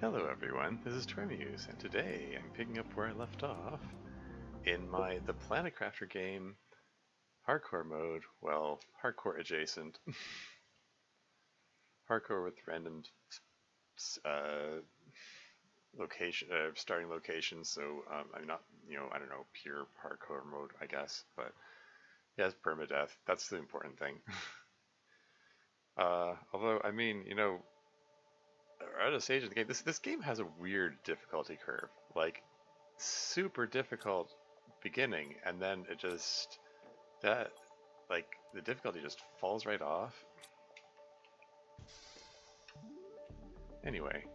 Hello everyone, this is Termuse, and today I'm picking up where I left off in the Planet Crafter game hardcore mode. Well, hardcore adjacent. Hardcore with random uh, starting locations, so I'm not, I don't know, pure hardcore mode, I guess, but yeah, it's permadeath. That's the important thing. Although, I mean, at a stage of the game, this game has a weird difficulty curve. Like, super difficult beginning, and then it just that like the difficulty just falls right off. Anyway,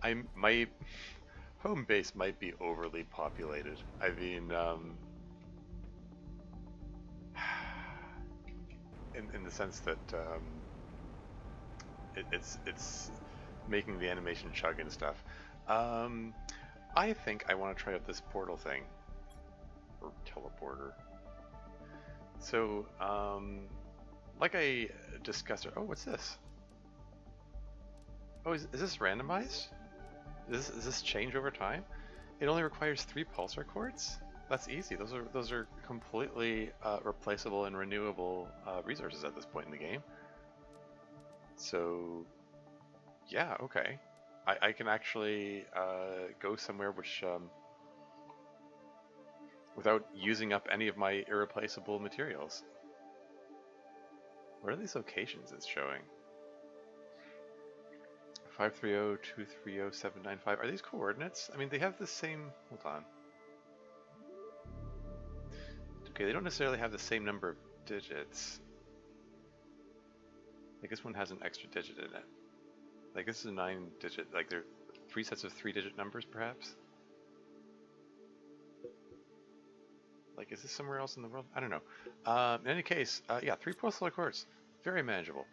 I'm my home base might be overly populated. I mean, in the sense that it's making the animation chug and stuff. Um, I think I want to try out this portal thing or teleporter. So, like I discussed. Oh, what's this? Oh, is this randomized? Does this change over time? It only requires 3 pulsar cords? That's easy. Those are completely replaceable and renewable resources at this point in the game. So, yeah, okay. I can actually go somewhere which without using up any of my irreplaceable materials. What are these locations it's showing? 530-230-795. Are these coordinates? I mean, they have the same... Hold on. Okay, they don't necessarily have the same number of digits. Like, this one has an extra digit in it. Like, this is a 9-digit... Like, they're 3 sets of 3-digit numbers, perhaps? Like, is this somewhere else in the world? I don't know. In any case, yeah, 3 postal accords. Very manageable.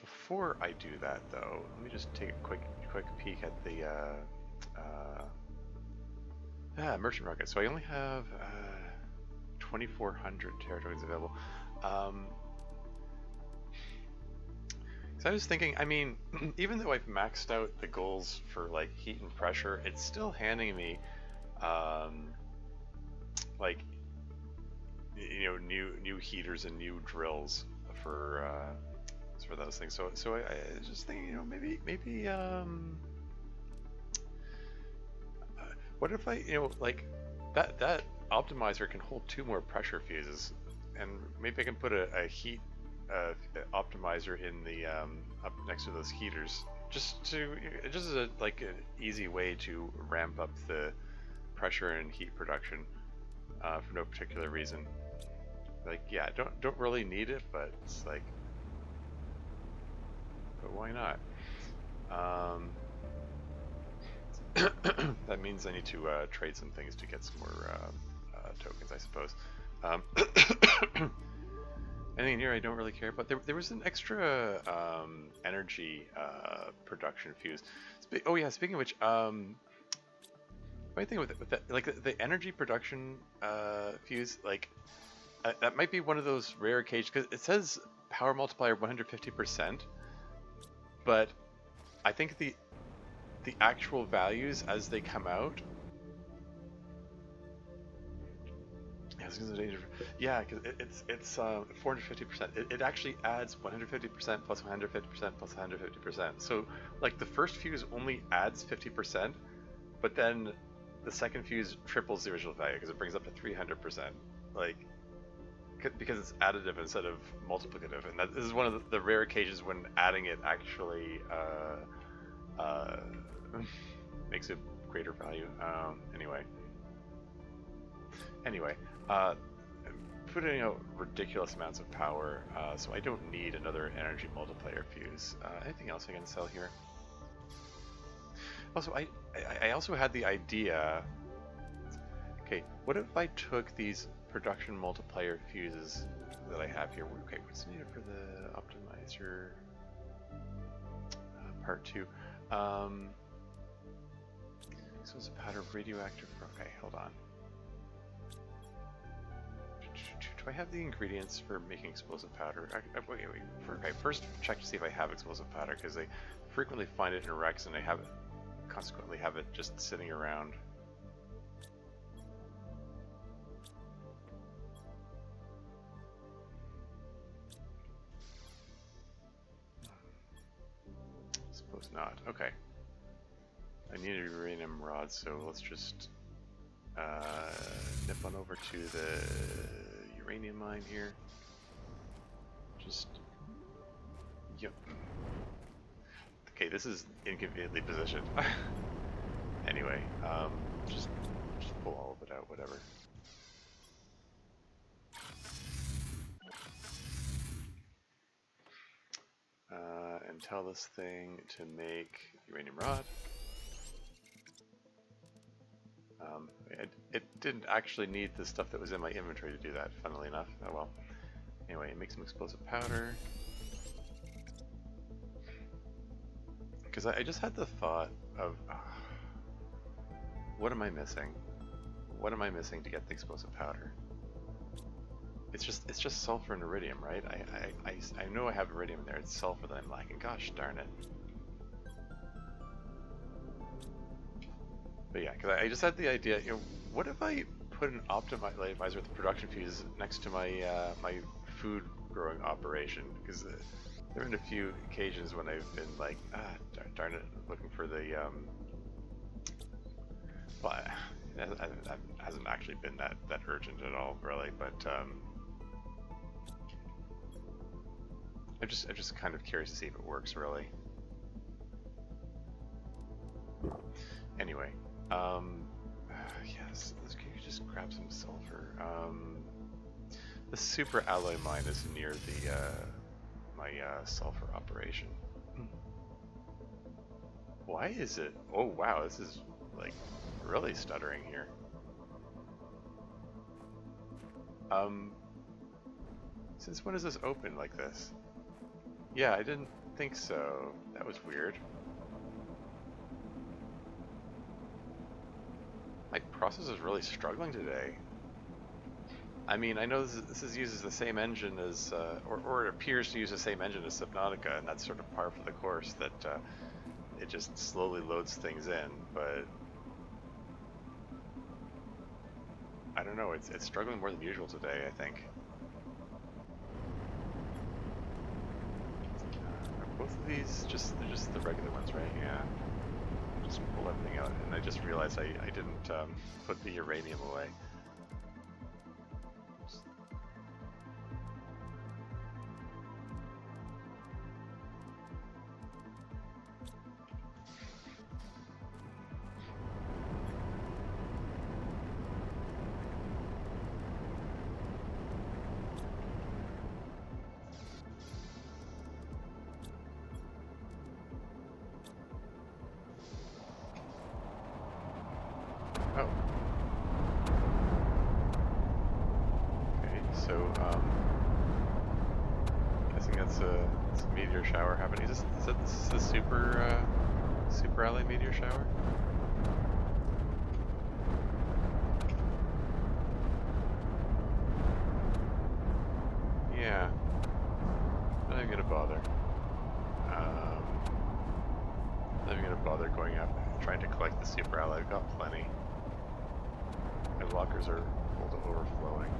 Before I do that, though, let me just take a quick peek at the merchant market. So I only have 2,400 terra tokens available. So I was thinking, I mean, even though I've maxed out the goals for like heat and pressure, it's still handing me like new heaters and new drills for those things. So I just think, maybe what if I like that optimizer can hold 2 more pressure fuses, and maybe I can put a heat optimizer in the up next to those heaters, just as a like an easy way to ramp up the pressure and heat production for no particular reason. Like, yeah, don't really need it, but it's like, but why not? That means I need to trade some things to get some more tokens, I suppose. Anything here I don't really care about. There was an extra energy production fuse. Oh yeah, speaking of which, my thing with that, like the energy production fuse, like that might be one of those rare occasions, because it says power multiplier 150%, but I think the actual values as they come out. Yeah, because it's 450%. It actually adds 150% plus 150% plus 150%. So like the first fuse only adds 50%, but then the second fuse triples the original value because it brings up to 300%. Like, because it's additive instead of multiplicative, and this is one of the rare occasions when adding it actually makes a greater value. Anyway, putting out ridiculous amounts of power, so I don't need another energy multiplier fuse. Anything else I can sell here? Also, I also had the idea. Okay, what if I took these production multiplier fuses that I have here? Okay, what's needed for the optimizer part 2? So it's a powder radioactive. Okay, hold on. I have the ingredients for making explosive powder? Okay, first check to see if I have explosive powder, because I frequently find it in wrecks and I have it, consequently have it just sitting around. Suppose not. Okay. I need a uranium rod, so let's just nip on over to the uranium mine here. Just, yep. Okay, this is inconveniently positioned. Anyway, just pull all of it out, whatever. And tell this thing to make uranium rod. It didn't actually need the stuff that was in my inventory to do that, funnily enough. Oh well. Anyway, make some explosive powder. Because I just had the thought of, what am I missing? What am I missing to get the explosive powder? It's just sulfur and iridium, right? I know I have iridium in there. It's sulfur that I'm lacking. Gosh darn it. But yeah, because I just had the idea, you know, what if I put an optimizer with the production fuse next to my my food growing operation? Because there have been a few occasions when I've been like, darn it, looking for the well, it hasn't actually been that urgent at all, really. But I'm just kind of curious to see if it works, really. Anyway, yes, can you just grab some sulfur? The super alloy mine is near the my sulfur operation. Why is it? Oh wow, this is like really stuttering here. Since when is this open like this? Yeah, I didn't think so. That was weird. My processor is really struggling today. I mean, I know this uses the same engine as, or it appears to use the same engine as Subnautica, and that's sort of par for the course, that it just slowly loads things in, but I don't know, it's struggling more than usual today, I think. Are both of these they're just the regular ones, right? Yeah. Just pull everything out, and I just realized I didn't put the uranium away. Oh. Okay, so guessing that's a meteor shower happening. Is this the super alloy meteor shower? Yeah. Not even gonna bother. Not even gonna bother going up trying to collect the super alloy. I've got plenty. My lockers are full to overflowing.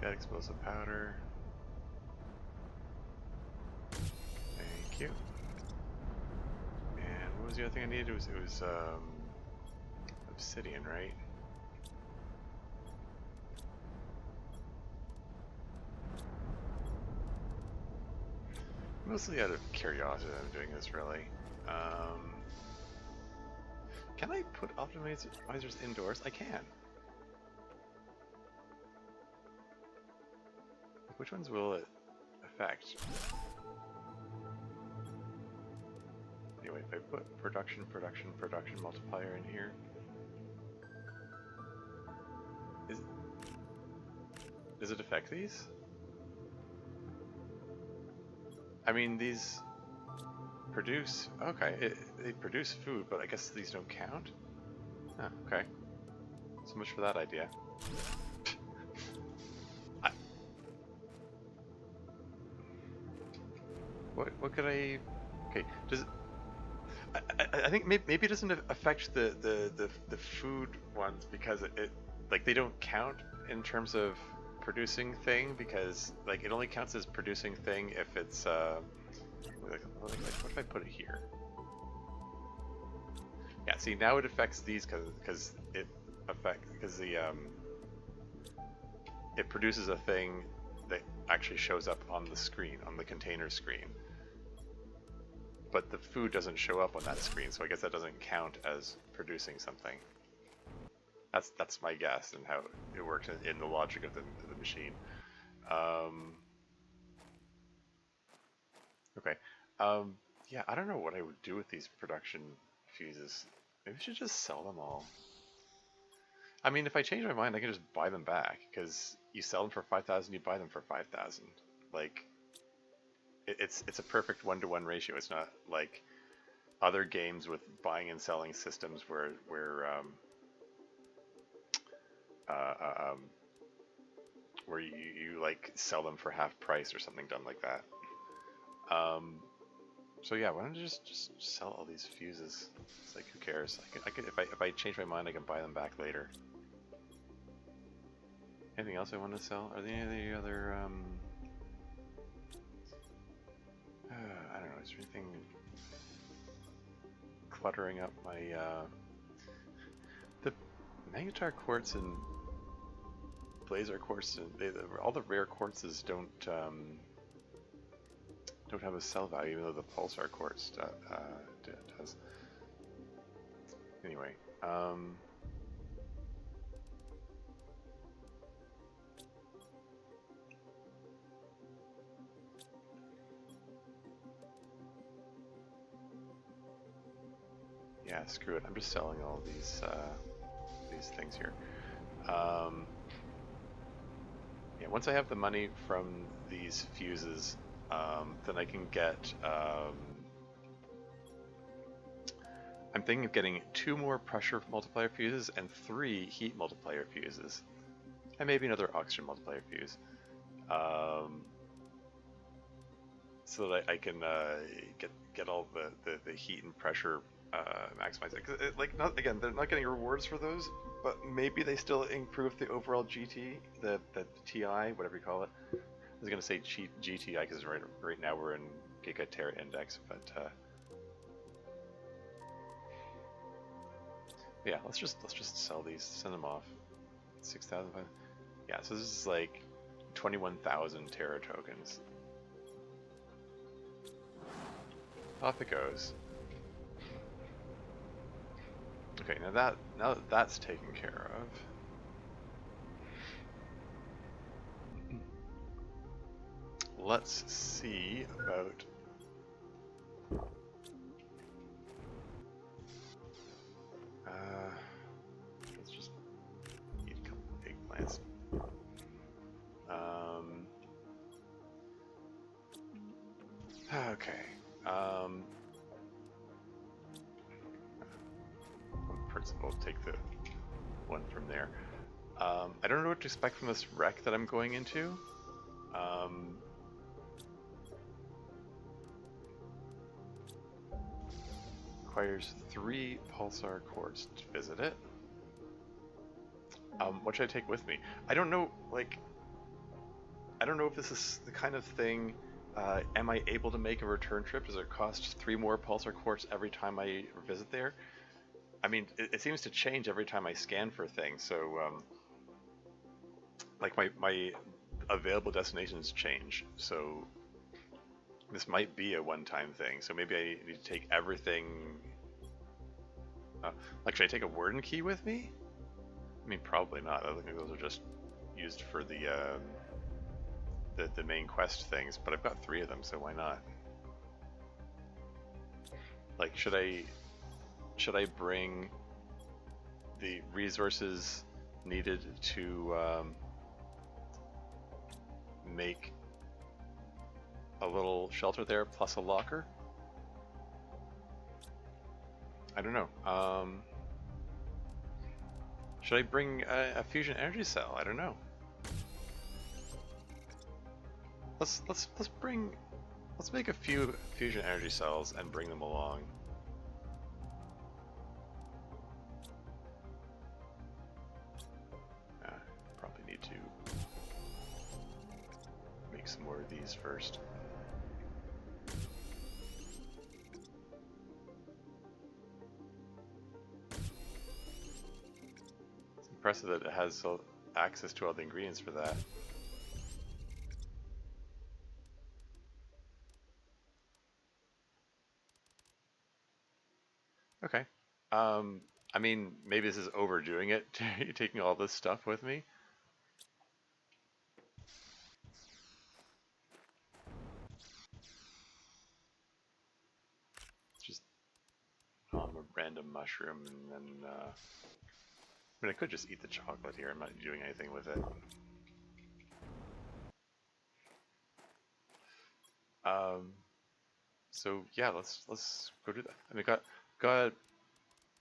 That explosive powder. Thank you. And what was the other thing I needed? It was obsidian, right? Mostly out of curiosity I'm doing this, really. Can I put optimizers indoors? I can. Which ones will it affect? Anyway, Anyway, if I put production multiplier in here, does it affect these? I mean, these produce, okay, they produce food, but I guess these don't count? Oh, okay. So much for that idea. What could I... Okay, does it... I think maybe it doesn't affect the food ones because it like they don't count in terms of producing thing, because like it only counts as producing thing if it's like, what if I put it here? Yeah, see, now it affects these because the it produces a thing that actually shows up on the screen, on the container screen. But the food doesn't show up on that screen, so I guess that doesn't count as producing something. That's my guess and how it works in the logic of the machine. Okay. Yeah, I don't know what I would do with these production fuses. Maybe I should just sell them all. I mean, if I change my mind, I can just buy them back, because you sell them for 5,000, you buy them for 5,000. Like, it's a perfect one-to-one ratio. It's not like other games with buying and selling systems where you like sell them for half price or something done like that. So yeah, why don't I just sell all these fuses? It's like, who cares? I could if I change my mind, I can buy them back later. Anything else I want to sell? Are there any other I don't know, is there anything cluttering up my the magnetar quartz and blazer quartz, all the rare quartzes don't have a sell value, even though the pulsar quartz does. Anyway, yeah, screw it. I'm just selling all these things here. Yeah, once I have the money from these fuses, then I can get. I'm thinking of getting 2 more pressure multiplier fuses and 3 heat multiplier fuses, and maybe another oxygen multiplier fuse, so that I can get all the heat and pressure maximized. Like, not again, they're not getting rewards for those, but maybe they still improve the overall GT, the TI, whatever you call it. I was gonna say GTI because right now we're in Giga Terra Index, but yeah, let's just sell these, send them off. 6,000. Yeah, so this is like 21,000 Terra tokens. Off it goes. Okay, now that that's taken care of. Let's see about let's just eat a couple of eggplants. Okay. Principal, take the one from there. I don't know what to expect from this wreck that I'm going into. Requires 3 pulsar quartz to visit it. What should I take with me? I don't know, like, I don't know if this is the kind of thing, am I able to make a return trip? Does it cost 3 more pulsar quartz every time I visit there? I mean, it seems to change every time I scan for things, so, like, my available destinations change, so this might be a one-time thing, so maybe I need to take everything. Like, should I take a warden key with me? I mean, probably not. I think those are just used for the main quest things, but I've got 3 of them, so why not? Like, should I bring the resources needed to make a little shelter there plus a locker? I don't know. Should I bring a fusion energy cell? I don't know. Let's make a few fusion energy cells and bring them along. Probably need to make some more of these first. It's impressive that it has access to all the ingredients for that. Okay. I mean, maybe this is overdoing it, taking all this stuff with me. It's just a random mushroom, and then I mean, I could just eat the chocolate here. I'm not doing anything with it. So yeah, let's go do that. I mean, got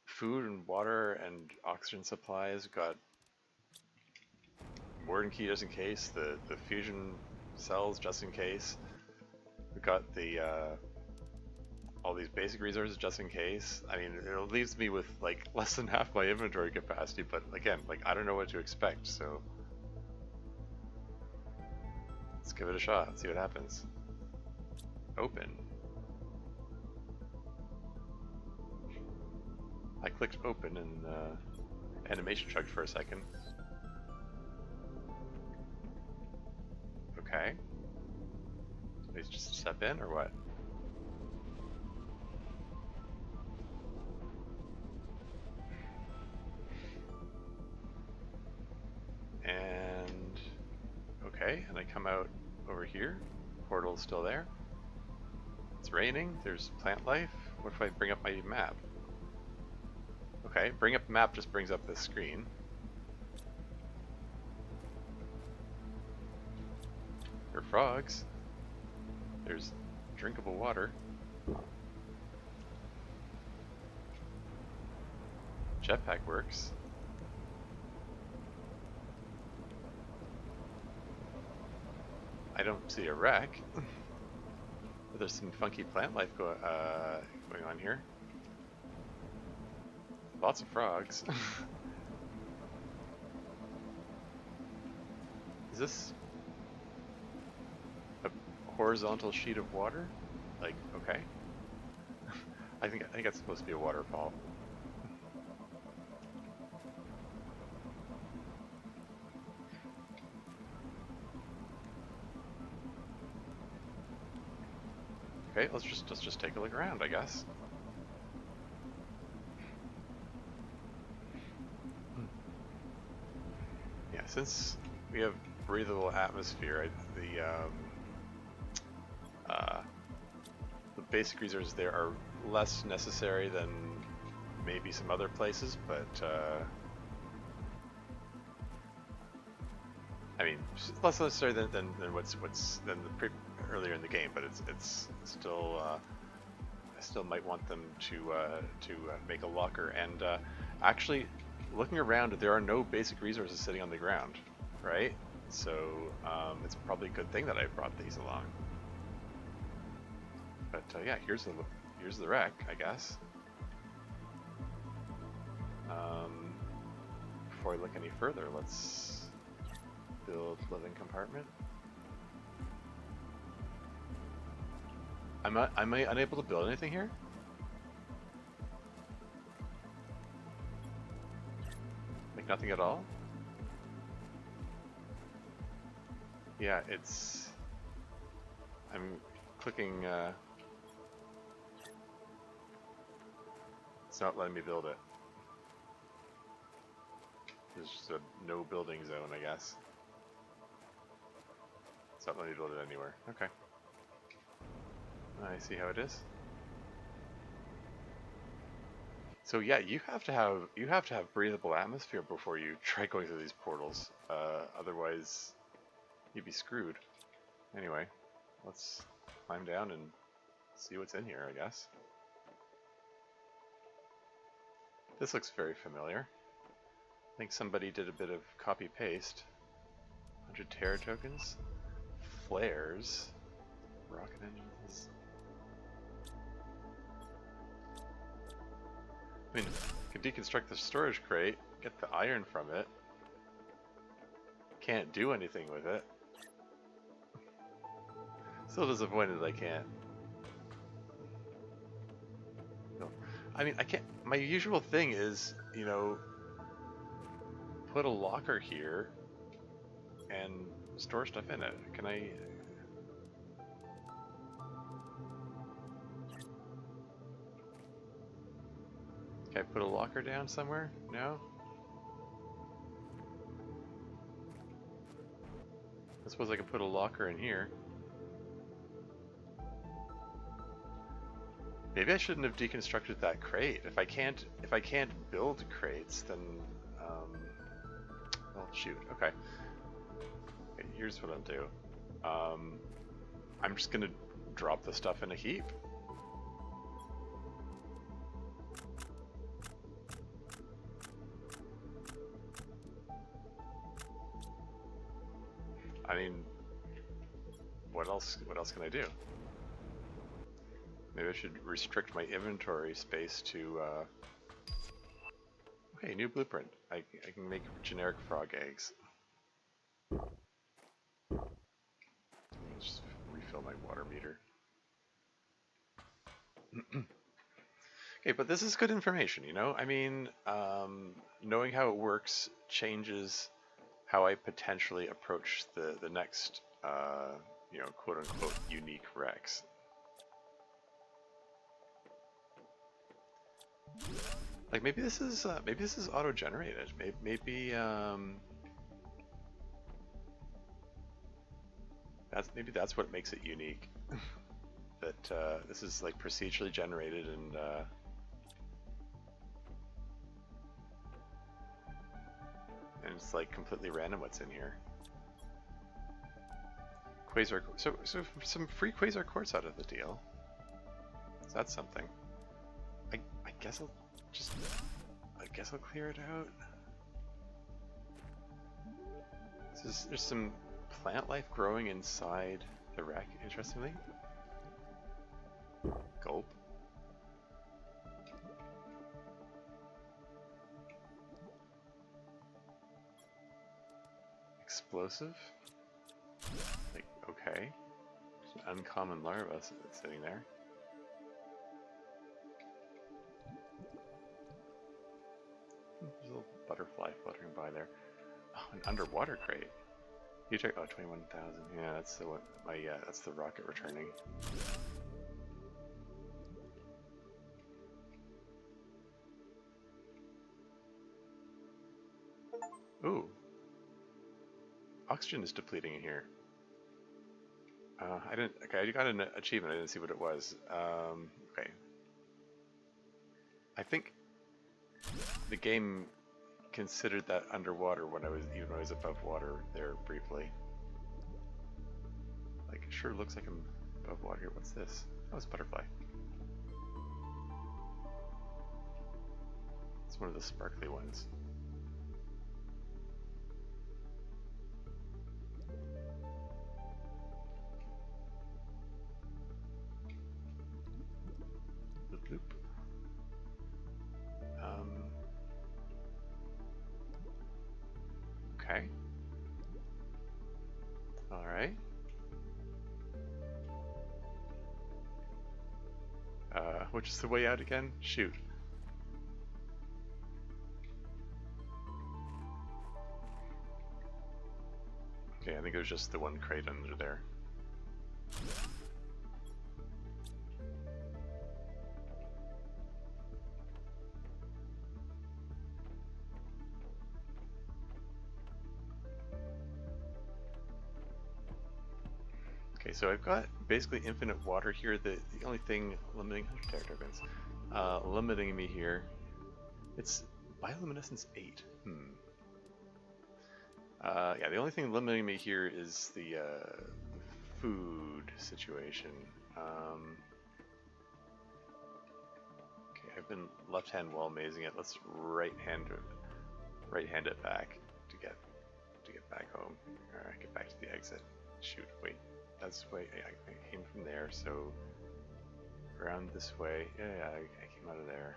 food and water and oxygen supplies. Got warden key just in case. The fusion cells just in case. We got the all these basic resources just in case. I mean, it leaves me with like less than half my inventory capacity. But again, like I don't know what to expect. So let's give it a shot. And see what happens. Open. I clicked open and animation chugged for a second. Okay. Please just step in or what? And okay, and I come out over here. Portal's still there. It's raining. There's plant life. What if I bring up my map? Okay, bring up map just brings up this screen. There are frogs. There's drinkable water. Jetpack works. I don't see a wreck. But there's some funky plant life going on here. Lots of frogs. Is this a horizontal sheet of water? Like, okay. I think that's supposed to be a waterfall. Okay, let's just take a look around, I guess. Yeah, since we have breathable atmosphere, the basic resources there are less necessary than maybe some other places, but I mean, less necessary than earlier in the game, but it's still I still might want them to make a locker. And actually, looking around, there are no basic resources sitting on the ground, right? So it's probably a good thing that I brought these along. But yeah, here's the wreck, I guess. Before I look any further, let's build living compartment. Am I unable to build anything here? Like nothing at all? Yeah, I'm clicking, it's not letting me build it. There's just a no building zone, I guess. It's not letting me build it anywhere. Okay. I see how it is. So yeah, you have to have breathable atmosphere before you try going through these portals. Otherwise, you'd be screwed. Anyway, let's climb down and see what's in here, I guess. This looks very familiar. I think somebody did a bit of copy-paste. 100 Terra tokens, flares, rocket engines. I mean, you can deconstruct the storage crate, get the iron from it. Can't do anything with it. Still disappointed I can't. No. I mean, I can't. My usual thing is, you know, put a locker here and store stuff in it. Can I? Can I put a locker down somewhere? No? I suppose I can put a locker in here. Maybe I shouldn't have deconstructed that crate. If I can't build crates, then well, shoot. Okay. Okay, here's what I'll do. I'm just gonna drop the stuff in a heap. I mean, what else can I do? Maybe I should restrict my inventory space to, okay, new blueprint. I can make generic frog eggs. Just refill my water meter. Okay, but this is good information, you know? I mean, knowing how it works changes how I potentially approach the next, you know, quote-unquote unique Rex. Like maybe this is auto-generated. Maybe that's what makes it unique. That this is like procedurally generated and it's like completely random what's in here. Quasar, so some free quasar quartz out of the deal. So that's something. I guess I'll clear it out. There's some plant life growing inside the wreck, interestingly. Gulp. Explosive? Like, okay. There's an uncommon larva sitting there. There's a little butterfly fluttering by there. Oh, an underwater crate. You check. Oh, 21,000. Yeah, that's the one. That's the rocket returning. Ooh. Oxygen is depleting in here. I didn't. Okay, I got an achievement. I didn't see what it was. Okay. I think the game considered that underwater when I was above water there briefly. Like, it sure looks like I'm above water here. What's this? Oh, it's a butterfly. It's one of the sparkly ones. Bloop, bloop. Okay. Alright. Which is the way out again? Shoot. Okay, I think there's just the one crate under there. Okay, so I've got basically infinite water here. The only thing limiting 100 tokens, limiting me here It's bioluminescence 8. Yeah, the only thing limiting me here is the food situation. Okay, I've been left-hand wall mazing it. Let's right-hand it back to get back home. All right, get back to the exit. Shoot, wait, that's the way I came from there. So around this way. Yeah, I came out of there.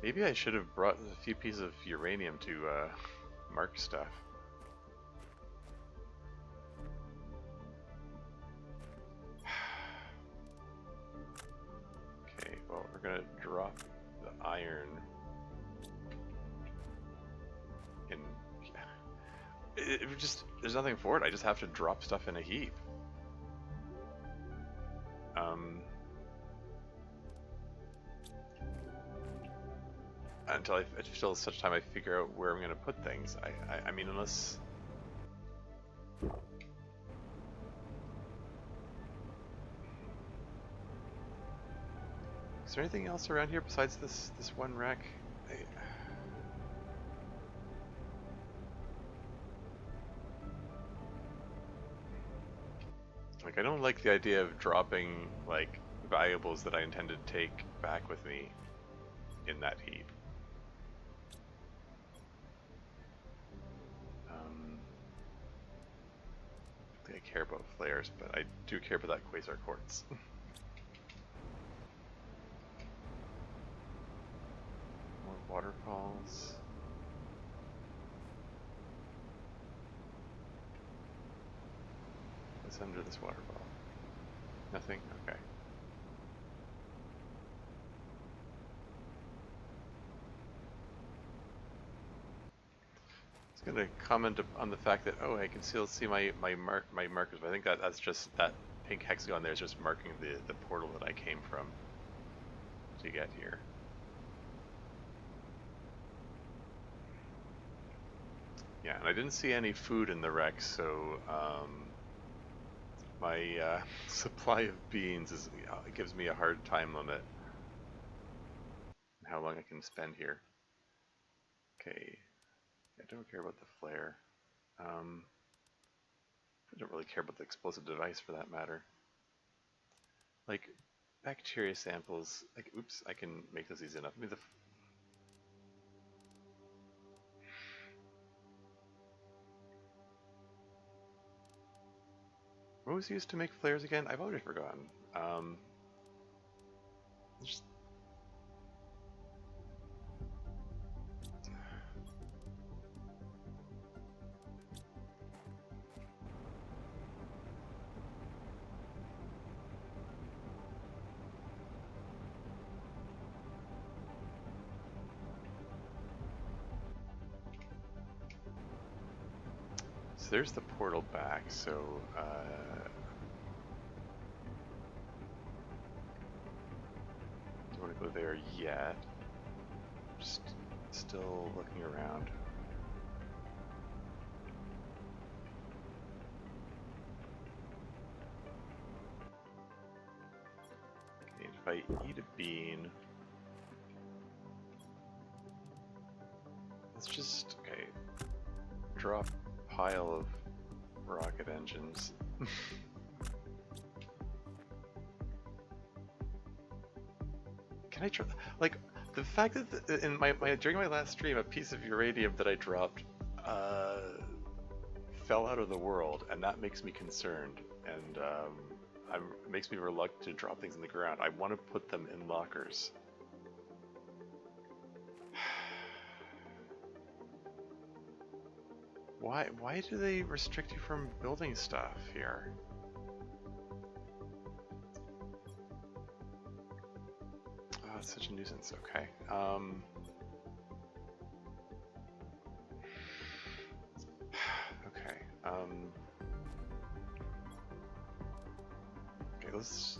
Maybe I should have brought a few pieces of uranium to mark stuff. Okay, well, we're gonna drop the iron in. It just, there's nothing for it. I just have to drop stuff in a heap. Until such time I figure out where I'm going to put things. I mean, unless... Is there anything else around here besides this one wreck? Like, I don't like the idea of dropping, like, valuables that I intend to take back with me in that heap. I don't think I care about flares, but I do care about that quasar quartz. More waterfalls. What's under this waterfall? Nothing? Okay. I was going to comment on the fact that, oh, I can still see my markers, but I think that's just, that pink hexagon there is just marking the portal that I came from to get here. Yeah, and I didn't see any food in the wreck, so my supply of beans gives me a hard time limit on how long I can spend here. Okay, I don't care about the flare. I don't really care about the explosive device for that matter. Like, bacteria samples, like, oops, I can make this easy enough. What was used to make flares again? I've already forgotten. Just... So there's the portal back, so don't want to go there yet. Just still looking around. Okay, if I eat a bean, let's just, okay, drop a pile of rocket engines. Can I try, like, the fact that in during my last stream, a piece of uranium that I dropped fell out of the world, and that makes me concerned, and it makes me reluctant to drop things in the ground. I want to put them in lockers. Why do they restrict you from building stuff here? Oh, it's such a nuisance. Okay. Okay. Okay, let's...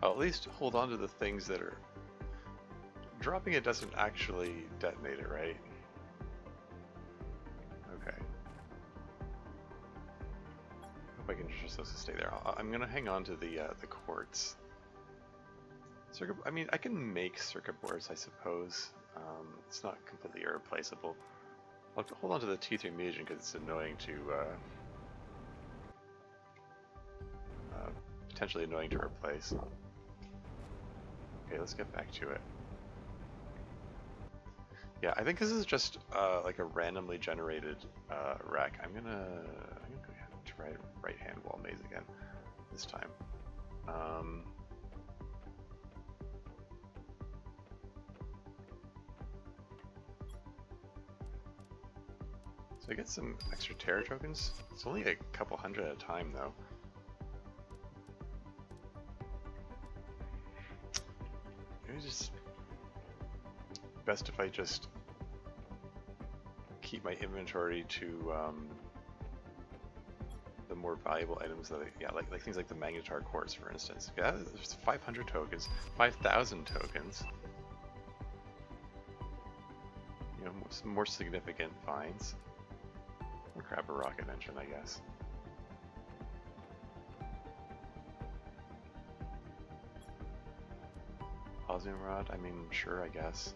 I'll at least hold on to the things that are... Dropping it doesn't actually detonate it, right? Okay. Hope I can just those to stay there. I'm gonna hang on to the quartz. Circuit, I mean, I can make circuit boards, I suppose. It's not completely irreplaceable. I'll hold on to the T3 Miju because it's annoying to, potentially annoying to replace. Okay, let's get back to it. Yeah, I think this is just like a randomly generated rack. I'm gonna try right hand wall maze again this time. So I get some extra terror tokens. It's only a couple hundred at a time though. Maybe just best if I just keep my inventory to the more valuable items that like things like the magnetar quartz, for instance. Yeah, there's 500 tokens, 5,000 tokens. You know, some more significant finds. We'll grab a rocket engine, I guess. Osmium rod, I mean, sure, I guess.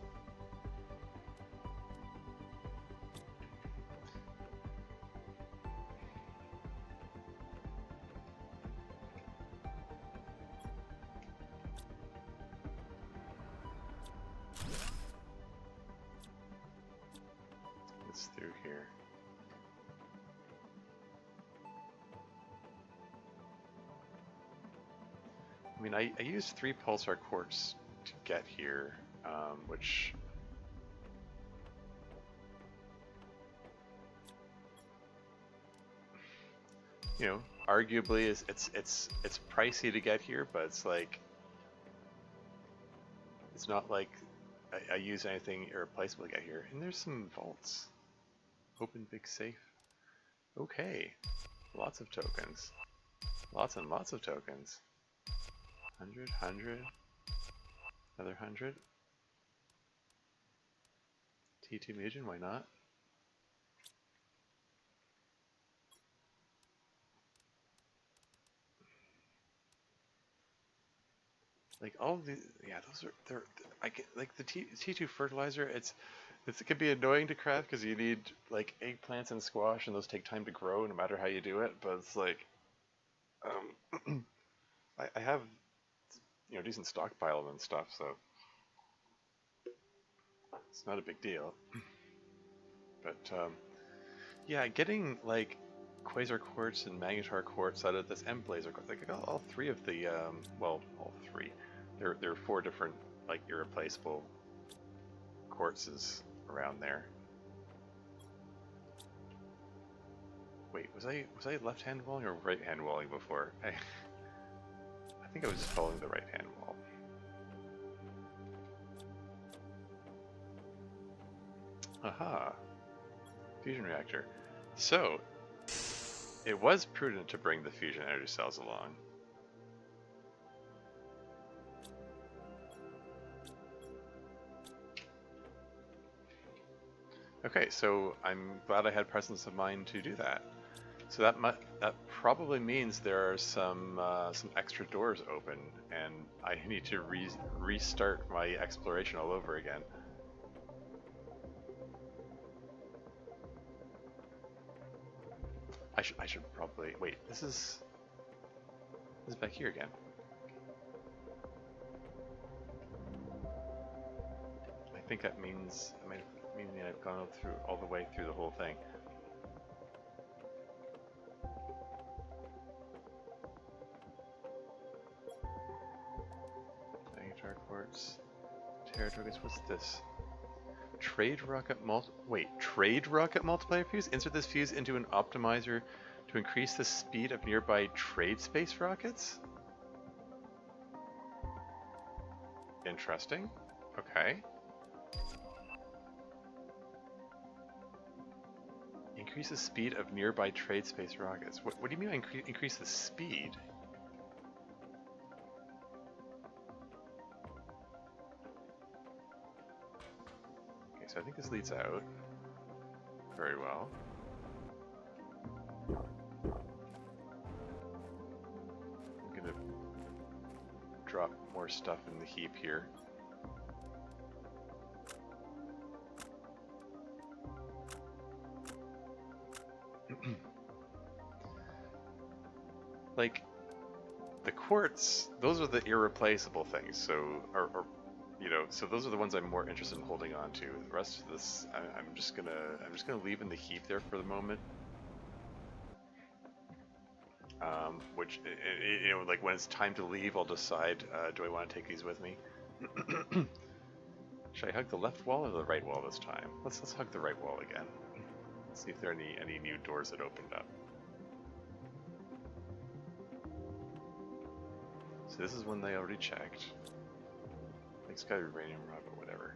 It's through here. I mean, I used 3 pulsar quartz to get here, which you know, arguably it's pricey to get here, but it's like it's not like I use anything irreplaceable to get here. And there's some vaults. Open big safe. Okay, lots of tokens, lots and lots of tokens. 100, 100, another 100. T2 Miju, why not? Like all of these, yeah, those are I get like the T2 fertilizer. It can be annoying to craft because you need like eggplants and squash, and those take time to grow no matter how you do it. But it's like, I have, you know, decent stockpile of them and stuff, so it's not a big deal. But yeah, getting like quasar quartz and magnetar quartz out of this and blazer quartz, like I got all 3 of the well, all 3. There are 4 different like irreplaceable quartzes around there. Wait, was I left hand walling or right hand walling before? I think I was just following the right hand wall. Aha! Fusion reactor. So, it was prudent to bring the fusion energy cells along. Okay, so I'm glad I had presence of mind to do that. So that probably means there are some extra doors open, and I need to restart my exploration all over again. I should probably wait. This is back here again. I think that means I've gone all the way through the whole thing. Magnetar quartz, terror tokens. What's this? Trade rocket multiplier fuse? Insert this fuse into an optimizer to increase the speed of nearby trade space rockets? Interesting. Okay. Increase the speed of nearby trade space rockets. What do you mean by increase the speed? So I think this leads out very well. I'm gonna drop more stuff in the heap here. Like, the quartz, those are the irreplaceable things, so, or you know, so those are the ones I'm more interested in holding on to. The rest of this, I'm just gonna leave in the heap there for the moment. Which, you know, like when it's time to leave, I'll decide, do I want to take these with me? Should I hug the left wall or the right wall this time? Let's hug the right wall again. Let's see if there are any new doors that opened up. So this is one they already checked. I think it's got uranium rod, but whatever.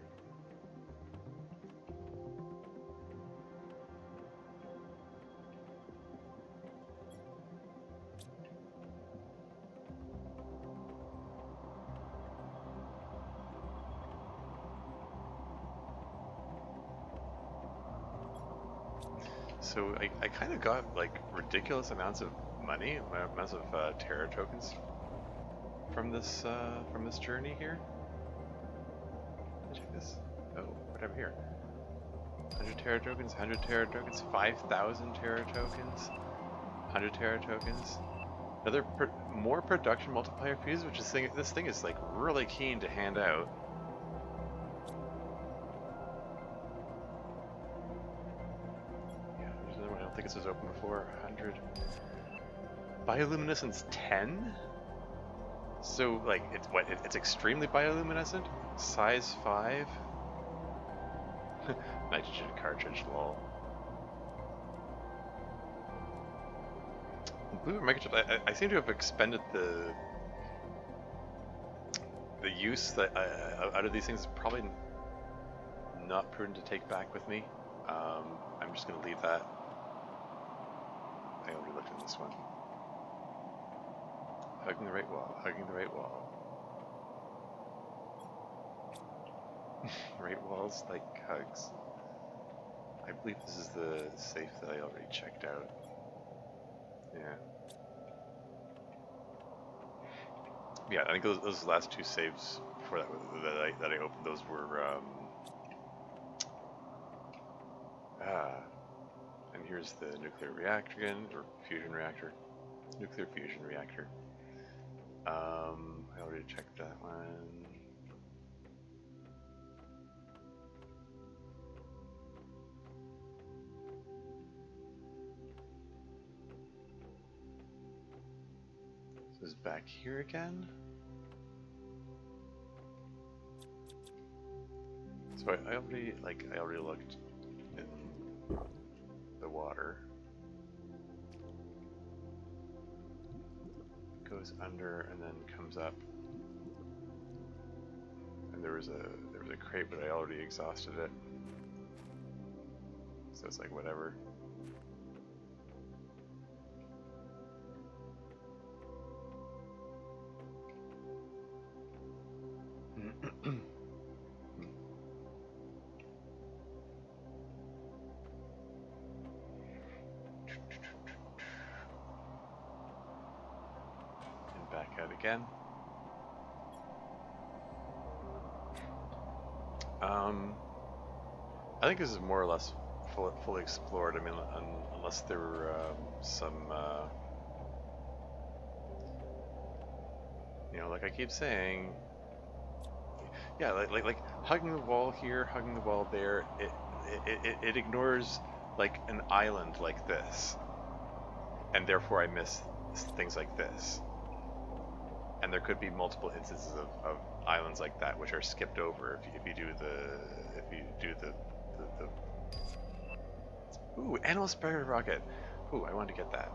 So I kind of got like ridiculous amounts of money, amounts of Terra tokens from this journey here. Can I check this? Oh, what have here? 100 Terra tokens, 100 Terra tokens, 5,000 Terra tokens, 100 Terra tokens. Another more production multiplier fees, which is this thing is like really keen to hand out. I don't think this was open before. 100 bioluminescence 10. So like it's extremely bioluminescent. Size 5. Nitrogen cartridge, lol. Blue microchip. I seem to have expended the use that out of these things. Probably not prudent to take back with me. I'm just gonna leave that. I already looked at this one. Hugging the right wall, hugging the right wall. Right walls like hugs. I believe this is the safe that I already checked out. Yeah. Yeah, I think those last two saves before that I opened, those were and here's the nuclear reactor again, or fusion reactor. Nuclear fusion reactor. I already checked that one. This is back here again. So I already looked in the water. It goes under and then comes up. And there was a crate, but I already exhausted it. So it's like whatever. And back out again. I think this is more or less fully explored. I mean, unless there were some, you know, like I keep saying, yeah, like hugging the wall here, hugging the wall there. It ignores like an island like this, and therefore I miss things like this. And there could be multiple instances of islands like that which are skipped over if you do the ooh, animal spider rocket. Ooh, I wanted to get that.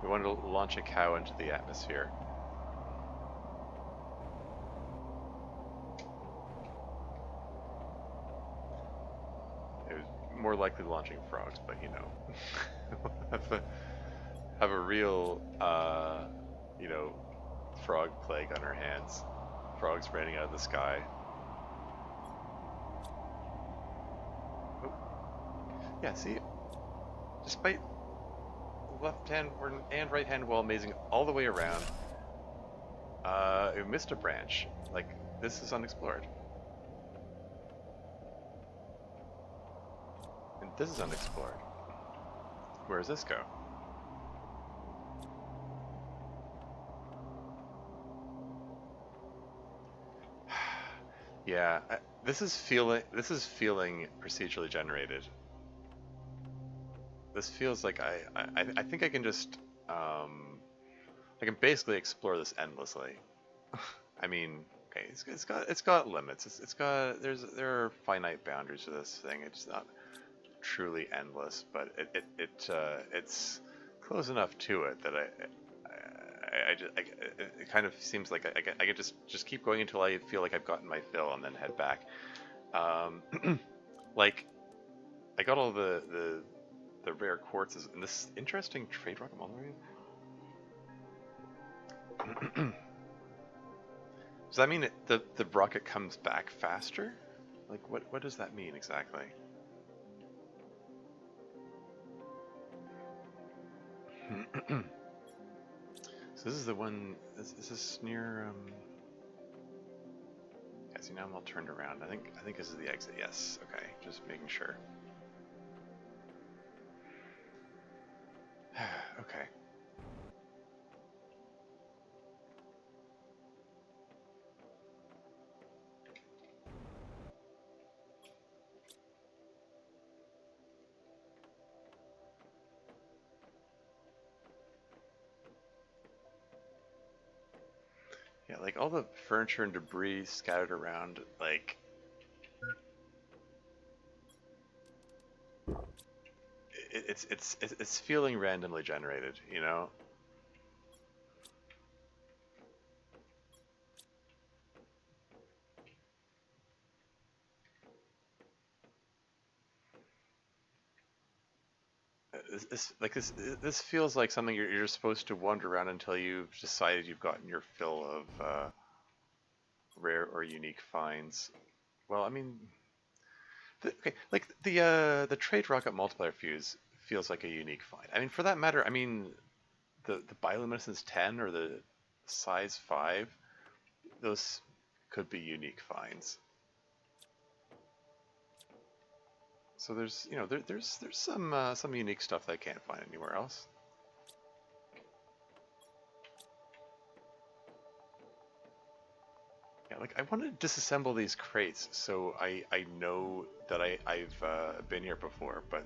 We wanted to launch a cow into the atmosphere. It was more likely launching frogs, but you know. have a real, you know, frog plague on our hands. Frogs raining out of the sky. Yeah, see, despite left hand and right hand wall amazing all the way around, it missed a branch. Like, this is unexplored. And this is unexplored. Where does this go? Yeah, this is feeling procedurally generated. This feels like I think I can just I can basically explore this endlessly. I mean, okay, it's got limits. It's got there are finite boundaries to this thing. It's not truly endless, but it's close enough to it that it kind of seems like I could just keep going until I feel like I've gotten my fill and then head back. Like I got all the rare quartzes in this interesting trade rock area. Does that mean the rocket comes back faster? Like what does that mean exactly? So this is the one. Is this near? Yeah. See, now I'm all turned around. I think this is the exit. Yes. Okay. Just making sure. Okay. Yeah, like all the furniture and debris scattered around, like it's feeling randomly generated, you know? This feels like something you're supposed to wander around until you've decided you've gotten your fill of rare or unique finds. Well, I mean, okay, like the trade rocket multiplier fuse feels like a unique find. I mean, for that matter, I mean, the bioluminescence 10 or the size 5, those could be unique finds. So there's there's some unique stuff that I can't find anywhere else. Yeah, like I want to disassemble these crates so I know that I've been here before, but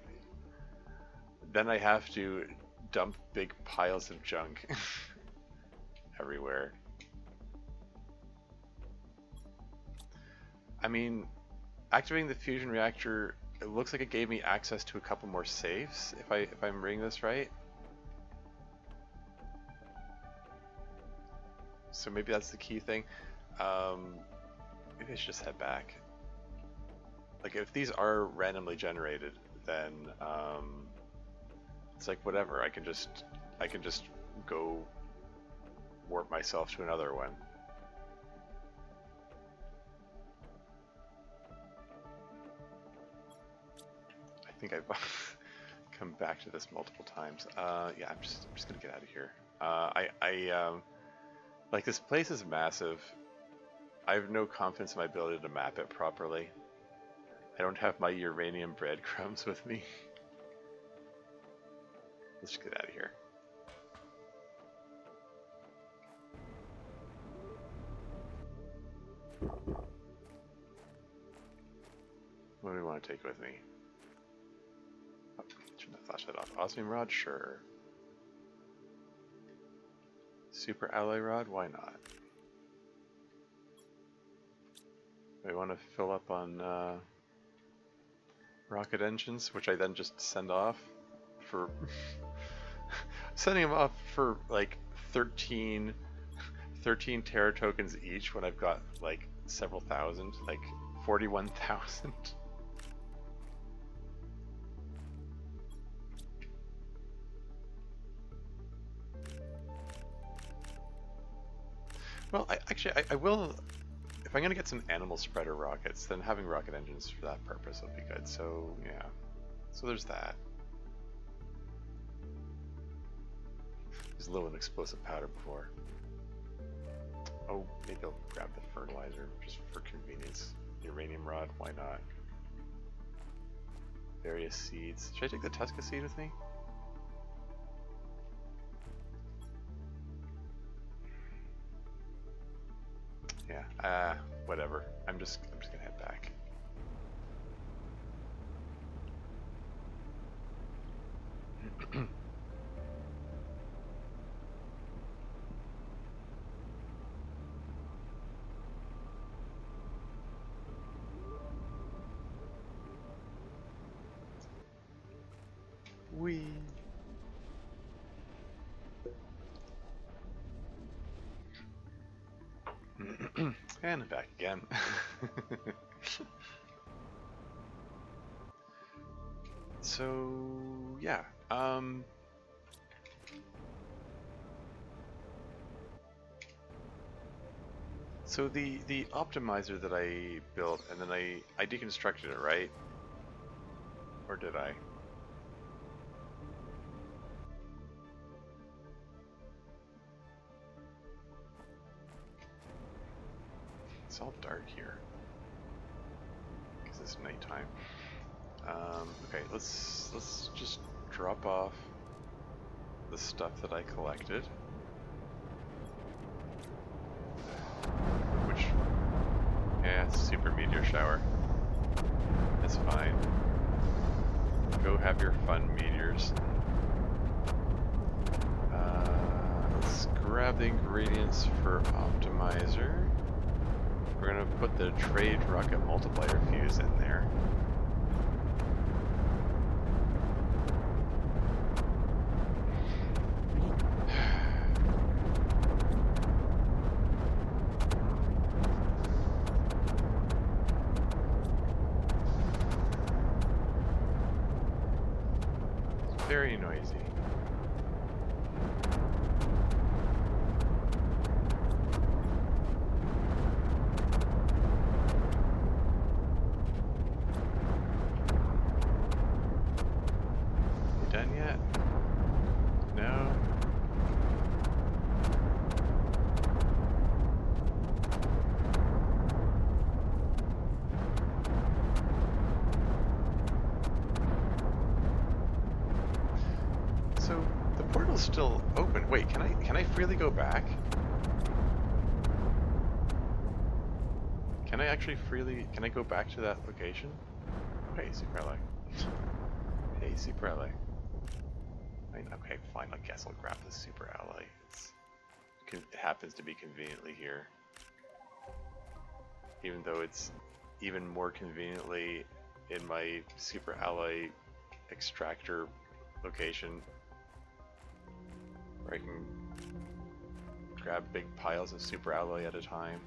then I have to dump big piles of junk everywhere. I mean, activating the fusion reactor, it looks like it gave me access to a couple more safes if I'm reading this right. So maybe that's the key thing. Maybe I should just head back. Like if these are randomly generated, then it's like whatever. I can just go warp myself to another one. I think I've come back to this multiple times. Yeah, I'm just gonna get out of here. Like this place is massive. I have no confidence in my ability to map it properly. I don't have my uranium breadcrumbs with me. Let's just get out of here. What do we want to take with me? Oh, turn that flashlight off. Osmium rod? Sure. Super alloy rod? Why not? I want to fill up on rocket engines, which I then just send off for sending them off for like 13 Terra tokens each when I've got like several thousand, like 41,000. Well, I will. If I'm gonna get some animal spreader rockets, then having rocket engines for that purpose would be good. So yeah, So there's that. There's low in explosive powder before. Oh, maybe I'll grab the fertilizer just for convenience. Uranium rod, why not? Various seeds. Should I take the Tusca seed with me? Yeah, whatever. I'm just gonna head back. Wee. And I'm back again. So yeah, so the optimizer that I built and then I deconstructed it, right? Or did I? It's all dark here because it's nighttime. Okay, let's just drop off the stuff that I collected, which, yeah, super meteor shower. That's fine. Go have your fun, meteors. Let's grab the ingredients for optimizer. We're gonna put the trade rocket multiplier fuse in there. It's very noisy. Done yet? No? So the portal's still open. Wait, can I freely go back? Can I actually freely go back to that location? Hey, Super Ally. Hey, Super Ally. Okay, fine. I guess I'll grab the Super Ally. It happens to be conveniently here. Even though it's even more conveniently in my Super Ally extractor location, where I can grab big piles of Super Alloy at a time.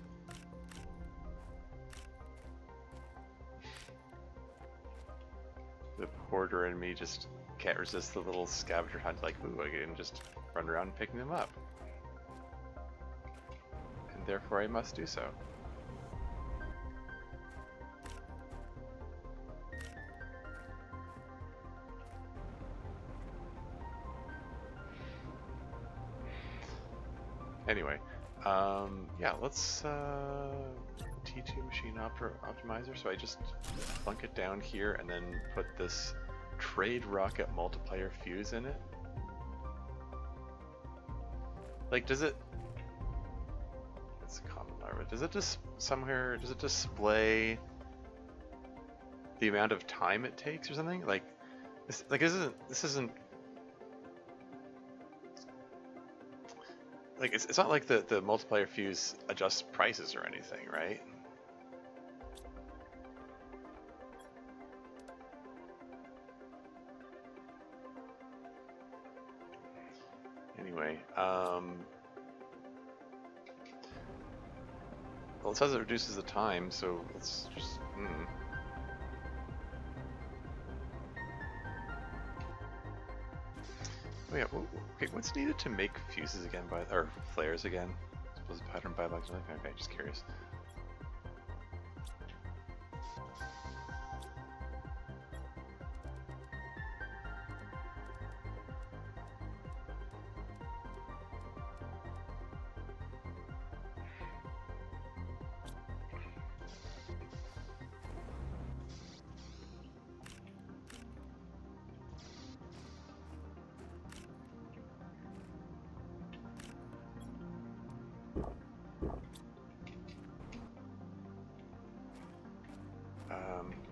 The hoarder in me just can't resist the little scavenger hunt, like, ooh, I can just run around picking them up. And therefore I must do so. Anyway, yeah, let's T2 machine optimizer. So I just plunk it down here and then put this trade rocket multiplier fuse in it. Like, does it? It's a common larva. Does it just somewhere? Does it display the amount of time it takes or something? Like, this isn't. Like, it's not like the multiplier fuse adjusts prices or anything, right? Anyway, well, it says it reduces the time, so let's just, Oh yeah, okay, what's needed to make fuses again or flares again? Suppose pattern by bugs. Okay, just curious.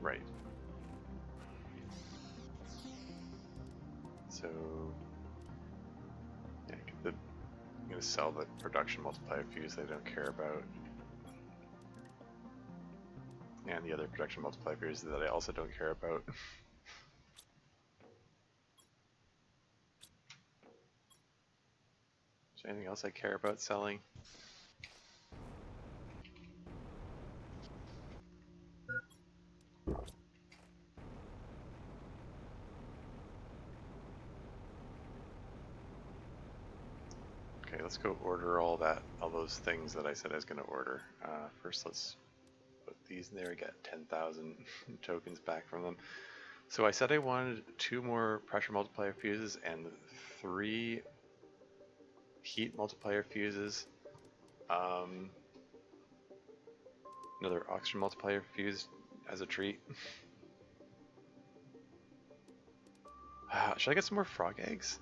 right. So, yeah, I'm going to sell the production multiplier fuse they don't care about. And the other production multiplier fuse that I also don't care about. Is there anything else I care about selling? Okay, let's go order all those things that I said I was going to order. First, let's put these in there and get 10,000 tokens back from them. So I said I wanted 2 more pressure multiplier fuses and 3 heat multiplier fuses. Another oxygen multiplier fuse as a treat. Should I get some more frog eggs?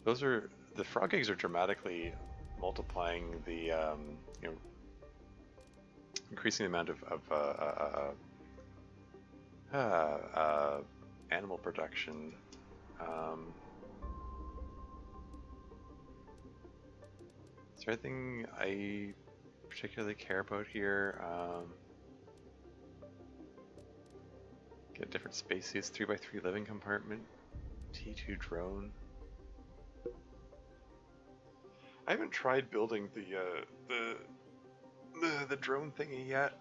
The frog eggs are dramatically multiplying the, increasing the amount of animal production. Is there anything I particularly care about here? Get different spacesuits, 3x3 living compartment, T2 drone. I haven't tried building the drone thingy yet.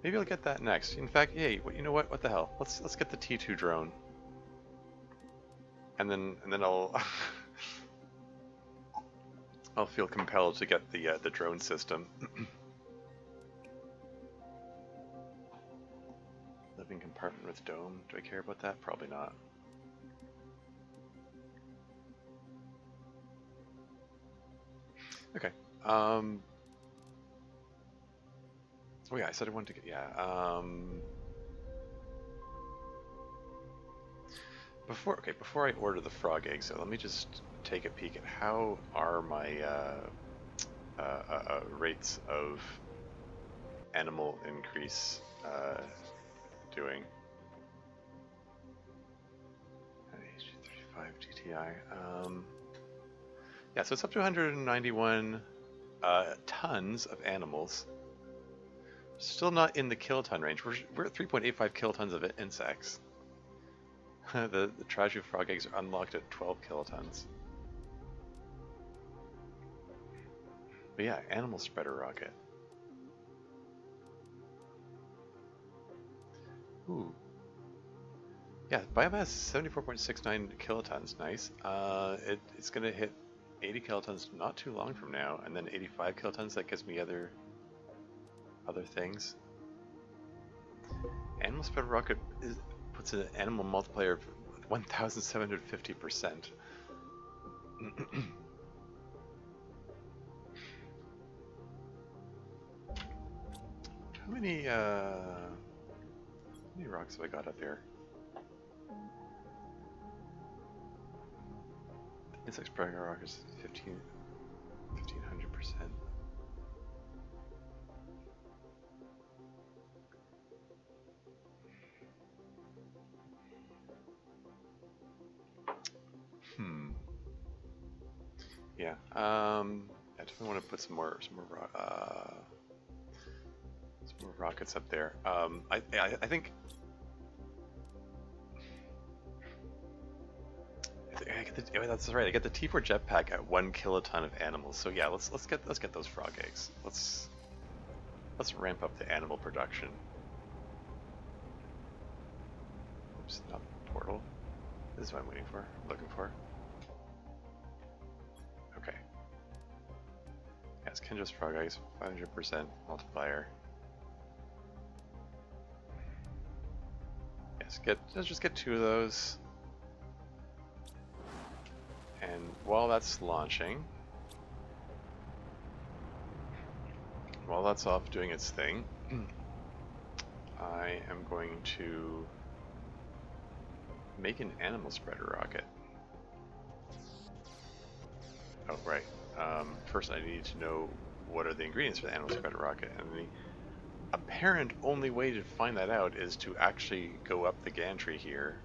Maybe I'll get that next. In fact, hey, you know what? What the hell? Let's get the T2 drone, and then I'll I'll feel compelled to get the drone system. Living compartment with dome. Do I care about that? Probably not. Okay. Oh yeah, I said I wanted to get before I order the frog eggs, so let me just take a peek at how are my rates of animal increase doing. 35 GTI. Yeah, so it's up to 191 tons of animals. Still not in the kiloton range. We're at 3.85 kilotons of insects. the Traju frog eggs are unlocked at 12 kilotons. But yeah, animal spreader rocket. Ooh. Yeah, biomass 74.69 kilotons, nice. It's gonna hit 80 kilotons not too long from now, and then 85 kilotons, that gives me other things. Animal spreader rocket puts an animal multiplier of 1,750%. How many rocks have I got up here? Insect spreader rock is 1,500%. Yeah. I definitely want to put some more rockets up there. I think that's right. I get the T4 jetpack at 1 kiloton of animals. So yeah, let's get those frog eggs. Let's ramp up the animal production. Oops, not portal. This is what I'm waiting for. Looking for. Okay. Yes, Kendra's frog eggs, 500% multiplier. Yes, let's just get 2 of those. And while that's launching, while that's off doing its thing, I am going to make an animal spreader rocket. Oh, right. First I need to know what are the ingredients for the animal spread rocket? And the apparent only way to find that out is to actually go up the gantry here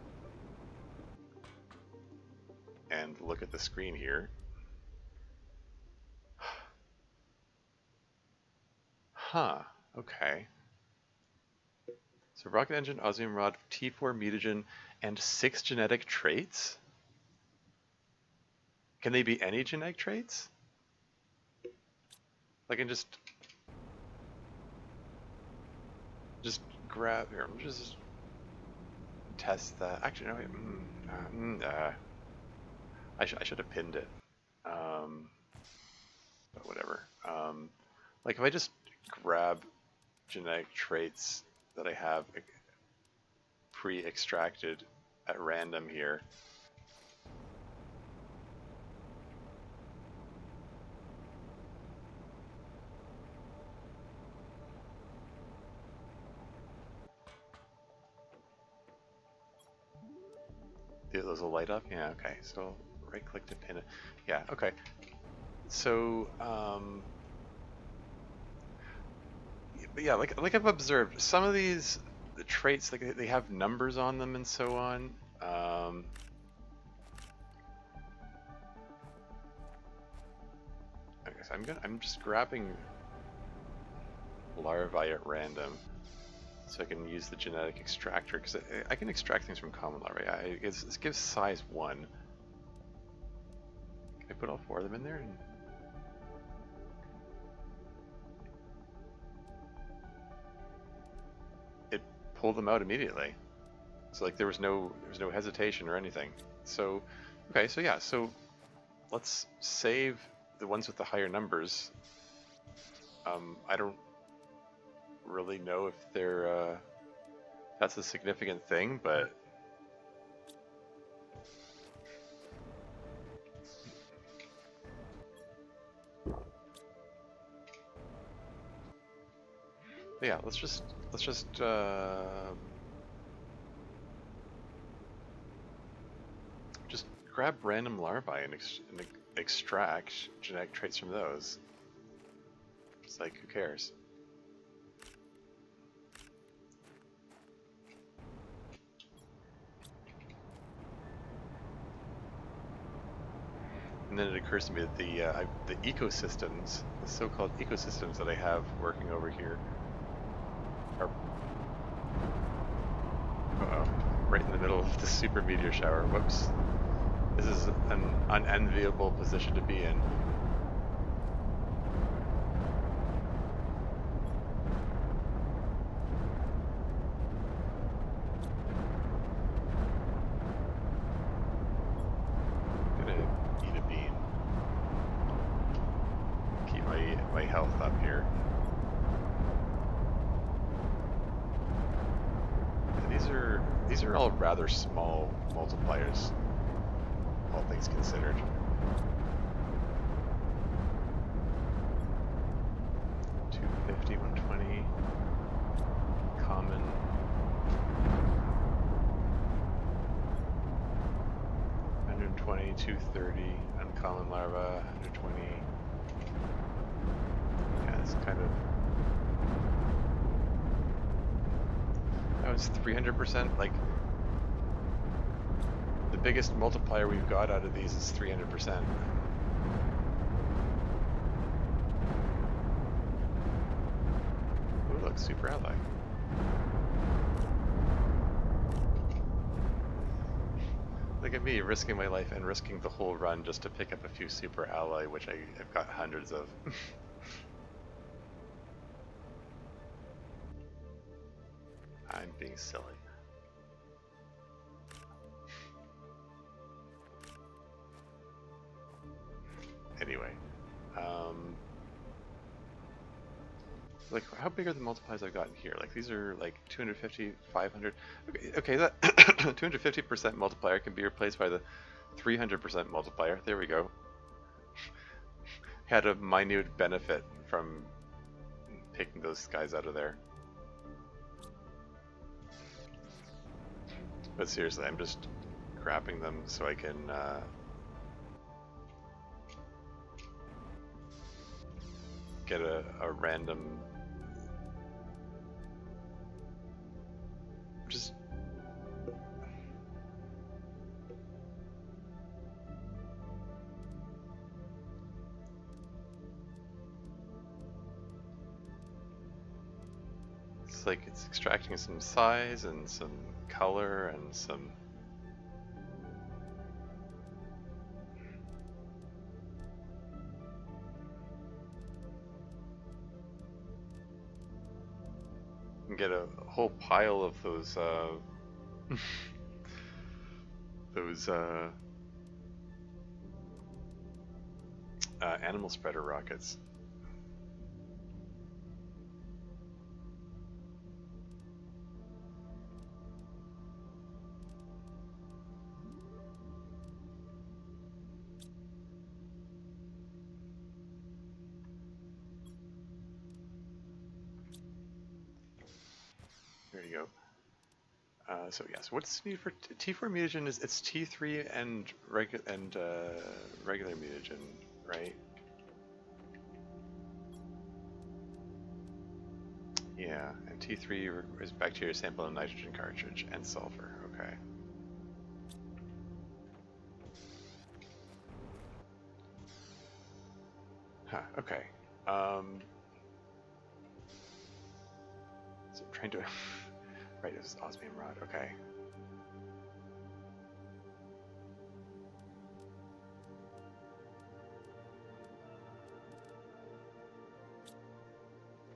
and look at the screen here. Huh, okay. So rocket engine, osmium rod, T4 mutagen, and 6 genetic traits? Can they be any genetic traits? I can just grab here. I'm just test that. Actually, no. Wait, I should have pinned it. But whatever. Like if I just grab genetic traits that I have pre-extracted at random here. Those will light up? Yeah, okay. So right click to pin it. Yeah, okay. So, but yeah, like I've observed, some of these traits, like they have numbers on them and so on. Okay, so I'm just grabbing larvae at random, so I can use the genetic extractor, because I can extract things from common larvae. It gives size 1. Can I put all 4 of them in there? And it pulled them out immediately. So like there was no hesitation or anything. So okay, so yeah, so let's save the ones with the higher numbers. I don't really know if they're that's a significant thing, but yeah, let's just grab random larvae and extract genetic traits from those. It's like, who cares? And then it occurs to me that the ecosystems, the so-called ecosystems that I have working over here, are right in the middle of the super meteor shower. Whoops. This is an unenviable position to be in. I'm gonna eat a bean. Keep my health up here. And these are all rather small multipliers, all things considered. $250, $120, common. $120, $230, uncommon larva, $120. Yeah, it's kind of. Oh, it's 300%. Like the biggest multiplier we've got out of these is 300%. Oh, look, super ally. Look at me risking my life and risking the whole run just to pick up a few super ally, which I've got hundreds of. I'm being silly. Anyway, like how big are the multipliers I've gotten here? Like these are like 250, 500. Okay, that 250% multiplier can be replaced by the 300% multiplier. There we go. Had a minute benefit from picking those guys out of there. But seriously, I'm just grabbing them so I can get a random, just it's like it's extracting some size and some color and some. Get a whole pile of those those animal spreader rockets. There you go. So yes, what's needed for T4 mutagen is it's T3 and regular mutagen, right? Yeah, and T3 is bacteria sample and nitrogen cartridge and sulfur. Okay. Huh. Okay. So I'm trying to. Right, this is osmium rod. Okay.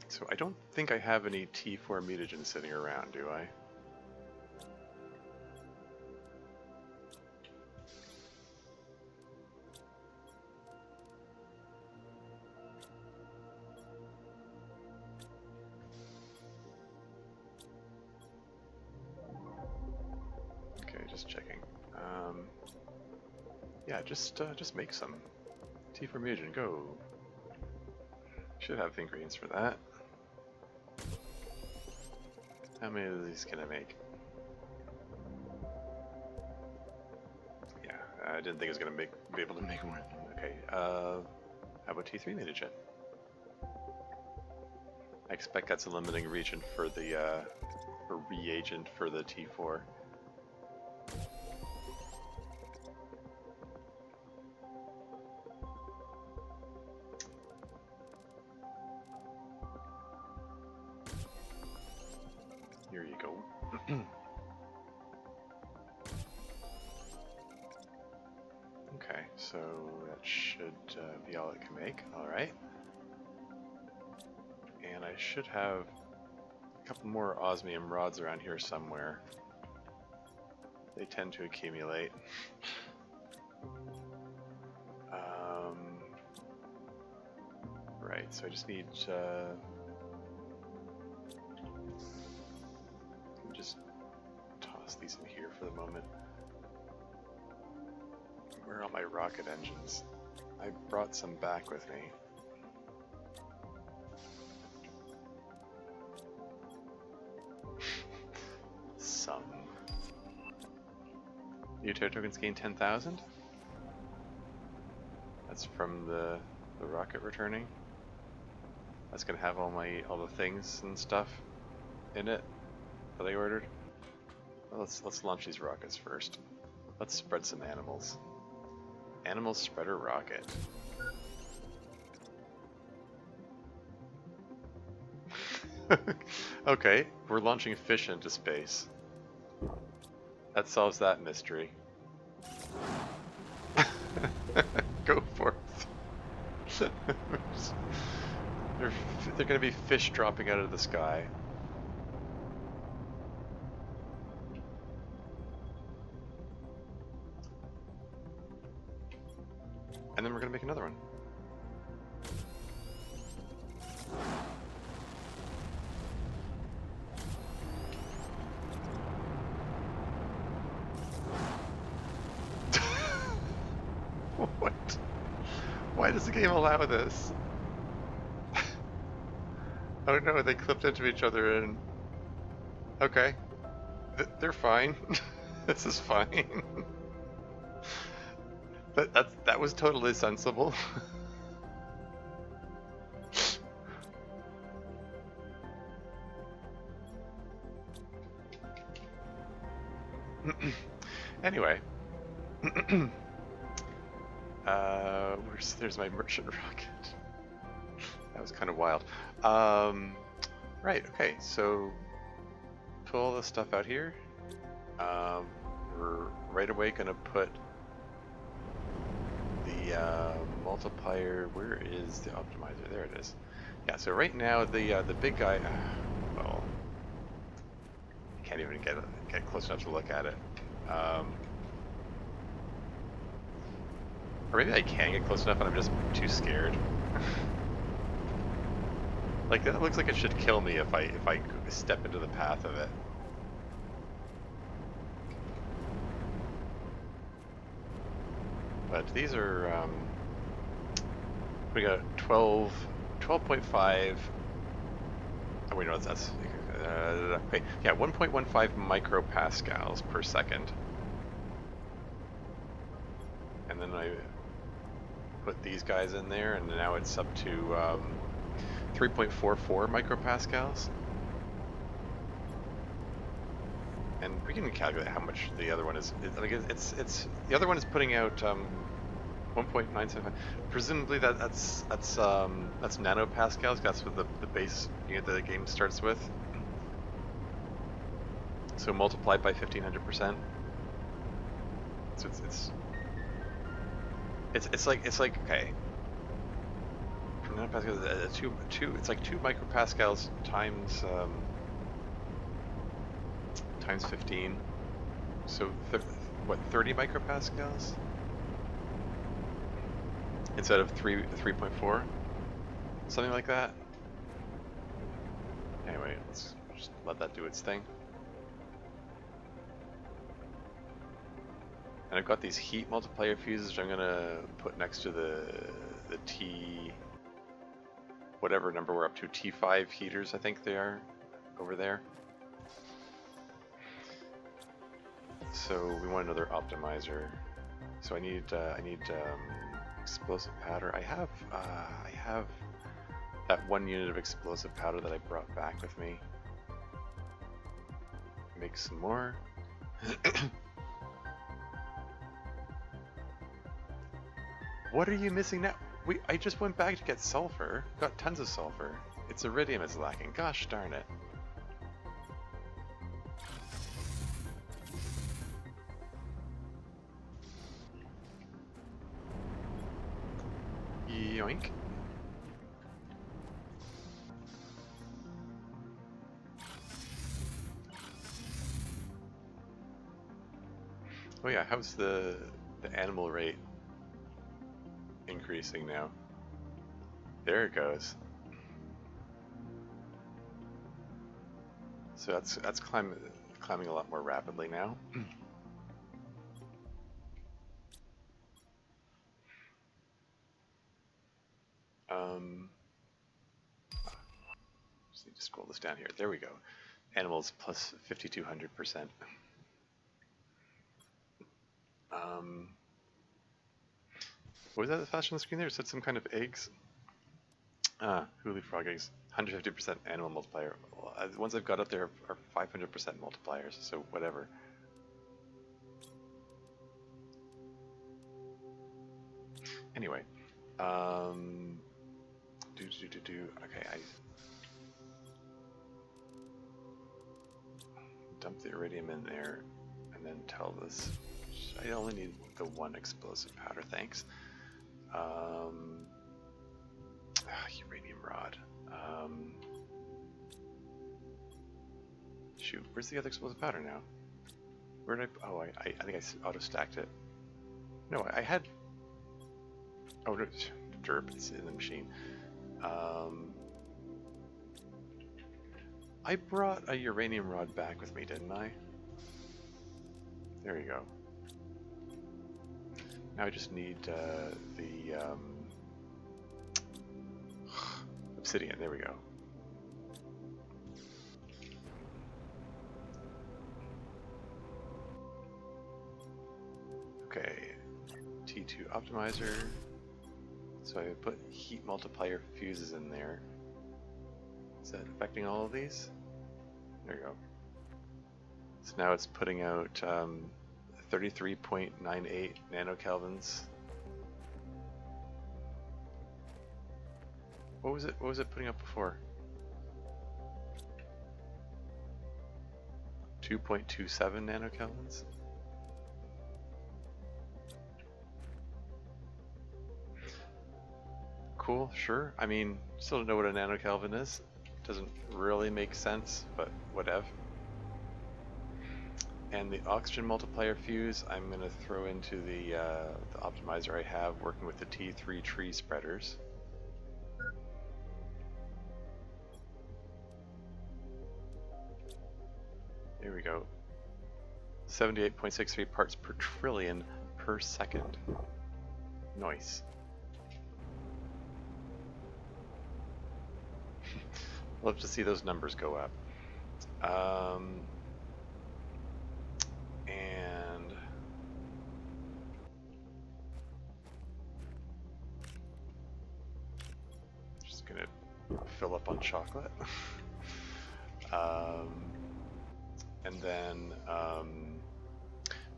So I don't think I have any T4 mutagen sitting around, do I? Okay, just checking. Yeah, just make some T4 mutagen. Go. Should have the ingredients for that. How many of these can I make? Yeah, I didn't think I was gonna be able to make more. Okay, how about T3 mutagen? I expect that's a limiting region for the or reagent for the T4. Here you go. Okay, so that should be all it can make. Alright. And I should have a couple more osmium rods around here somewhere. They tend to accumulate. Right, so I just need just toss these in here for the moment. Where are all my rocket engines? I brought some back with me. Some. New terra tokens gain 10,000? That's from the rocket returning. That's gonna have all the things and stuff in it that I ordered. Well, let's launch these rockets first. Let's spread some animals. Animal spreader rocket. Okay, we're launching fish into space. That solves that mystery. Go forth. They're gonna be fish dropping out of the sky. And then we're gonna make another one. What? Why does the game allow this? Oh no, they clipped into each other and... Okay. They're fine. This is fine. That was totally sensible. Anyway, there's my merchant rocket. That was kind of wild. Right. Okay. So pull all this stuff out here. We're right away gonna put the multiplier. Where is the optimizer? There it is. Yeah. So right now the big guy. Well, I can't even get close enough to look at it. Or maybe I can get close enough, and I'm just too scared. Like that looks like it should kill me if I step into the path of it. But these are we got 12.5. Oh wait, no, that's okay. Yeah, 1.15 micropascals per second. And then I put these guys in there, and now it's up to 3.44 micropascals. And we can calculate how much the other one is. It's the other one is putting out 1.975. Presumably that's nanopascals. That's what the base unit that the game starts with. So multiplied by 1500%. So it's like okay. For nanopascals, it's like 2 micropascals times times 15. So what, 30 micropascals instead of 3.4, something like that. Anyway, let's just let that do its thing. And I've got these heat multiplier fuses, which I'm gonna put next to the T, whatever number we're up to, T5 heaters, I think they are, over there. So we want another optimizer. So I need explosive powder. I have that 1 unit of explosive powder that I brought back with me. Make some more. What are you missing now? I just went back to get sulfur. Got tons of sulfur. It's iridium is lacking. Gosh darn it. Yoink. Oh yeah, how's the animal rate increasing now? There it goes. So that's climbing a lot more rapidly now. Just need to scroll this down here. There we go. Animals plus 5,200%. What was that flash on the screen there? It said some kind of eggs. Hulu frog eggs. 150% animal multiplier. Well, the ones I've got up there are 500% multipliers, so whatever. Anyway, okay, I dump the iridium in there, and then tell this. I only need the 1 explosive powder, thanks. Uranium rod. Shoot, where's the other explosive powder now? Where did I? Oh, I think I auto-stacked it. No, I had. Oh, no, derp, it's in the machine. I brought a uranium rod back with me, didn't I? There you go. Now I just need the obsidian. There we go. Okay, T2 optimizer. So I put heat multiplier fuses in there. Is that affecting all of these? There you go. So now it's putting out 33.98 nanokelvins. What was it? What was it putting up before? 2.27 nanokelvins. Cool, sure. I mean, still don't know what a nanokelvin is. Doesn't really make sense, but whatever. And the oxygen multiplier fuse, I'm going to throw into the optimizer I have working with the T3 tree spreaders. There we go. 78.63 parts per trillion per second. Nice. Love to see those numbers go up. And just gonna fill up on chocolate. And then,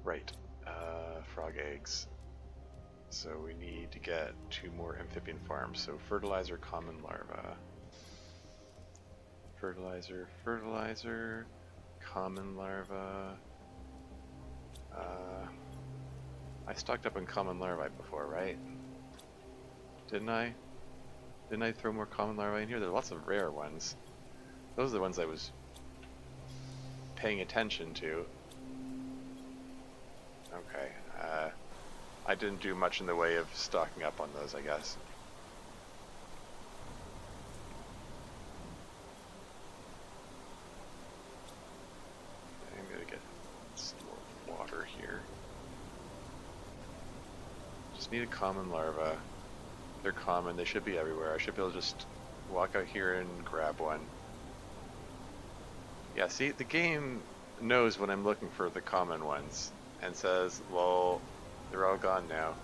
right, frog eggs. So we need to get 2 more amphibian farms. So fertilizer, common larva. Fertilizer, fertilizer, common larva. I stocked up on common larvae before, right? Didn't I? Didn't I throw more common larvae in here? There are lots of rare ones. Those are the ones I was paying attention to. Okay. I didn't do much in the way of stocking up on those, I guess. I'm gonna get some more water here. Just need a common larva. They're common, they should be everywhere. I should be able to just walk out here and grab one. Yeah, see, the game knows when I'm looking for the common ones and says, lol, they're all gone now.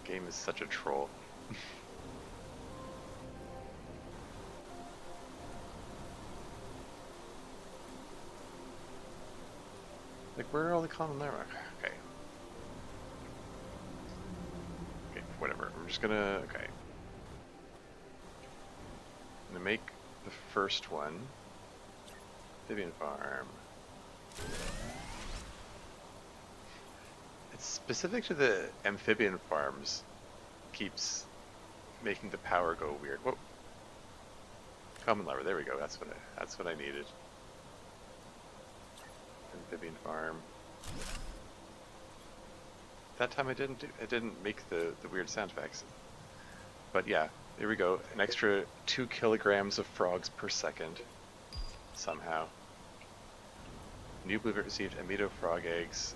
Game is such a troll. Like, where are all the common larvae? Okay. Okay, whatever. I'm just gonna, okay. I'm gonna make the first one. Amphibian farm. It's specific to the amphibian farms. Keeps making the power go weird. Whoa. Common larva, there we go. That's what I needed. Amphibian farm. That time I didn't make the weird sound effects. But yeah, there we go. An extra 2 kilograms of frogs per second. Somehow. New bluebird received Amido frog eggs.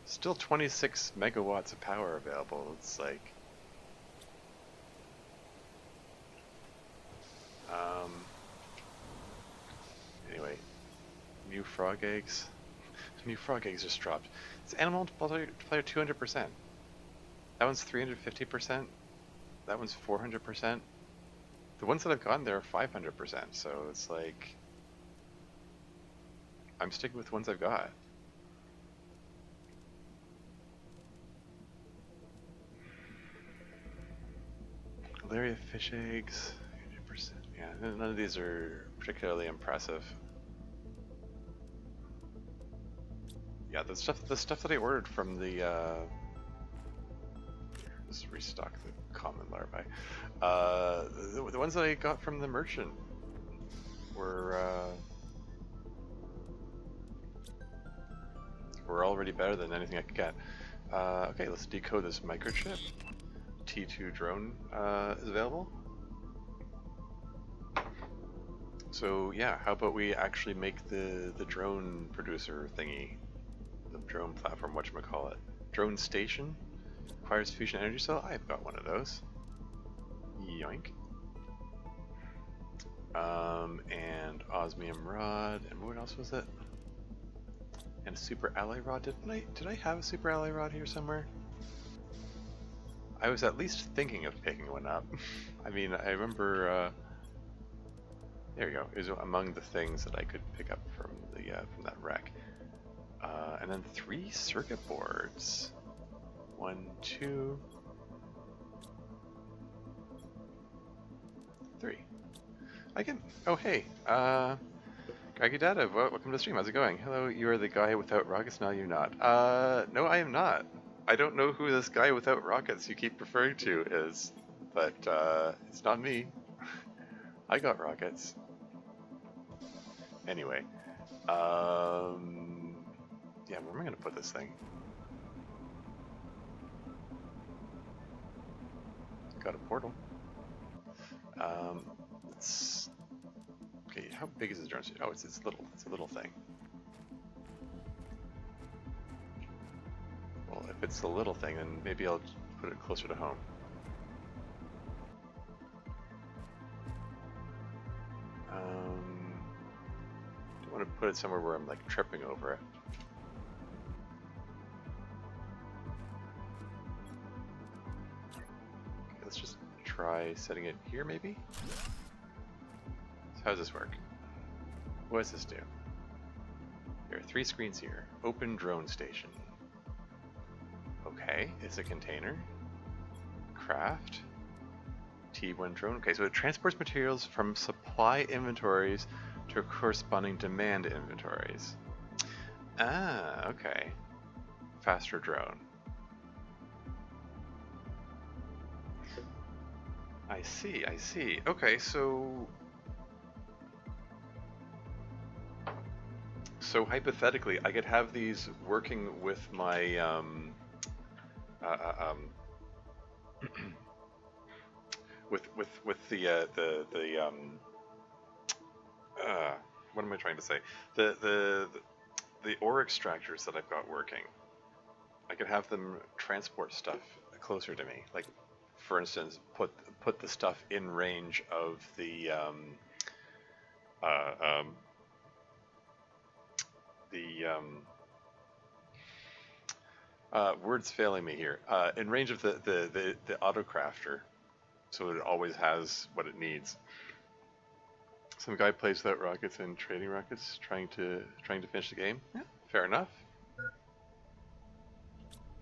Still 26 megawatts of power available. It's like... anyway, new frog eggs. New frog eggs just dropped. It's animal multiplier 200%. That one's 350%. That one's 400%. The ones that I've gotten there are 500%. So it's like, I'm sticking with the ones I've got. Malaria fish eggs, 100%. Yeah, none of these are particularly impressive. Yeah, the stuff that I ordered from the let's restock the common larvae. The ones that I got from the merchant were already better than anything I could get. Okay, let's decode this microchip. T2 drone is available. So yeah, how about we actually make the drone producer thingy, the drone platform, whatchamacallit. Drone station requires fusion energy cell. I've got one of those. Yoink. And osmium rod, and what else was it? And a super alloy rod. Did I have a super alloy rod here somewhere? I was at least thinking of picking one up. I mean, I remember, there you go, it was among the things that I could pick up from that wreck. And then 3 circuit boards. 1, 2, 3. I can, oh hey, Greggy Data, welcome to the stream, how's it going? Hello, you are the guy without rockets, now you're not. No I am not. I don't know who this guy without rockets you keep referring to is, but it's not me. I got rockets. Anyway, yeah, where am I gonna put this thing? Got a portal. It's okay. How big is the drone? Oh, it's little. It's a little thing. Well, if it's a little thing, then maybe I'll put it closer to home. Don't want to put it somewhere where I'm like tripping over it. Okay, let's just try setting it here, maybe. So how does this work? What does this do? There are 3 screens here. Open drone station. Okay, it's a container. Craft. T1 drone. Okay, so it transports materials from supply inventories to corresponding demand inventories. Ah, okay. Faster drone. I see, I see. Okay, so hypothetically, I could have these working with my with the what am I trying to say? The ore extractors that I've got working. I could have them transport stuff closer to me. Like, for instance, put the stuff in range of the words failing me here. In range of the auto crafter, so it always has what it needs. Some guy plays without rockets and trading rockets, trying to finish the game. Yeah, fair enough.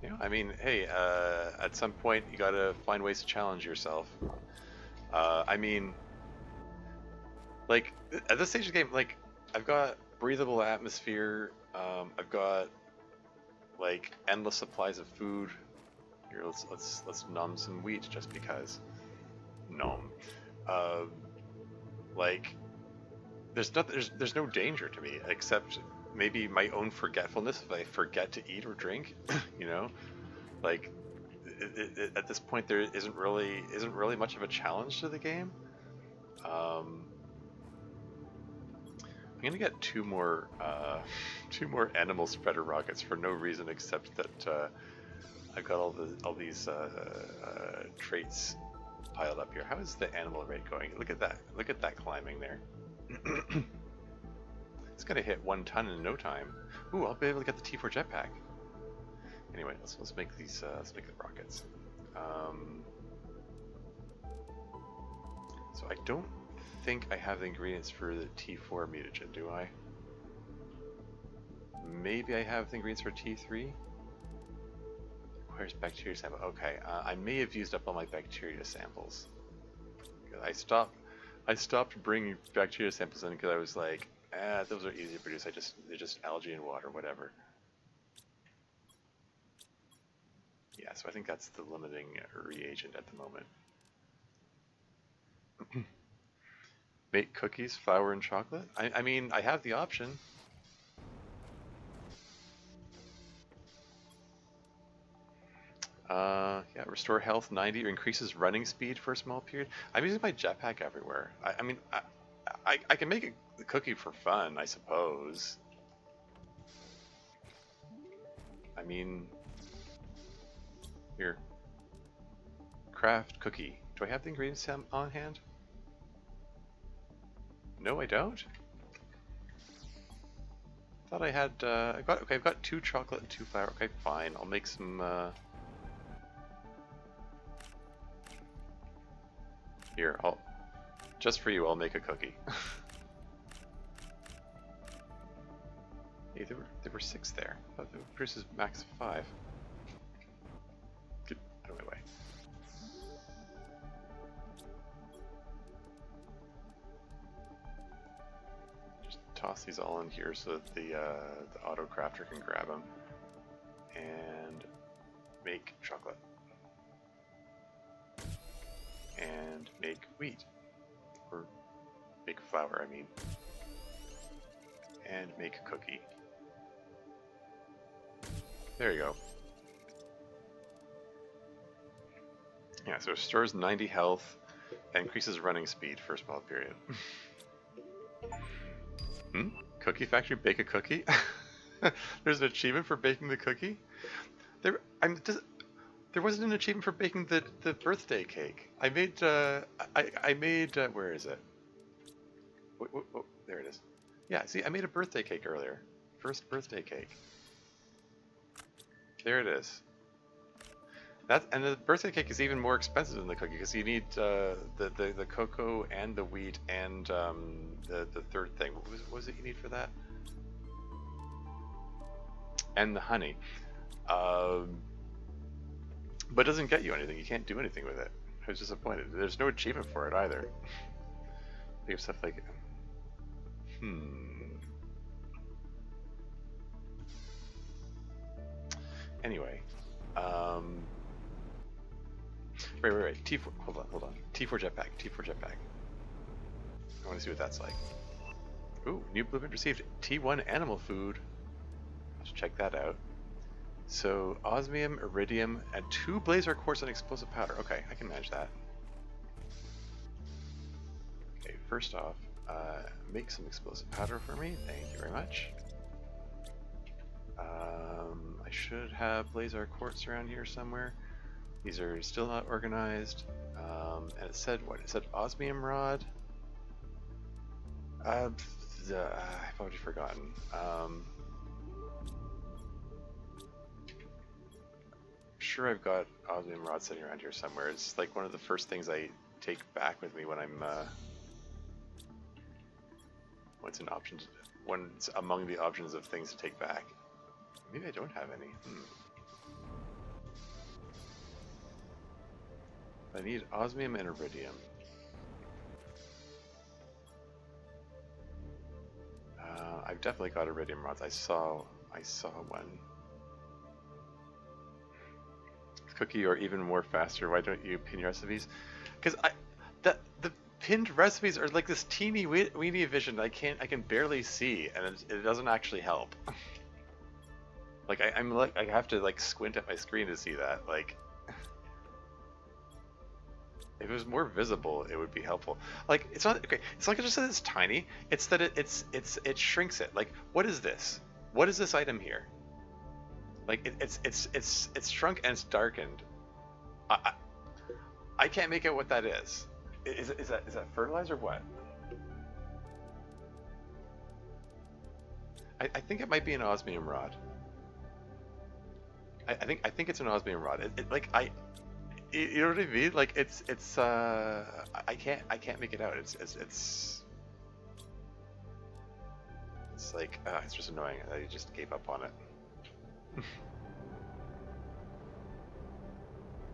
You know, I mean, hey, at some point you gotta find ways to challenge yourself. I mean, like at this stage of the game, like I've got breathable atmosphere. I've got like endless supplies of food. Here, let's numb some wheat just because. Nom. Like there's no danger to me except maybe my own forgetfulness if I forget to eat or drink. You know, like at this point there isn't really much of a challenge to the game. I'm gonna get 2 more animal spreader rockets for no reason except that I've got all these traits piled up here. How is the animal rate going? Look at that climbing there. It's gonna hit 1 ton in no time. Ooh, I'll be able to get the T4 jetpack. Anyway, let's make these. Let's make the rockets. So I don't think I have the ingredients for the T4 mutagen, do I? Maybe I have the ingredients for T3. Requires bacteria sample. Okay, I may have used up all my bacteria samples. I stopped bringing bacteria samples in because I was like, those are easy to produce. They're just algae and water, whatever. Yeah, so I think that's the limiting reagent at the moment. Make cookies, flour, and chocolate? I mean, I have the option. Yeah, restore health 90 or increases running speed for a small period. I'm using my jetpack everywhere. I mean, I can make a cookie for fun, I suppose. I mean, here. Craft cookie. Do I have the ingredients on hand? No, I don't. Thought I had. I've got 2 chocolate and 2 flour. Okay, fine. I'll make some. Here, I'll just for you, I'll make a cookie. Hey, there were 6 there. I thought it produces max of 5. Get out of my way. Just toss these all in here so that the auto crafter can grab them. And make chocolate. And make wheat. Or make flour, I mean. And make a cookie. There you go. Yeah, so it stores 90 health and increases running speed for a small period. Cookie factory, bake a cookie? There's an achievement for baking the cookie? There wasn't an achievement for baking the birthday cake. I made, where is it? Oh, there it is. Yeah, see, I made a birthday cake earlier. First birthday cake. There it is. And the birthday cake is even more expensive than the cookie because you need the cocoa and the wheat and the third thing. What was it you need for that? And the honey. But it doesn't get you anything. You can't do anything with it. I was disappointed. There's no achievement for it either. Think of stuff like... Anyway. Wait. T4, hold on. T4 jetpack. I want to see what that's like. Ooh, new blueprint received. T1 animal food. Let's check that out. So, osmium, iridium, and 2 blazer quartz and explosive powder. Okay, I can manage that. Okay, first off, make some explosive powder for me. Thank you very much. I should have blazer quartz around here somewhere. These are still not organized. And it said what? It said osmium rod. I've already forgotten. I'm sure I've got osmium rod sitting around here somewhere. It's like one of the first things I take back with me when I'm what's an option? When it's among the options of things to take back. Maybe I don't have any. I need osmium and iridium. I've definitely got iridium rods. I saw one. Cookie or even more faster. Why don't you pin recipes? Because the pinned recipes are like this teeny weeny vision I can barely see, and it doesn't actually help. Like I have to like squint at my screen to see that. Like if it was more visible, it would be helpful. Like it's not okay. It's not just that it's tiny. It's that it shrinks it. Like what is this? What is this item here? Like it's shrunk and it's darkened. I can't make out what that is. Is that fertilizer or what? I think it might be an osmium rod. I think it's an osmium rod. You know what I mean? Like it's I can't make it out. It's like it's just annoying that he just gave up on it.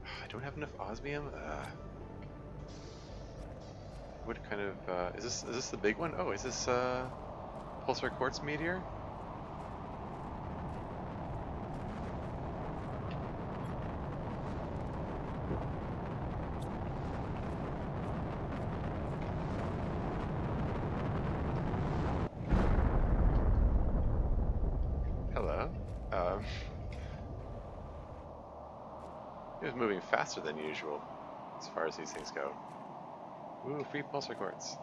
I don't have enough osmium. What kind of is this the big one? Oh, is this pulsar quartz meteor? Hello. It was moving faster than usual, as far as these things go. Ooh, free pulsar quartz.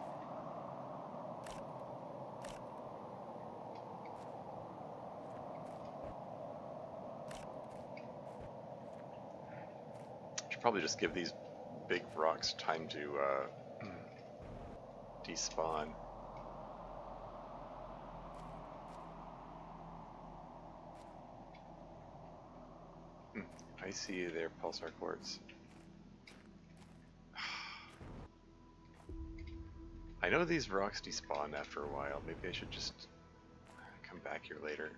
Should probably just give these big rocks time to despawn. I see their pulsar quartz. I know these rocks despawn after a while. Maybe I should just come back here later.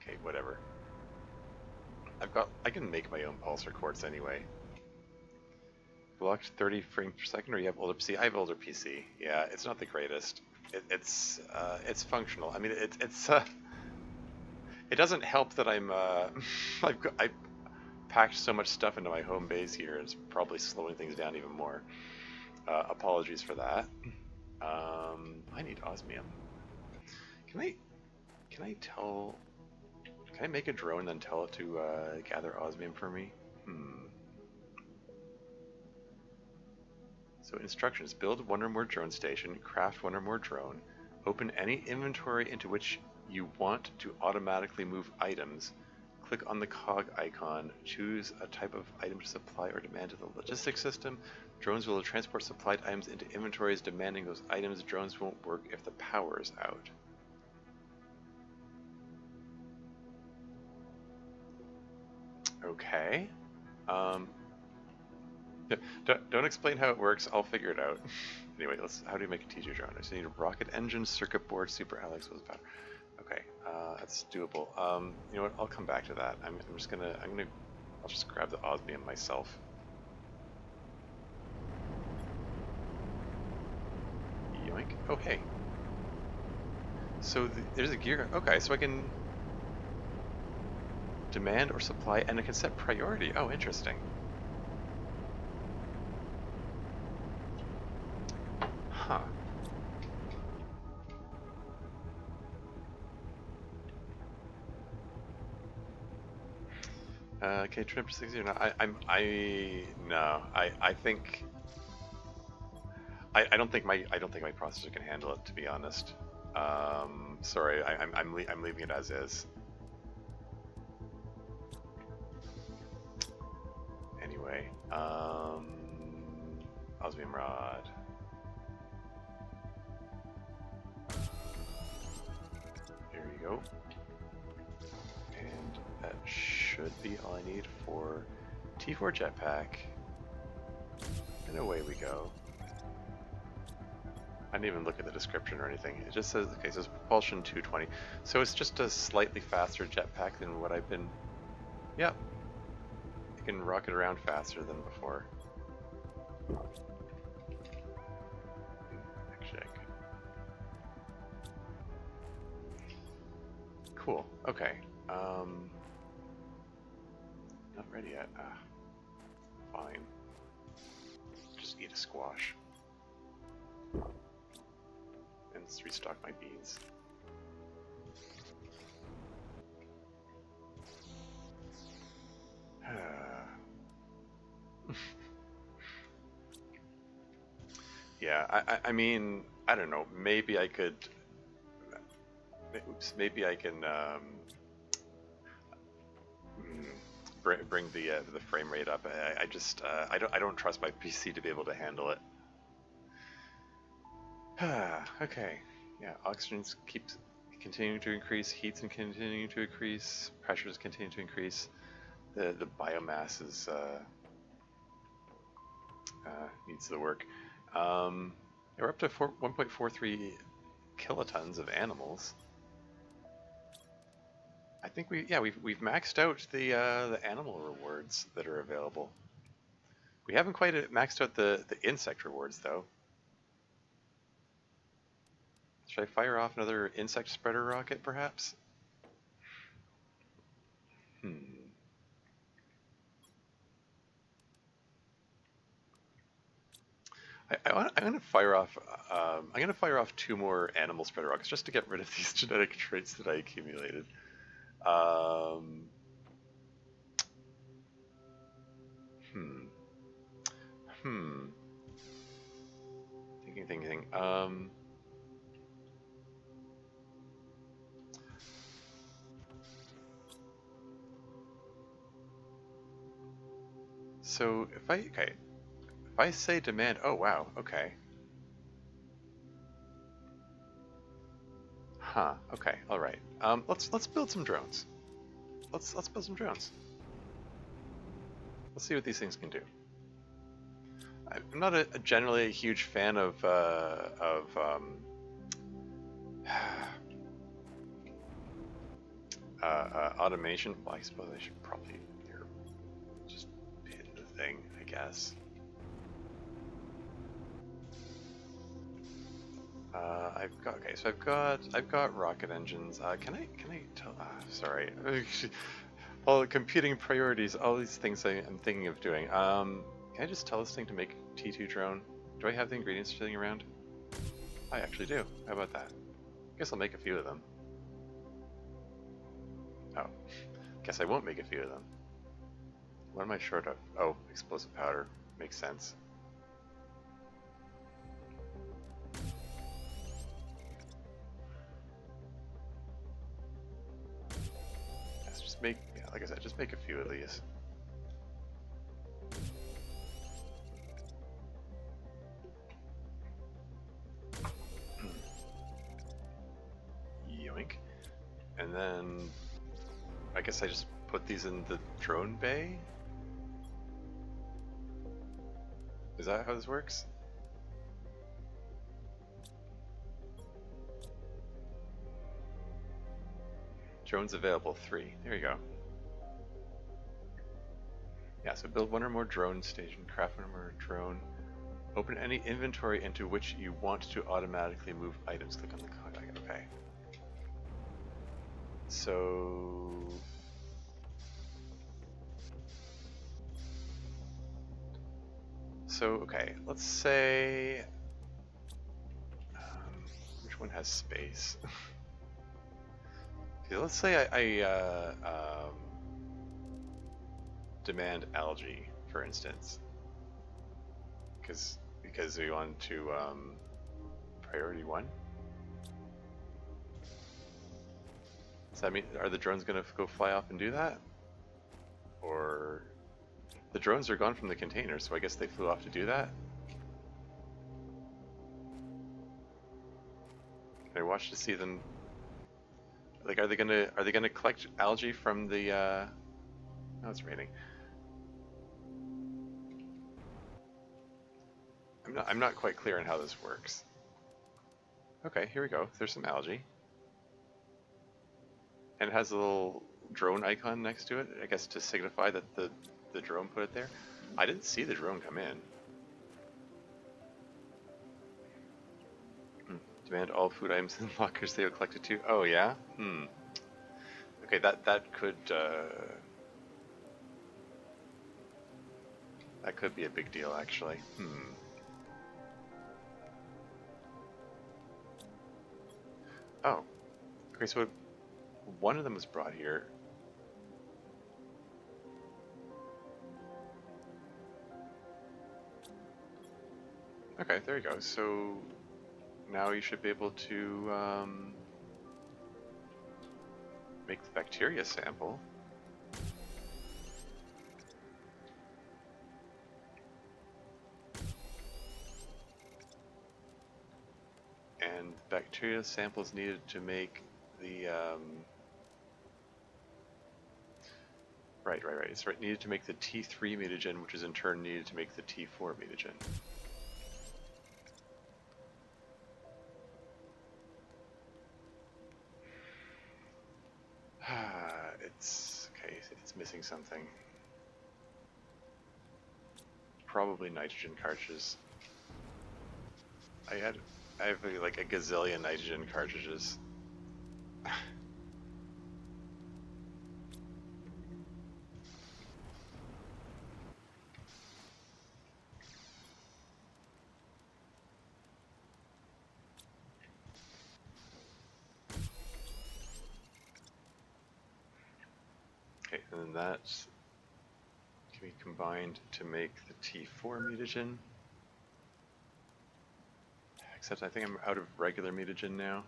Okay, whatever. I can make my own pulsar quartz anyway. Blocked 30 frames per second, or you have older PC? I have older PC. Yeah, it's not the greatest. It's functional. I mean, it doesn't help that I'm I packed so much stuff into my home base here. It's probably slowing things down even more. Apologies for that. I need osmium. Can I make a drone and then tell it to gather osmium for me? So instructions: build one or more drone station, craft one or more drone, open any inventory into which you want to automatically move items, click on the cog icon, choose a type of item to supply or demand to the logistics system. Drones will transport supplied items into inventories demanding those items. Drones won't work if the power is out. Okay. Don't explain how it works. I'll figure it out. Anyway, how do you make a T2 drone? I just need a rocket engine, circuit board, super Alex with power. Okay, that's doable. You know what? I'll come back to that. I'll just grab the osmium myself. Yoink. Oh, hey. So there's a gear. Okay, so I can demand or supply, and I can set priority. Oh, interesting. Huh. Okay, turn up to 60 or not? I think I don't think my processor can handle it, to be honest. Sorry, I'm leaving it as is. Anyway, osmium rod. There you go. And that should be all I need for T4 jetpack. And away we go. I didn't even look at the description or anything. It just says, okay, so it's propulsion 220. So it's just a slightly faster jetpack than what I've been... Yep. I can rocket around faster than before. Check. Cool. Okay. Not ready yet. Fine. Just eat a squash. And let's restock my beans. Yeah, I mean, I don't know. Maybe I could. Oops. Maybe I can bring the frame rate up. I don't trust my PC to be able to handle it. Okay. Yeah, oxygen keeps continuing to increase, heat's continuing to increase, pressures continue to increase. The biomass is needs the work. We're up to 1.43 kilotons of animals. I think we've maxed out the animal rewards that are available. We haven't quite maxed out the insect rewards though. Should I fire off another insect spreader rocket, perhaps? I'm gonna fire off. I'm gonna fire off 2 more animal spreader rockets just to get rid of these genetic traits that I accumulated. Thinking. So if I say demand, oh wow, okay. Huh, okay, alright. Let's build some drones. Let's build some drones. Let's see what these things can do. I'm not generally a huge fan of automation. Well, I suppose I should probably here just pin the thing, I guess. I've got rocket engines. Can I tell? Sorry. All competing priorities, all these things I'm thinking of doing. Can I just tell this thing to make T2 drone? Do I have the ingredients sitting around? I actually do. How about that? Guess I'll make a few of them. Oh, guess I won't make a few of them. What am I short of? Oh, explosive powder. Makes sense. Let's just make, yeah, like I said, just make a few of these. Yoink. And then I guess I just put these in the drone bay? Is that how this works? Drones available, 3. There you go. Yeah, so build 1 or more drone station, craft 1 or more drone. Open any inventory into which you want to automatically move items. Click on the cog. Okay. So okay, let's say which one has space? Okay, let's say I demand algae, for instance, because we want to priority 1. Does that mean, are the drones gonna go fly off and do that? Or the drones are gone from the container, so I guess they flew off to do that? Can I watch to see them? Like, are they gonna collect algae from the? Oh, it's raining. I'm not quite clear on how this works. Okay, here we go. There's some algae, and it has a little drone icon next to it. I guess to signify that the drone put it there. I didn't see the drone come in. Demand all food items in lockers they have collected too. Oh yeah. Okay, that could be a big deal actually. Oh, okay. So one of them was brought here. Okay, there you go. So now you should be able to make the bacteria sample. And bacteria samples needed to make the right. It's right. Needed to make the T3 mutagen, which is in turn needed to make the T4 mutagen. It's okay. It's missing something. Probably nitrogen cartridges. I have like a gazillion nitrogen cartridges. Okay, and then that can be combined to make the T4 mutagen. Except I think I'm out of regular mutagen now.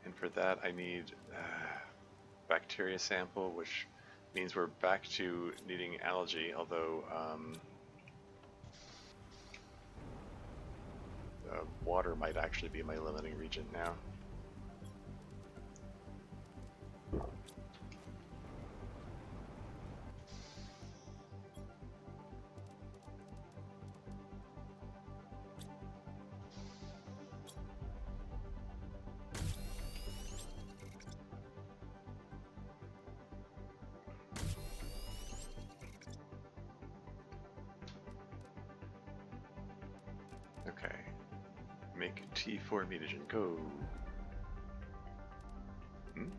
And for that I need bacteria sample, which means we're back to needing algae, although water might actually be my limiting region now. Make T4 mutagen, go. Hmm?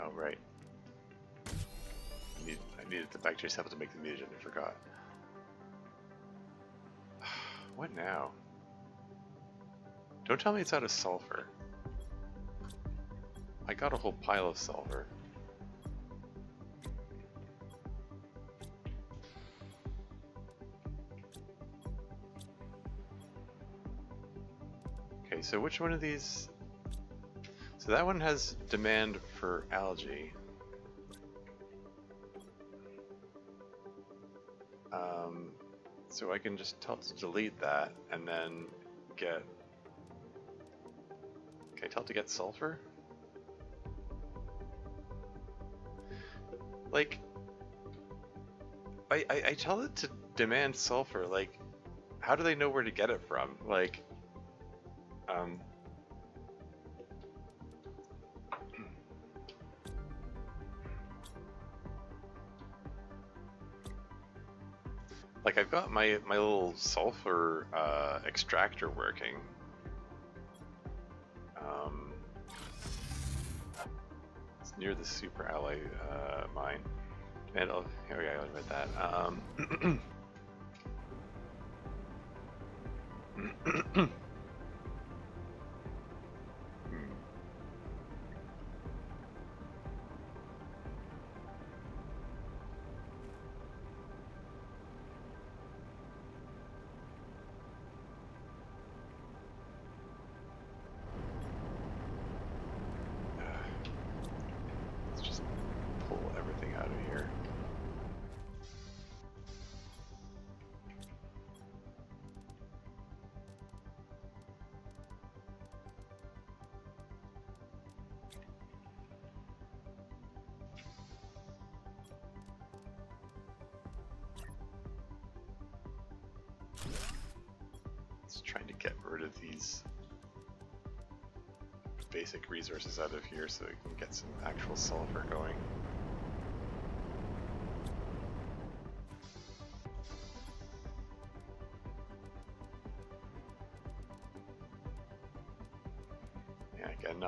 Oh, right. I needed the bacteria sample to make the mutagen, I forgot. What now? Don't tell me it's out of sulfur. I got a whole pile of sulfur. Okay, so which one of these? So that one has demand for algae. So I can just tell it to delete that and then get... Can I tell it to get sulfur? Like, I tell it to demand sulfur, like, how do they know where to get it from? Like, like I've got my little sulfur extractor working. It's near the super alloy mine. And oh, here we go. I read that. Let's just pull everything out of here. Just trying to get rid of these basic resources out of here so we can get some actual sulfur going. Yeah, again,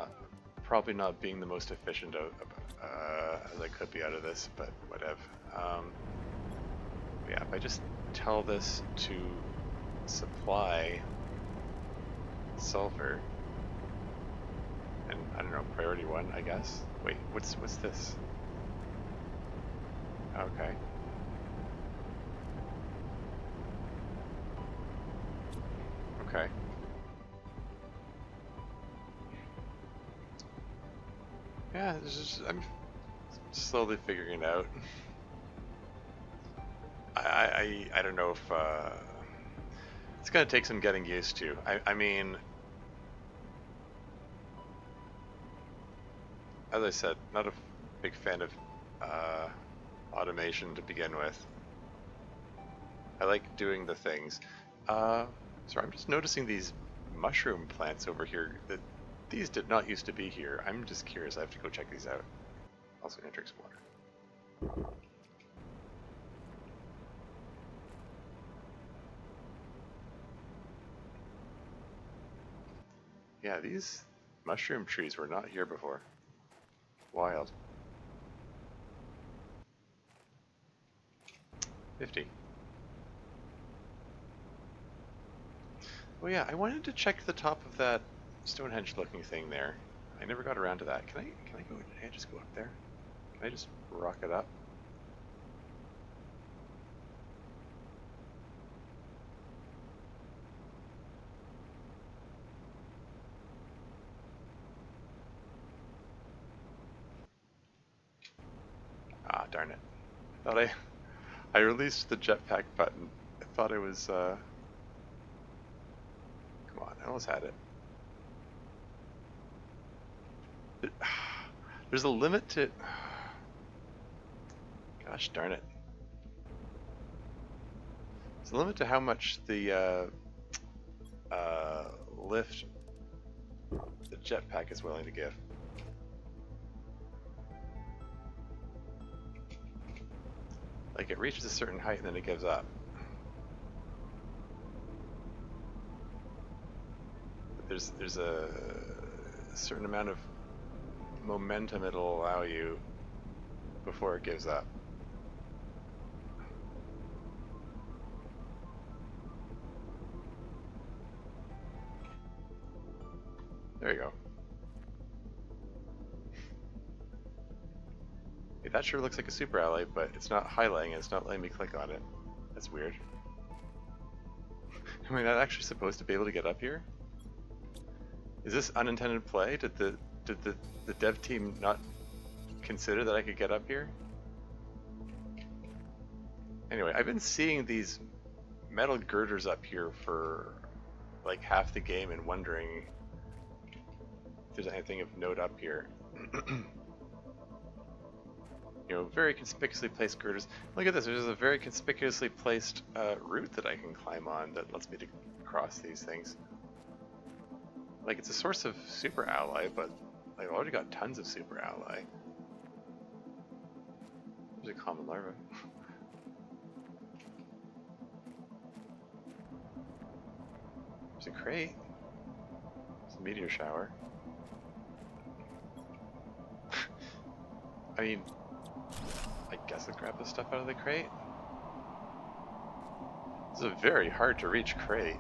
probably not being the most efficient as I could be out of this, but whatever. Yeah, if I just tell this to supply sulfur, and I don't know, priority 1, I guess. Wait, what's this? Okay. Okay. Yeah, I'm slowly figuring it out. I don't know if it's gonna take some getting used to. I mean, as I said, not a big fan of automation to begin with. I like doing the things. So I'm just noticing these mushroom plants over here. That these did not used to be here. I'm just curious. I have to go check these out. Also gonna drink some water. Yeah, these mushroom trees were not here before. Wild. 50. Oh yeah, I wanted to check the top of that Stonehenge looking thing there. I never got around to that. Can I go, can I just go up there? Can I just rock it up? Ah, darn it. I released the jetpack button. I thought it was, come on, I almost had it. There's a limit to, gosh darn it. There's a limit to how much the lift the jetpack is willing to give. Like it reaches a certain height and then it gives up. there's a certain amount of momentum it'll allow you before it gives up. There you go. Hey, that sure looks like a super ally, but it's not highlighting it. It's not letting me click on it. That's weird. Am I not actually supposed to be able to get up here? Is this unintended play? Did the dev team not consider that I could get up here? Anyway, I've been seeing these metal girders up here for like half the game and wondering if there's anything of note up here. You know, very conspicuously placed girders. Look at this, there's a very conspicuously placed route that I can climb on that lets me to cross these things. Like, it's a source of super ally, but I've already got tons of super ally. There's a common larva. There's a crate. There's a meteor shower. I mean, I guess I'll grab the stuff out of the crate. This is a very hard to reach crate.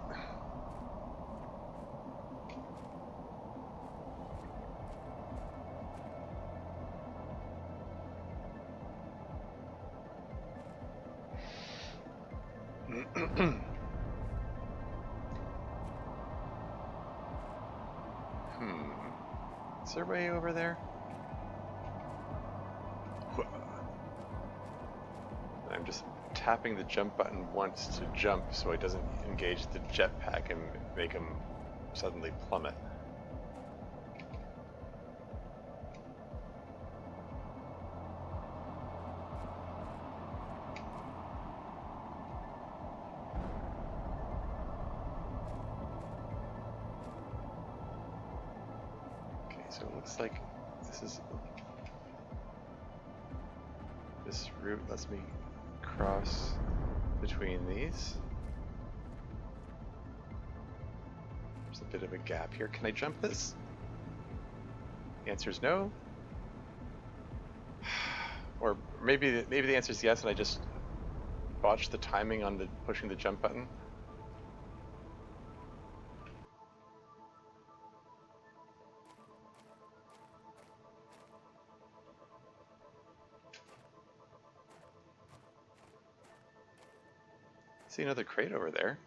Is there a way over there? I'm just tapping the jump button once to jump so it doesn't engage the jetpack and make him suddenly plummet. Okay, so it looks like this route lets me cross between these. There's a bit of a gap here. Can I jump this? The answer is no. Or maybe the answer is yes, and I just botched the timing on the pushing the jump button. See another crate over there.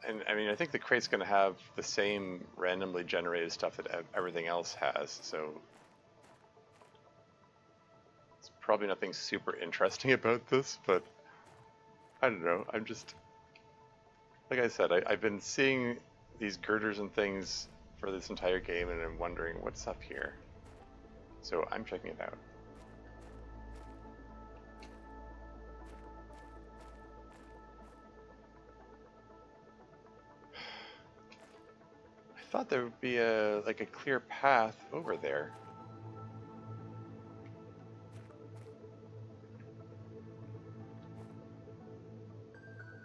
And I mean, I think the crate's going to have the same randomly generated stuff that everything else has, so it's probably nothing super interesting about this, but I don't know. I'm just, like I said, I've been seeing these girders and things for this entire game, and I'm wondering what's up here. So I'm checking it out. I thought there would be like a clear path over there.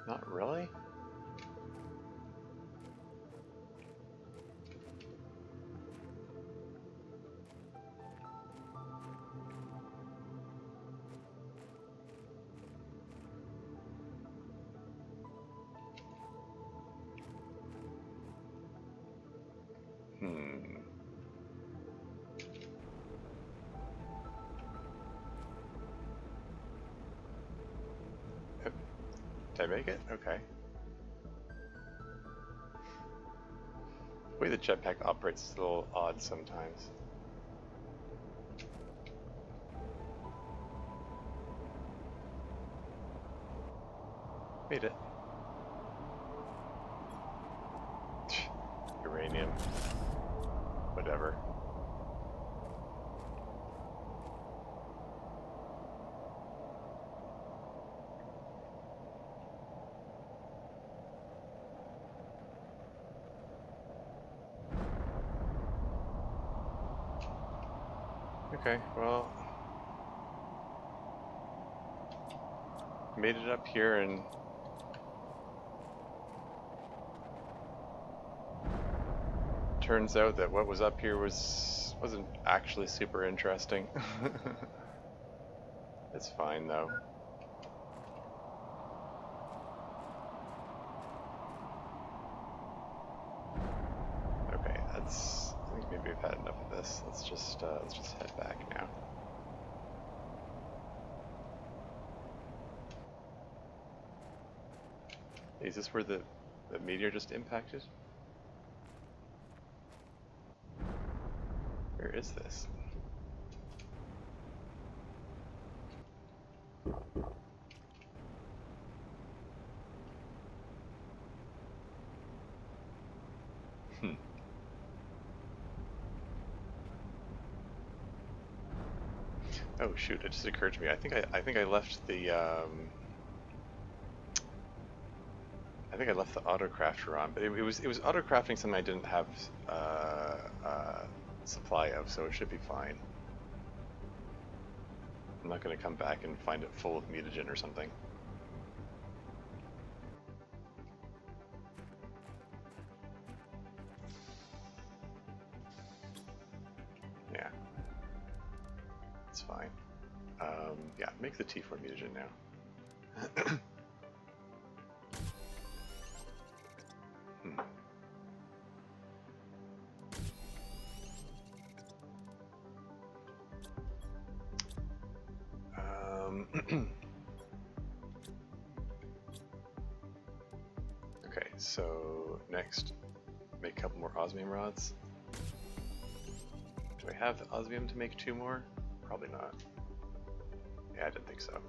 Not really? Did I make it? Okay. The way the jetpack operates is a little odd sometimes. Made it. Uranium. Whatever. Okay, well, made it up here, and turns out that what was up here wasn't actually super interesting. It's fine though. Okay, that's. I think maybe we've had enough of this. Let's just head back now. Is this where the meteor just impacted? Where is this? Hmm. Oh shoot! It just occurred to me. I think I left the I think I left the autocrafter on, but it was autocrafting something I didn't have supply of, so it should be fine. I'm not going to come back and find it full of mutagen or something. Yeah, it's fine. Yeah, make the T4 mutagen now. Okay, so next, make a couple more osmium rods. Do I have the osmium to make 2 more? Probably not. Yeah, I didn't think so.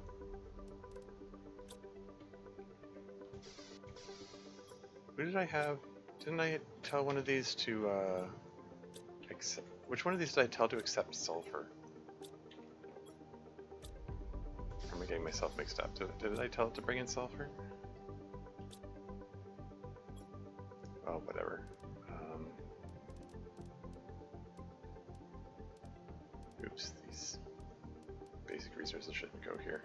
Who did I have? Didn't I tell one of these to accept? Which one of these did I tell to accept sulfur? Or am I getting myself mixed up? Did I tell it to bring in sulfur? Oh, whatever. Oops, these basic resources shouldn't go here.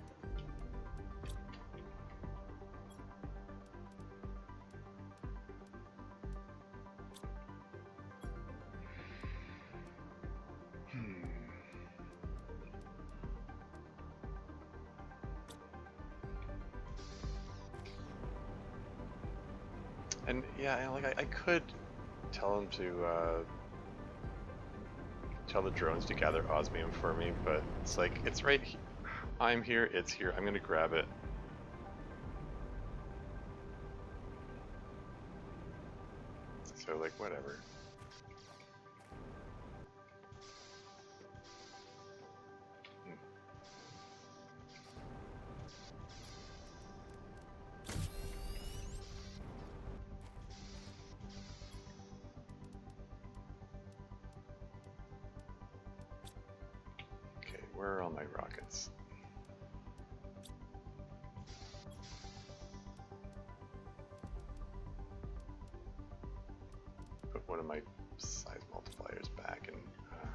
And yeah, like I could tell them to tell the drones to gather osmium for me, but it's like it's right here. I'm here, it's here. I'm gonna grab it. So like whatever. Where are all my rockets? Put one of my size multipliers back, and I'm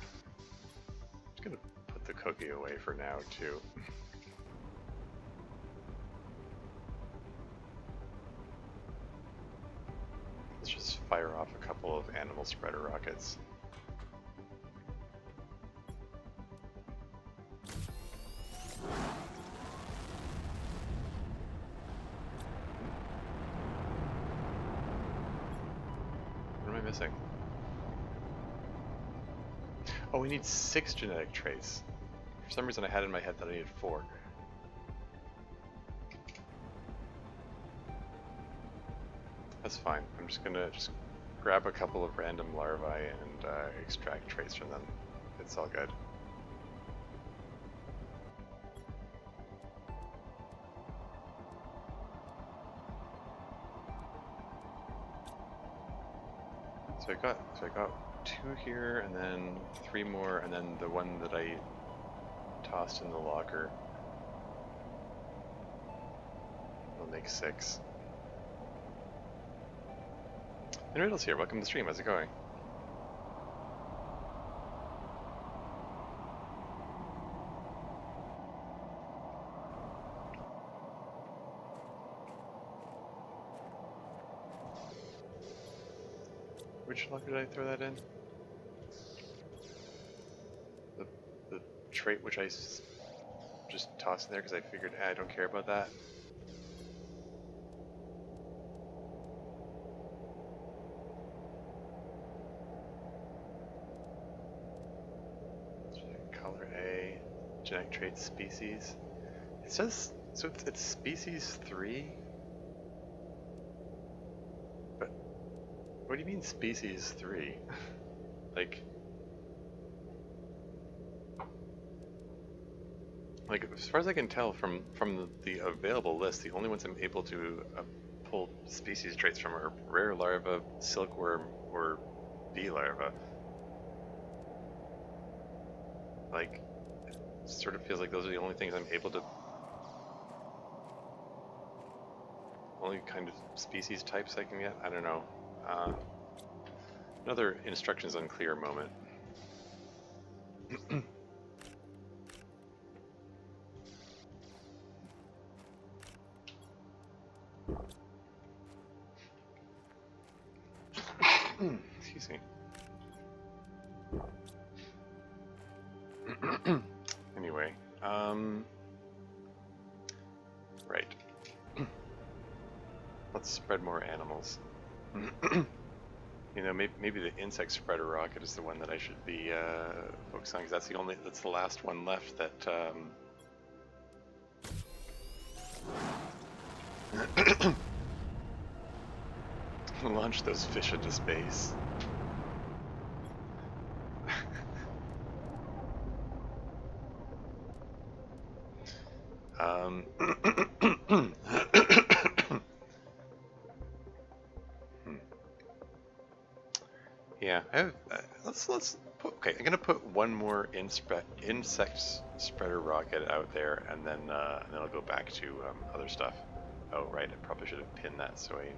just gonna put the cookie away for now too. Let's just fire off a couple of animal spreader rockets. Missing. Oh, we need 6 genetic traits. For some reason I had in my head that I needed 4. That's fine. I'm just gonna grab a couple of random larvae and extract traits from them. It's all good. So I got 2 here, and then 3 more, and then the one that I tossed in the locker will make 6. And Riddle's here. Welcome to the stream. How's it going? Which locker did I throw that in? The trait which I just tossed in there because I figured I don't care about that. Color A, genetic trait species. It says, so it's species 3? But what do you mean species 3? Like as far as I can tell from the available list, the only ones I'm able to pull species traits from are rare larva, silkworm, or bee larva. Like, it sort of feels like those are the only things I'm able to, only kind of species types I can get. I don't know. Another instructions unclear moment. Excuse me. Anyway, right. Let's spread more animals. You know, maybe the insect spreader rocket is the one that I should be focused on, because that's the last one left that launch those fish into space. Yeah, let's put, okay. I'm gonna put one more insect spreader rocket out there, and then I'll go back to other stuff. Oh right, I probably should have pinned that so I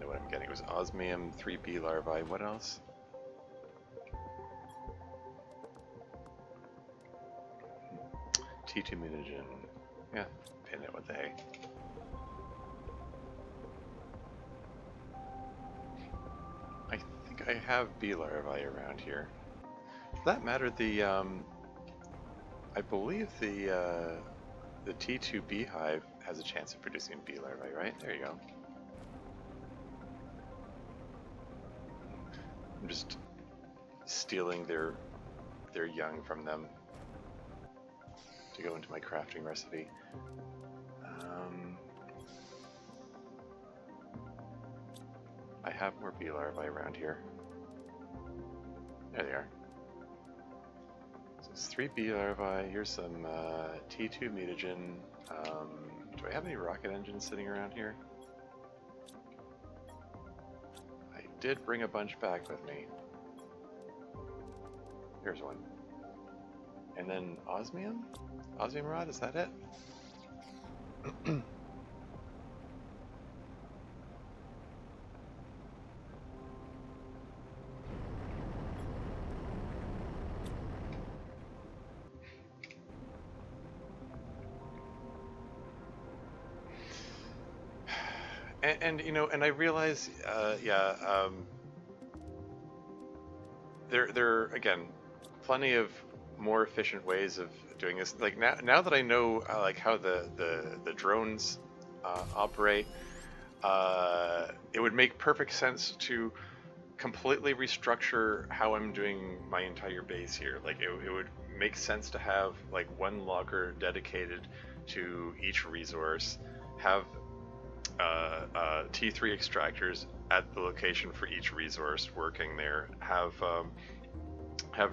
know what I'm getting. It was osmium, 3B larvae. What else? T2 mutagen. Yeah, pin it. What the heck? I think I have bee larvae around here. For that matter, I believe the T2 beehive has a chance of producing bee larvae, right? There you go. I'm just stealing their young from them to go into my crafting recipe. I have more bee larvae around here. There they are. So it's 3 bee larvae. Here's some T2 mutagen. Do I have any rocket engines sitting around here? I did bring a bunch back with me. Here's one. And then osmium? Osmium rod, is that it? And you know, and I realize, there are again plenty of more efficient ways of doing this. Like now that I know like how the drones operate, it would make perfect sense to completely restructure how I'm doing my entire base here. Like it would make sense to have like one locker dedicated to each resource, have T3 extractors at the location for each resource working there, have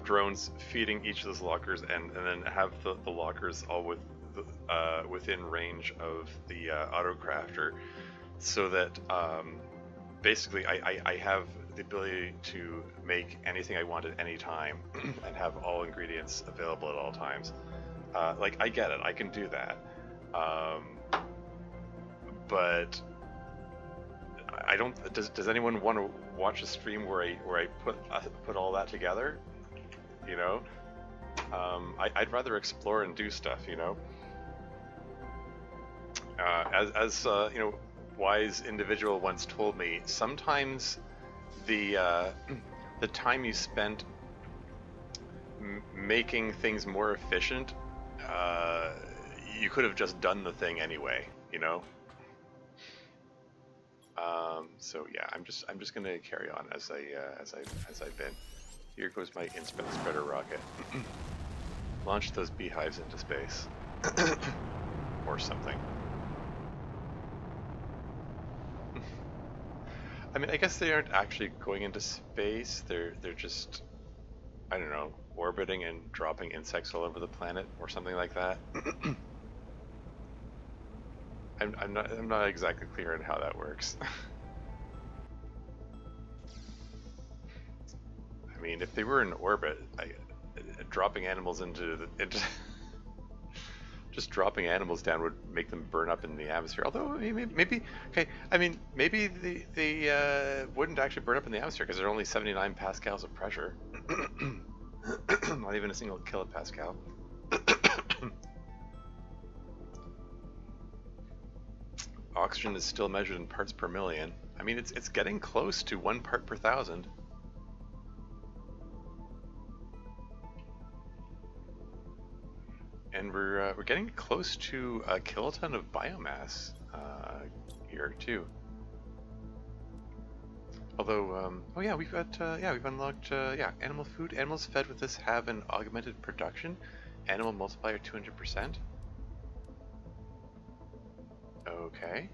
drones feeding each of those lockers, and then have the lockers all within range of the autocrafter, so that basically I have the ability to make anything I want at any time and have all ingredients available at all times. Like I get it, I can do that. But I don't. Does anyone want to watch a stream where I put all that together? You know, I'd rather explore and do stuff. You know, as you know, wise individual once told me, sometimes the the time you spent making things more efficient, uh, you could have just done the thing anyway, you know. So yeah, I'm just gonna carry on as I've been. Here goes my insect spreader rocket. Launch those beehives into space, or something. I mean, I guess they aren't actually going into space. They're just, I don't know, orbiting and dropping insects all over the planet or something like that. I'm not exactly clear on how that works. I mean, if they were in orbit, dropping animals into just dropping animals down would make them burn up in the atmosphere. Although maybe okay, I mean maybe they wouldn't actually burn up in the atmosphere because there are only 79 pascals of pressure. Not even a single kilopascal. Oxygen is still measured in parts per million. I mean, it's getting close to 1 part per thousand. And we're getting close to a kiloton of biomass here too. Although, oh yeah, we've got we've unlocked animal food. Animals fed with this have an augmented production. Animal multiplier 200%. Okay.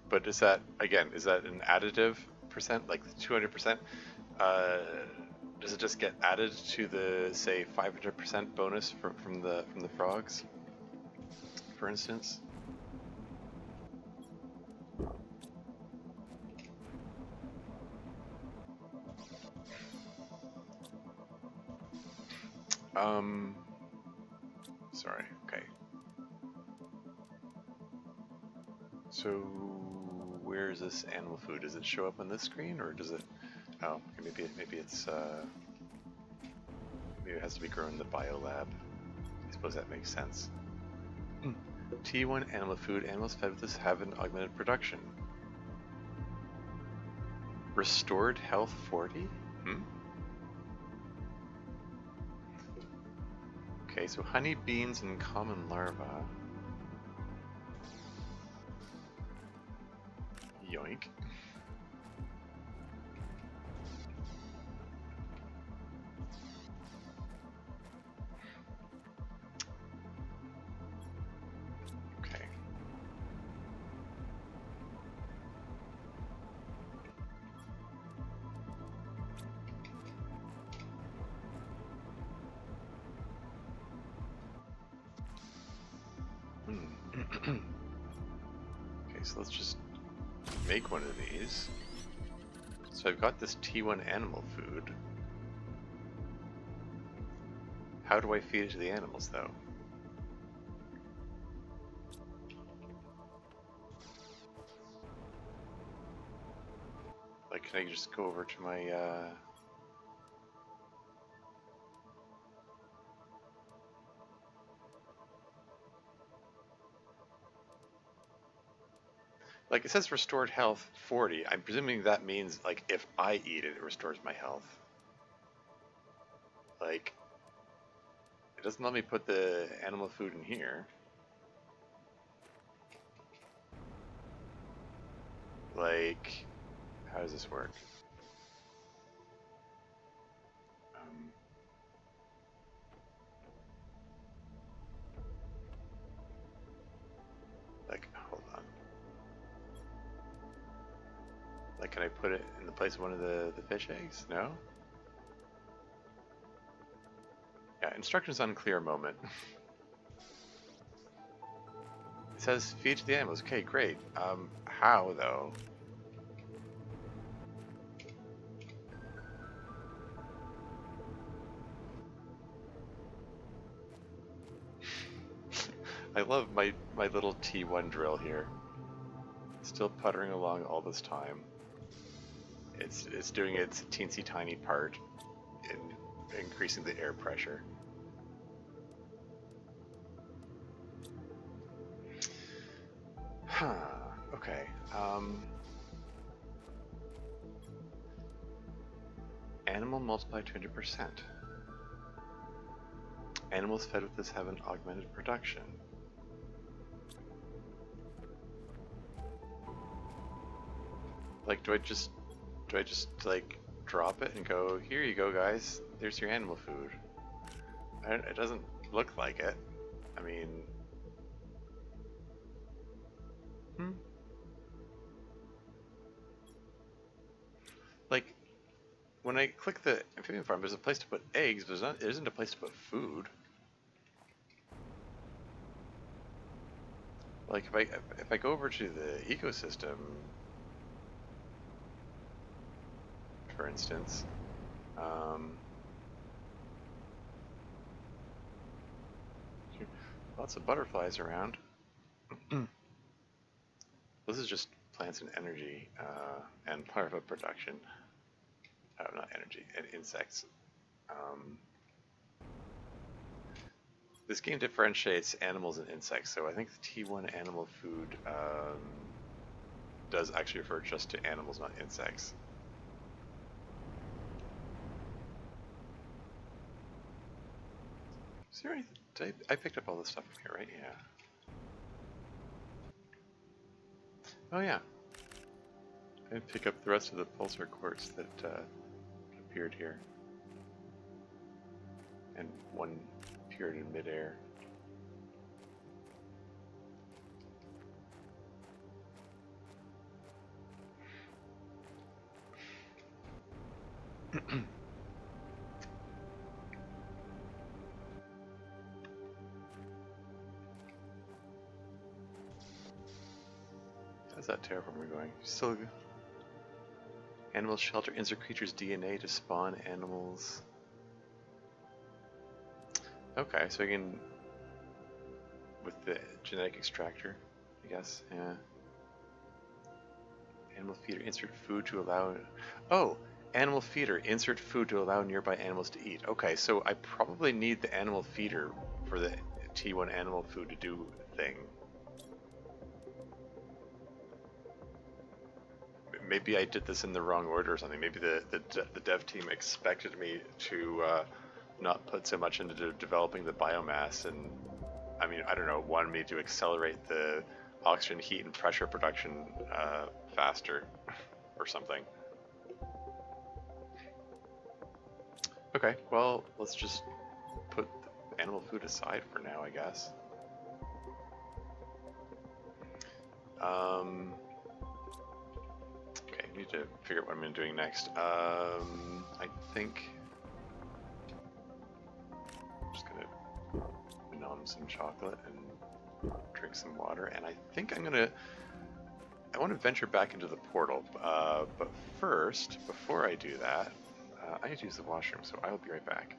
But is that an additive percent, like 200%? Does it just get added to the, say, 500% bonus from the frogs, for instance? Sorry. Okay. So where is this animal food? Does it show up on this screen, or does it? Oh, maybe it's maybe it has to be grown in the biolab. I suppose that makes sense. T1 animal food. Animals fed with this have an augmented production. Restored health 40? Okay, so honey, beans, and common larva. Yoink. Okay. Okay, so let's just make one of these. So I've got this T1 animal food. How do I feed it to the animals, though? Like, can I just go over to my, Like, it says restored health 40. I'm presuming that means, like, if I eat it, it restores my health. Like, it doesn't let me put the animal food in here. Like, how does this work? Like, hold on. Like, can I put it in the place of one of the fish eggs? No? Yeah, instructions unclear moment. It says feed to the animals. Okay, great. How, though? I love my little T1 drill here. Still puttering along all this time. It's doing its teensy tiny part in increasing the air pressure. Huh. Okay. Animal multiplied 200%. Animals fed with this have an augmented production. Like, do I just like drop it and go, here you go, guys. There's your animal food. It doesn't look like it. I mean, like when I click the amphibian farm, there's a place to put eggs, but there isn't a place to put food. Like if I go over to the ecosystem, for instance, lots of butterflies around. This is just plants and energy and larva production. Not energy, and insects. This game differentiates animals and insects, so I think the T1 animal food does actually refer just to animals, not insects. Is there anything? I picked up all this stuff from here, right? Yeah. Oh yeah. I didn't pick up the rest of the pulsar quartz that appeared here. And one appeared in midair. How's that terraforming going? Still good. Animal shelter, insert creatures' DNA to spawn animals. Okay, so I can, with the genetic extractor, I guess, yeah. Animal feeder, insert food to allow, oh, animal feeder, insert food to allow nearby animals to eat. Okay, so I probably need the animal feeder for the T1 animal food to do the thing. Maybe I did this in the wrong order or something. Maybe the dev team expected me to not put so much into developing the biomass, and I mean, I don't know, wanted me to accelerate the oxygen, heat, and pressure production faster or something. Okay, well, let's just put the animal food aside for now, I guess. Okay, I need to figure out what I'm doing next. I think I'm just gonna nom some chocolate and drink some water, and I think I want to venture back into the portal, but first, before I do that, I need to use the washroom, so I will be right back.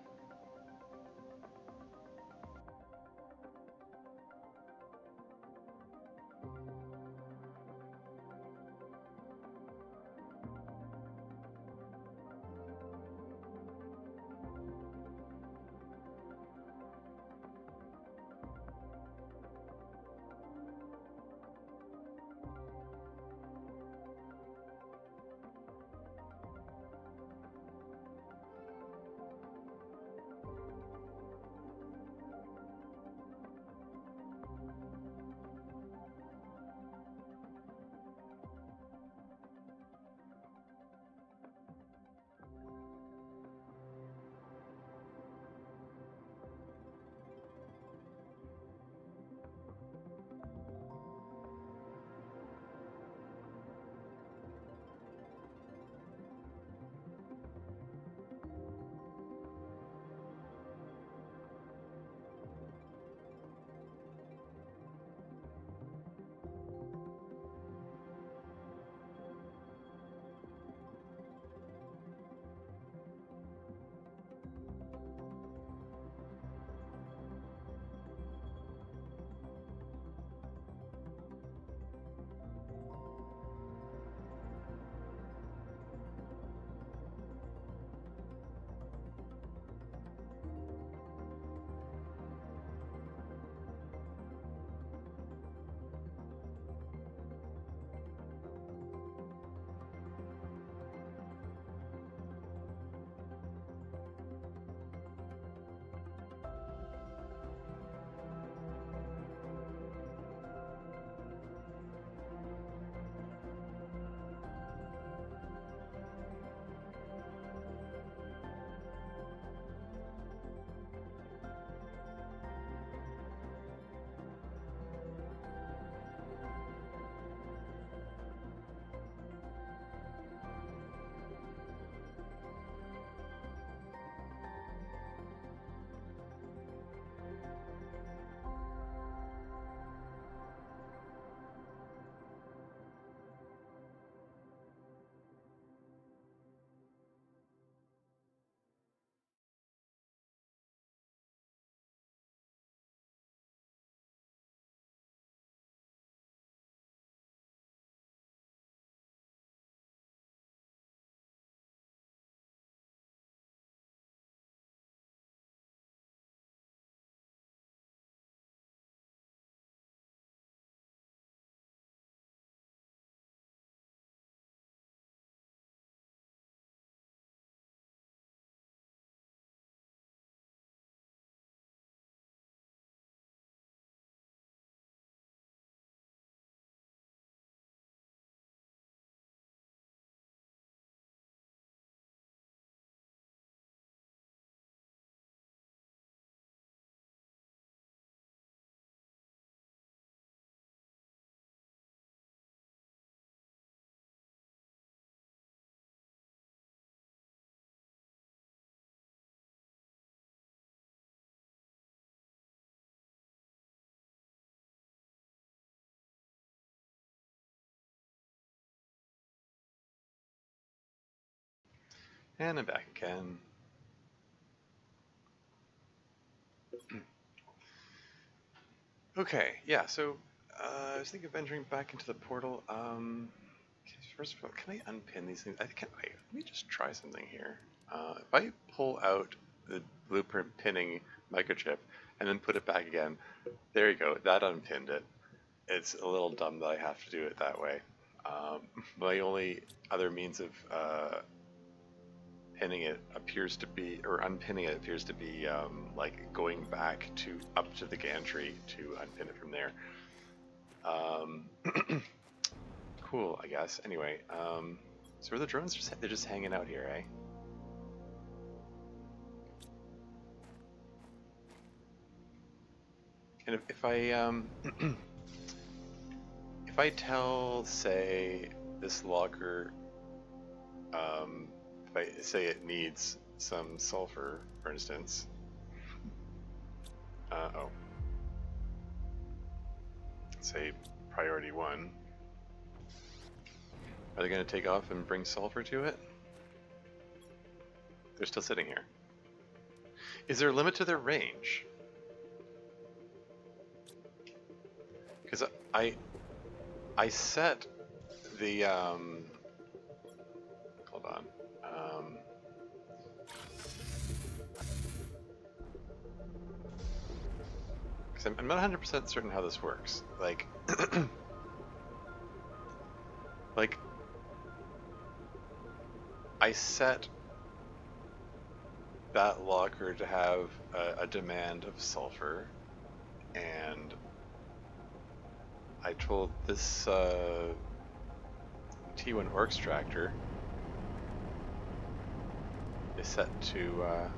And I'm back again. Okay, yeah, so I was thinking of entering back into the portal. First of all, can I unpin these things? I can't. Wait, let me just try something here. If I pull out the blueprint pinning microchip and then put it back again, there you go. That unpinned it. It's a little dumb that I have to do it that way. Um, my only other means of pinning it appears to be, or unpinning it appears to be like going back to up to the gantry to unpin it from there. Um, cool, I guess. Anyway, so are the drones just, they're just hanging out here, eh? And if I if I tell, say, this locker, if I say it needs some sulfur, for instance, oh, say priority 1, are they going to take off and bring sulfur to it? They're still sitting here. Is there a limit to their range? Because I set the hold on. Because I'm not 100% certain how this works. Like, like I set that locker to have a demand of sulfur, and I told this T1 ore extractor is set to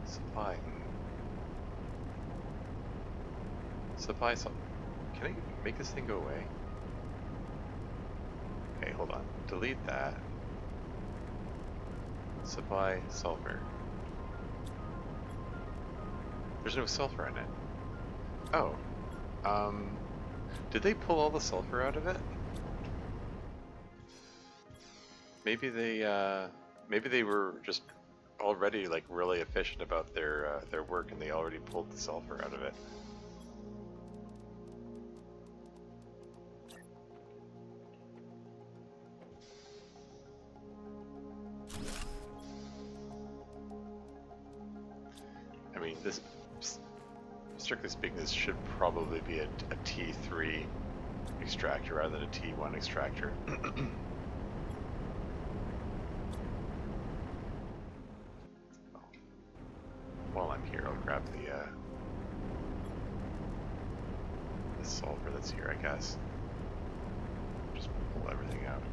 supply some. Can I make this thing go away? Okay, hold on. Delete that. Supply sulfur. There's no sulfur in it. Oh. Did they pull all the sulfur out of it? Maybe they were just already like really efficient about their work, and they already pulled the sulfur out of it. I mean, this, strictly speaking, this should probably be a T3 extractor rather than a T1 extractor. While I'm here, I'll grab the sulfur that's here, I guess. Just pull everything out.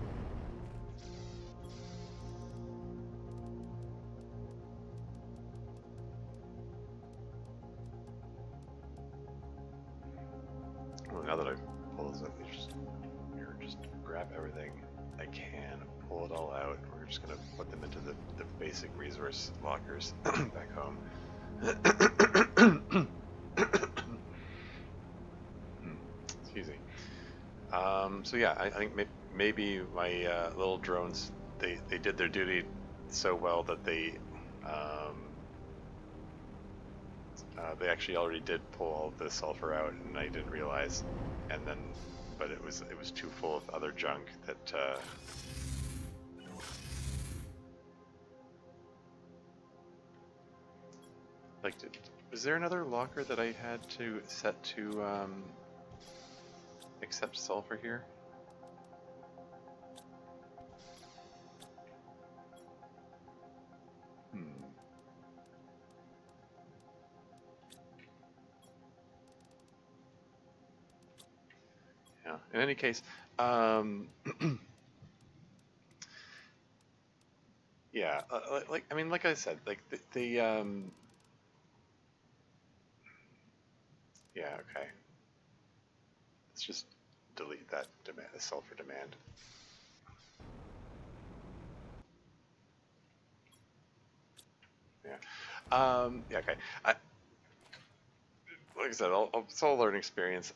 Well, now that I've pulled this up, just grab everything I can, pull it all out. We're just gonna put them into the basic resource lockers back home. Excuse me. So yeah, I think maybe my little drones, they did their duty so well that they actually already did pull all the sulfur out, and I didn't realize. And then, but it was too full of other junk that. Like, was there another locker that I had to set to accept sulfur here? Yeah. In any case, yeah. Like I mean, like I said, like the yeah. Okay. Let's just delete that demand, the sulfur demand. Yeah. Yeah. Okay. Like I said, it's all learning experience.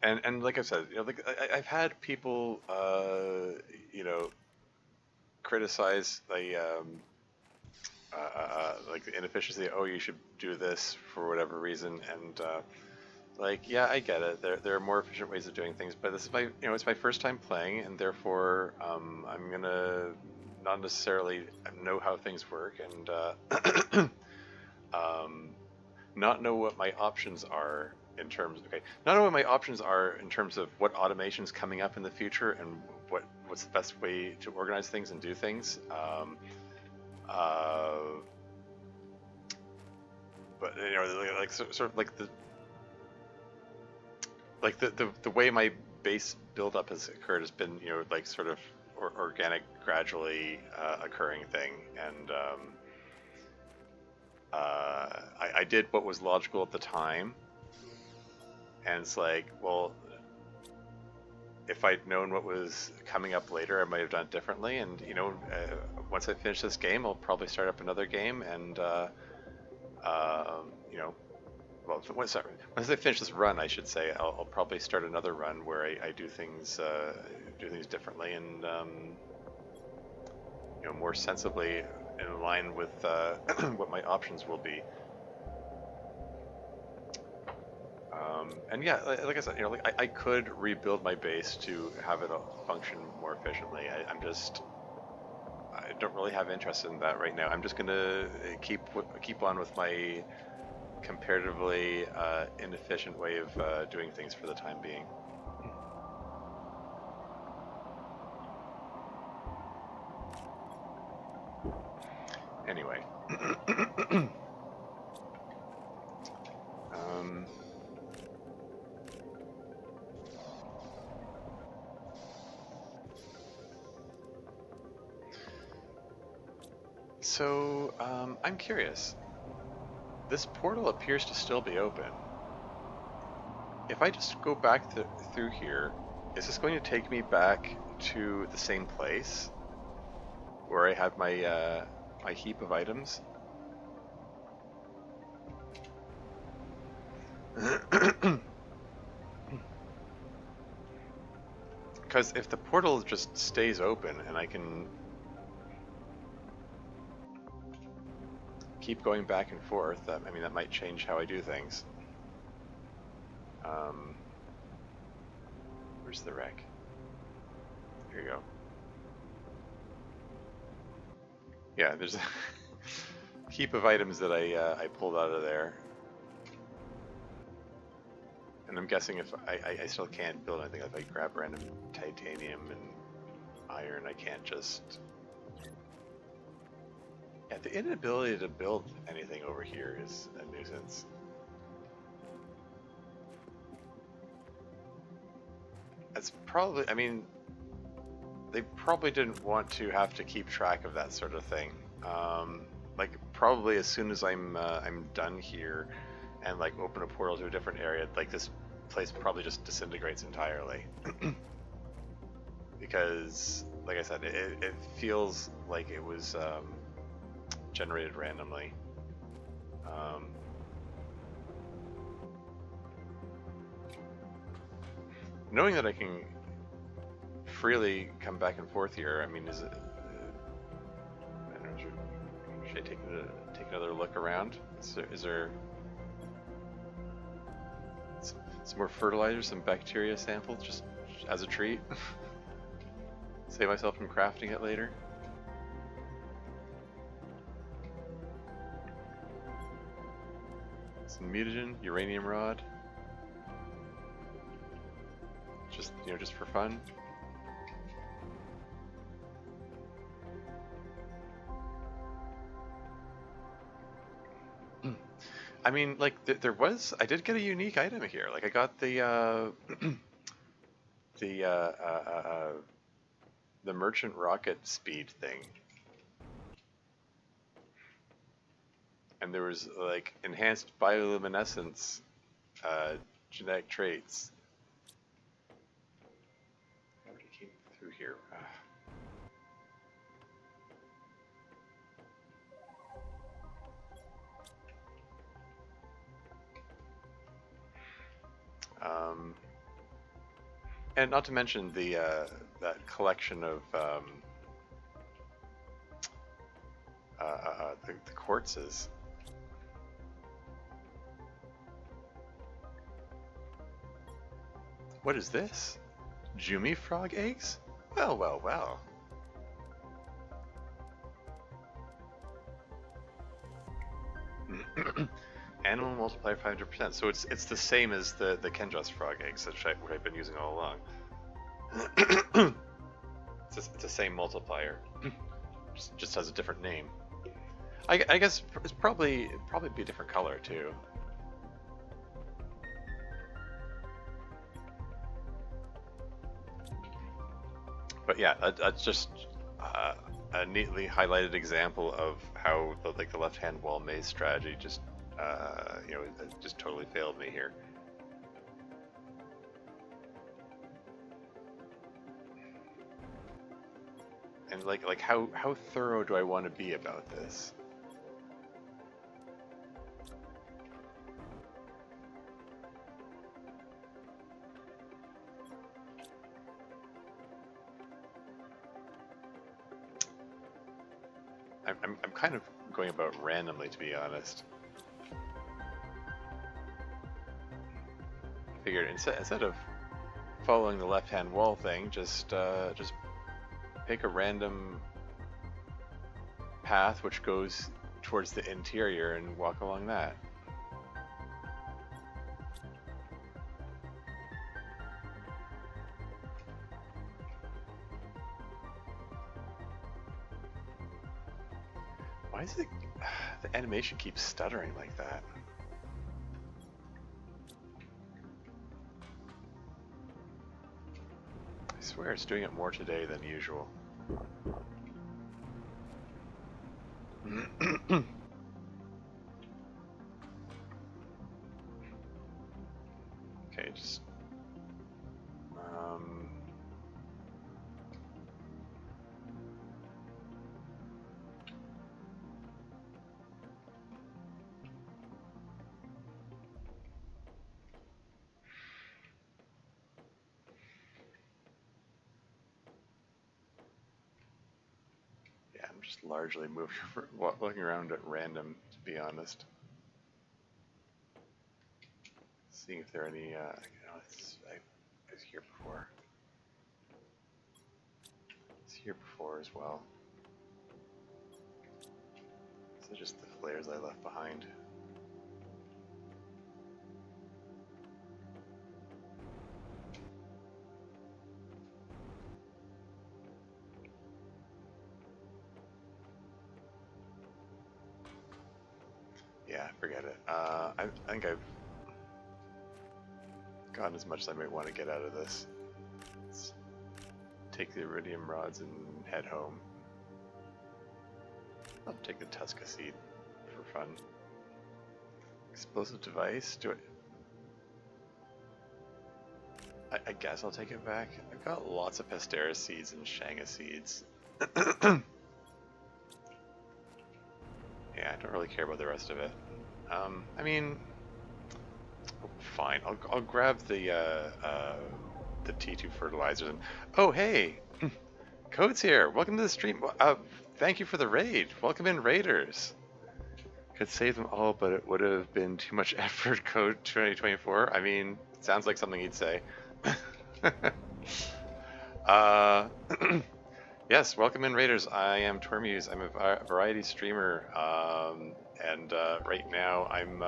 And like I said, you know, like I've had people, you know, criticize like the inefficiency. Oh, you should do this for whatever reason, and like, yeah, I get it. There are more efficient ways of doing things, but this is my, it's my first time playing, and therefore I'm gonna not necessarily know how things work, and not know what my options are in terms. Okay, not know what my options are in terms of what automation's coming up in the future and what's the best way to organize things and do things. Uh, but like sort of like the way my base buildup has occurred has been, like sort of organic, gradually occurring thing, and I did what was logical at the time, and it's like, well, if I'd known what was coming up later, I might have done it differently. And once I finish this game, I'll probably start up another game, and well, once I finish this run, I should say, I'll probably start another run where I do things differently, and more sensibly in line with what my options will be. And yeah, like I said, like I could rebuild my base to have it function more efficiently. I don't really have interest in that right now. I'm just gonna keep on with my comparatively inefficient way of doing things for the time being. Anyway. So, I'm curious. This portal appears to still be open. If I just go back through here, is this going to take me back to the same place where I had my my heap of items? Because if the portal just stays open and I can keep going back and forth, I mean, that might change how I do things. Where's the wreck? Here you go. Yeah, there's a heap of items that I pulled out of there. And I'm guessing if I still can't build anything, if I grab random titanium and iron, I can't just... Yeah, the inability to build anything over here is a nuisance. That's probably, I mean, they probably didn't want to have to keep track of that sort of thing. Like, probably as soon as I'm done here and like open a portal to a different area, like this place probably just disintegrates entirely. Because, like I said, it feels like it was generated randomly. Knowing that I can freely come back and forth here, I mean, is it? I don't know. Should I take another look around? Is there some more fertilizer, some bacteria samples, just as a treat? Save myself from crafting it later. Some mutagen, uranium rod. Just, just for fun. I mean, like, I did get a unique item here. Like, I got the the merchant rocket speed thing. And there was, like, enhanced bioluminescence genetic traits. I already came through here. And not to mention the that collection of the quartzes. What is this? Jumi frog eggs? Well, well, well. Animal multiplier 500%. So it's the same as the Kendros frog eggs that I've been using all along. It's the same multiplier, just has a different name. I guess it's probably be a different color too. But yeah, that's just a neatly highlighted example of how the left-hand wall maze strategy just you know, it just totally failed me here. And like how thorough do I want to be about this? I'm kind of going about randomly, to be honest. Figured instead of following the left-hand wall thing, just pick a random path which goes towards the interior and walk along that. Why is it the animation keeps stuttering like that? I swear it's doing it more today than usual. Okay, just yeah, I'm just largely moving, looking around at random, to be honest. Seeing if there are any, you know, I was here before. It's here before as well. So just the flares I left behind. Yeah, forget it. I think I've gotten as much as I might want to get out of this. Let's take the iridium rods and head home. I'll take the Tusca seed for fun. Explosive device? Do I guess I'll take it back. I've got lots of Pastera seeds and Shanga seeds. Yeah, I don't really care about the rest of it. I mean, fine. I'll grab the T2 fertilizers and oh hey, Code's here. Welcome to the stream. Thank you for the raid. Welcome in, raiders. Could save them all, but it would have been too much effort. Code 2024. I mean, sounds like something he'd say. Yes, welcome in, raiders. I am Tormuse. I'm a variety streamer, and right now I'm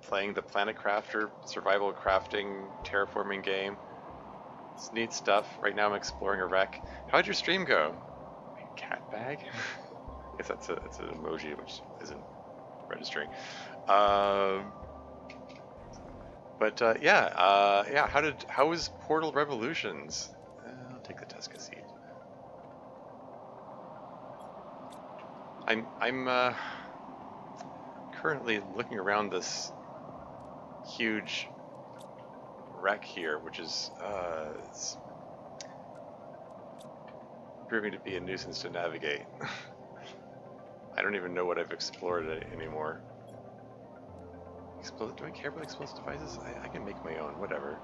playing the Planet Crafter survival crafting terraforming game. It's neat stuff. Right now I'm exploring a wreck. How'd your stream go? Cat bag? I guess that's an emoji which isn't registering. Yeah. How was Portal Revolutions? I'll take the Tusca seed. I'm currently looking around this huge wreck here, which is it's proving to be a nuisance to navigate. I don't even know what I've explored anymore. Do I care about explosive devices? I can make my own, whatever.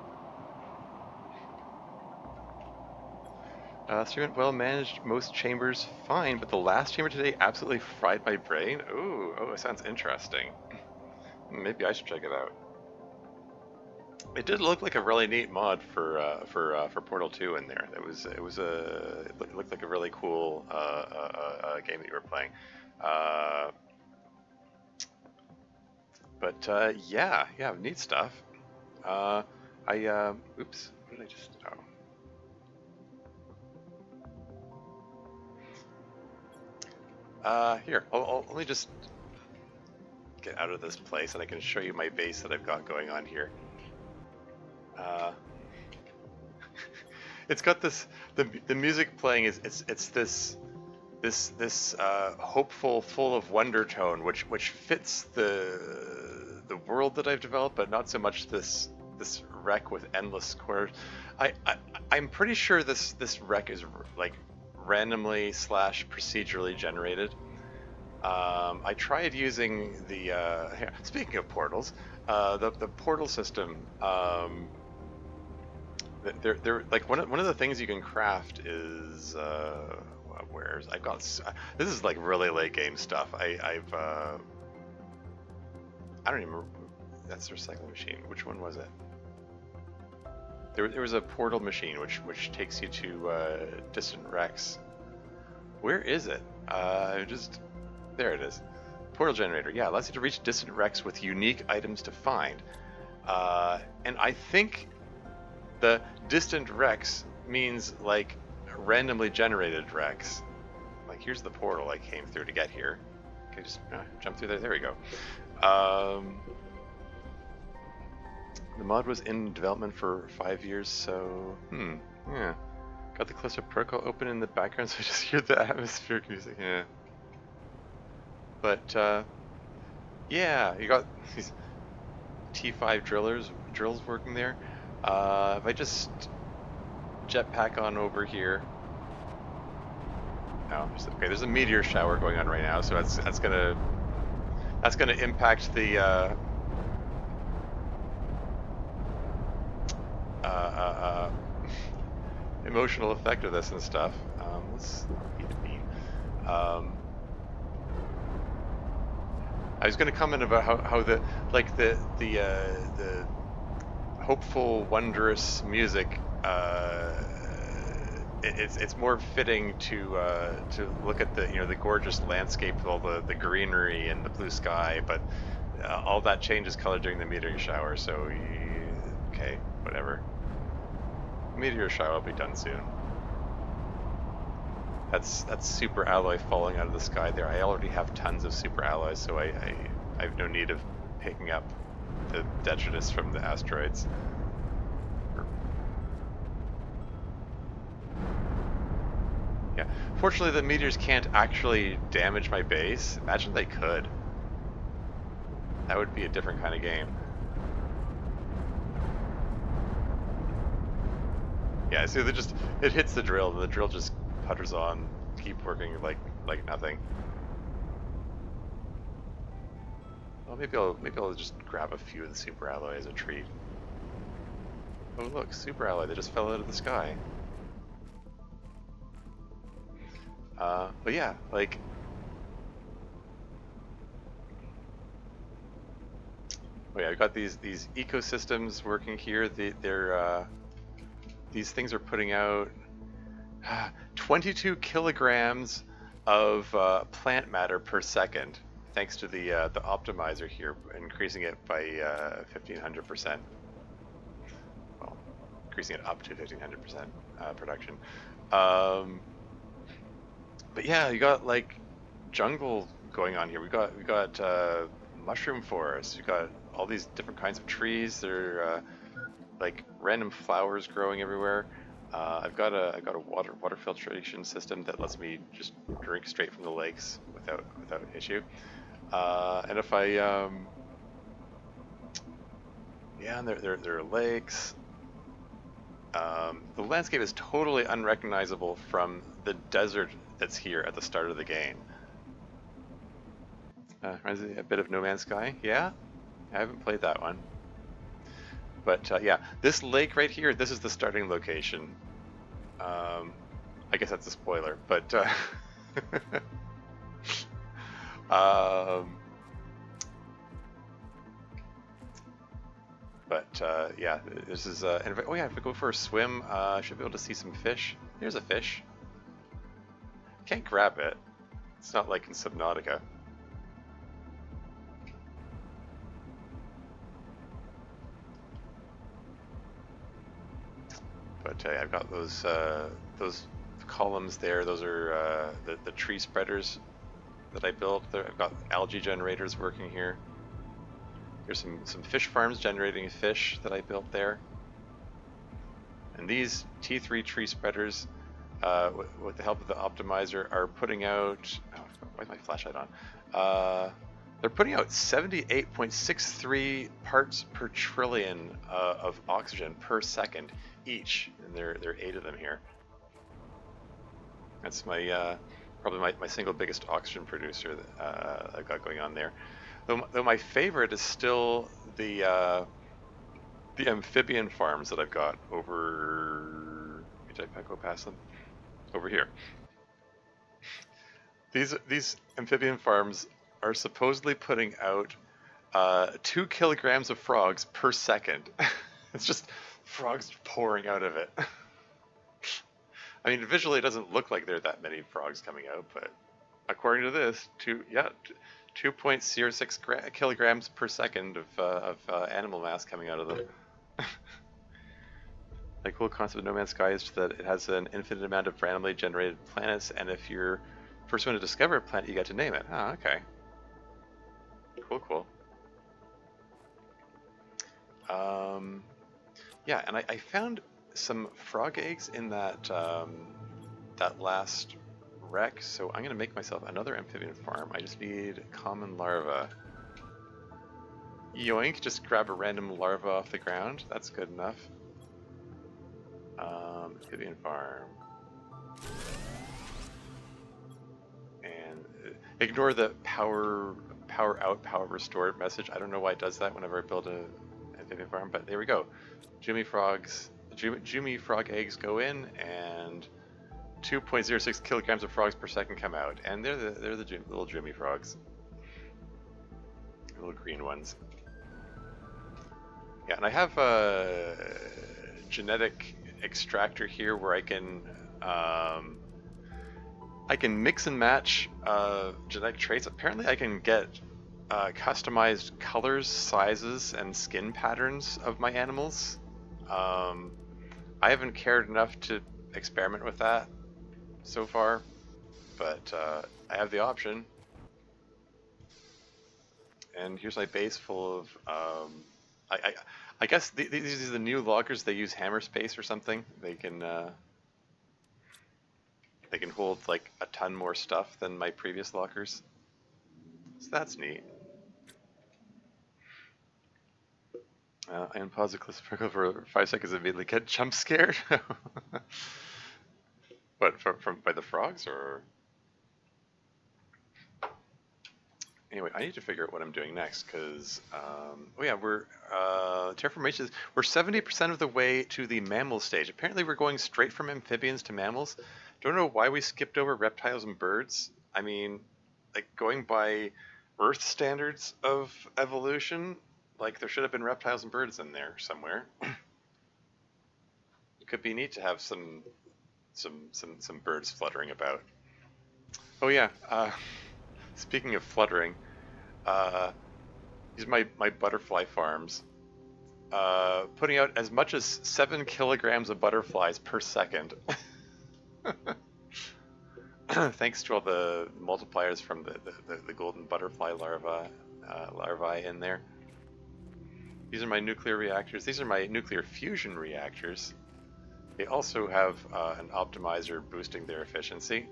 Stream well managed, most chambers fine, but the last chamber today absolutely fried my brain. Ooh, oh, it sounds interesting. Maybe I should check it out. It did look like a really neat mod for Portal 2 in there. It looked like a really cool game that you were playing. Yeah, neat stuff. Oops, what did I just? Here, let me just get out of this place and I can show you my base that I've got going on here. Uh, it's got this, the music playing is, it's this hopeful, full of wonder tone, which fits the world that I've developed, but not so much this wreck with endless corners. I'm pretty sure this wreck is like randomly / procedurally generated. I tried using the speaking of portals, the portal system. They're like one of the things you can craft is where's I've got this is like really late game stuff. I don't even remember. That's the recycling machine. Which one was it? There was a portal machine which takes you to distant wrecks. Where is it? There it is. Portal generator. Yeah, allows you to reach distant wrecks with unique items to find. And I think the distant wrecks means like randomly generated wrecks. Like here's the portal I came through to get here. Okay, just jump through there. There we go. The mod was in development for 5 years, so yeah. Got the cluster protocol open in the background, so I just hear the atmospheric music. Yeah. But yeah, you got these T5 drills working there. If I just jetpack on over here. Oh, okay. There's a meteor shower going on right now, so that's gonna impact the emotional effect of this and stuff. Let's eat a bean. I was going to comment about how the hopeful, wondrous music. It's more fitting to look at the gorgeous landscape with all the greenery and the blue sky, but all that changes color during the meteor shower. So okay, whatever. Meteor shower will be done soon. That's super alloy falling out of the sky there. I already have tons of super alloys, so I have no need of picking up the detritus from the asteroids. Yeah. Fortunately, the meteors can't actually damage my base. Imagine they could. That would be a different kind of game. Yeah, so it hits the drill, and the drill just putters on, keep working like nothing. Well, maybe I'll just grab a few of the super alloy as a treat. Oh look, super alloy, they just fell out of the sky. But yeah, like oh yeah, I've got these ecosystems working here. These things are putting out 22 kilograms of plant matter per second, thanks to the optimizer here, increasing it by 1500%. Well, increasing it up to 1500% production. But yeah, you got like jungle going on here. We got mushroom forests. You got all these different kinds of trees. They're like random flowers growing everywhere. I've got a water filtration system that lets me just drink straight from the lakes without issue. And if I yeah, and there are lakes. The landscape is totally unrecognizable from the desert that's here at the start of the game. Reminds me a bit of No Man's Sky. Yeah, I haven't played that one. But yeah, this lake right here, this is the starting location. I guess that's a spoiler, but um, yeah, this is and oh yeah, if we go for a swim, I should be able to see some fish. There's a fish. Can't grab it. It's not like in Subnautica. But I've got those columns there. Those are the tree spreaders that I built. There, I've got algae generators working here. There's some fish farms generating fish that I built there. And these T3 tree spreaders, with the help of the optimizer, are putting out. Oh, why is my flashlight on? They're putting out 78.63 parts per trillion of oxygen per second each, and there are 8 of them here. That's my probably my single biggest oxygen producer that I've got going on there. Though my favorite is still the amphibian farms that I've got over. Did I go past them? Over here. These amphibian farms are supposedly putting out 2 kilograms of frogs per second. It's just frogs pouring out of it. I mean, visually it doesn't look like there are that many frogs coming out, but according to this, 2.06 kilograms per second of animal mass coming out of them. The cool concept of No Man's Sky is that it has an infinite amount of randomly generated planets, and if you're first one to discover a planet, you get to name it. Oh, okay. Cool. Yeah, and I found some frog eggs in that that last wreck, so I'm gonna make myself another amphibian farm. I just need common larvae. Yoink, just grab a random larva off the ground. That's good enough. Amphibian farm. And ignore the power out, power restored message. I don't know why it does that whenever I build a amphibian farm, but there we go. Jumi frog eggs go in, and 2.06 kilograms of frogs per second come out, and they're the little Jumi frogs, little green ones. Yeah, and I have a genetic extractor here where I can mix and match genetic traits. Apparently, I can get customized colors, sizes, and skin patterns of my animals. I haven't cared enough to experiment with that so far, but I have the option. And here's my base full of. I guess these are the new loggers. They use hammer space or something. They can hold like a ton more stuff than my previous lockers. So that's neat. I unpause the clip sprinkle for 5 seconds and immediately get jump scared. What, from by the frogs or? Anyway, I need to figure out what I'm doing next because, oh yeah, we're terraformation. We're 70% of the way to the mammal stage. Apparently, we're going straight from amphibians to mammals. Don't know why we skipped over reptiles and birds. I mean, like going by Earth standards of evolution, like there should have been reptiles and birds in there somewhere. It could be neat to have some birds fluttering about. Oh yeah. Speaking of fluttering, these are my butterfly farms. Putting out as much as 7 kilograms of butterflies per second. Thanks to all the multipliers from the golden butterfly larvae in there. These are my nuclear reactors. These are my nuclear fusion reactors. They also have an optimizer boosting their efficiency.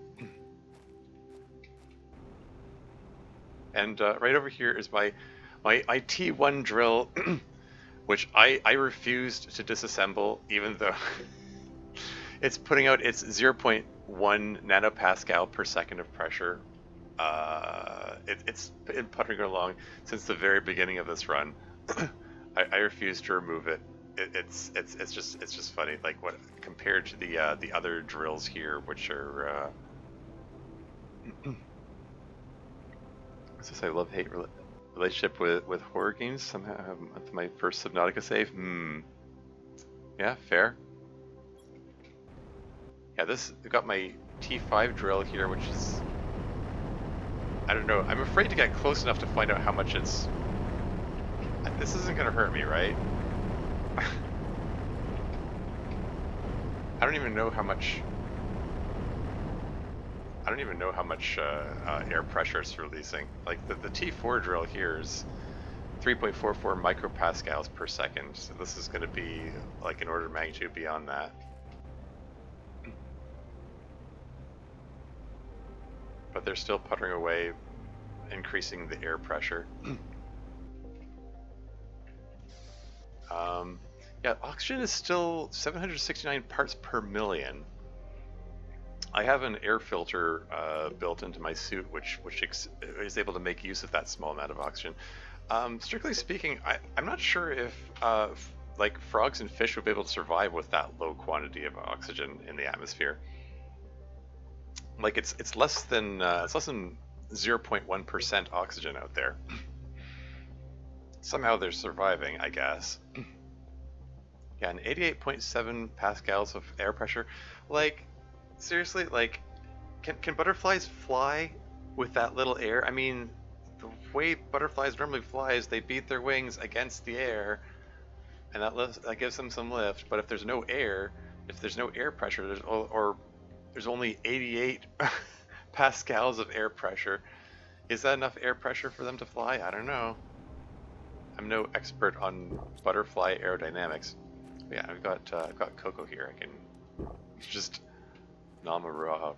And right over here is my T1 drill, which I refused to disassemble, even though it's putting out its 0.1 nanopascal per second of pressure. It's been puttering along since the very beginning of this run. I refused to remove it. it's just funny, like what compared to the other drills here, which are I love-hate relationship with horror games. Somehow my first Subnautica save. Yeah, fair. Yeah, I've got my T5 drill here, which is, I don't know. I'm afraid to get close enough to find out how much it's. This isn't gonna hurt me, right? I don't even know how much. I don't even know how much air pressure it's releasing. Like the T4 drill here is 3.44 micropascals per second. So this is going to be like an order of magnitude beyond that. But they're still puttering away, increasing the air pressure. Yeah, oxygen is still 769 parts per million. I have an air filter built into my suit, which is able to make use of that small amount of oxygen. Strictly speaking, I'm not sure if like frogs and fish would be able to survive with that low quantity of oxygen in the atmosphere. Like it's less than 0.1% oxygen out there. Somehow they're surviving, I guess. Yeah, and 88.7 pascals of air pressure. Like, seriously, like, can butterflies fly with that little air? I mean, the way butterflies normally fly is they beat their wings against the air, and that gives them some lift. But if there's no air, if there's no air pressure, there's only 88 pascals of air pressure. Is that enough air pressure for them to fly? I don't know. I'm no expert on butterfly aerodynamics. But yeah, I've got cocoa here. I can just nom a raw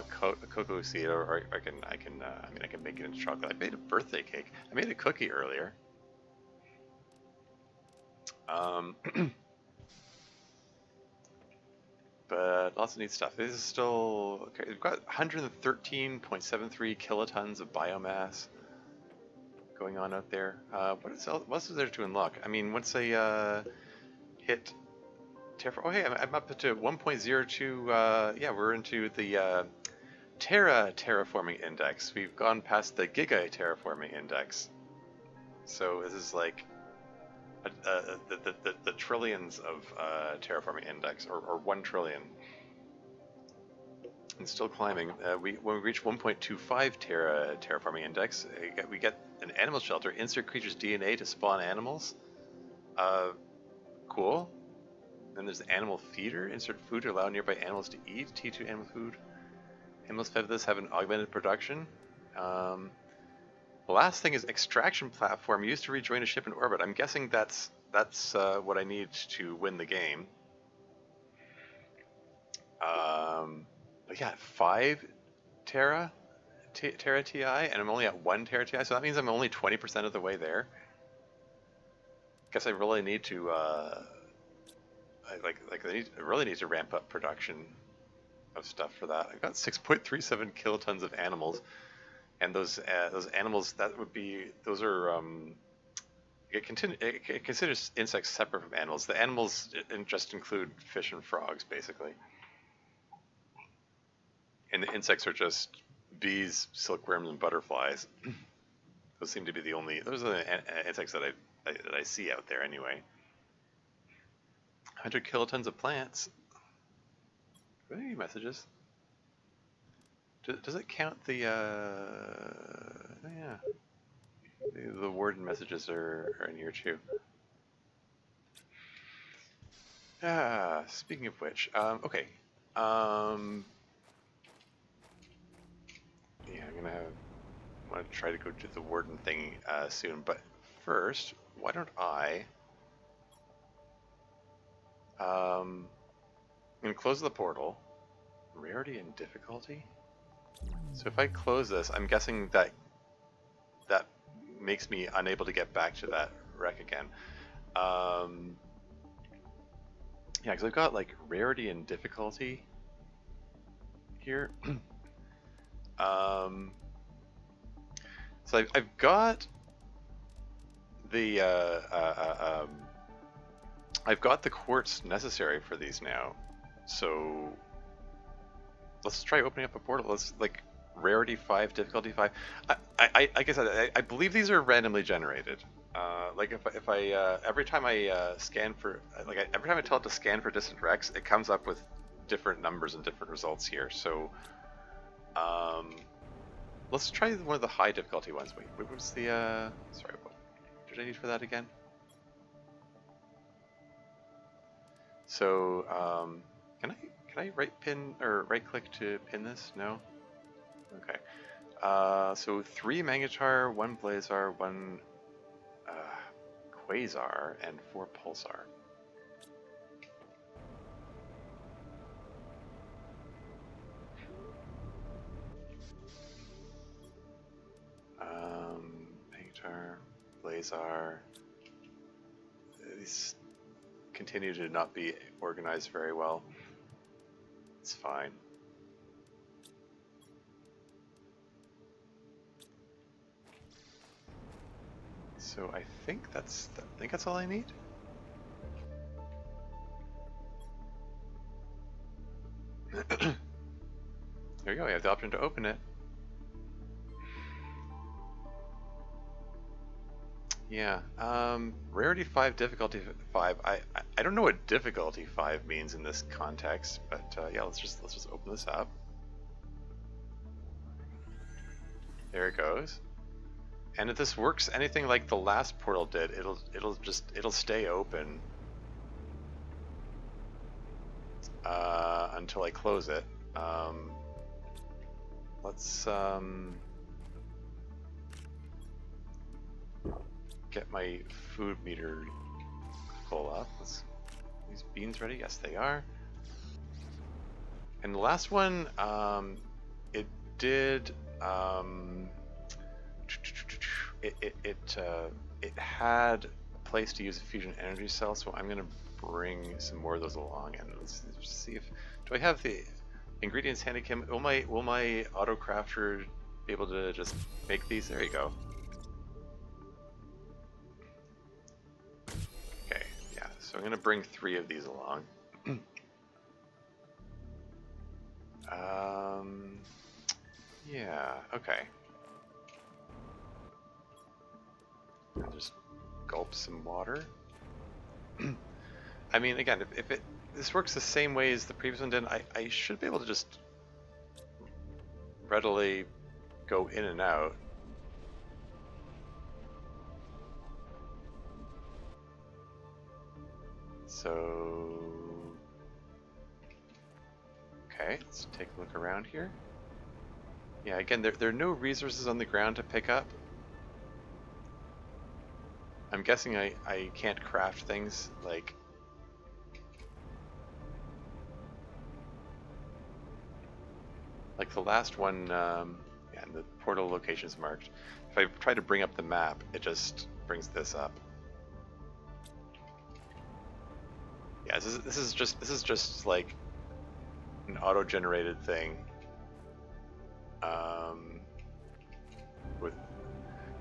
cocoa seed, or I can make it into chocolate. I made a birthday cake. I made a cookie earlier. But lots of neat stuff. This is still okay. We've got 113.73 kilotons of biomass going on out there. What else is there to unlock? I mean, once I hit terraform, oh hey, I'm up to 1.02. Yeah, we're into the terraforming index. We've gone past the giga terraforming index. So this is like the trillions of terraforming index, or 1 trillion. And still climbing. When we reach 1.25 terraforming index, we get an animal shelter. Insert creature's DNA to spawn animals. Cool. Then there's the animal feeder. Insert food to allow nearby animals to eat. T2 animal food. Animals fed with this have an augmented production. The last thing is extraction platform used to rejoin a ship in orbit. I'm guessing that's what I need to win the game. But yeah, 5 Terra TI, and I'm only at 1 Terra TI, so that means I'm only 20% of the way there. Guess I really need to I really need to ramp up production of stuff for that. I've got 6.37 kilotons of animals, and those animals, those are it considers insects separate from animals. The animals just include fish and frogs, basically. And the insects are just bees, silkworms, and butterflies. Those seem to be those are the insects that I see out there anyway. 100 kilotons of plants. Are there any messages? Does it count the, oh yeah. The warden messages are in here too. Speaking of which, okay. Yeah, I want to try to go do the warden thing soon, but first, why don't I'm gonna close the portal. Rarity and difficulty. So if I close this, I'm guessing that makes me unable to get back to that wreck again. Yeah, because I've got like rarity and difficulty here. So I've got the I've got the quartz necessary for these now, so let's try opening up a portal. Let's like rarity 5, difficulty 5. Like I said, I believe these are randomly generated. Like if I every time I scan for every time I tell it to scan for distant wrecks, it comes up with different numbers and different results here. So let's try one of the high difficulty ones. Wait, what was the sorry, what did I need for that again? So can I right pin or right click to pin this? No. Okay. So 3 Magnetar, 1 Blazar, 1 Quasar, and 4 Pulsar. Magnetar, Blazar. These continue to not be organized very well. It's fine. So I think that's all I need. There you go. You have the option to open it. Yeah. Rarity 5, difficulty 5. I don't know what difficulty 5 means in this context, but yeah, let's just open this up. There it goes. And if this works anything like the last portal did, it'll stay open until I close it. Let's get my food meter full up. These beans ready? Yes, they are. And the last one, it did. It had a place to use a fusion energy cell, so I'm gonna bring some more of those along, and let's see if do I have the ingredients handy. Kim, will my auto crafter be able to just make these? There you go. Okay, yeah. So I'm gonna bring 3 of these along. Yeah. Okay. I'll just gulp some water. I mean, again, if this works the same way as the previous one did, I should be able to just readily go in and out. So, okay, let's take a look around here. Yeah, again, there are no resources on the ground to pick up. I'm guessing I can't craft things like the last one. Yeah, and the portal location's marked. If I try to bring up the map, it just brings this up. Yeah, this is just like an auto-generated thing. With,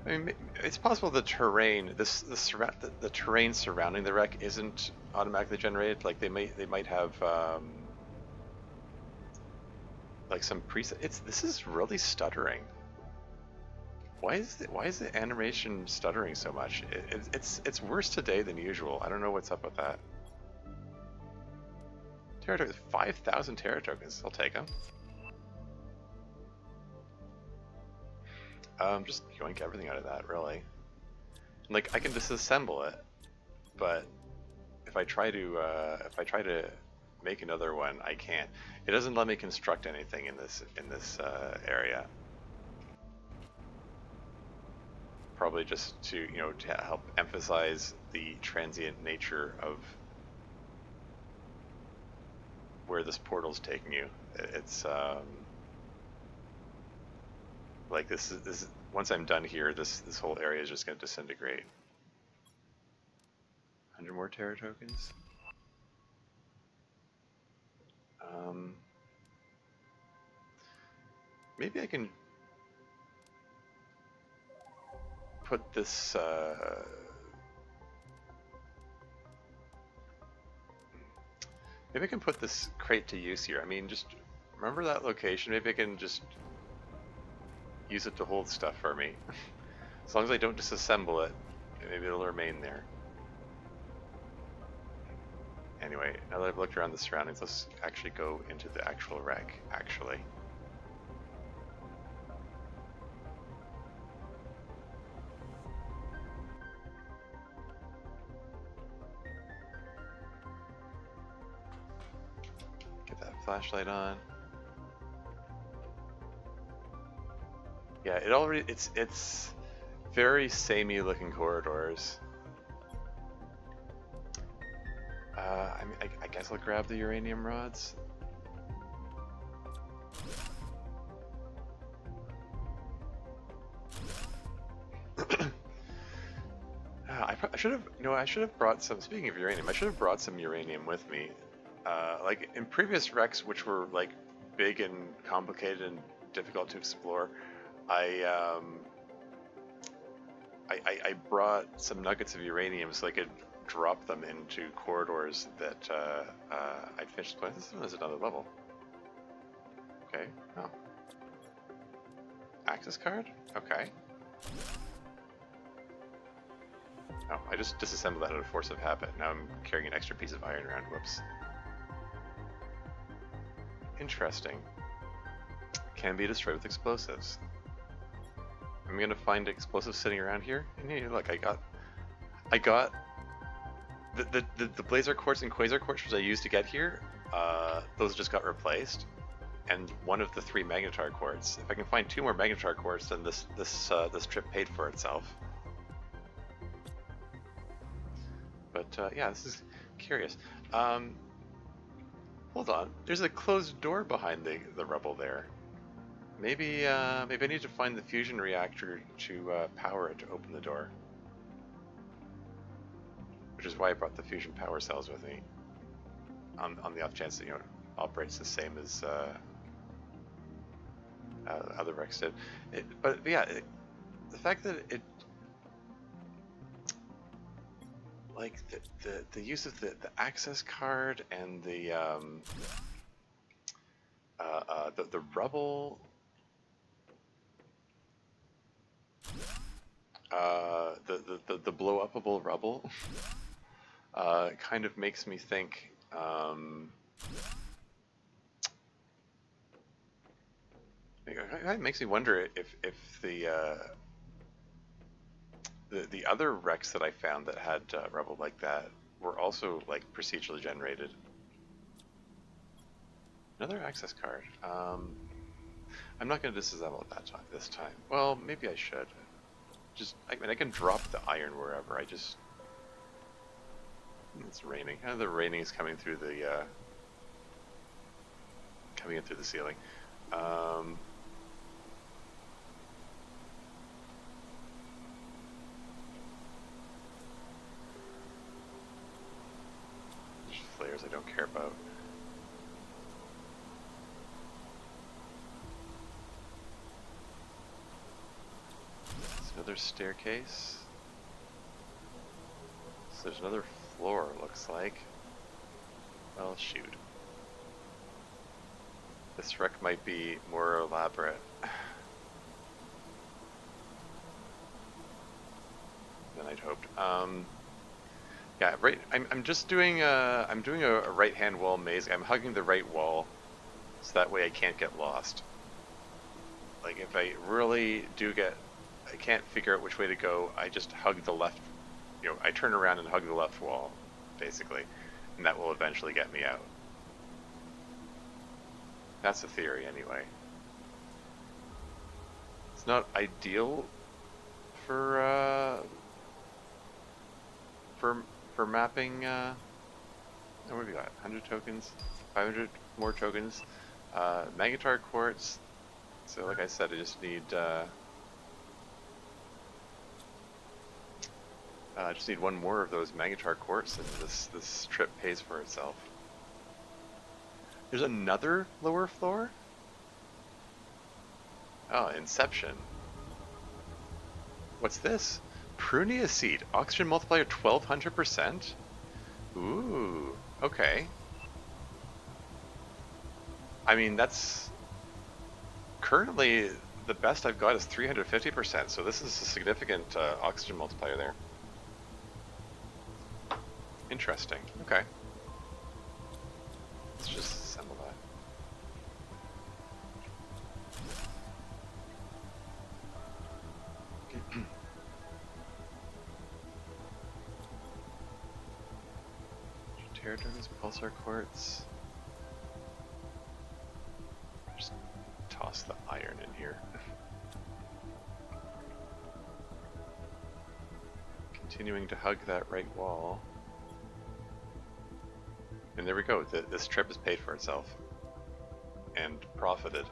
I mean, it's possible the terrain, the terrain surrounding the wreck isn't automatically generated. Like they might have like some preset. This is really stuttering. Why is the animation stuttering so much? It's worse today than usual. I don't know what's up with that. Terra tokens, 5,000 Terra tokens. I'll take them. Just yoink everything out of that, really. Like I can disassemble it, but if I try to make another one, I can't. It doesn't let me construct anything in this area. Probably just to to help emphasize the transient nature of where this portal's taking you. It's like this is once I'm done here, this whole area is just going to disintegrate. 100 more Terra tokens. Maybe I can put this Maybe I can put this crate to use here. I mean, just remember that location. Maybe I can just use it to hold stuff for me. As long as I don't disassemble it, maybe it'll remain there. Anyway, now that I've looked around the surroundings, let's actually go into the actual wreck, actually. Get that flashlight on. Yeah, it's very samey looking corridors. I mean, I guess I'll grab the uranium rods. I should have, I should have brought some. Speaking of uranium, I should have brought some uranium with me. Like in previous wrecks, which were like big and complicated and difficult to explore, I brought some nuggets of uranium so I could drop them into corridors that I'd finished playing. This one is another level. Okay. Oh. Access card? Okay. Oh, I just disassembled that out of force of habit. Now I'm carrying an extra piece of iron around. Whoops. Interesting. Can be destroyed with explosives. I'm gonna find explosives sitting around here. And here, look, I got the blazer quartz and quasar quartz which I used to get here. Those just got replaced, and one of the 3 magnetar quartz. If I can find 2 more magnetar quartz, then this trip paid for itself. But yeah, this is curious. Hold on, there's a closed door behind the rubble there. Maybe I need to find the fusion reactor to power it to open the door. Which is why I brought the fusion power cells with me. On the off chance that it operates the same as other wrecks did. But yeah, the fact that it like the use of the access card and the rubble, the blow upable rubble, kind of makes me think. It makes me wonder if the other wrecks that I found that had rubble like that were also like procedurally generated. Another access card. I'm not going to disassemble it this time. Well, maybe I should. I mean, I can drop the iron wherever. It's raining. The raining is coming through coming in through the ceiling. There's flares I don't care about. Another staircase. So there's another floor, looks like. Well, shoot. This wreck might be more elaborate than I'd hoped. Yeah, right. I'm just doing I'm doing a right-hand wall maze. I'm hugging the right wall, so that way I can't get lost. Like if I really do I can't figure out which way to go, I just hug the left, I turn around and hug the left wall, basically, and that will eventually get me out. That's the theory, anyway. It's not ideal for mapping. What have we got? 100 tokens, 500 more tokens, magnetar quartz. So, like I said, I just need. I just need 1 more of those magnetar quartz, and this trip pays for itself. There's another lower floor? Oh, Inception. What's this? Prunia seed. Oxygen multiplier 1200%? Ooh, okay. I mean, that's currently the best I've got is 350%, so this is a significant oxygen multiplier there. Interesting. Okay. Let's just assemble that. Pterodon's pulsar quartz. Just toss the iron in here. Continuing to hug that right wall. And there we go. This trip has paid for itself. And profited.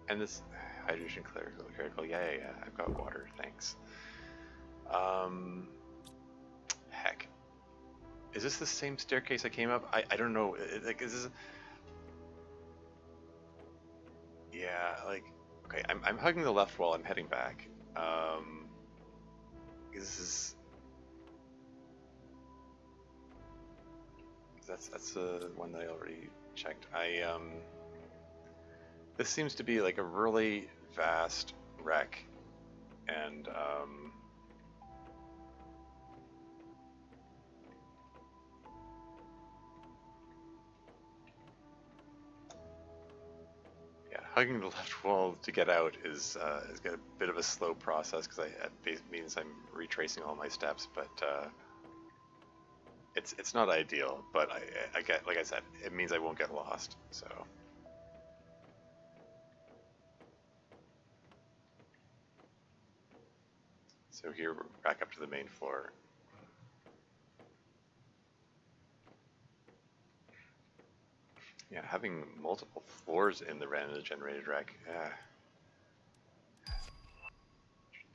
And this hydrogen clerical, yeah, I've got water, thanks. Heck. Is this the same staircase I came up? I don't know, like, is this... Yeah, like, okay, I'm hugging the left wall, I'm heading back. This is... That's the one that I already checked. This seems to be like a really vast wreck, and yeah, hugging the left wall to get out is got a bit of a slow process because it means I'm retracing all my steps, but it's not ideal. But I get, like I said, it means I won't get lost. So here we're back up to the main floor. Yeah, having multiple floors in the randomly generated wreck. Yeah.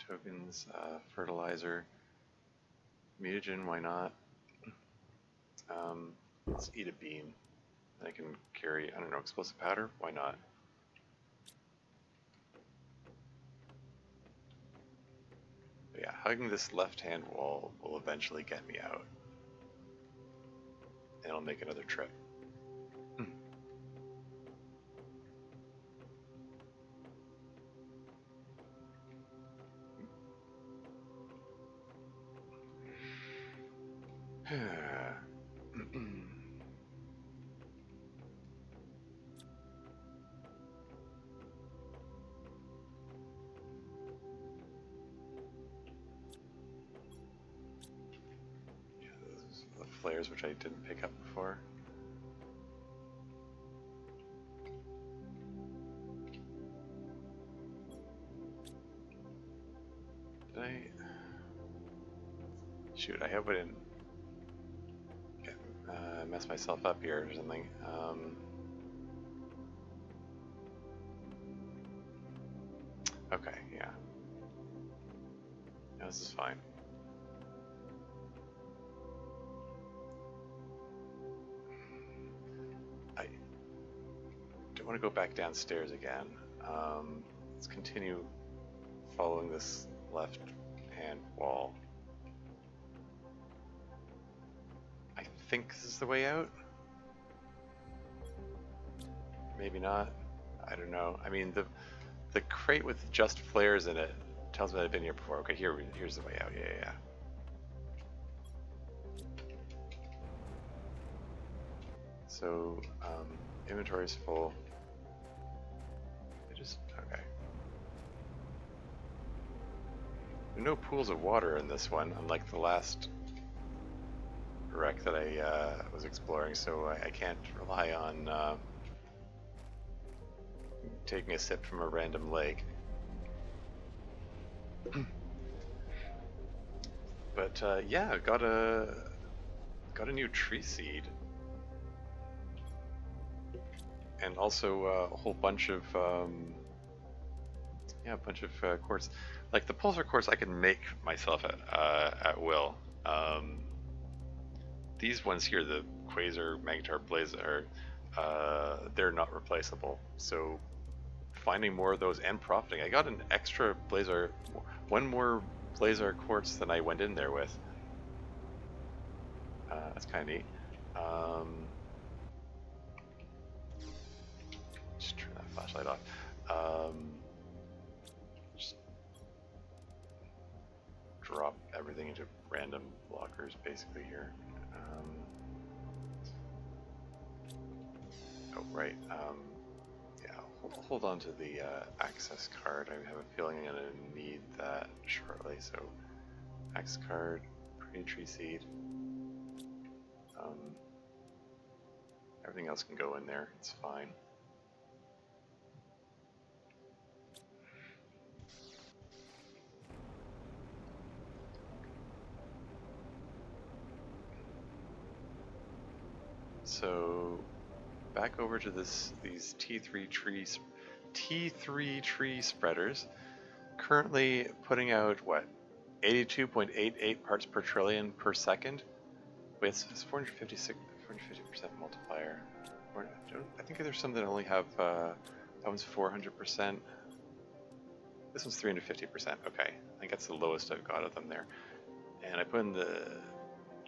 Tokens, fertilizer, mutagen, why not? Let's eat a bean. I can carry, I don't know, explosive powder, why not? But yeah, hugging this left-hand wall will eventually get me out. And I'll make another trip. Flares, which I didn't pick up before. Did I? Shoot, I hope I didn't mess myself up here or something. Okay, yeah. No, this is fine. I don't want to go back downstairs again. Let's continue following this left-hand wall. I think this is the way out. Maybe not. I don't know. I mean, the crate with just flares in it tells me that I've been here before. Okay, here's the way out. Yeah. So, inventory's full. Okay. There are no pools of water in this one, unlike the last wreck that I was exploring, so I can't rely on taking a sip from a random lake. But yeah, got a new tree seed. And also a whole bunch of quartz. Like the pulsar quartz, I can make myself at will. These ones here, the quasar, magnetar, blazar, they're not replaceable. So finding more of those and profiting. I got an extra blazar, one more blazar quartz than I went in there with. That's kind of neat. Just turn that flashlight off. Just drop everything into random lockers basically here. Oh, right. Yeah, hold on to the access card. I have a feeling I'm going to need that shortly. So, access card, tree seed. Everything else can go in there. It's fine. So back over to these T3 tree spreaders. Currently putting out what, 82.88 parts per trillion per second. Wait, it's 450% multiplier. I think there's some that only have that one's 400%. This one's 350%. Okay, I think that's the lowest I've got of them there. And I put in the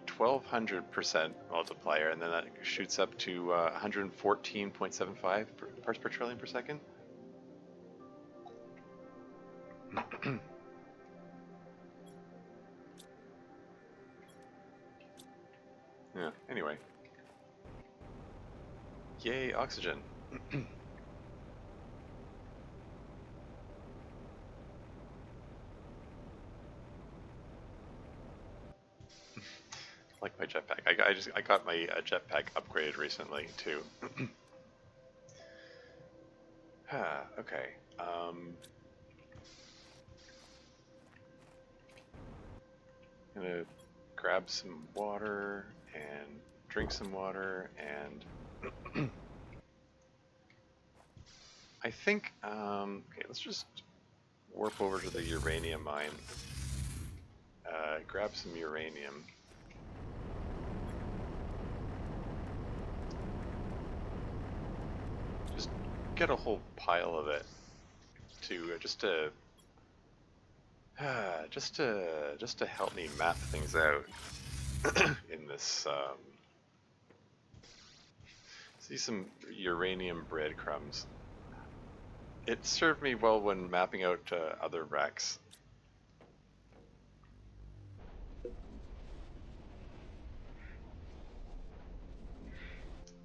1200% multiplier, and then that shoots up to 114.75 parts per trillion per second. Yeah, anyway. Yay, oxygen. Like my jetpack. I got my jetpack upgraded recently too. Okay. I'm gonna grab some water and drink some water, and I think okay, let's just warp over to the uranium mine. Grab some uranium. Just get a whole pile of it to just to help me map things out in this. See some uranium breadcrumbs. It served me well when mapping out other wrecks.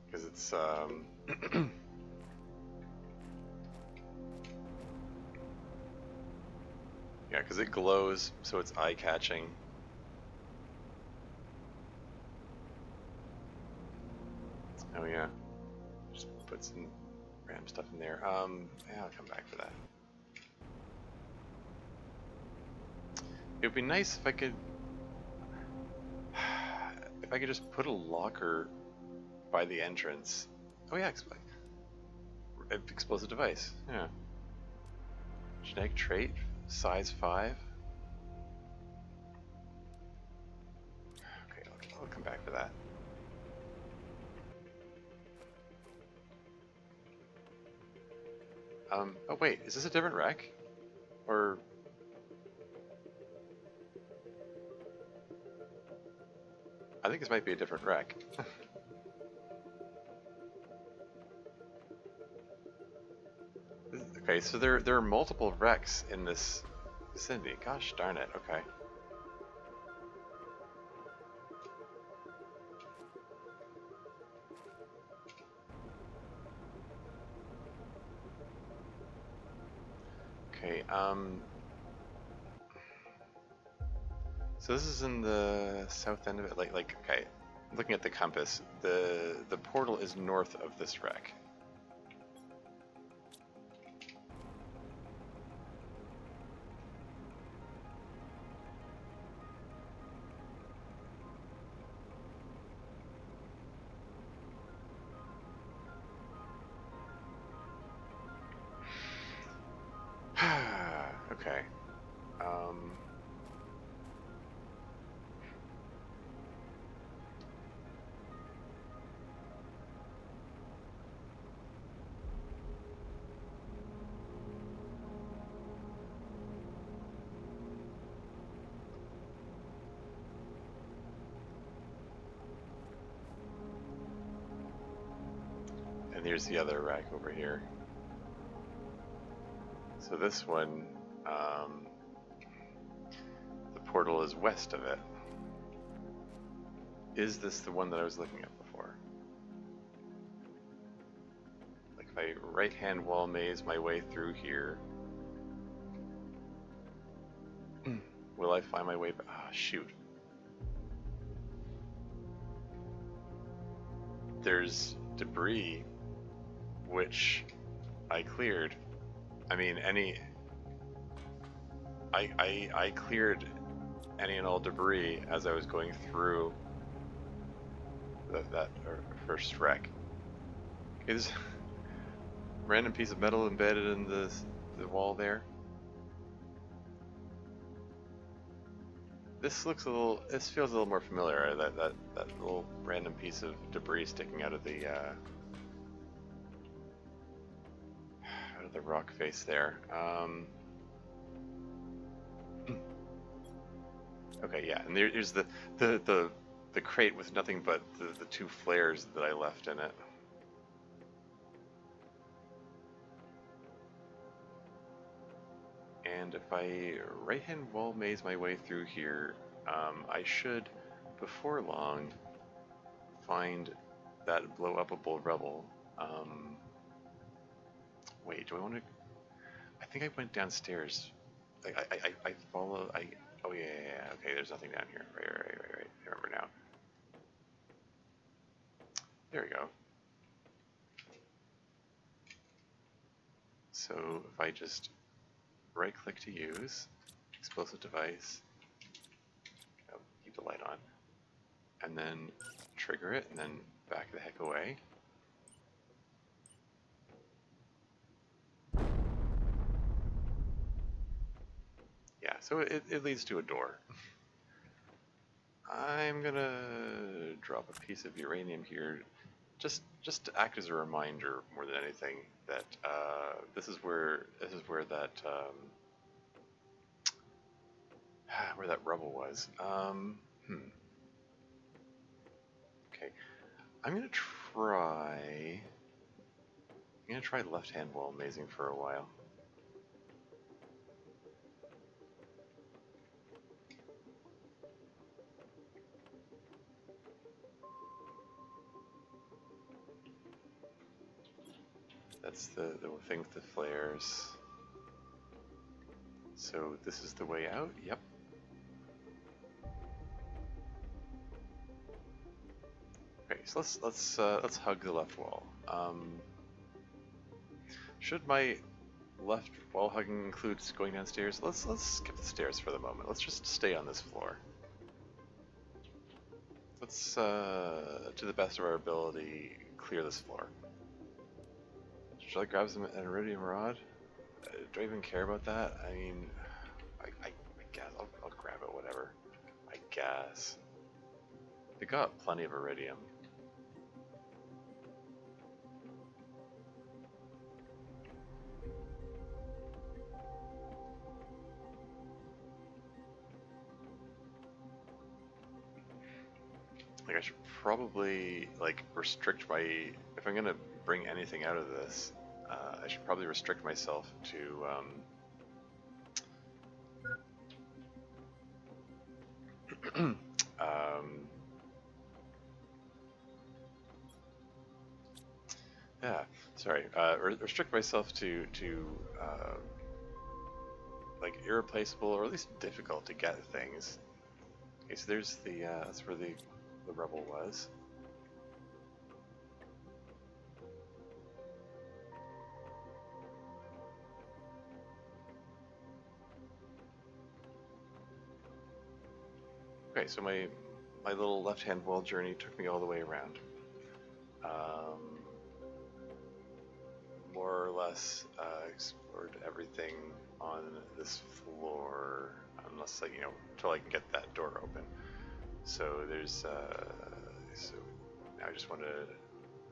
Because it's yeah, because it glows, so it's eye-catching. Oh yeah, just put some random stuff in there. Yeah, I'll come back for that. It would be nice if I could just put a locker by the entrance. Oh yeah, explosive device. Yeah. Genetic trait, size 5. Okay, I'll come back for that. Oh wait, is this a different wreck? Or... I think this might be a different wreck. Okay, so there are multiple wrecks in this vicinity. Gosh darn it, okay. Okay, so this is in the south end of it, like okay, looking at the compass, the portal is north of this wreck. Okay. here's the other rack over here. So this one, the portal is west of it. Is this the one that I was looking at before? Like if I right-hand wall maze my way through here, will I find my way back? Ah, shoot. There's debris which I cleared. I mean, I cleared any and all debris as I was going through that first wreck. Okay, there's a random piece of metal embedded in the wall there. This feels a little more familiar. That little random piece of debris sticking out of the rock face there. Okay, yeah, and there's the crate with nothing but the two flares that I left in it. And if I right-hand wall maze my way through here, I should, before long, find that blow-upable rubble. Wait, do I want to... I think I went downstairs. I follow... Oh yeah, okay, there's nothing down here. Right. I remember now. There we go. So if I just right-click to use, explosive device, keep the light on, and then trigger it, and then back the heck away. Yeah, so it leads to a door. I'm gonna drop a piece of uranium here, just to act as a reminder more than anything that this is where that where that rubble was. Okay, I'm gonna try left-hand wall mazing for a while. That's the thing with the flares. So this is the way out. Yep. Okay, so let's hug the left wall. Should my left wall hugging include going downstairs? Let's skip the stairs for the moment. Let's just stay on this floor. Let's, to the best of our ability, clear this floor. Should I grab an iridium rod? Do I even care about that? I mean, I guess I'll grab it, whatever. I guess. They got plenty of iridium. Like I should probably like restrict my, if I'm gonna bring anything out of this, I should probably restrict myself to yeah, sorry, restrict myself to like irreplaceable or at least difficult to get things. Okay, so there's the that's where the rebel was. Okay, so my little left-hand wall journey took me all the way around. More or less explored everything on this floor, unless like until I can get that door open. So there's so now I just want to.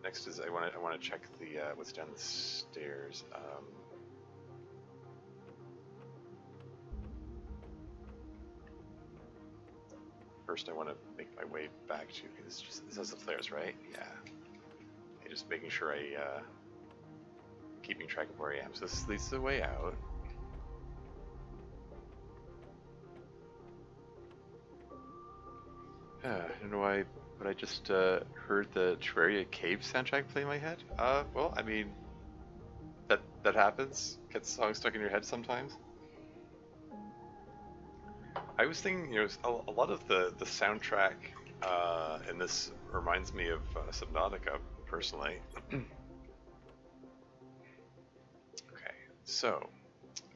Next is I want to check the what's down the stairs. First, I want to make my way back to this has the flares, right? Yeah. Okay, just making sure keeping track of where I am. So this leads the way out. I don't know why, but I just heard the Terraria Cave soundtrack play in my head. Well, I mean, that happens. Gets songs stuck in your head sometimes. I was thinking, a lot of the soundtrack in this reminds me of Subnautica, personally. Okay, so,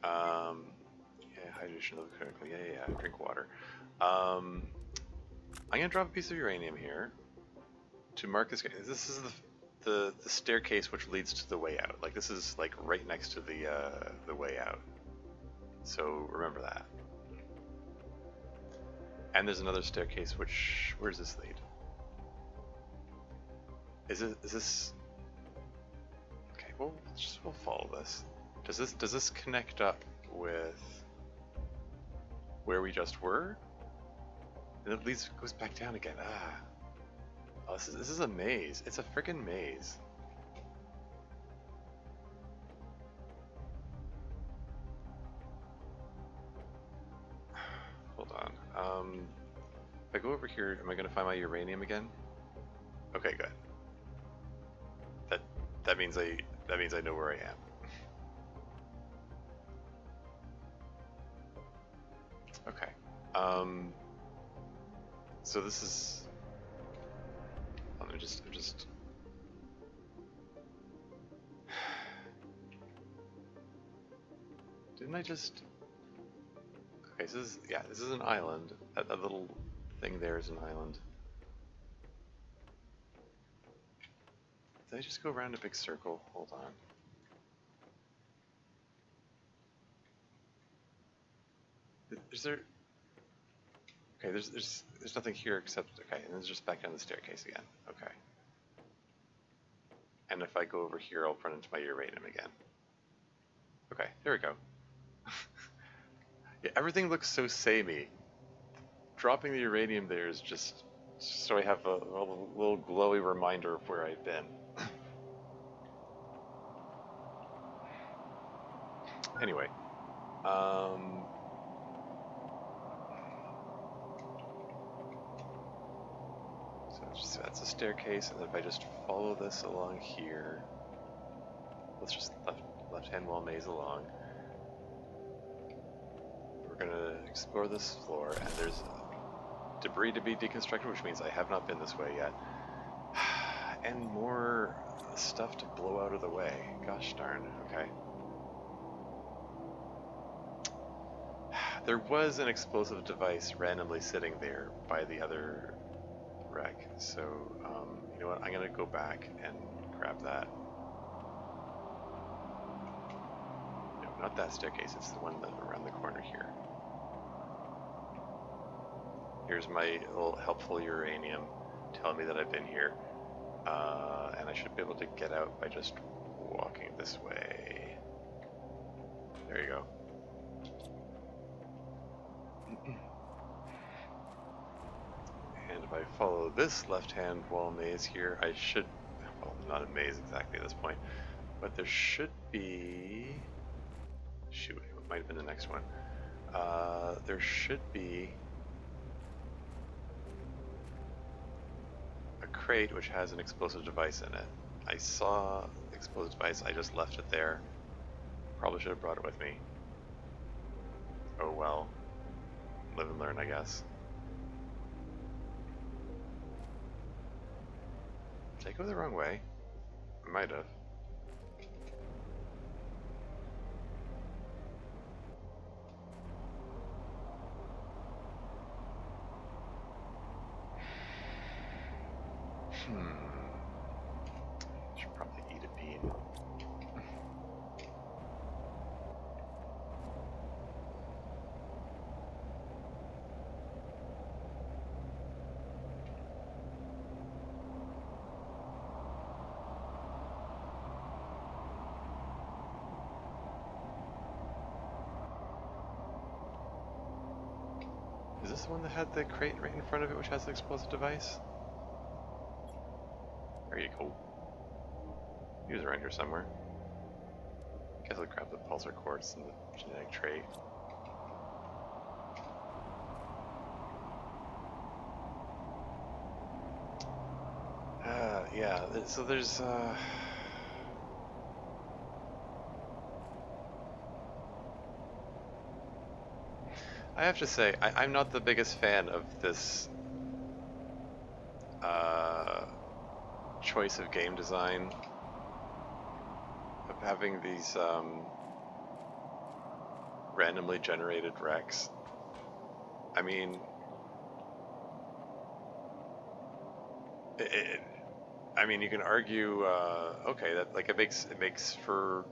yeah, hydration level critical. Yeah, drink water. I'm gonna drop a piece of uranium here to mark this. This is the staircase which leads to the way out. Like, this is like right next to the way out. So remember that. And there's another staircase which, where does this lead? Is this? Okay, well, we'll follow this. Does this connect up with where we just were? And it goes back down again. Oh, this is a maze. It's a freaking maze. Hold on. If I go over here, am I gonna find my uranium again? Okay, good. That means I know where I am. Okay. So this is. I'm just. Didn't I just? Okay, so this is an island. That little thing there is an island. Did I just go around a big circle? Hold on. Is there? Okay, there's nothing here except, okay, and it's just back down the staircase again. Okay. And if I go over here, I'll run into my uranium again. Okay, there we go. Yeah, everything looks so samey. Dropping the uranium there is just so I have a little glowy reminder of where I've been. Anyway, so that's a staircase, and if I just follow this along here, let's just left-hand wall maze along. We're gonna explore this floor, and there's debris to be deconstructed, which means I have not been this way yet, and more stuff to blow out of the way. Gosh darn. Okay. There was an explosive device randomly sitting there by the other wreck, so you know what, I'm gonna go back and grab that. No, not that staircase, it's the one that around the corner here. Here's my little helpful uranium telling me that I've been here, and I should be able to get out by just walking this way. There you go. And if I follow this left-hand wall maze here, I should, well, not a maze exactly at this point, but there should be, shoot, it might have been the next one. There should be a crate which has an explosive device in it. I saw the explosive device, I just left it there. Probably should have brought it with me. Oh well. Live and learn, I guess. Did I go the wrong way? I might have. Should probably eat a bean. Is this the one that had the crate right in front of it which has the explosive device? There you go. He was around here somewhere. Guess I'll grab the pulsar quartz and the genetic trait. Yeah, so there's I have to say, I'm not the biggest fan of this choice of game design of having these randomly generated wrecks. I mean, you can argue, okay, that like it makes for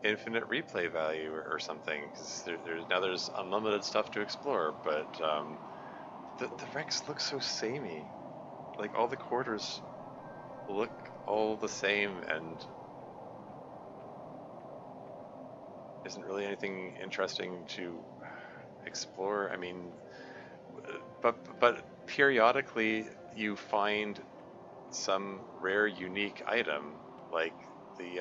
infinite replay value or something, because there's unlimited stuff to explore, but the wrecks look so samey. Like all the quarters look all the same, and isn't really anything interesting to explore. I mean, but periodically you find some rare, unique item, like the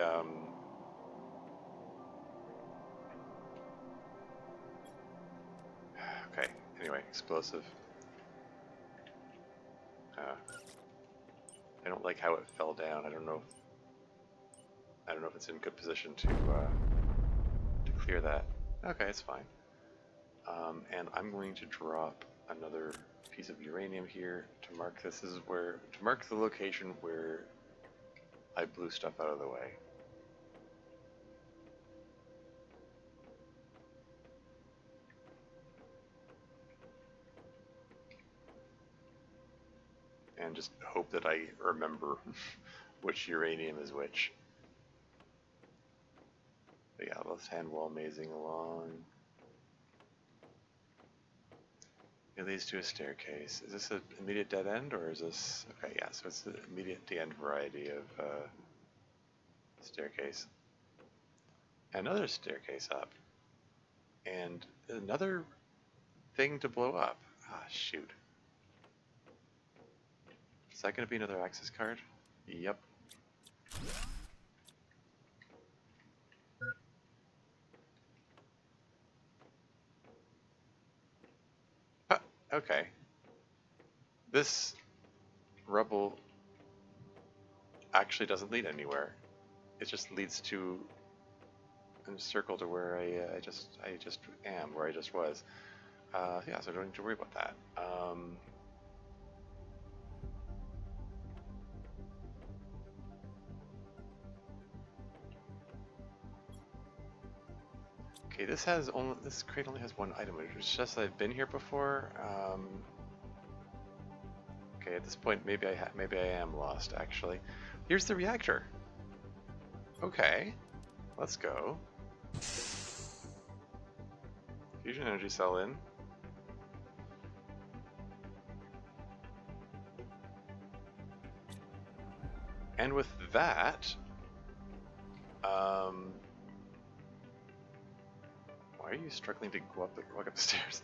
okay. Anyway, explosive. I don't like how it fell down. I don't know if it's in good position to clear that. Okay, it's fine. And I'm going to drop another piece of uranium here to mark to mark the location where I blew stuff out of the way. And just hope that I remember which uranium is which. But yeah, left-hand wall mazing along. It leads to a staircase. Is this an immediate dead end, or is this... Okay, yeah, so it's the immediate dead end variety of staircase. Another staircase up. And another thing to blow up. Ah, shoot. Is that going to be another access card? Yep. Okay. This rubble actually doesn't lead anywhere. It just leads to a circle to where I just am, where I just was. Yeah, so I don't need to worry about that. Okay, this crate only has one item. It's just that I've been here before. Okay, at this point, maybe I am lost actually. Here's the reactor. Okay, let's go. Fusion energy cell in. And with that, why are you struggling to walk up the stairs?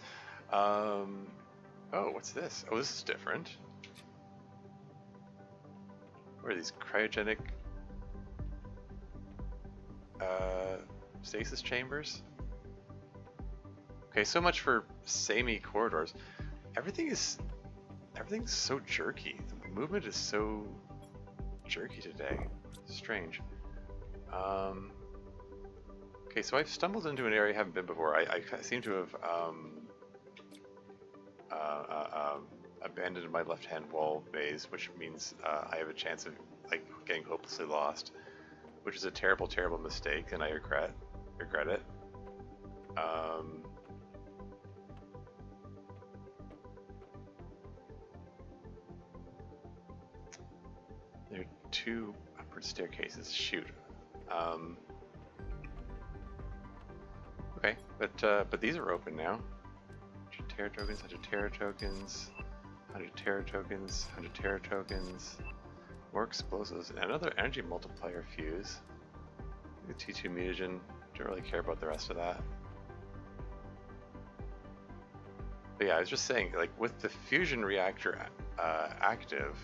Oh, what's this? Oh, this is different. What are these cryogenic stasis chambers? Okay, so much for samey corridors. Everything's so jerky. The movement is so jerky today. Strange. Okay, so I've stumbled into an area I haven't been before. I seem to have abandoned my left-hand wall maze, which means I have a chance of like getting hopelessly lost, which is a terrible, terrible mistake, and I regret it. There are two upward staircases. Shoot. Okay, but these are open now. 100 Terra tokens, 100 Terra tokens, 100 Terra tokens, 100 Terra tokens. More explosives, and another energy multiplier fuse. The T2 mutagen. Don't really care about the rest of that. But yeah, I was just saying, like with the fusion reactor active,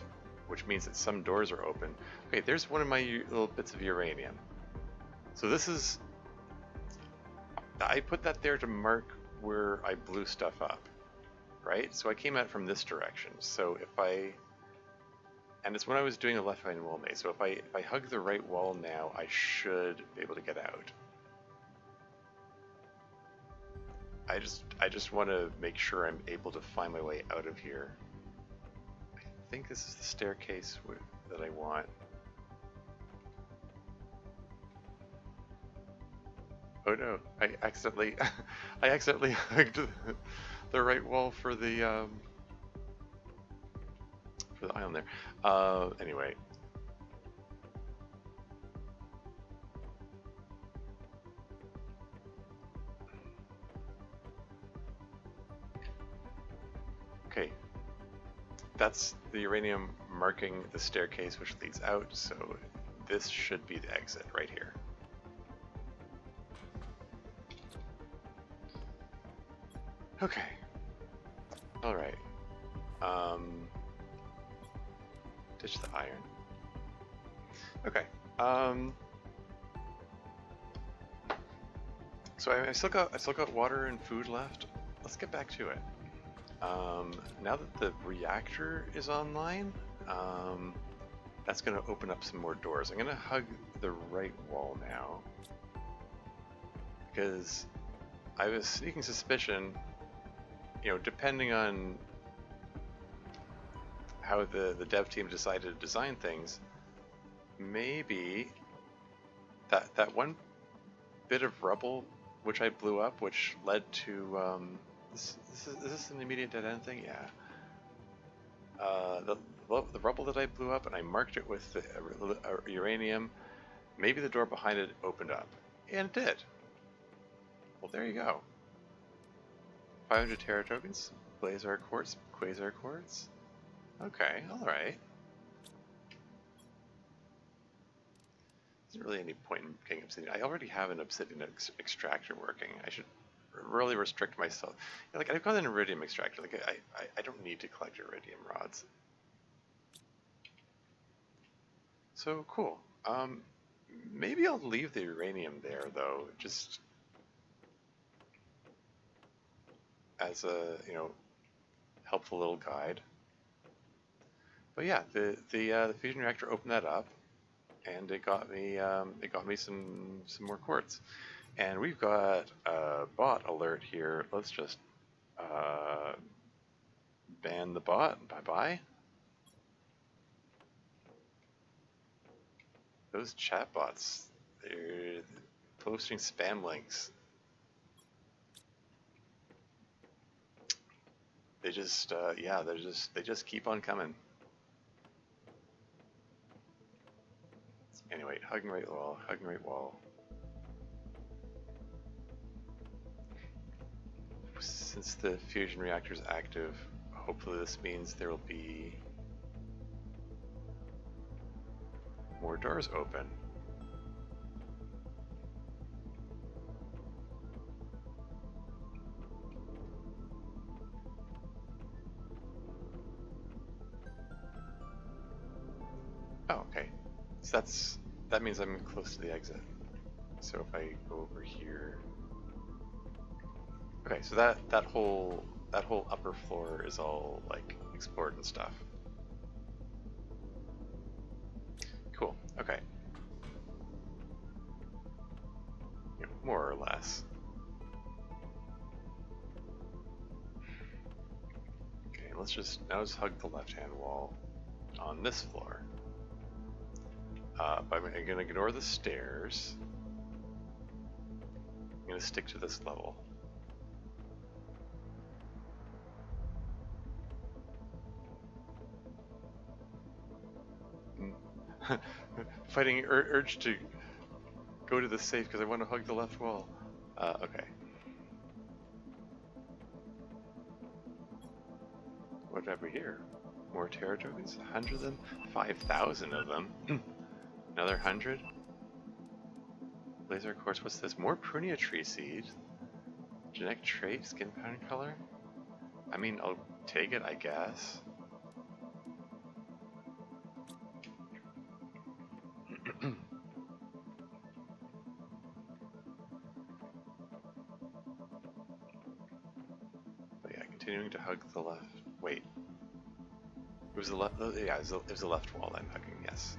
which means that some doors are open. Okay, there's one of my little bits of uranium. So this is, I put that there to mark where I blew stuff up, right? So I came out from this direction. So if I, and it's when I was doing a left-hand wall maze. So if I hug the right wall now, I should be able to get out. I just want to make sure I'm able to find my way out of here. I think this is the staircase that I want. Oh no! I accidentally hugged the right wall for the island there. Anyway. Okay, that's the uranium marking the staircase which leads out, so this should be the exit right here. Okay. Alright. Ditch the iron. Okay. So I still got water and food left. Let's get back to it. Now that the reactor is online, that's going to open up some more doors. I'm going to hug the right wall now, because I have a sneaking suspicion, you know, depending on how the dev team decided to design things, maybe that one bit of rubble which I blew up, which led to is this an immediate dead end thing? Yeah. The rubble that I blew up, and I marked it with the uranium. Maybe the door behind it opened up, and it did. Well, there you go. 500 Terra tokens, Blazar quartz, Quasar quartz. Okay, all right. There's really any point in getting obsidian. I already have an obsidian extractor working. I should really restrict myself. You know, like, I've got an iridium extractor. Like, I don't need to collect iridium rods. So cool. Maybe I'll leave the uranium there though, just as a, you know, helpful little guide. But yeah, the fusion reactor opened that up, and it got me some more quartz. And we've got a bot alert here. Let's just ban the bot. Bye-bye. Those chat bots, they're posting spam links. They just, yeah, they just keep on coming. Anyway, hugging right wall, hugging right wall. Since the fusion reactor is active, hopefully this means there will be more doors open. Oh, okay. So that means I'm close to the exit. So if I go over here. Okay, so that whole upper floor is all like explored and stuff. Cool. Okay. You know, more or less. Okay, let's hug the left-hand wall on this floor. But I'm gonna ignore the stairs. I'm gonna stick to this level. Fighting urge to go to the safe because I want to hug the left wall. Okay. What have we here? More Terra tokens? 100 of them? 5,000 of them? Another 100? Laser quartz, what's this? More Prunia tree seed? Genetic trait, skin pattern color? I mean, I'll take it, I guess. Continuing to hug the left. Wait. It was the left. Yeah, it was the left wall I'm hugging. Yes.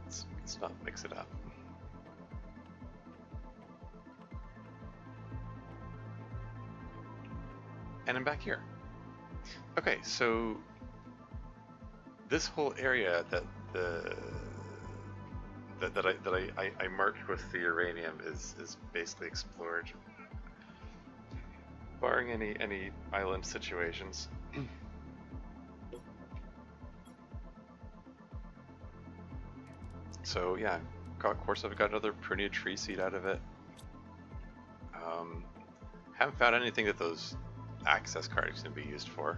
Let's not mix it up. And I'm back here. Okay, so this whole area that I marked with the uranium is basically explored, barring any island situations. So yeah, of course I've got another Prunia tree seed out of it. Haven't found anything that those access cards can be used for.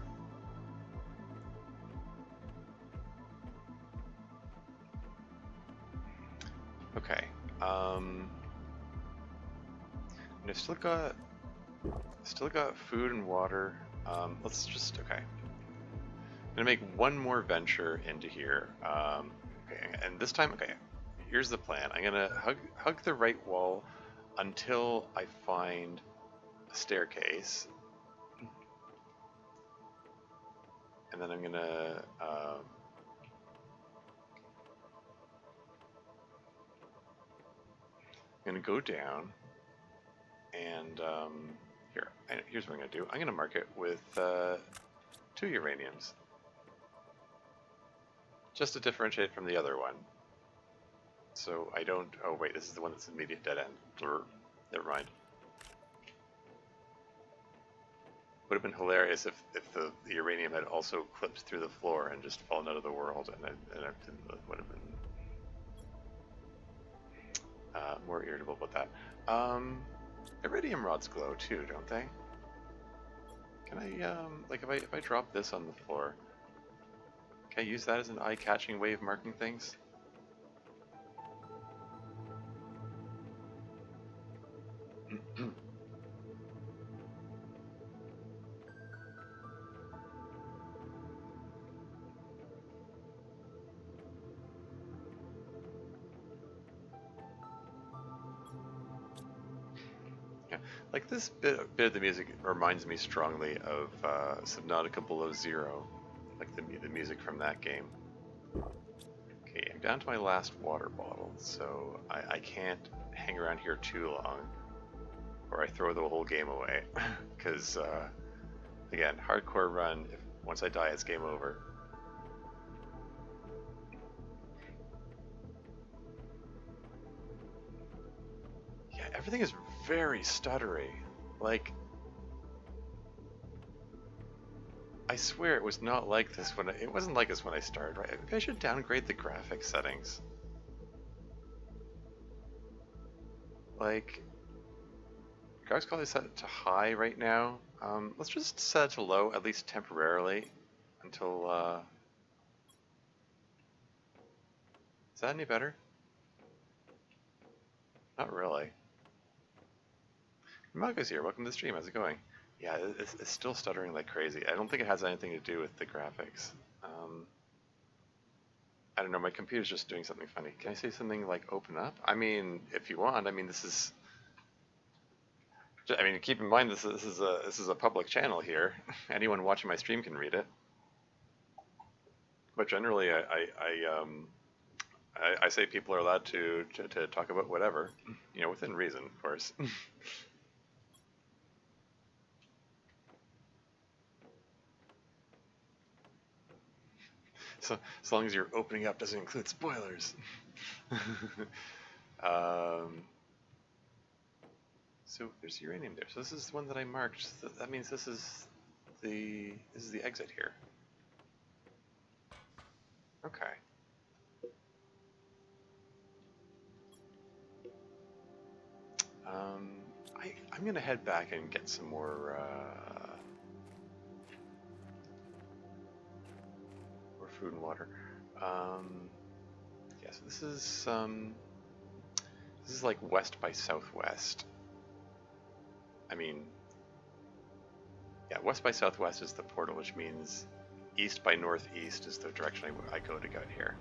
Okay. And I've still got food and water. Let's just okay. I'm gonna make one more venture into here. Okay, and this time, okay. Here's the plan. I'm gonna hug the right wall until I find a staircase, and then I'm gonna go down, and here's what I'm gonna do. I'm gonna mark it with 2 uraniums, just to differentiate from the other one. So I don't. Oh wait, this is the one that's immediate dead end. Never mind. Would have been hilarious if the uranium had also clipped through the floor and just fallen out of the world, and it would have been more irritable about that. Iridium rods glow too, don't they? Can I like if I drop this on the floor, can I use that as an eye-catching way of marking things? Like this bit of the music reminds me strongly of Subnautica Below Zero, like the music from that game. Okay, I'm down to my last water bottle, so I can't hang around here too long, or I throw the whole game away. Because again, hardcore run. Once I die, it's game over. Yeah, everything is very stuttery. Like, I swear it was not like this when it wasn't like this when I started, right? Maybe I should downgrade the graphics settings. Like, graphics quality set to high right now. Let's just set it to low, at least temporarily, until, is that any better? Not really. Mago's here, welcome to the stream, how's it going? Yeah, it's still stuttering like crazy. I don't think it has anything to do with the graphics. I don't know, my computer's just doing something funny. Can I say something like open up? I mean, if you want, I mean, this is... I mean, keep in mind this is a public channel here. Anyone watching my stream can read it. But generally, I say people are allowed to talk about whatever, you know, within reason, of course. So as long as your opening up doesn't include spoilers. So there's uranium there. So this is the one that I marked. So that means this is the exit here. Okay. I'm gonna head back and get some more food and water. Yeah, so this is like west by southwest. I mean, yeah, west by southwest is the portal, which means east by northeast is the direction I go to get here.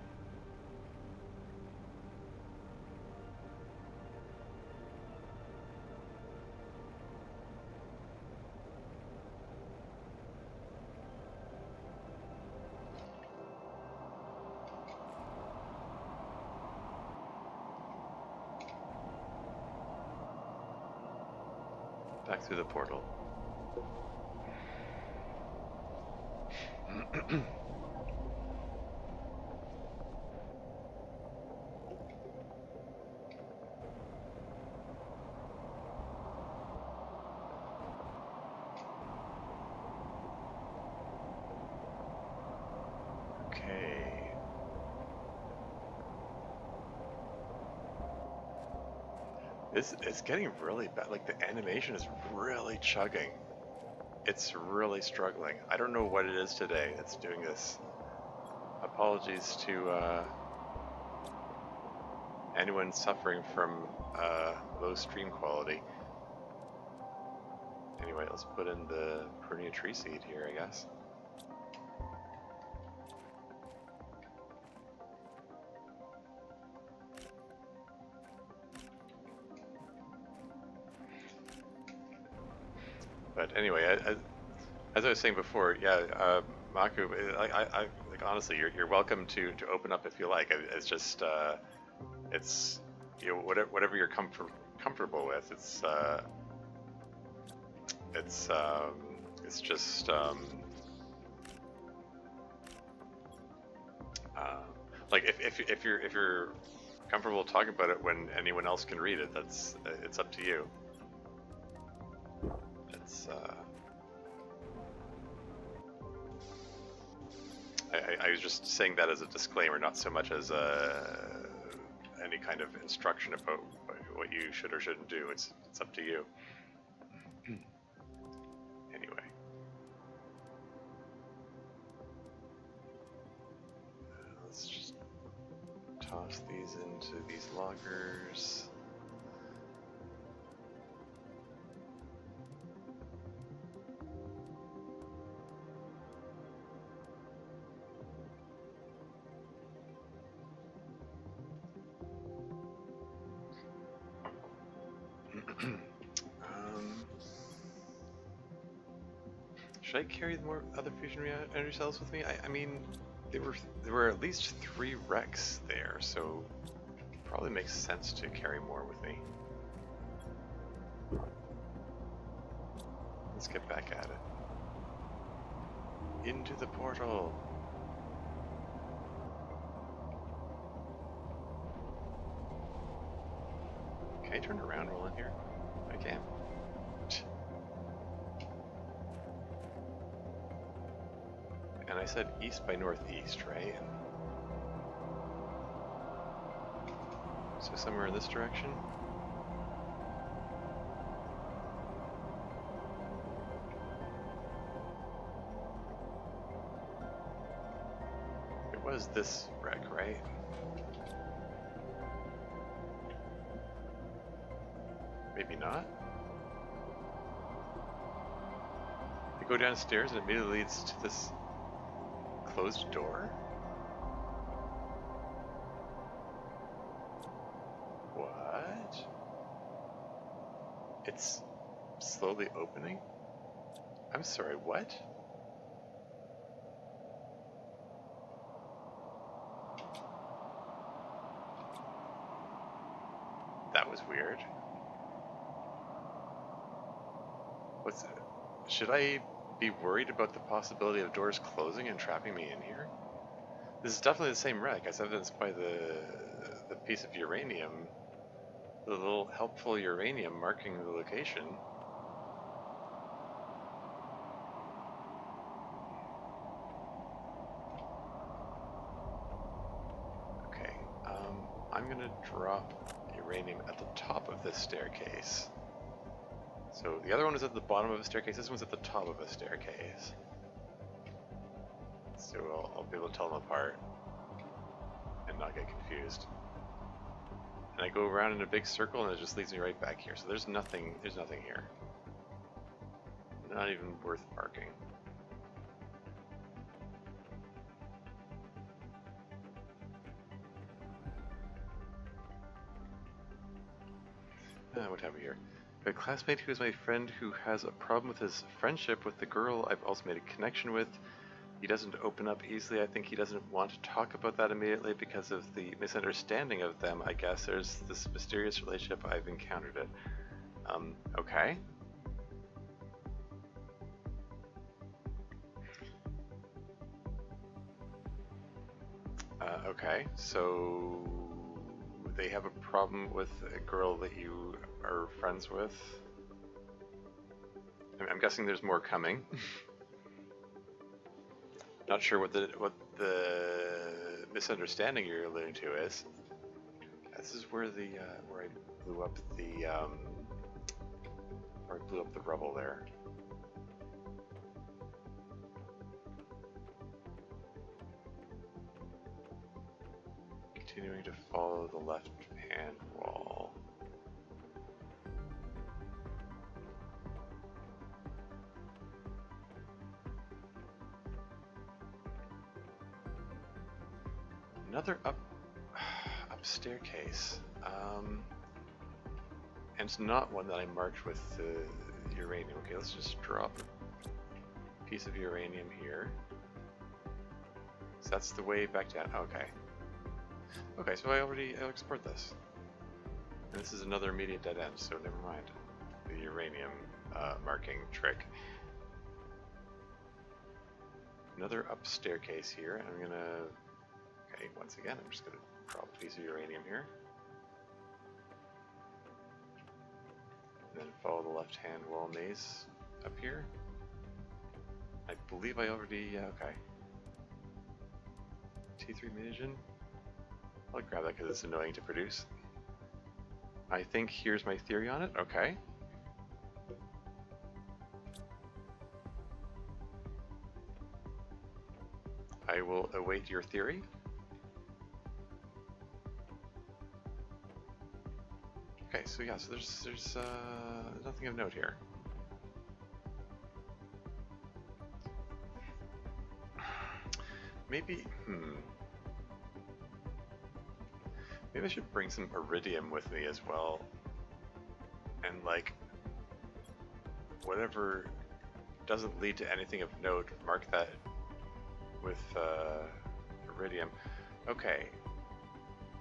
Back through the portal. Okay. It's getting really bad. Like the animation is really chugging. It's really struggling. I don't know what it is today that's doing this. Apologies to anyone suffering from low stream quality. Anyway, let's put in the Perennia tree seed here, I guess. But anyway, as I was saying before, yeah, Maku, I like honestly, you're welcome to open up if you like. It's just it's whatever you're comfortable with. It's just like if you're comfortable talking about it when anyone else can read it, that's it's up to you. It's I was just saying that as a disclaimer, not so much as any kind of instruction about what you should or shouldn't do. It's up to you. Anyway. Let's just toss these into these loggers. Should I carry more other fusion energy cells with me? I mean, there were at least 3 wrecks there, so it probably makes sense to carry more with me. Let's get back at it. Into the portal. Can I turn around while in here? I can. And I said east by northeast, right? So somewhere in this direction? It was this wreck, right? Maybe not? You go downstairs and it immediately leads to this closed door? What? It's slowly opening? I'm sorry, what? That was weird. What's it? Should I be worried about the possibility of doors closing and trapping me in here? This is definitely the same wreck, as evidenced by the piece of uranium, the little helpful uranium marking the location. Okay, I'm gonna drop uranium at the top of this staircase. So the other one was at the bottom of a staircase, this one's at the top of a staircase. So I'll be able to tell them apart and not get confused. And I go around in a big circle and it just leads me right back here. So there's nothing here. Not even worth marking. What have we here? A classmate who is my friend who has a problem with his friendship with the girl I've also made a connection with. He doesn't open up easily. I think he doesn't want to talk about that immediately because of the misunderstanding of them. I guess there's this mysterious relationship. I've encountered it. Okay. Okay, so they have a problem with a girl that you are friends with. I'm guessing there's more coming. Not sure what the misunderstanding you're alluding to is. This is where the where I blew up the rubble there. Continuing to follow the left hand wall. Another up staircase. And it's not one that I marked with the uranium. Okay, let's just drop a piece of uranium here. So that's the way back down. Okay. Okay, so I'll export this. And this is another immediate dead end, so never mind the uranium marking trick. Another up staircase here, and I'm gonna, okay, once again, I'm just gonna drop a piece of uranium here. And then follow the left-hand wall maze up here. I believe I already, okay. T3 munition. I'll grab that because it's annoying to produce. I think here's my theory on it. Okay. I will await your theory. Okay, so yeah, so there's nothing of note here. Maybe, maybe I should bring some iridium with me as well. And like, whatever doesn't lead to anything of note, mark that with iridium. Okay,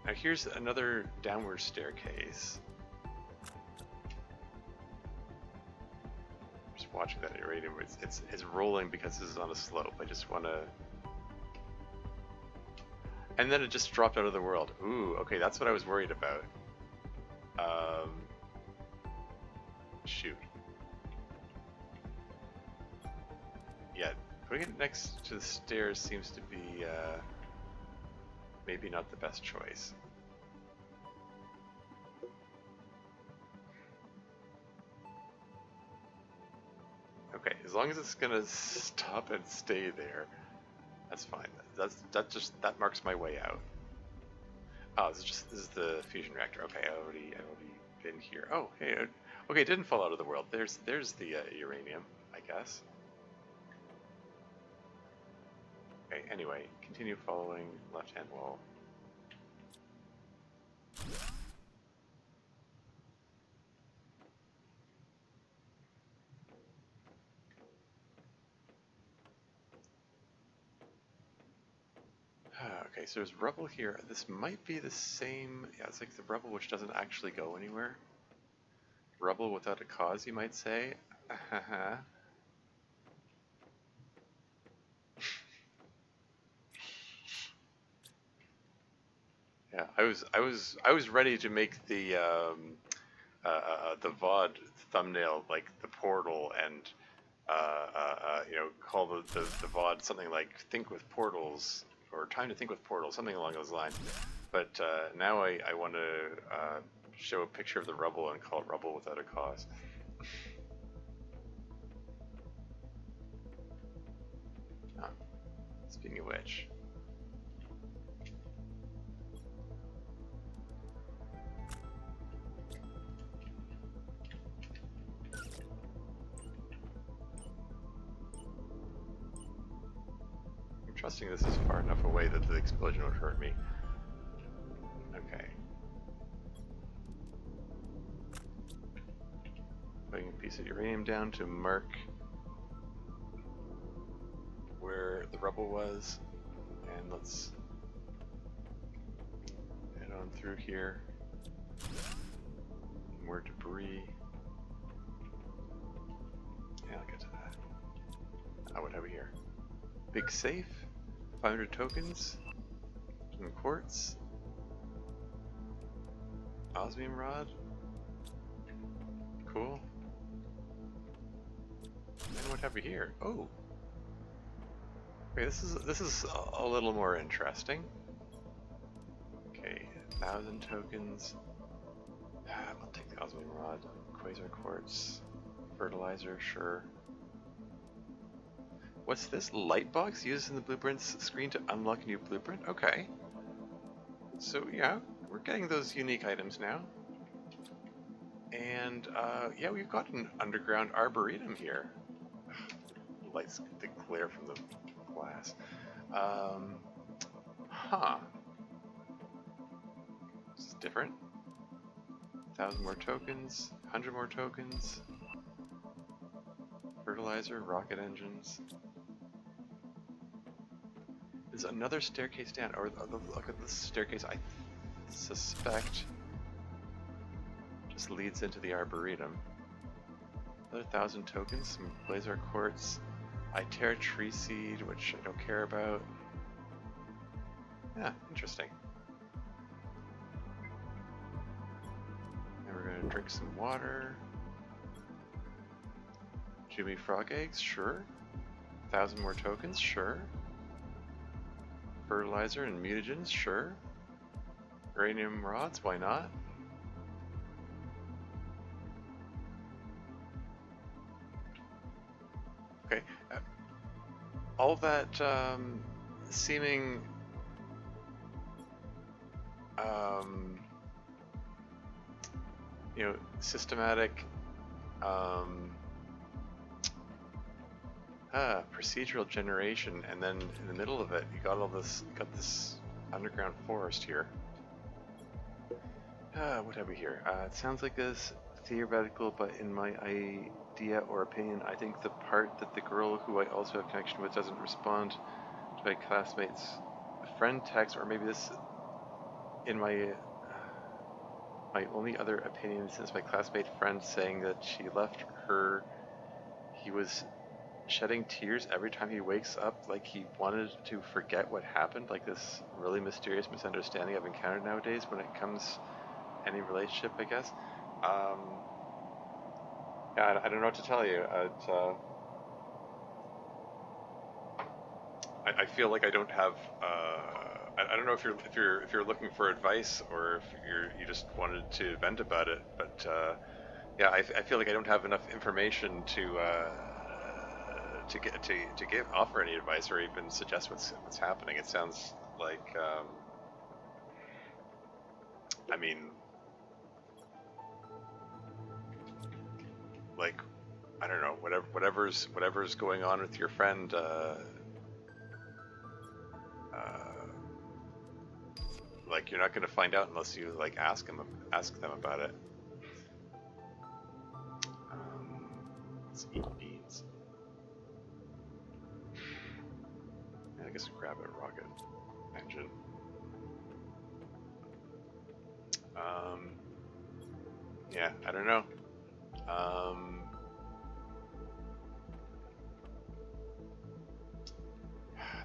now here's another downward staircase. Just watching that iridium, it's rolling because this is on a slope. I just want to. And then it just dropped out of the world. Ooh, okay, that's what I was worried about. Shoot. Yeah, putting it next to the stairs seems to be maybe not the best choice. Okay, as long as it's gonna stop and stay there, that's fine. That marks my way out. Oh, this is the fusion reactor. Okay, I already been here. Oh, hey, okay, it didn't fall out of the world. There's the uranium, I guess. Okay, anyway, continue following left-hand wall. Okay, so there's rubble here. This might be the same. Yeah, it's like the rubble which doesn't actually go anywhere. Rubble without a cause, you might say. Yeah, I was ready to make the VOD thumbnail like the portal and you know, call the VOD something like "Think with Portals" or "Time to Think with Portals," something along those lines. But now I want to show a picture of the rubble and call it "Rubble Without a Cause." Speaking of which. Trusting this is far enough away that the explosion would hurt me. Okay. Putting a piece of uranium down to mark where the rubble was, and let's head on through here. More debris. Yeah, I'll get to that. Oh, what have we here? Big safe. 500 tokens. Some quartz. Osmium rod. Cool. And what have we here? Oh. Okay, this is a little more interesting. Okay, 1,000 tokens. I'll take the osmium rod. Quasar quartz. Fertilizer, sure. What's this? Light box used in the blueprints screen to unlock a new blueprint? Okay. So yeah, we're getting those unique items now. And yeah, we've got an underground arboretum here. Lights, the glare from the glass. Huh. This is different. 1,000 more tokens, 100 more tokens. Fertilizer, rocket engines. There's another staircase down, or look at this staircase, I suspect just leads into the arboretum. Another 1,000 tokens, some blazar quartz, Itera tree seed, which I don't care about. Yeah, interesting. And we're gonna drink some water. Jimmy frog eggs, sure. 1,000 more tokens, sure. Fertilizer and mutagens, sure. Uranium rods, why not? Okay, all that seeming you know, systematic procedural generation, and then in the middle of it, you got all this, this underground forest here. What have we here? It sounds like this theoretical, but in my idea or opinion, I think the part that the girl who I also have connection with doesn't respond to my classmate's friend text, or maybe this in my only other opinion since my classmate friend saying that she left her, he was shedding tears every time he wakes up, like he wanted to forget what happened, like this really mysterious misunderstanding I've encountered nowadays when it comes to any relationship, I guess. Yeah, I don't know what to tell you. I feel like I don't have. I don't know if you're looking for advice, or if you just wanted to vent about it. But yeah, I feel like I don't have enough information to offer any advice or even suggest what's happening. It sounds like I mean, like, I don't know, whatever's going on with your friend. Like, you're not going to find out unless you like ask them about it. Let's eat beans. I guess grab a rocket engine. Yeah, I don't know.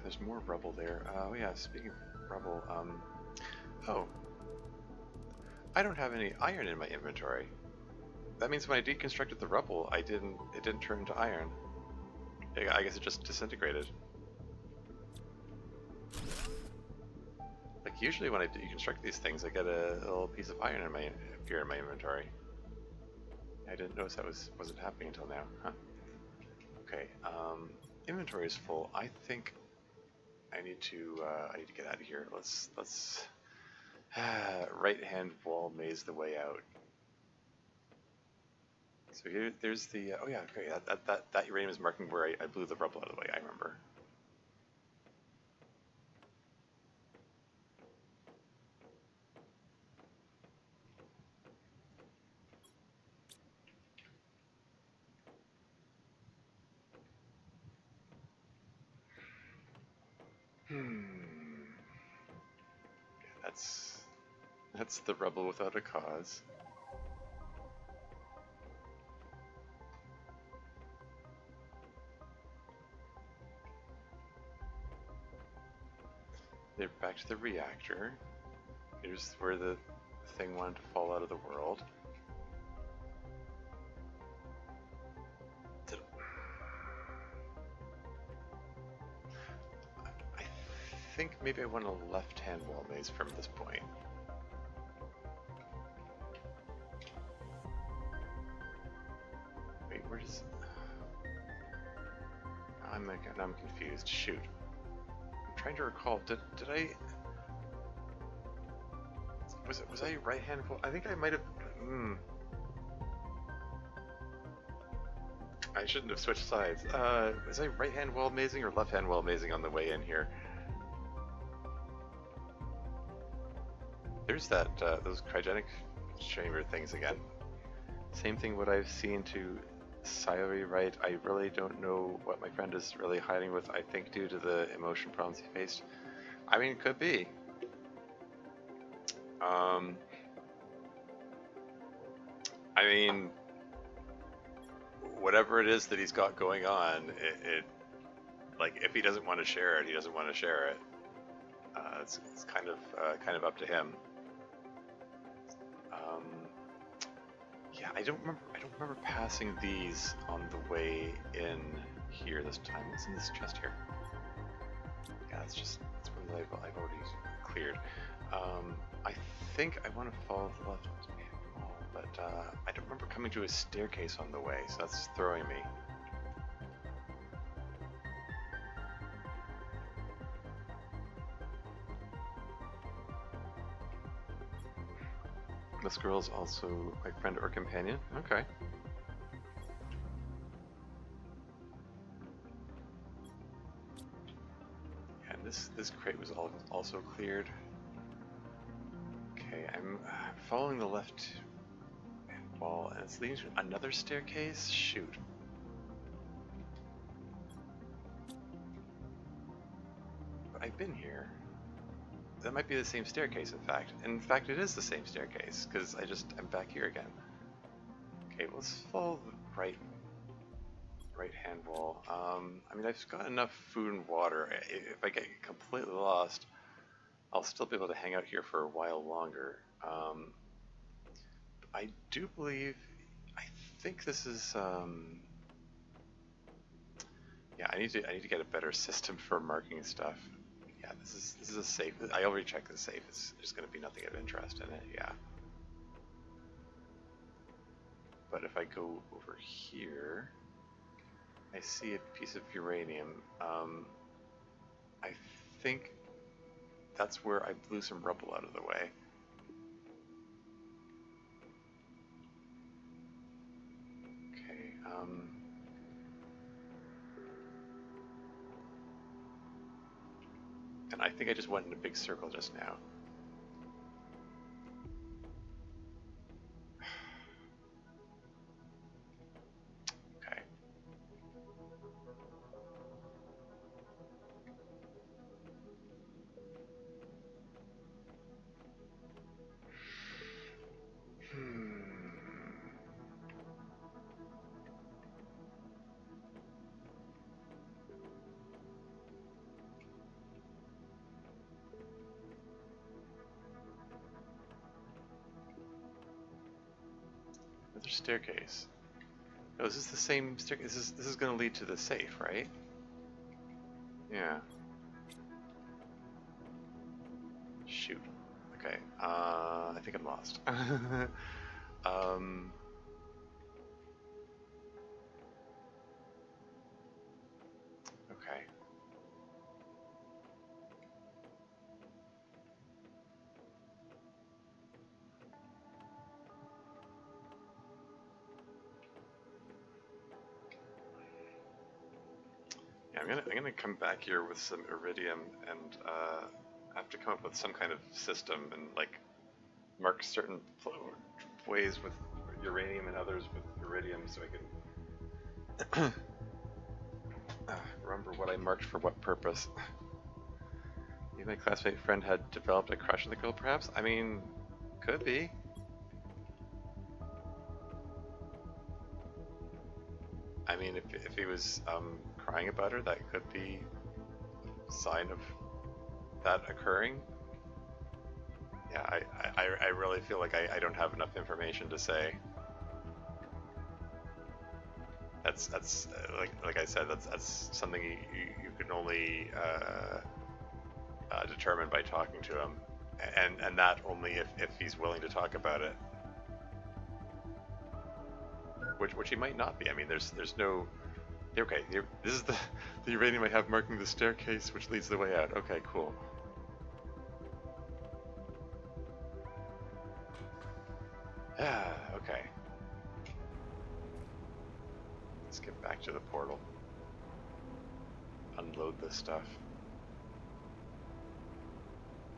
There's more rubble there. Oh yeah, speaking of rubble, oh, I don't have any iron in my inventory. That means when I deconstructed the rubble, it didn't turn into iron. I guess it just disintegrated. Like, usually when I deconstruct these things, I get a little piece of iron appear in my inventory. I didn't notice that wasn't happening until now. Huh. Okay. Inventory is full. I think I need to get out of here. Let's right hand wall maze the way out. So here, there's the oh yeah, okay, that uranium is marking where I blew the rubble out of the way. I remember. That's the rubble without a cause. They're back to the reactor. Here's where the thing wanted to fall out of the world. I think maybe I want a left-hand wall maze from this point. Wait, where does... I'm confused. Shoot. I'm trying to recall. Did I... Was I right-hand wall? I think I might have... I shouldn't have switched sides. Was I right-hand wall mazing or left-hand wall mazing on the way in here? There's that, those cryogenic chamber things again. Same thing what I've seen to Sayori, right? I really don't know what my friend is really hiding with, I think due to the emotion problems he faced. I mean, could be. I mean, whatever it is that he's got going on, like, if he doesn't want to share it, he doesn't want to share it. It's kind of up to him. Yeah, I don't remember passing these on the way in here this time. What's in this chest here? Yeah, it's one that I've already cleared. I think I want to follow the left wall, but I don't remember coming to a staircase on the way, so that's throwing me. This girl's also my friend or companion? Okay. Yeah, and this crate was also cleared. Okay, I'm following the left wall, and it's leading to another staircase? Shoot. But I've been here. That might be the same staircase, in fact. In fact, it is the same staircase, because I'm back here again. Okay, let's follow the right-hand wall. I mean, I've got enough food and water. If I get completely lost, I'll still be able to hang out here for a while longer. I do believe, I think this is, yeah, I need to get a better system for marking stuff. Yeah, this is a safe. I already checked the safe. There's going to be nothing of interest in it. Yeah. But if I go over here, I see a piece of uranium. I think that's where I blew some rubble out of the way. Okay. And I think I just went in a big circle just now. Okay. Another staircase. Oh, is this the same staircase? This is going to lead to the safe, right? Yeah. Shoot. Okay. I think I'm lost. Okay. Yeah, I'm gonna come back here with some iridium and have to come up with some kind of system and like mark certain ways with uranium and others with iridium so I can remember what I marked for what purpose. Maybe my classmate friend had developed a crush on the girl, perhaps? I mean, could be. I mean, if he was crying about her, that could be a sign of that occurring. Yeah, I really feel like I don't have enough information to say. That's like I said, that's something you can only determine by talking to him, and that only if he's willing to talk about it. Which he might not be. I mean, there's no. Okay, this is the uranium I have marking the staircase, which leads the way out. Okay, cool. Ah, okay. Let's get back to the portal. Unload this stuff.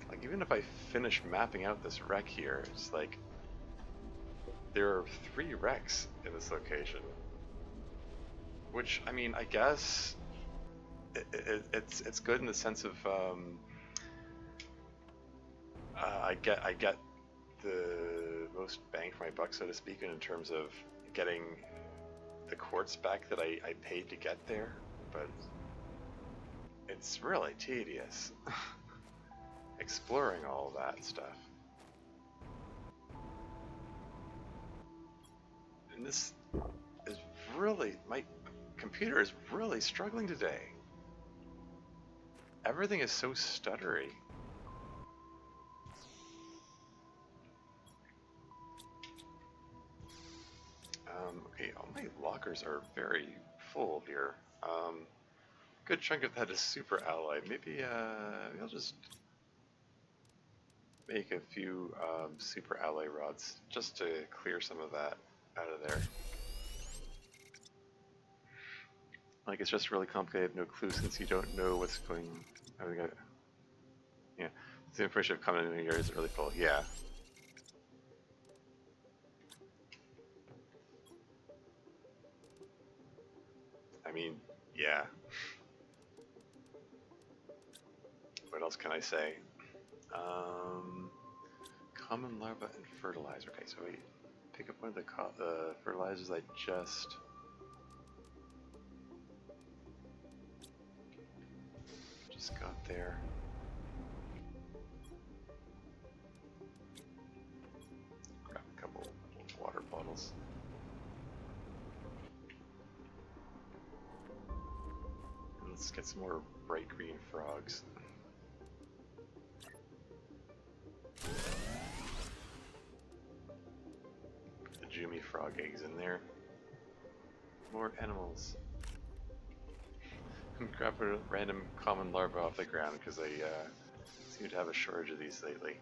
Like, even if I finish mapping out this wreck here, it's like there are 3 wrecks in this location. Which, I mean, I guess it's good in the sense of I get the most bang for my buck, so to speak, in terms of getting the quartz back that I paid to get there, but it's really tedious exploring all that stuff. And this is really, my computer is really struggling today. Everything is so stuttery. Okay, all my lockers are very full here. Good chunk of that is super alloy. Maybe I'll just make a few super alloy rods just to clear some of that out of there. Like, it's just really complicated, no clue, since you don't know what's going on. Yeah, the information of coming in here is really full. Yeah. I mean, yeah. What else can I say? Common larva and fertilizer. Okay, so we pick up one of the fertilizers I just got there. Grab a couple water bottles. And let's get some more bright green frogs. Put the Jumi frog eggs in there. More animals. Grab a random common larva off the ground because I seem to have a shortage of these lately.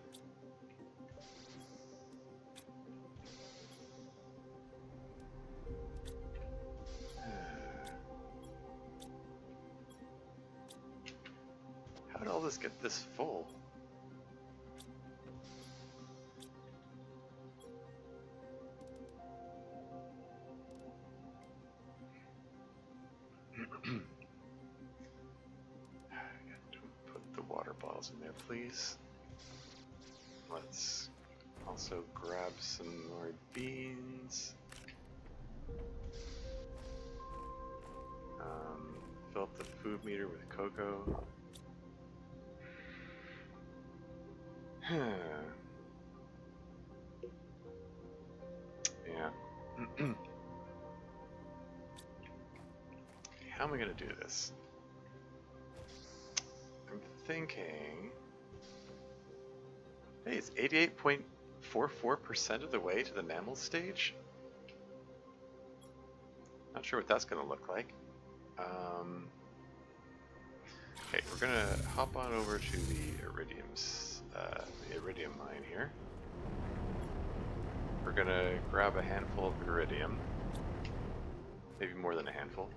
How did all this get this full? In there, please. Let's also grab some more beans. Fill up the food meter with cocoa. Yeah. How am I going to do this? I'm thinking... Hey, it's 88.44% of the way to the mammal stage? Not sure what that's going to look like. Okay, we're going to hop on over to the iridium mine here. We're going to grab a handful of iridium. Maybe more than a handful.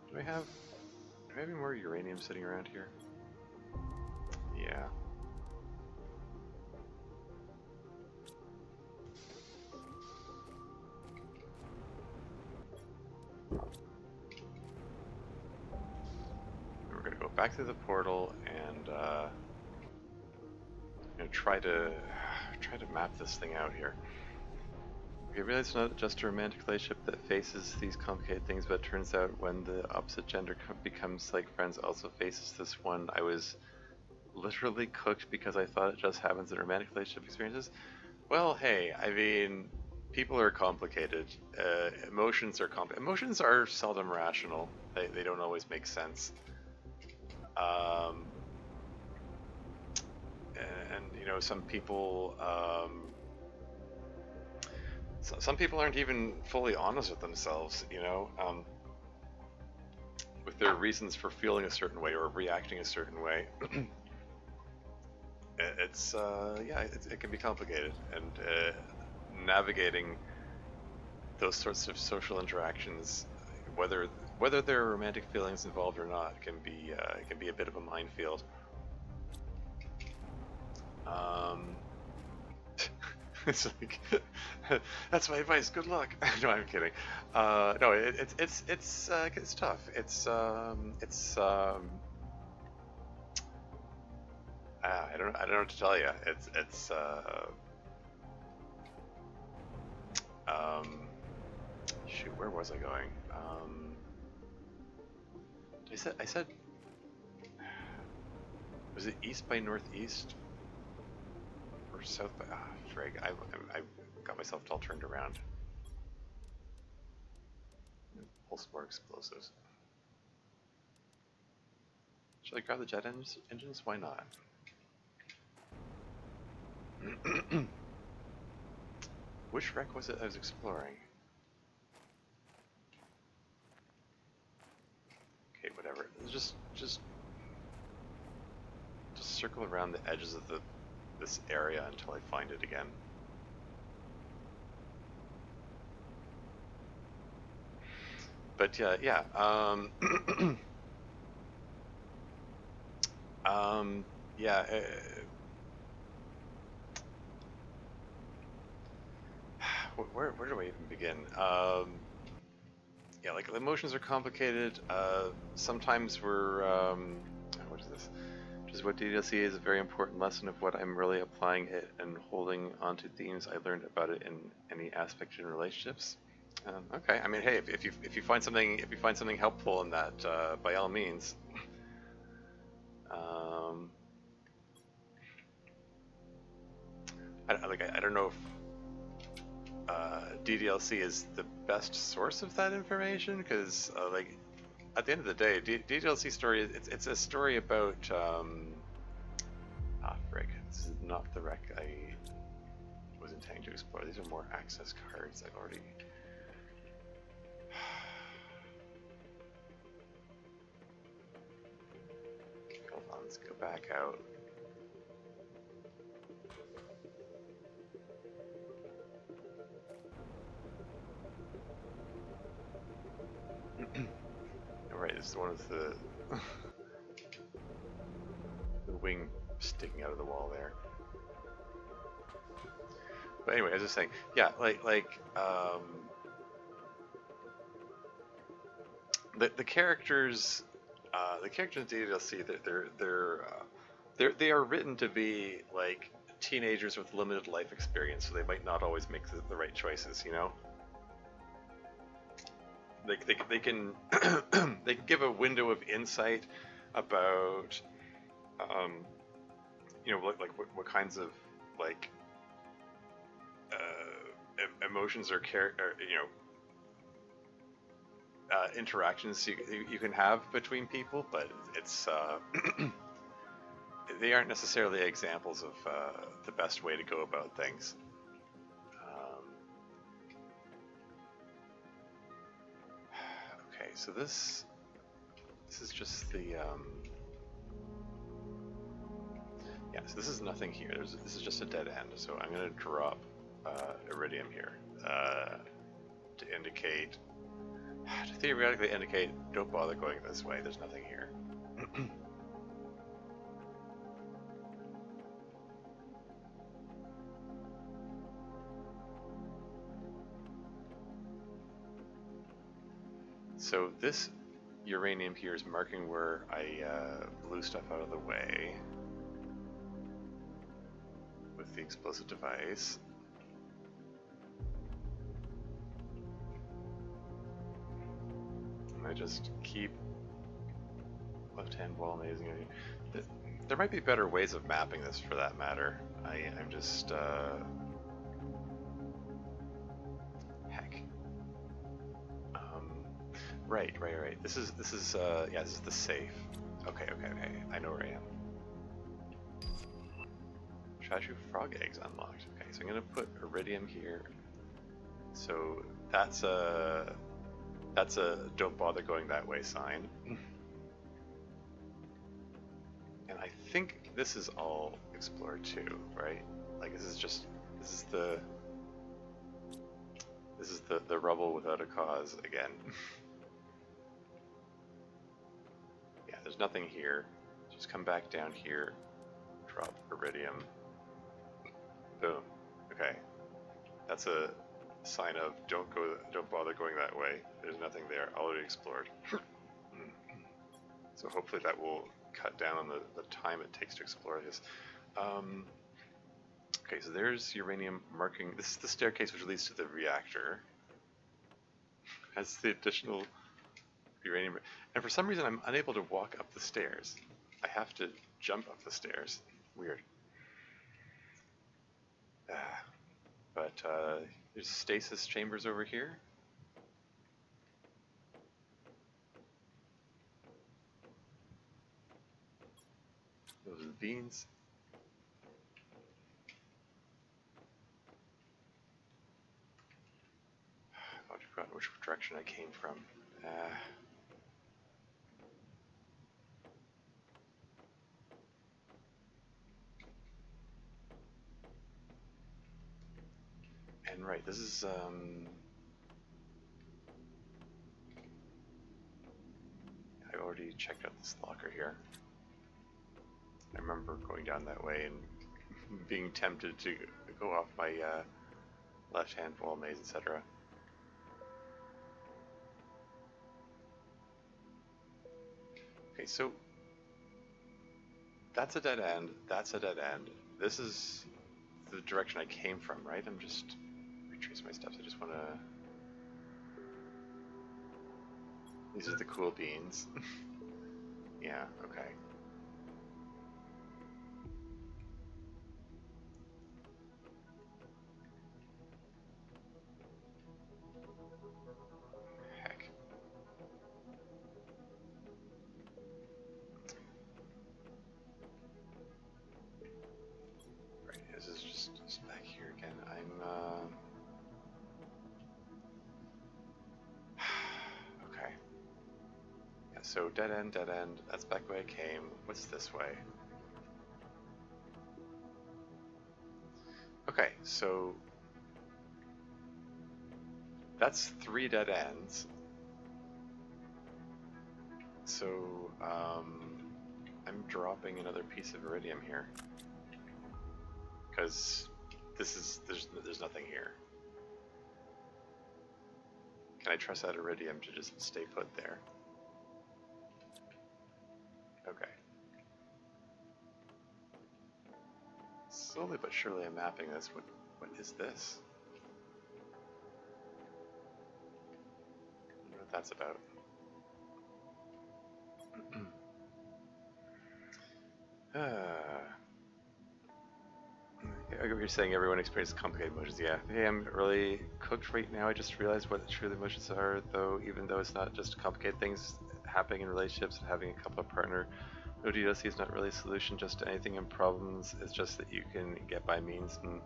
Do I have any more uranium sitting around here? Yeah. We're gonna go back to the portal and try to map this thing out here. You realize it's not just a romantic relationship that faces these complicated things, but it turns out when the opposite gender becomes like friends, also faces this one. I was literally cooked because I thought it just happens in romantic relationship experiences. Well, hey, I mean, people are complicated. Emotions are Emotions are seldom rational. They don't always make sense. And you know, some people some people aren't even fully honest with themselves, you know, with their reasons for feeling a certain way or reacting a certain way. It's yeah, it can be complicated, and navigating those sorts of social interactions, whether there are romantic feelings involved or not, can be a bit of a minefield. It's like that's my advice. Good luck. No, I'm kidding. No, it's tough. I don't know what to tell you. Shoot, where was I going? I said, was it east by northeast or south by? Ah, frig. I got myself all turned around. Pulse more explosives. Should I grab the jet engines? Why not? Which wreck was it I was exploring? Okay, whatever. Just circle around the edges of this area until I find it again. But yeah. Yeah. Where do I even begin? Yeah, like emotions are complicated. Sometimes we're what is this? Which is what DDLC is a very important lesson of what I'm really applying it and holding onto themes I learned about it in any aspect in relationships. Okay, I mean, hey, if you find something helpful in that, by all means. I don't know if DDLC is the best source of that information, because like at the end of the day, DDLC story, it's a story about frig, this is not the wreck I was intending to explore. These are more access cards I've already. Hold on, let's go back out. Alright, this is one of the wing sticking out of the wall there. But anyway, I was just saying, yeah, the characters in DDLC, they are written to be like teenagers with limited life experience, so they might not always make the right choices, you know. They can they can give a window of insight about you know, like what kinds of like emotions or you know, interactions you can have between people, but it's they aren't necessarily examples of the best way to go about things. Okay, so this is just the yeah, so this is nothing here. This is just a dead end. So I'm going to drop iridium here to indicate, to theoretically indicate, don't bother going this way. There's nothing here. So this uranium here is marking where I blew stuff out of the way with the explosive device. just keep left-hand wall amazing. There might be better ways of mapping this, for that matter. I'm just heck. Right. This is yeah, this is the safe. Okay. I know where I am. Trashu frog eggs unlocked. Okay, so I'm gonna put iridium here. So that's a don't bother going that way sign. And I think this is all explored too, right? Like this is the rubble without a cause again. Yeah, there's nothing here. Just come back down here, drop iridium. Boom. Okay. That's a sign of don't bother going that way. There's nothing there. Already explored. So hopefully that will cut down on the time it takes to explore this. Okay, so there's uranium marking. This is the staircase which leads to the reactor. Has the additional uranium. And for some reason I'm unable to walk up the stairs. I have to jump up the stairs. Weird. But there's stasis chambers over here. Those are the beans. I've forgotten which direction I came from. And right, this is I already checked out this locker here. I remember going down that way and being tempted to go off my left-hand wall maze, etc. Okay, so that's a dead end. That's a dead end. This is the direction I came from, right? I'm just retracing my steps. I just want to. These are the cool beans. Yeah. Okay. Heck. Right. This is just back here again. Okay. Yeah. So dead end. That's back where I came. What's this way? Okay, so that's 3 dead ends. So I'm dropping another piece of iridium here because there's nothing here. Can I trust that iridium to just stay put there? Okay. Slowly but surely I'm mapping this. What is this? I don't know what that's about. You're saying everyone experiences complicated emotions. Yeah. Hey, I'm really cooked right now. I just realized what truly emotions are, though, even though it's not just complicated things happening in relationships and having a couple of partner. No DOC is not really a solution just to anything in problems. It's just that you can get by means. And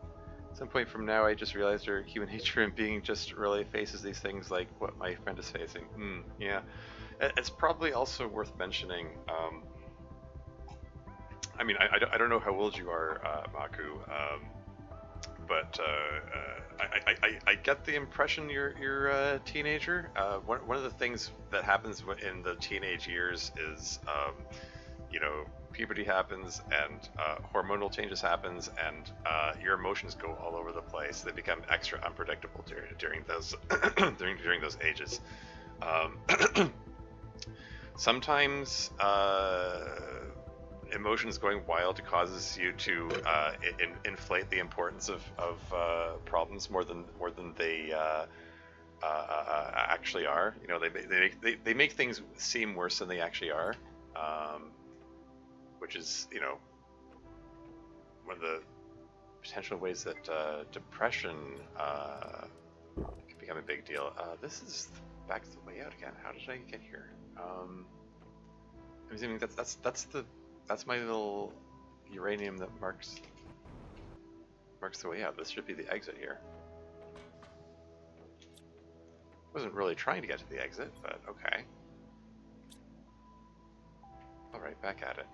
at some point from now, I just realized our human nature and being just really faces these things like what my friend is facing. Yeah. It's probably also worth mentioning. I mean, I don't know how old you are, Maku, but I get the impression you're a teenager. One of the things that happens in the teenage years is, you know, puberty happens and hormonal changes happens, and your emotions go all over the place. They become extra unpredictable during those during those ages. Sometimes emotions going wild causes you to inflate the importance of problems more than they actually are. You know, they make things seem worse than they actually are, um, which is, you know, one of the potential ways that depression can become a big deal. This is back the way out again. How did I get here? I'm assuming that's my little uranium that marks the way out. This should be the exit here. Wasn't really trying to get to the exit, but okay. All right, back at it.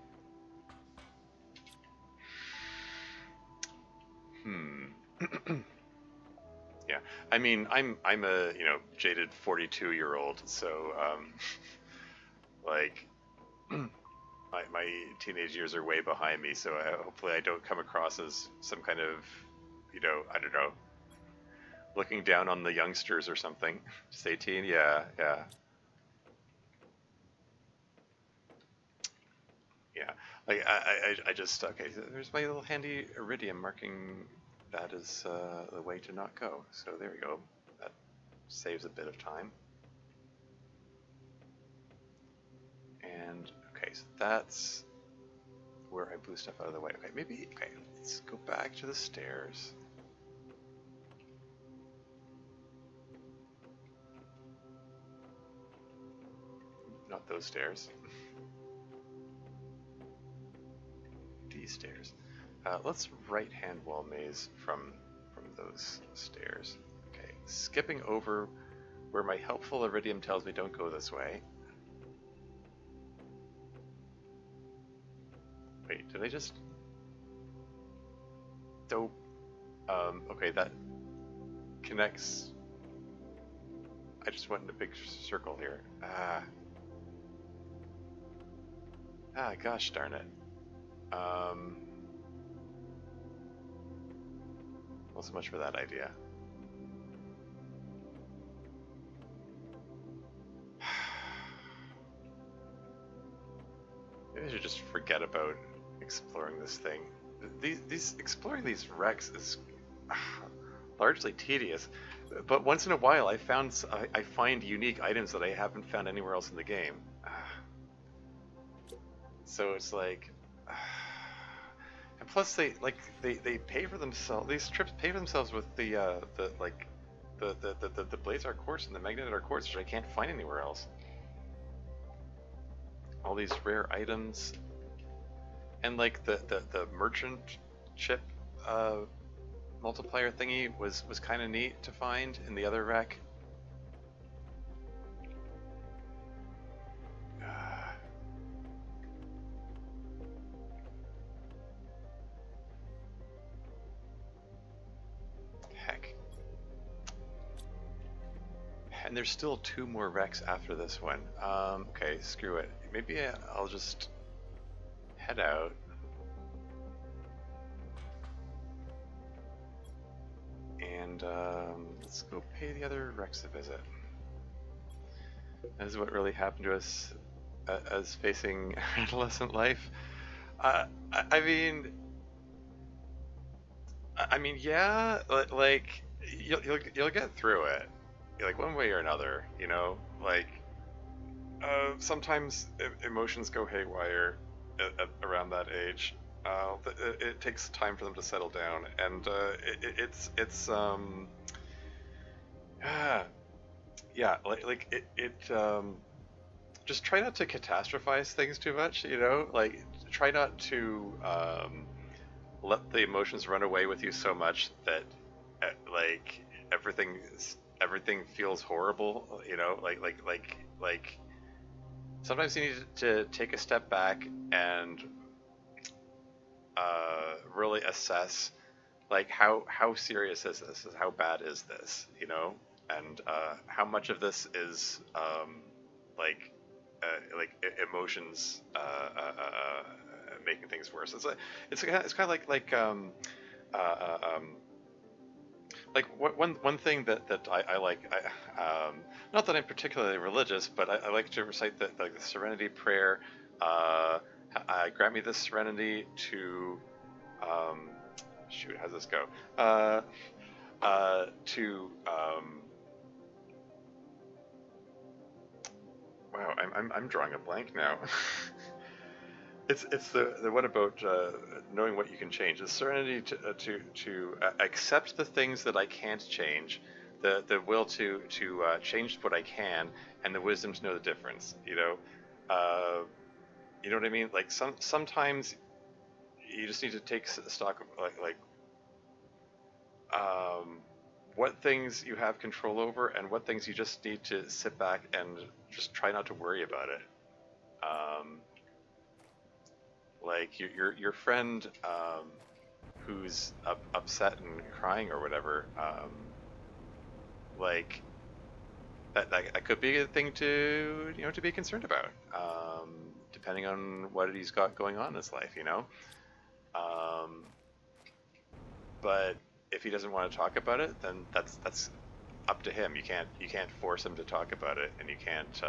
Yeah, I mean, I'm a, you know, jaded 42-year-old, so like my teenage years are way behind me, so hopefully I don't come across as some kind of, you know, I don't know, looking down on the youngsters or something. Just 18, yeah, yeah. Yeah, like I just okay. So there's my little handy iridium marking that is the way to not go. So there we go. That saves a bit of time. And okay, so that's where I blew stuff out of the way. Okay, maybe okay. Let's go back to the stairs. Not those stairs. These stairs. Let's right-hand wall maze from those stairs. Okay, skipping over where my helpful iridium tells me don't go this way. Wait, did I just? Dope. Okay, that connects. I just went in a big circle here. Gosh darn it. Well, so much for that idea. Maybe I should just forget about exploring this thing. Exploring these wrecks is largely tedious, but once in a while I find unique items that I haven't found anywhere else in the game. So it's like, and plus they pay for themselves. These trips pay for themselves with the Blazar quartz and the Magnetar quartz, which I can't find anywhere else. All these rare items, and like the merchant ship multiplier thingy was kind of neat to find in the other wreck. Heck. And there's still 2 more wrecks after this one. Okay, screw it. Maybe I'll just head out. And let's go pay the other wrecks a visit. This is what really happened to us as facing adolescent life. I mean, yeah, like you'll get through it, like one way or another, you know. Like sometimes emotions go haywire around that age. It takes time for them to settle down, and it's yeah, just try not to catastrophize things too much, you know. Like try not to let the emotions run away with you so much that like everything feels horrible, you know. Like sometimes you need to take a step back and really assess, like, how serious is this? How bad is this? You know, and how much of this is like emotions making things worse. It's kind of like one thing that I like. Not that I'm particularly religious, but I like to recite the Serenity Prayer. Grant me the serenity to shoot. How's this go? To Wow, I'm drawing a blank now. It's the what about knowing what you can change? The serenity to accept the things that I can't change, the will to change what I can, and the wisdom to know the difference. You know what I mean? Like sometimes you just need to take stock of um, what things you have control over and what things you just need to sit back and just try not to worry about it. Um, like your friend who's upset and crying or whatever, like that could be a thing to to be concerned about, depending on what he's got going on in his life, Um, but if he doesn't want to talk about it, then that's up to him. You can't force him to talk about it, and you can't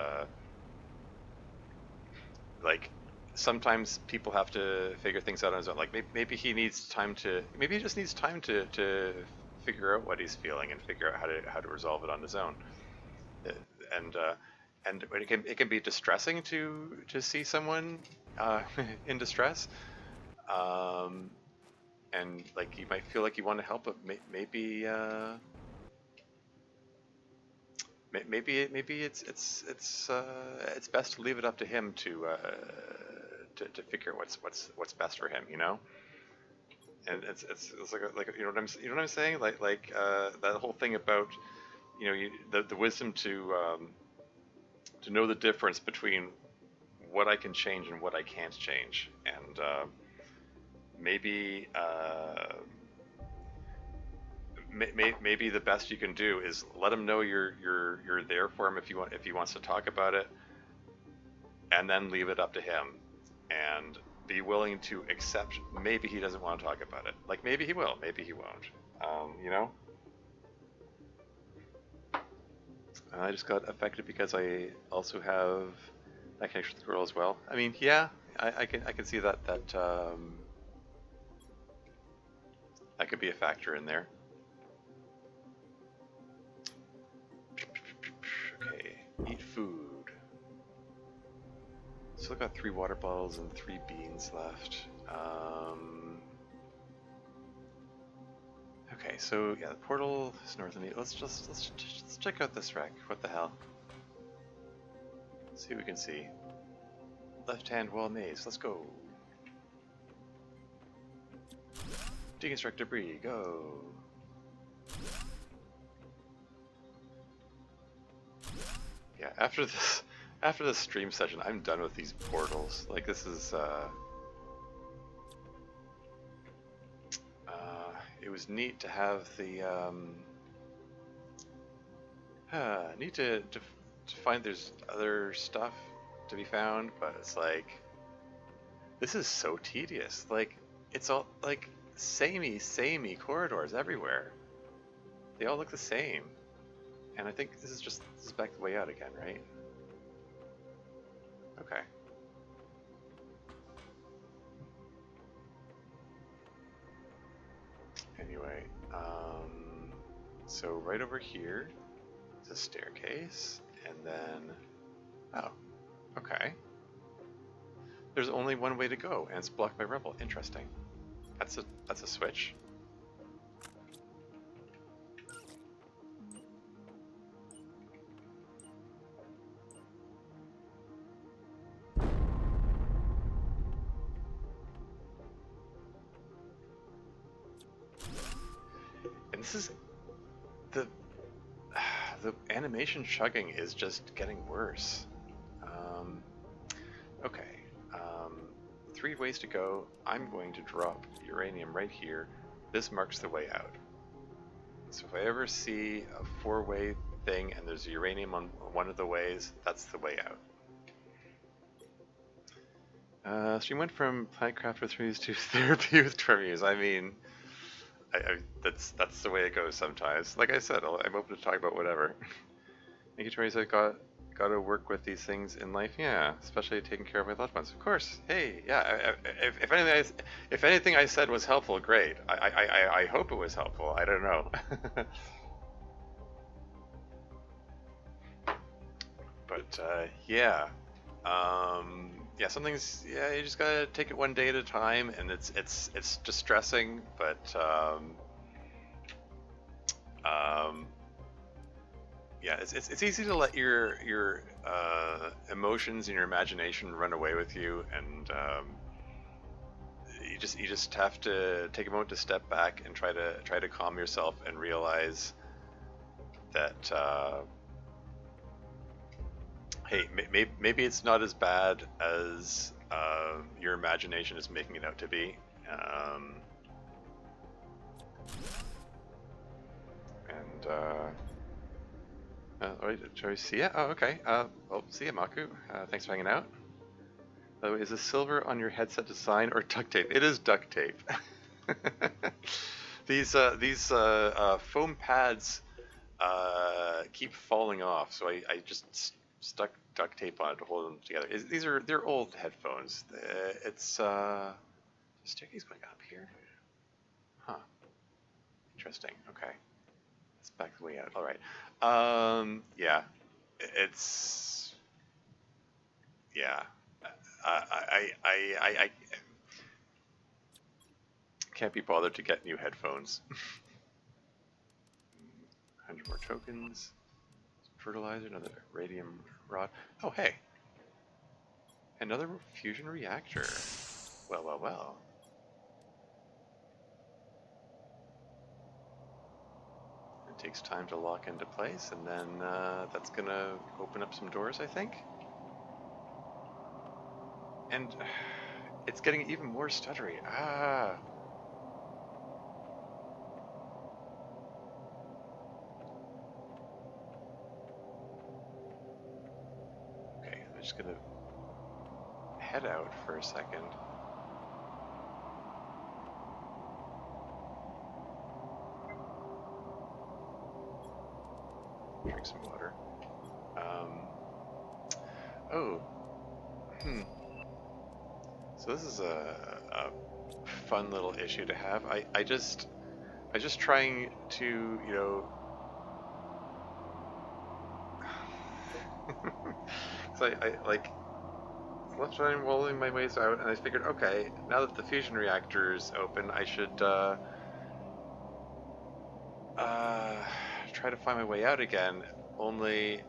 like sometimes people have to figure things out on his own. Like maybe he needs time to maybe he just needs time to figure out what he's feeling and figure out how to resolve it on his own. Uh, And it can be distressing to see someone in distress. Um, and like you might feel like you want to help, but maybe it's best to leave it up to him to figure out what's best for him, And it's like you know what I'm saying, that whole thing about the wisdom to know the difference between what I can change and what I can't change, and maybe maybe the best you can do is let him know you're there for him if he wants to talk about it, and then leave it up to him, and be willing to accept maybe he doesn't want to talk about it. Like maybe he will, maybe he won't. I just got affected because I also have that connection with the girl as well. I mean, yeah, I can see that could be a factor in there. Okay, eat food. Still got 3 water bottles and 3 beans left. Okay, so yeah, the portal is north of me. Let's check out this wreck. What the hell? Let's see what we can see. Left-hand wall maze. Let's go. Deconstruct debris. Go. Yeah, after this stream session, I'm done with these portals. Like this is it was neat to have the neat to find there's other stuff to be found, but it's like this is so tedious. Like it's all like samey corridors everywhere. They all look the same, and I think this is back the way out again, right? Okay. Anyway, so right over here is a staircase, and then, oh, okay. There's only one way to go, and it's blocked by rubble. Interesting. That's a switch. And this is the animation chugging is just getting worse. Okay, 3 ways to go. I'm going to drop uranium right here. This marks the way out. So if I ever see a 4-way thing and there's uranium on one of the ways, that's the way out. Stream went from Plantcraft with reviews to therapy with reviews. I mean, that's the way it goes sometimes. Like I said, I'm open to talk about whatever. Thank you, Teresa. Got to work with these things in life. Yeah, especially taking care of my loved ones. Of course. Hey, yeah. If anything I said was helpful, great. I hope it was helpful. I don't know. But yeah, yeah, yeah, you just gotta take it one day at a time, and it's distressing, but um, yeah, it's easy to let your emotions and your imagination run away with you, and you just have to take a moment to step back and try to calm yourself and realize that hey, maybe it's not as bad as your imagination is making it out to be. And shall we see it? Oh, okay. Well, see ya, Maku. Thanks for hanging out. By the way, is the silver on your headset design or duct tape? It is duct tape. These foam pads keep falling off, so I just stuck duct tape on it to hold them together. They're old headphones. It's staircase going up here. Huh. Interesting. Okay. Let's back the way out. All right. Yeah. It's yeah. I can't be bothered to get new headphones. 100 more tokens. Fertilizer, another radium rod. Oh, hey. Another fusion reactor. Well, well, well. It takes time to lock into place, and then that's gonna open up some doors, I think. And it's getting even more stuttery. Ah. Okay, I'm just gonna head out for a second. Drink some water. Oh. So this is a fun little issue to have. I just trying to, you know. So I like left trying rolling my ways out, and I figured, okay, now that the fusion reactor is open, I should try to find my way out again. Only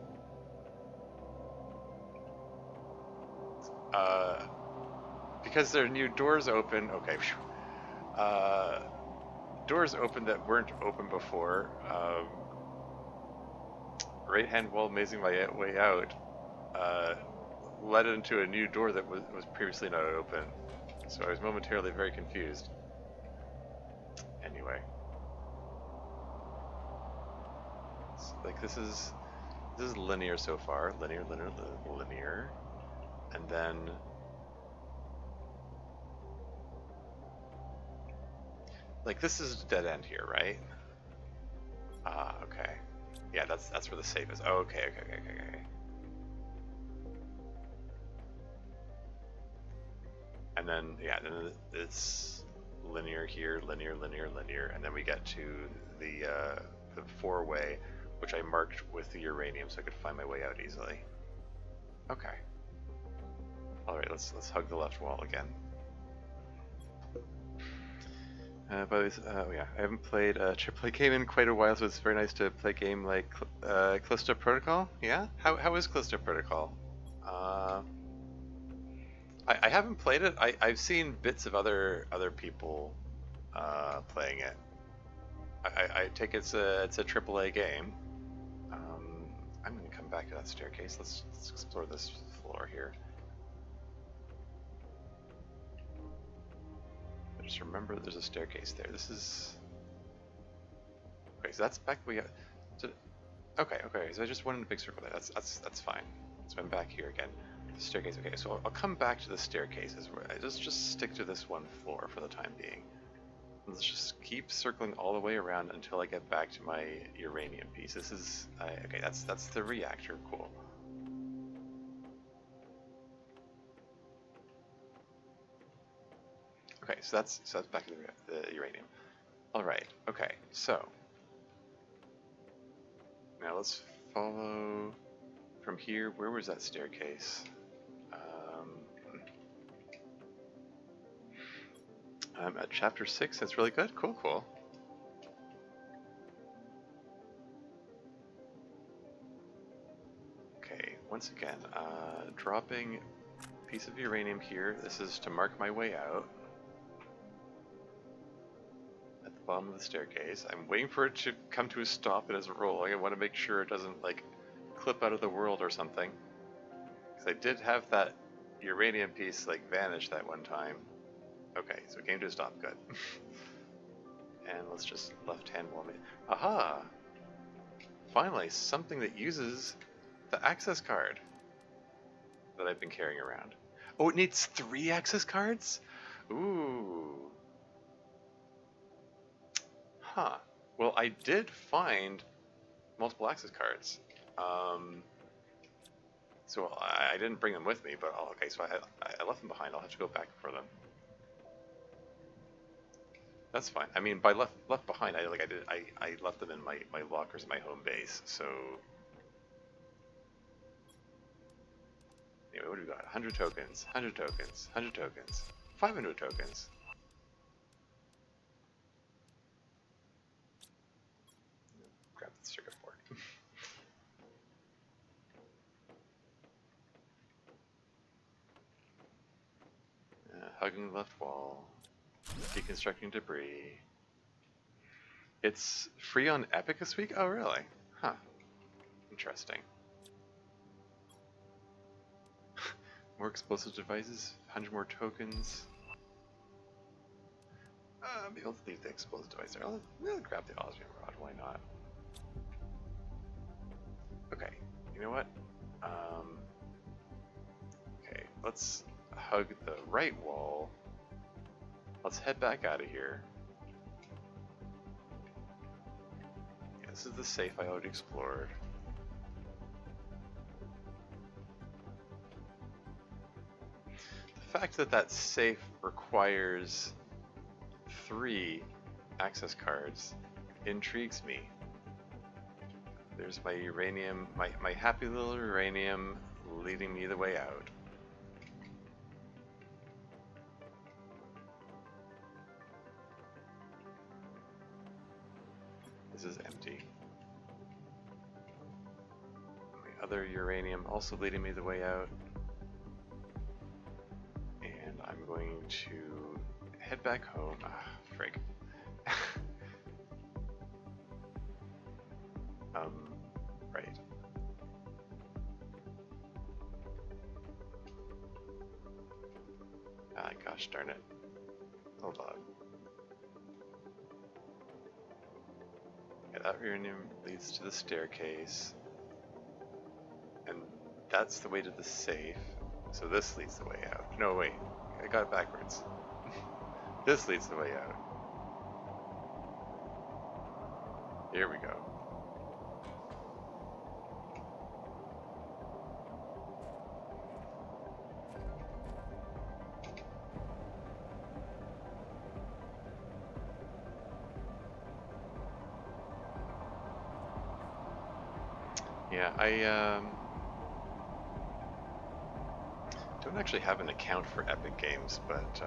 because there are new doors open. Okay, doors open that weren't open before. Right-hand wall mazing my way out led into a new door that was previously not open. So I was momentarily very confused. Anyway, like this is linear so far. Linear, and then like this is a dead end here, right? Ah, okay. Yeah, that's where the save is. Oh, okay. And then yeah, then it's linear here, linear, and then we get to the four-way, which I marked with the uranium so I could find my way out easily. Okay. All right, let's hug the left wall again. But yeah, I haven't played a AAA game in quite a while, so it's very nice to play a game like Callisto Protocol. Yeah, how is Callisto Protocol? I haven't played it. I've seen bits of other people playing it. I take it's a AAA game. I'm gonna come back to that staircase. Let's explore this floor here. Just remember there's a staircase there. This is okay. So that's back. Okay. So I just went in a big circle there. That's fine. So I'm back here again. The staircase. Okay. So I'll come back to the staircases. I just stick to this one floor for the time being. Let's just keep circling all the way around until I get back to my uranium piece. This is okay. That's the reactor. Cool. Okay, so that's back to the uranium. All right. Okay, so now let's follow from here, where was that staircase? I'm at chapter 6. That's really good. Cool, cool. Okay, once again, dropping a piece of uranium here. This is to mark my way out. At the bottom of the staircase. I'm waiting for it to come to a stop. It isn't rolling. I want to make sure it doesn't, like, clip out of the world or something. Because I did have that uranium piece, like, vanish that one time. Okay, so it came to a stop. Good. And let's just left-hand wall me. Aha! Finally, something that uses the access card that I've been carrying around. Oh, it needs 3 access cards? Ooh. Huh. Well, I did find multiple access cards. So I didn't bring them with me, but okay, so I left them behind. I'll have to go back for them. That's fine. I mean, by left behind, I left them in my lockers in my home base. So anyway, what do we got? 100 tokens, 100 tokens, 100 tokens, 500 tokens. Grab the circuit board. Hugging the left wall. Deconstructing debris. It's free on Epic this week? Oh, really? Huh. Interesting. More explosive devices, 100 more tokens. Maybe I'll leave the explosive device there. I'll grab the osmium rod, why not? Okay, you know what? Okay, let's hug the right wall. Let's head back out of here. Yeah, this is the safe I already explored. The fact that that safe requires 3 access cards intrigues me. There's my uranium, my happy little uranium leading me the way out. This is empty. My other uranium also leading me the way out. And I'm going to head back home. Ah, frig. Right. Ah, gosh darn it. Hold on. Yeah, that uranium leads to the staircase. And that's the way to the safe. So this leads the way out. No, wait. I got it backwards. This leads the way out. Here we go. Yeah, I don't actually have an account for Epic Games, but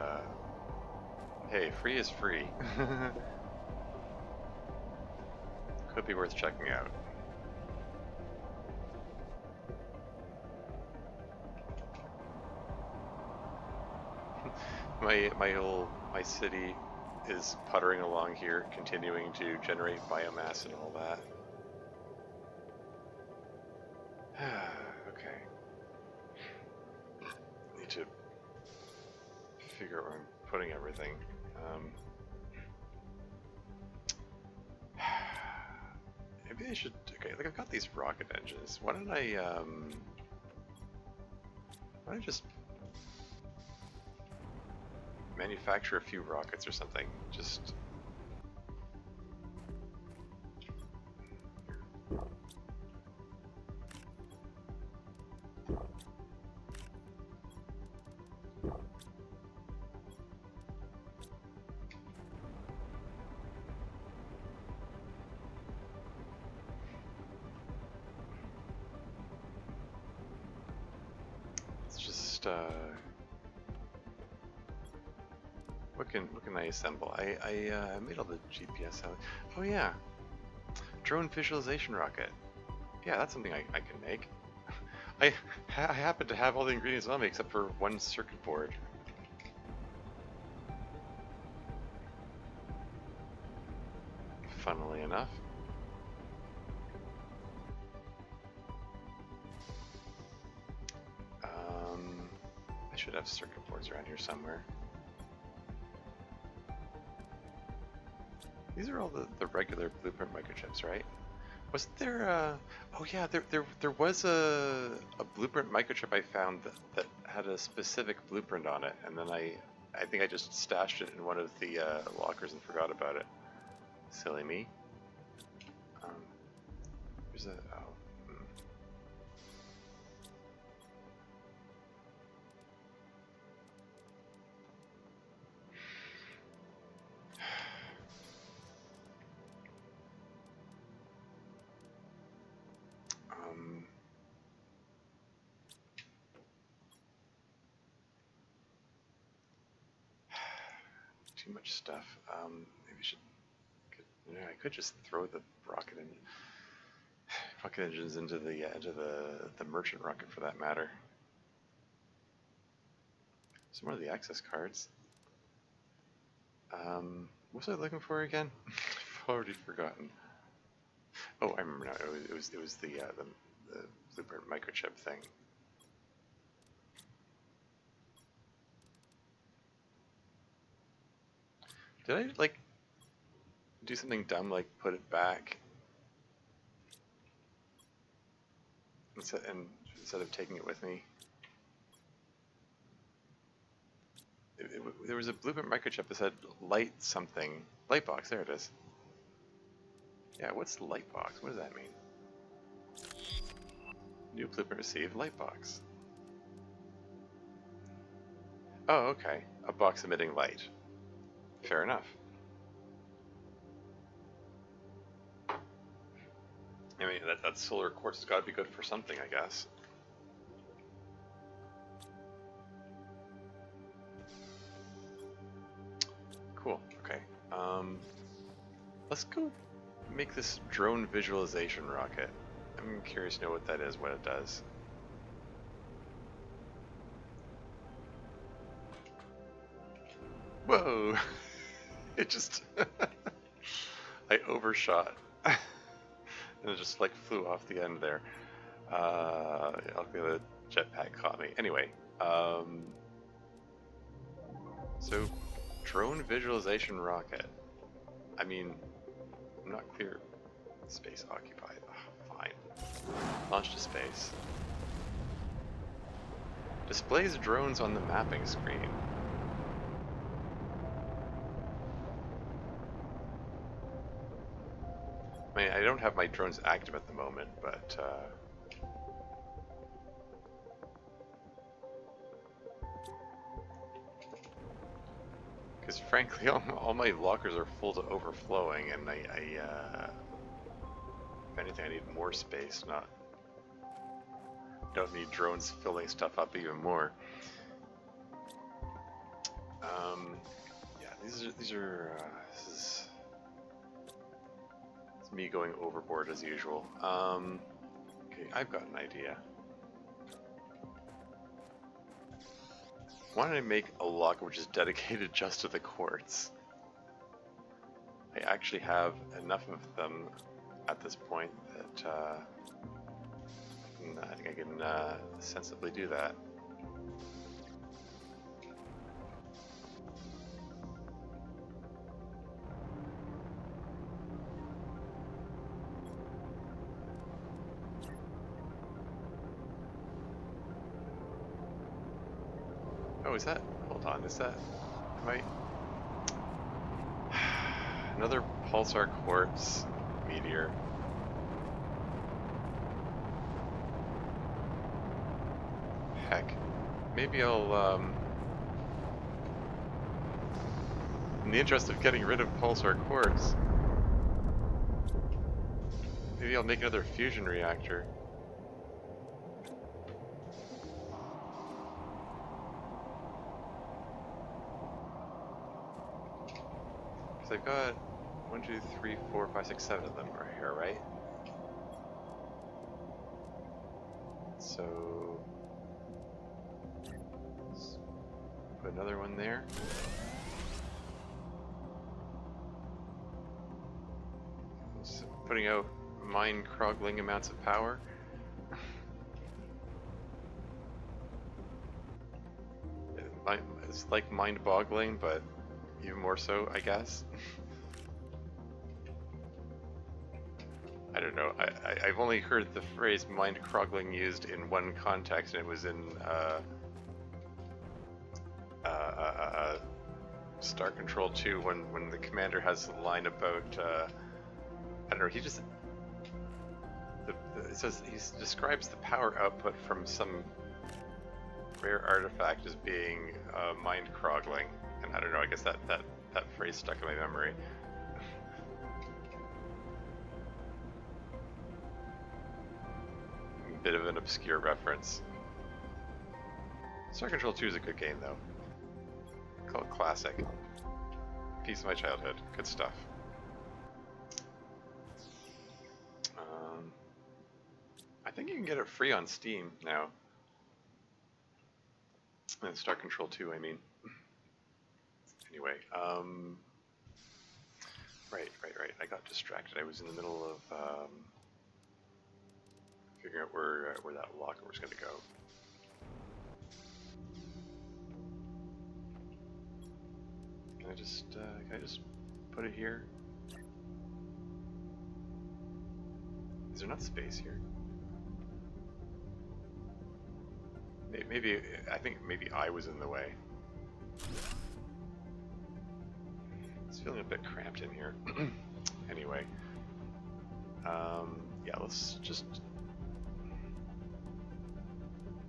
hey, free is free. Could be worth checking out. My city is puttering along here, continuing to generate biomass and all that. Okay. Need to figure out where I'm putting everything. Maybe I should. Okay, like I've got these rocket engines. Why don't I just manufacture a few rockets or something? Just. just what can I assemble? I made all the GPS out. Oh yeah, drone visualization rocket. Yeah, that's something I can make. I happen to have all the ingredients on me except for one circuit board. Funnily enough. I should have circuit boards around here somewhere. These are all the regular blueprint microchips, right? Wasn't there oh yeah, there was a blueprint microchip I found that had a specific blueprint on it, and then I think I just stashed it in one of the lockers and forgot about it. Silly me. There's a too much stuff. Maybe I should. I could just throw the rocket engines into the merchant rocket for that matter. Some more of the access cards. What was I looking for again? I've already forgotten. Oh, I remember now. It was the blueprint microchip thing. Did I like do something dumb like put it back instead of taking it with me? There was a blueprint microchip that said light something. Lightbox, there it is. Yeah, what's lightbox? What does that mean? New blueprint received, lightbox. Oh, okay. A box emitting light. Fair enough. I mean, that solar quartz has got to be good for something, I guess. Cool. Okay. Let's go make this drone visualization rocket. I'm curious to know what that is, what it does. Whoa! It just... I overshot. And it just like flew off the end there. The jetpack caught me. Anyway, so drone visualization rocket. I mean, I'm not clear. Space occupied. Oh, fine. Launch to space. Displays drones on the mapping screen. I mean, I don't have my drones active at the moment, but because frankly, all my lockers are full to overflowing, and if anything, I need more space. Don't need drones filling stuff up even more. Yeah, this is me going overboard as usual. Okay, I've got an idea. Why don't I make a locker which is dedicated just to the quartz? I actually have enough of them at this point that I think I can sensibly do that. Oh, is that? Hold on, is that? Am I? Another pulsar quartz meteor. Heck, maybe I'll in the interest of getting rid of pulsar quartz, maybe I'll make another fusion reactor. they've got 1, 2, 3, 4, 5, 6, 7 of them right here, right? So let's put another one there. Just putting out mind-croggling amounts of power. It's like mind-boggling, but even more so, I guess. I don't know. I've only heard the phrase mind-croggling used in one context, and it was in Star Control 2 when the commander has the line about I don't know. He just it says he describes the power output from some rare artifact as being mind-croggling, and I don't know. I guess that phrase stuck in my memory. Bit of an obscure reference. Star Control 2 is a good game, though. Call it classic. Piece of my childhood. Good stuff. I think you can get it free on Steam now. Star Control 2, I mean. Anyway, right. I got distracted. I was in the middle of figuring out where that locker was going to go. Can I just put it here? Is there not space here? Maybe I think maybe I was in the way. It's feeling a bit cramped in here. Anyway, yeah, let's just.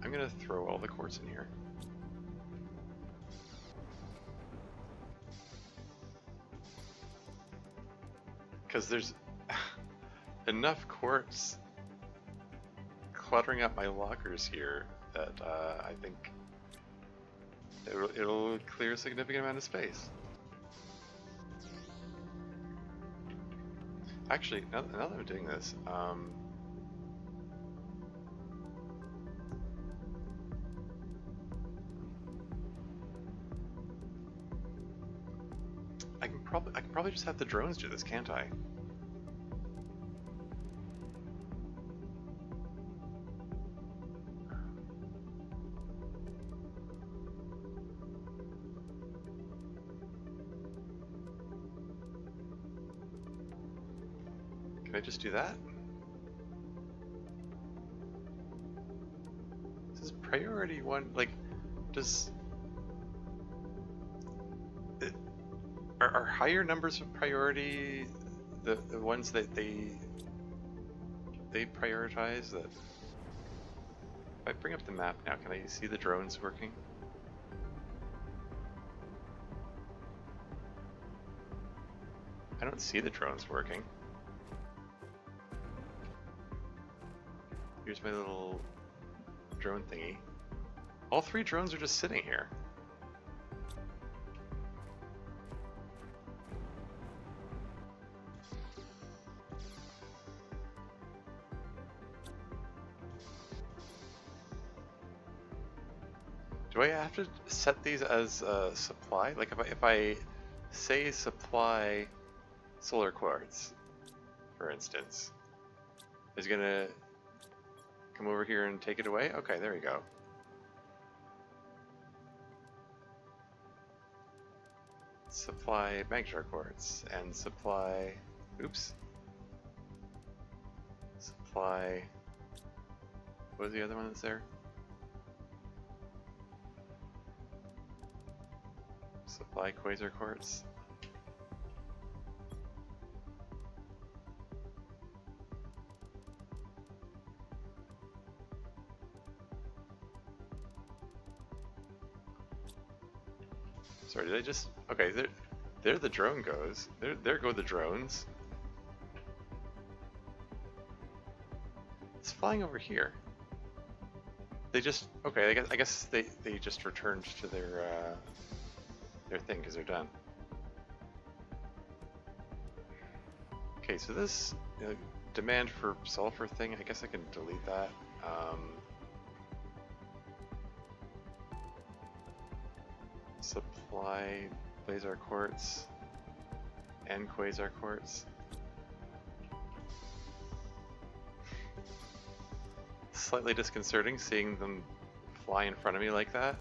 I'm gonna throw all the quartz in here. Because there's enough quartz cluttering up my lockers here that I think it'll clear a significant amount of space. Actually, now that I'm doing this, I can probably just have the drones do this, can't I? Can I just do that? This is priority 1, like, does... Are higher numbers of priority the ones that they prioritize? That if I bring up the map now, can I see the drones working? I don't see the drones working. Here's my little drone thingy. All 3 drones are just sitting here. Do I have to set these as supply? Like if I say supply solar quartz, for instance, is it gonna come over here and take it away? Okay, there we go. Supply magnetar quartz and supply. Oops. Supply. What was the other one that's there? Supply quasar quartz. Sorry, did I just... Okay, there the drone goes. There go the drones. It's flying over here. They just... Okay, I guess they just returned to their thing because they're done. Okay, so this demand for sulfur thing, I guess I can delete that. Supply Blazar Quartz and Quasar Quartz. Slightly disconcerting seeing them fly in front of me like that.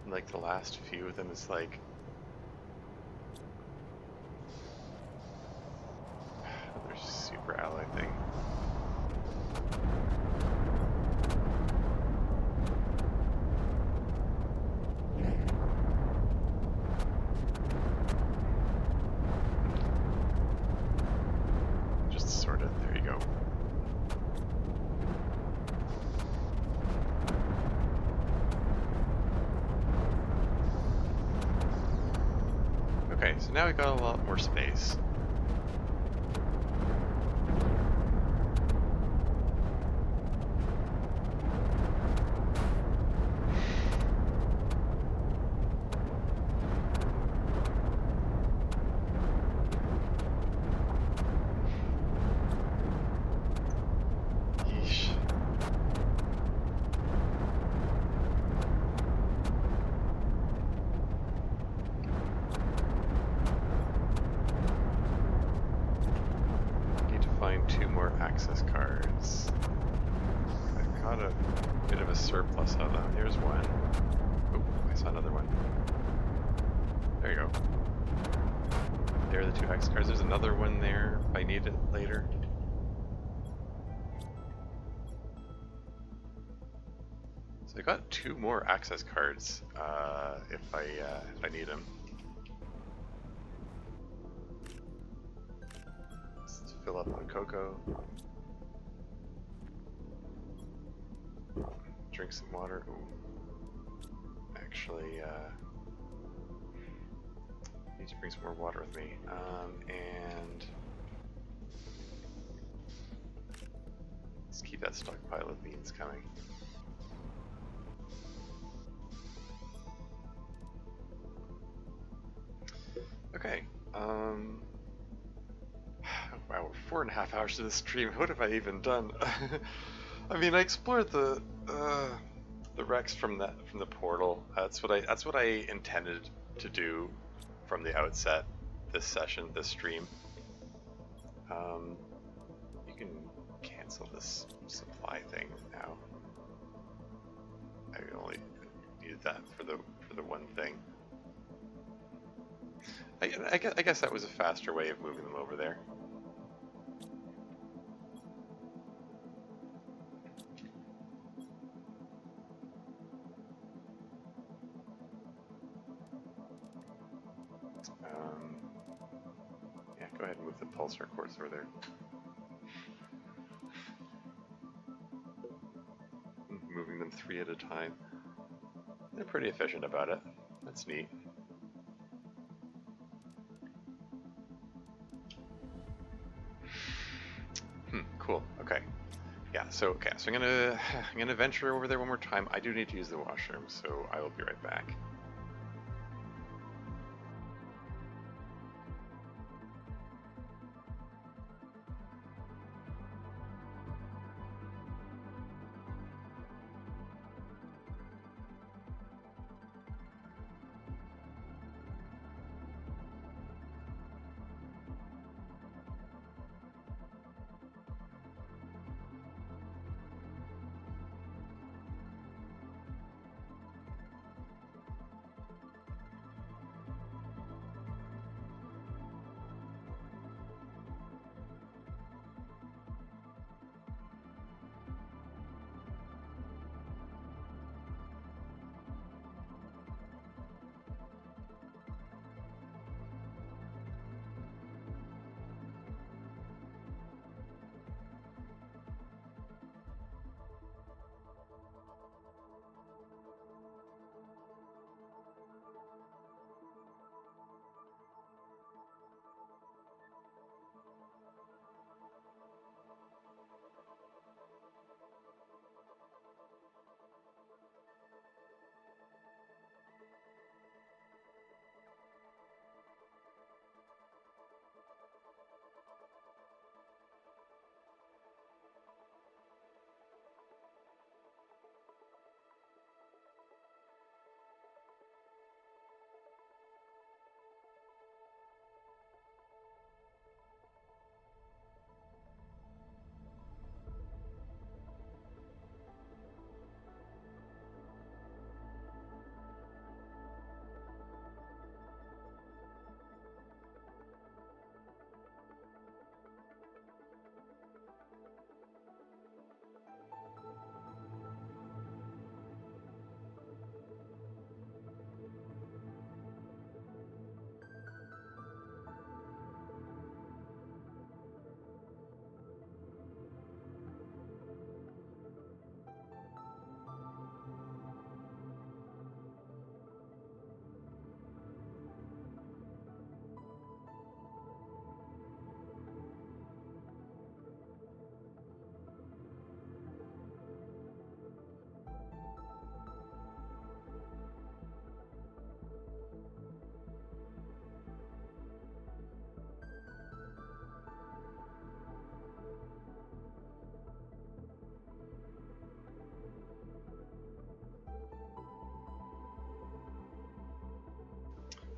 Like the last few of them is like another super alloy thing. Just sort of, there you go. Okay, so now we got a lot more space. Yeesh. Need to find 2 more access cards. I've got a bit of a surplus of them. Here's one. Oh, I saw another one. There you go. There are the 2 access cards. There's another one there if I need it later. So I got 2 more access cards if I need them. Let's fill up on cocoa. Drink some water. Ooh. Actually, need to bring some more water with me. And let's keep that stockpile of beans coming. Okay. Wow, we're 4.5 hours to the stream. What have I even done? I mean, I explored the wrecks from the portal. That's what I intended to do from the outset. This session, this stream. You can cancel this supply thing now. I only needed that for the one thing. I guess that was a faster way of moving them over there. Yeah, go ahead and move the pulsar quartz over there. Moving them 3 at a time. They're pretty efficient about it. That's neat. Cool. Okay. Yeah. So I'm gonna venture over there one more time. I do need to use the washroom, so I will be right back.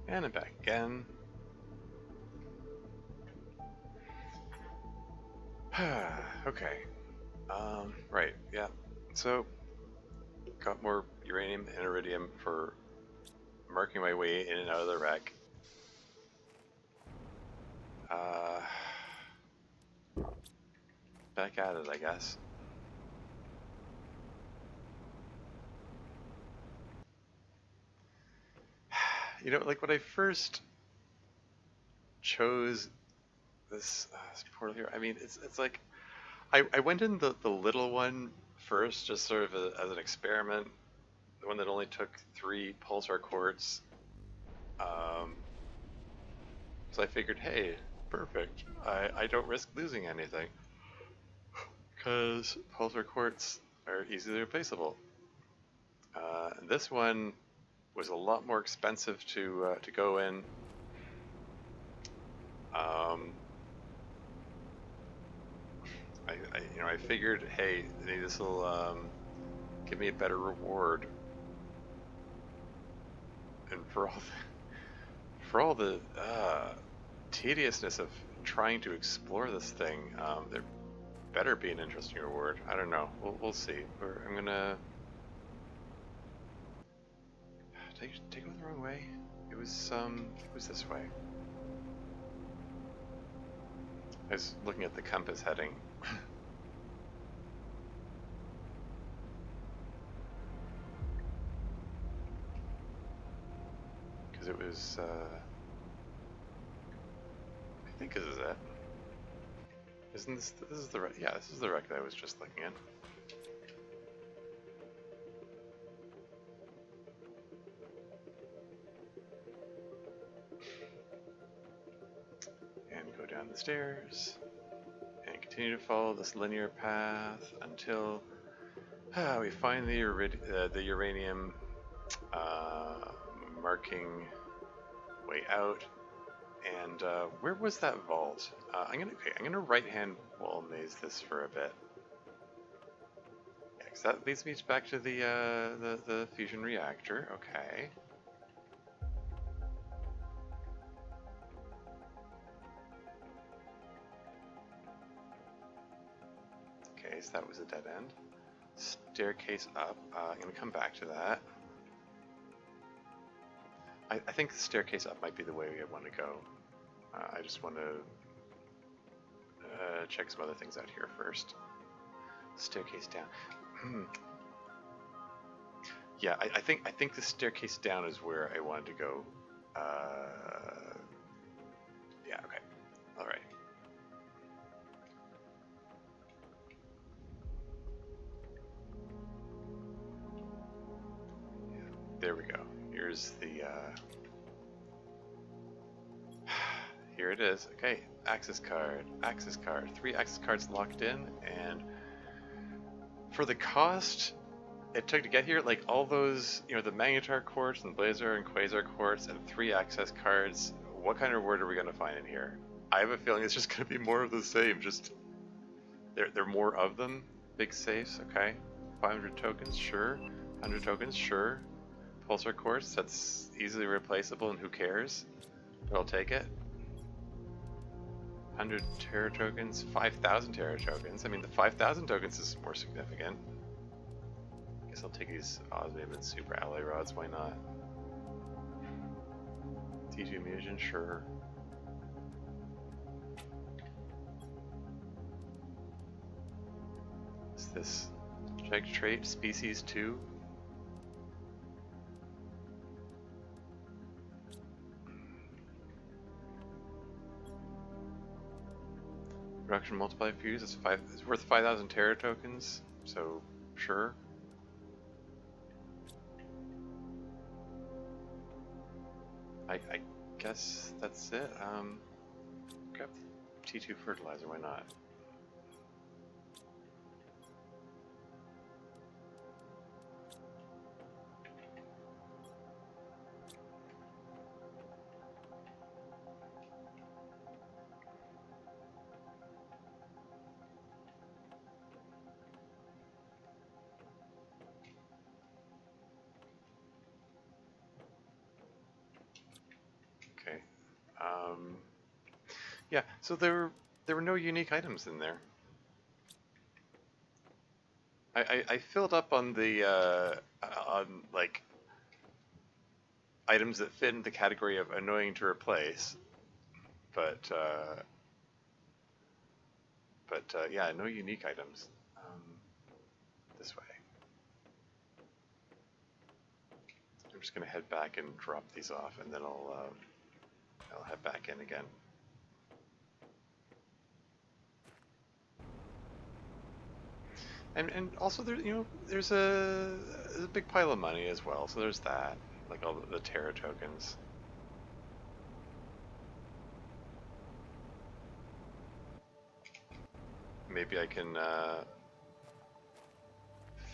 And I'm back again. Okay. Right, yeah. So, got more uranium and iridium for marking my way in and out of the wreck. Back at it, I guess. You know, like when I first chose this portal here, I mean, it's like I went in the little one first, just sort of as an experiment, the one that only took 3 pulsar quartz. So I figured, hey, perfect. I don't risk losing anything because pulsar quartz are easily replaceable. And this one was a lot more expensive to go in. I figured, hey, this will give me a better reward, and for all the tediousness of trying to explore this thing, there better be an interesting reward. I don't know. We'll see. I'm gonna take it the wrong way. It was this way. I was looking at the compass heading. Because it was, I think this is it. Isn't this is the wreck? Yeah, this is the wreck that I was just looking at. And go down the stairs and continue to follow this linear path until we find the uranium marking way out. And where was that vault? I'm gonna right-hand wall maze this for a bit. Yeah, 'cause that leads me back to the fusion reactor. Okay. Okay, so that was a dead end. Staircase up. I'm gonna come back to that. I think the staircase up might be the way I want to go. I just want to check some other things out here first. Staircase down. Yeah, I think the staircase down is where I wanted to go. Yeah. Okay. All right. There we go. Here's the. Here it is. Okay, access card. 3 access cards locked in, and for the cost it took to get here, like all those, the magnetar quartz and blazar and quasar quartz and 3 access cards, what kind of reward are we going to find in here? I have a feeling it's just going to be more of the same. Just there are more of them. Big safes. Okay, 500 tokens, sure. 100 tokens, sure. Pulsar quartz, that's easily replaceable, and who cares? But I'll take it. 100 terra tokens, 5,000 terra tokens. I mean, the 5,000 tokens is more significant. Guess I'll take these osmium and super alloy rods, why not? T2 mutagen, sure. Is this check trait, species 2? Production multiply fuse is worth 5,000 terra tokens, so sure. I guess that's it. Grab T2 fertilizer, why not? Yeah, so there were no unique items in there. I filled up on the on like items that fit in the category of annoying to replace, but yeah, no unique items. This way. I'm just gonna head back and drop these off, and then I'll head back in again. And also there there's a big pile of money as well, so there's that, like all the Terra tokens. Maybe I can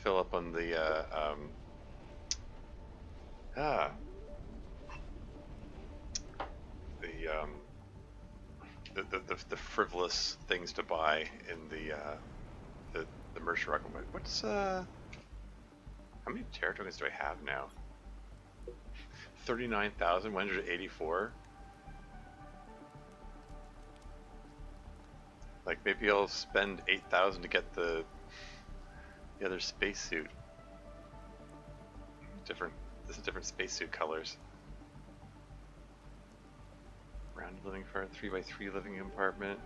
fill up on the ah the the frivolous things to buy in the merchant rocket. What's how many Terra tokens do I have now? 39,184. Like maybe I'll spend 8,000 to get the other spacesuit. This is different spacesuit colors. Round living part, 3x3 living compartment.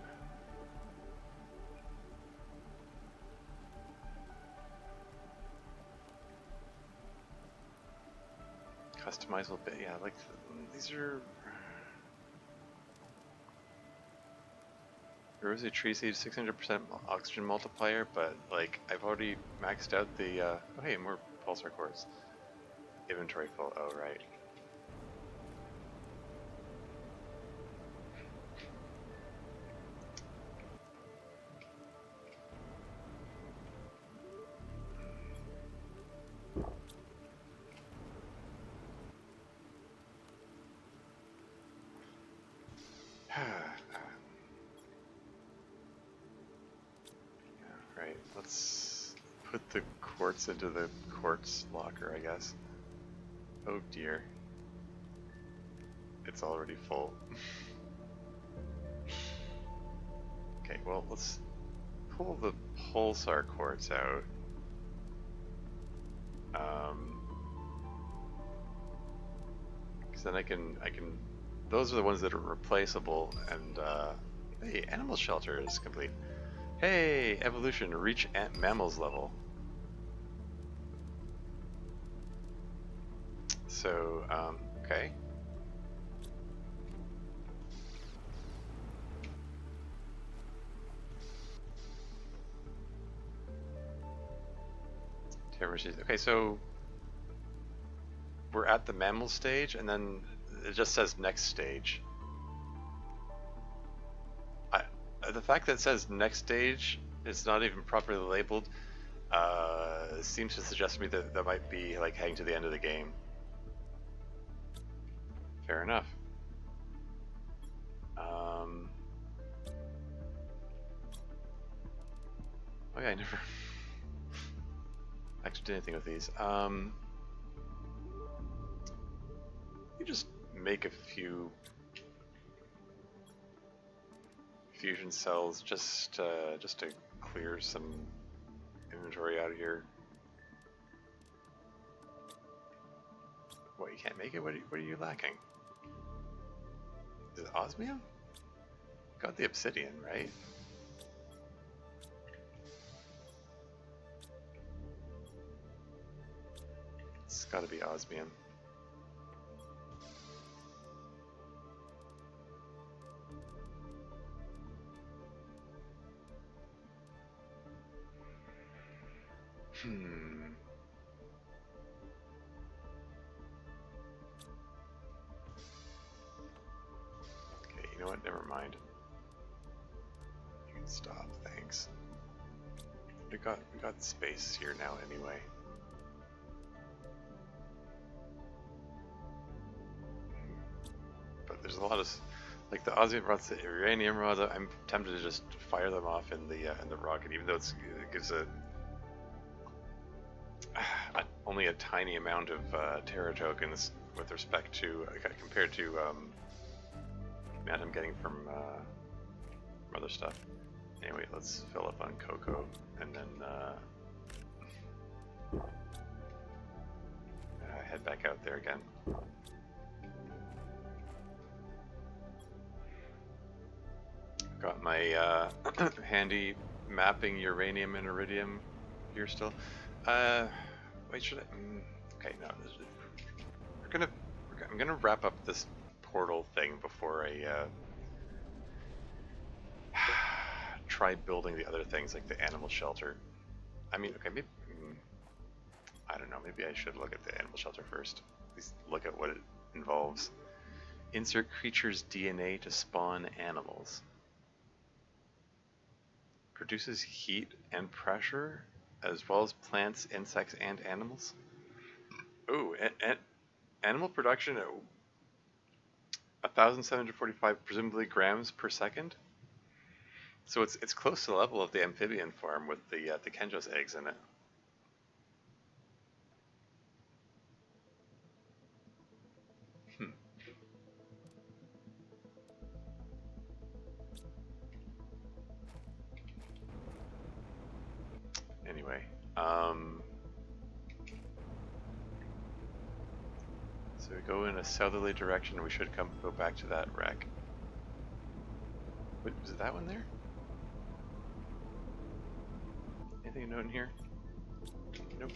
Customizable bit, yeah, like these are. Rosy tree seed, 600% oxygen multiplier, but like I've already maxed out the. Oh hey, more pulsar cores. Inventory full. Oh right. Right, let's put the quartz into the quartz locker, I guess. Oh dear. It's already full. Okay, well, let's pull the pulsar quartz out. Because then I can, those are the ones that are replaceable, and, hey, animal shelter is complete. Hey, evolution, reach mammals level. So, okay. Okay, so we're at the mammal stage, and then it just says next stage. The fact that it says next stage, it's not even properly labeled, seems to suggest to me that that might be like heading to the end of the game. Fair enough. Oh yeah, I never actually did anything with these. You just make a few fusion cells just to clear some inventory out of here. What, you can't make it? What are you lacking? Is it osmium? Got the obsidian, right? It's gotta be osmium. Okay, you know what? Never mind. You can stop, thanks. We got space here now anyway. But there's a lot of like the osmium rods, the uranium rods. I'm tempted to just fire them off in the rocket, even though it gives only a tiny amount of Terra tokens with respect to compared to the amount I'm getting from other stuff. Anyway, let's fill up on cocoa and then head back out there again. Got my handy mapping uranium and iridium here still. Wait, should I? Okay, no. I'm gonna wrap up this portal thing before I try building the other things like the animal shelter. I mean, okay, maybe I don't know. Maybe I should look at the animal shelter first. At least look at what it involves. Insert creature's DNA to spawn animals. Produces heat and pressure, as well as plants, insects, and animals. Ooh, and animal production at 1,745 presumably grams per second. So it's close to the level of the amphibian farm with the Kenjo's eggs in it. Anyway, so we go in a southerly direction. We should go back to that wreck. Wait, was it that one there? Anything to note in here? Nope.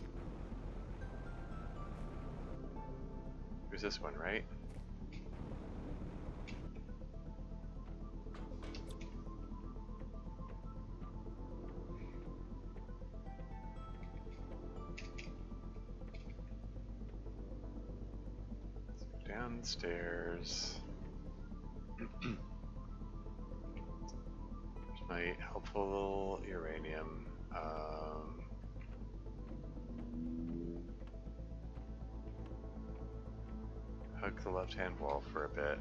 It was this one, right? Downstairs. There's my helpful little uranium. Hug the left-hand wall for a bit.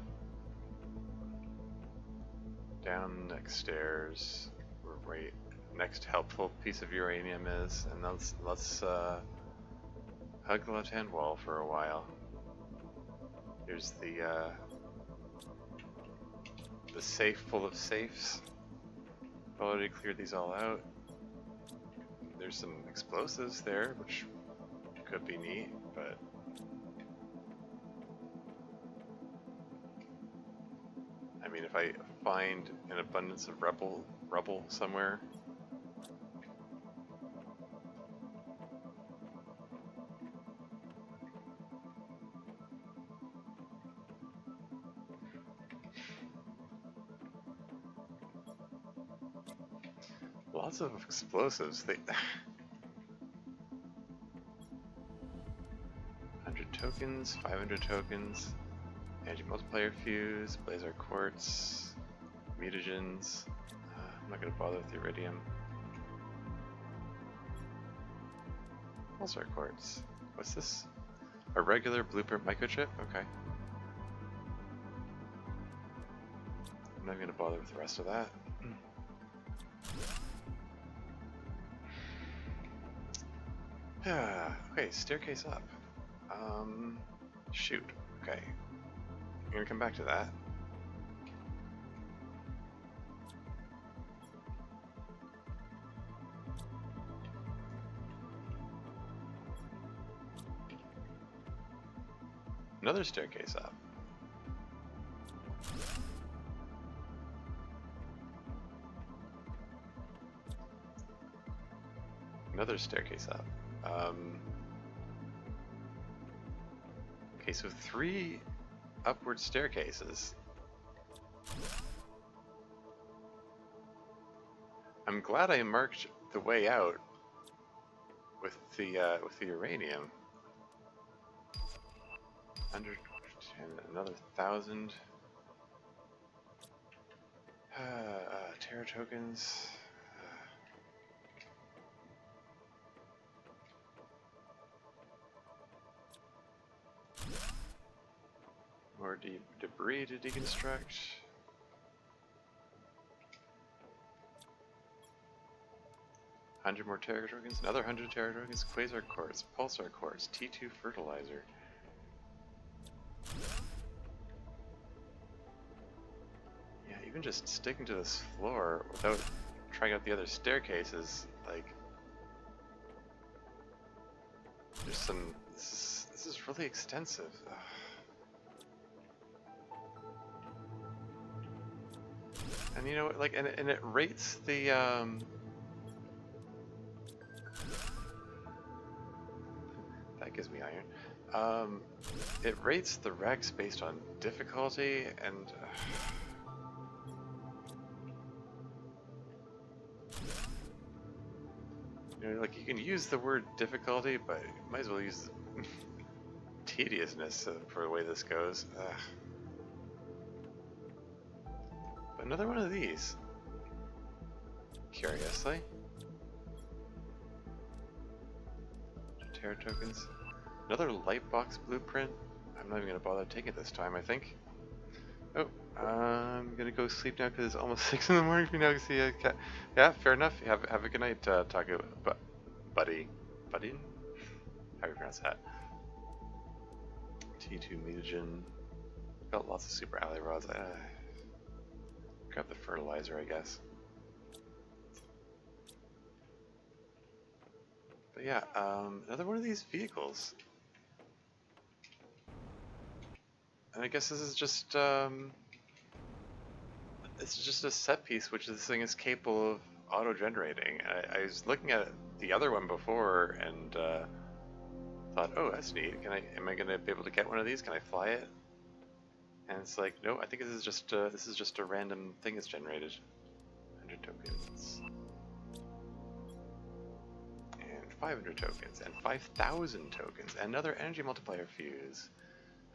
Down next stairs, where next helpful piece of uranium is, and let's hug the left-hand wall for a while. Here's the safe full of safes. I've already cleared these all out. There's some explosives there, which could be neat, but I mean, if I find an abundance of rubble somewhere, lots of explosives. 100 tokens, 500 tokens, anti-multiplier fuse, blazer quartz, mutagens. I'm not going to bother with the iridium. Pulsar quartz. What's this? A regular blueprint microchip? Okay. I'm not going to bother with the rest of that. Okay, staircase up. Shoot. Okay. I'm gonna come back to that. Another staircase up. Another staircase up. Okay, so 3 upward staircases. I'm glad I marked the way out with the uranium. 110, another 1,000. Terra tokens. More debris to deconstruct. $100 more Terra tokens, another 100 Terra tokens, quasar quartz, pulsar quartz, T2 fertilizer. Yeah, you even just sticking to this floor without trying out the other staircases, like, there's some, this is really extensive. Ugh. And you know, like, and it rates the, that gives me iron. It rates the wrecks based on difficulty, and you know, like, you can use the word difficulty, but you might as well use tediousness for the way this goes. But another one of these, curiously. Terra tokens. Another lightbox blueprint. I'm not even going to bother taking it this time, I think. Oh, I'm going to go sleep now because it's almost 6 in the morning for me now to see a cat. Yeah, fair enough. Have a good night, Taco. Buddy. Buddy? How do you pronounce that? T2 mutagen. Got lots of super ally rods. Grab the fertilizer, I guess. But yeah, another one of these vehicles. And I guess this is just, it's just a set piece which this thing is capable of auto-generating. I was looking at the other one before and thought, oh, that's neat. Am I gonna be able to get one of these? Can I fly it? And it's like, no, I think this is just a random thing that's generated. 100 tokens. And 500 tokens, and 5,000 tokens, and another energy multiplier fuse.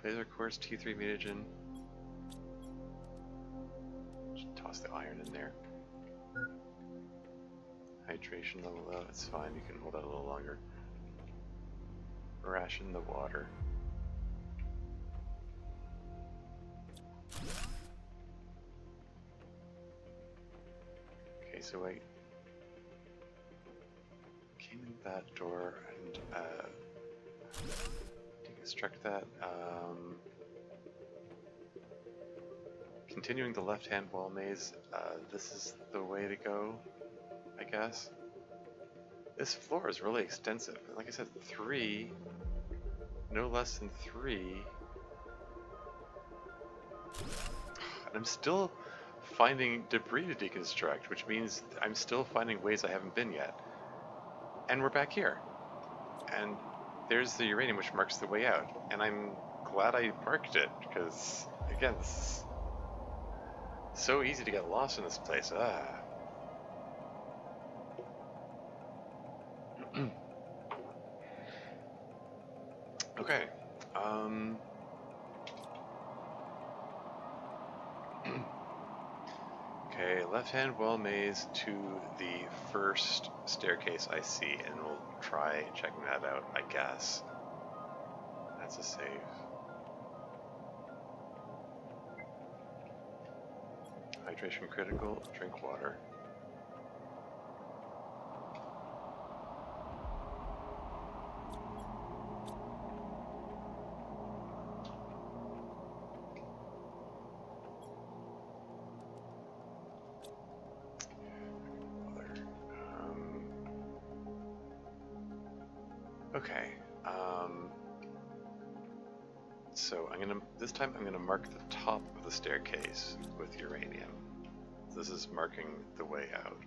Laser quartz, T3 mutagen. Just toss the iron in there. Hydration level out, it's fine, you can hold out a little longer. Ration the water. Okay, so I came in that door and deconstruct that. Continuing the left-hand wall maze, this is the way to go, I guess. This floor is really extensive. Like I said, 3, no less than 3. And I'm still finding debris to deconstruct, which means I'm still finding ways I haven't been yet. And we're back here. And there's the uranium, which marks the way out. And I'm glad I marked it, because, again, this is so easy to get lost in this place. Okay. Okay, left-hand wall maze to the first staircase I see, and we'll try checking that out, I guess. That's a save. Hydration critical, drink water. Okay, so this time I'm gonna mark the top of the staircase with uranium. This is marking the way out.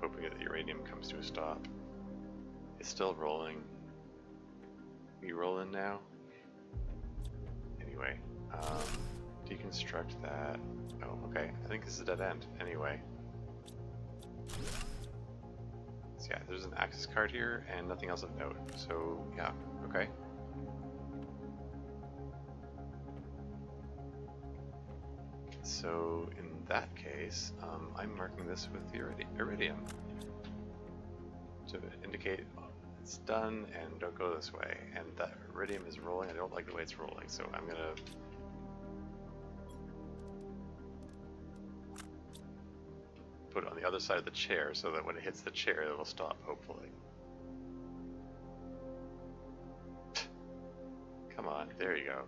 Hoping that the uranium comes to a stop. It's still rolling. We rolling now? Anyway, deconstruct that. Oh, okay, I think this is a dead end, anyway. So yeah, there's an access card here and nothing else of note. So yeah, okay. So in that case, I'm marking this with iridium to indicate it's done and don't go this way. And that iridium is rolling. I don't like the way it's rolling, so I'm gonna put it on the other side of the chair so that when it hits the chair, it'll stop, hopefully. Come on, there you go.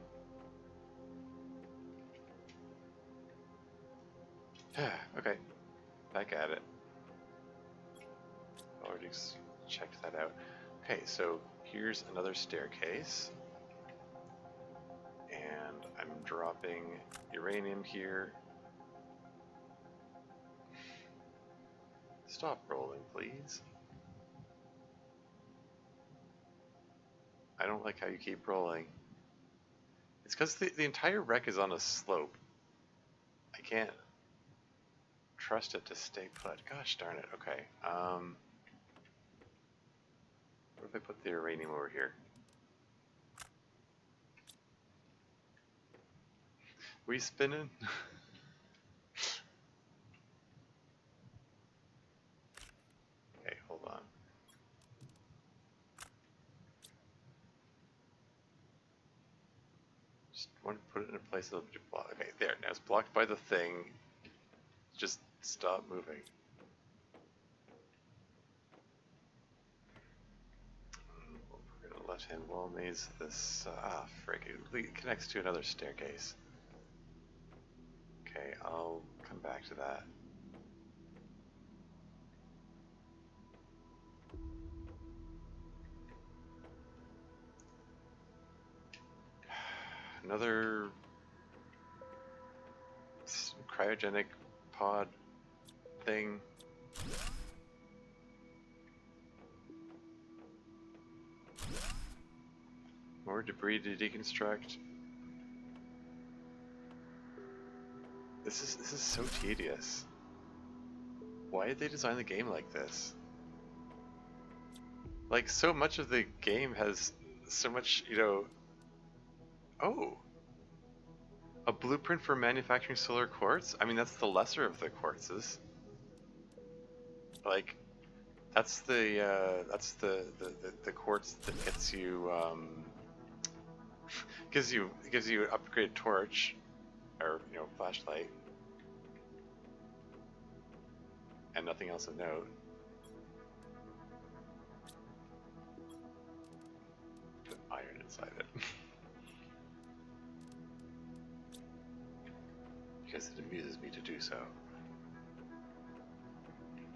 Okay, back at it. Already checked that out. Okay, so here's another staircase. And I'm dropping uranium here. Stop rolling, please. I don't like how you keep rolling. It's because the entire wreck is on a slope. I can't trust it to stay put. Gosh darn it. Okay. What if I put the uranium over here? We spinning? Okay, hold on. Just want to put it in a place that'll be blocked. Okay, there. Now it's blocked by the thing. Just stop moving. We're gonna left-hand wall maze this. Frick! It connects to another staircase. Okay, I'll come back to that. Another cryogenic pod thing. More debris to deconstruct. This is so tedious. Why did they design the game like this? Like, so much of the game has so much, you know... Oh! A blueprint for manufacturing solar quartz? I mean, that's the lesser of the quartzes. Like, that's the quartz that gets you, gives you an upgraded torch, or, you know, flashlight. And nothing else of note. Put iron inside it. Because it amuses me to do so.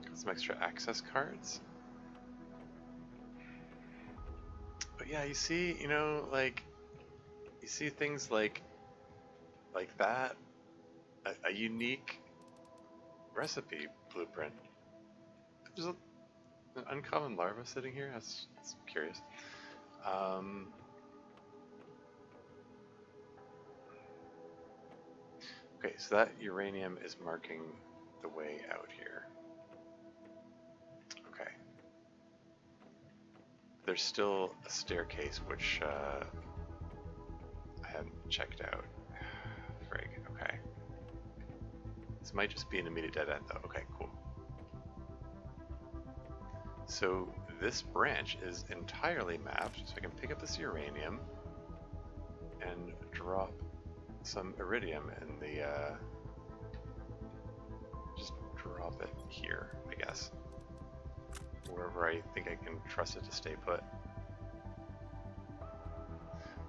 Got some extra access cards. But yeah, you see, you know, like, you see things like that, a unique recipe blueprint. There's an uncommon larva sitting here. That's curious. Okay, so that uranium is marking the way out here. Okay. There's still a staircase which I haven't checked out. Frig, okay. This might just be an immediate dead end though. Okay, cool. So this branch is entirely mapped, so I can pick up this uranium and drop some iridium in the, just drop it here, I guess. Wherever I think I can trust it to stay put.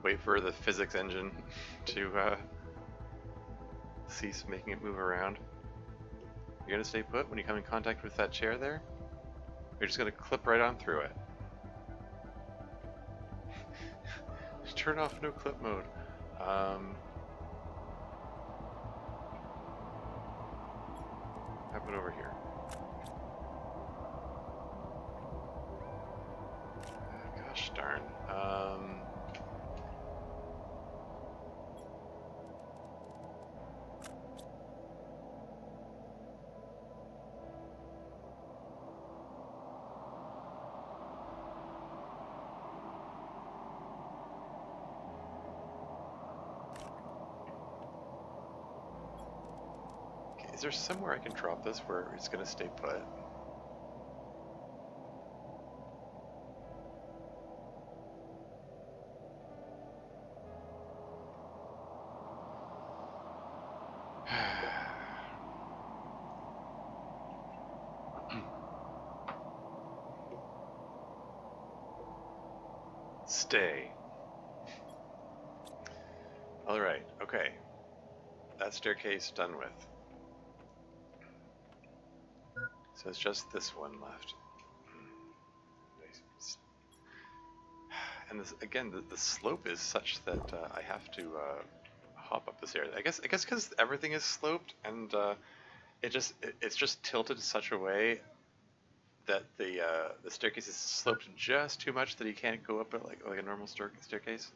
Wait for the physics engine to cease making it move around. You're gonna stay put when you come in contact with that chair there? You're just gonna clip right on through it. Turn off no clip mode. How about over here? Gosh darn. Is there somewhere I can drop this where it's gonna stay put? Stay. Alright, okay. That staircase done with. there's just this one left. Nice. And this, again, the slope is such that I have to hop up the stairs. I guess because everything is sloped, and it's just tilted in such a way that the staircase is sloped just too much that you can't go up it like a normal staircase.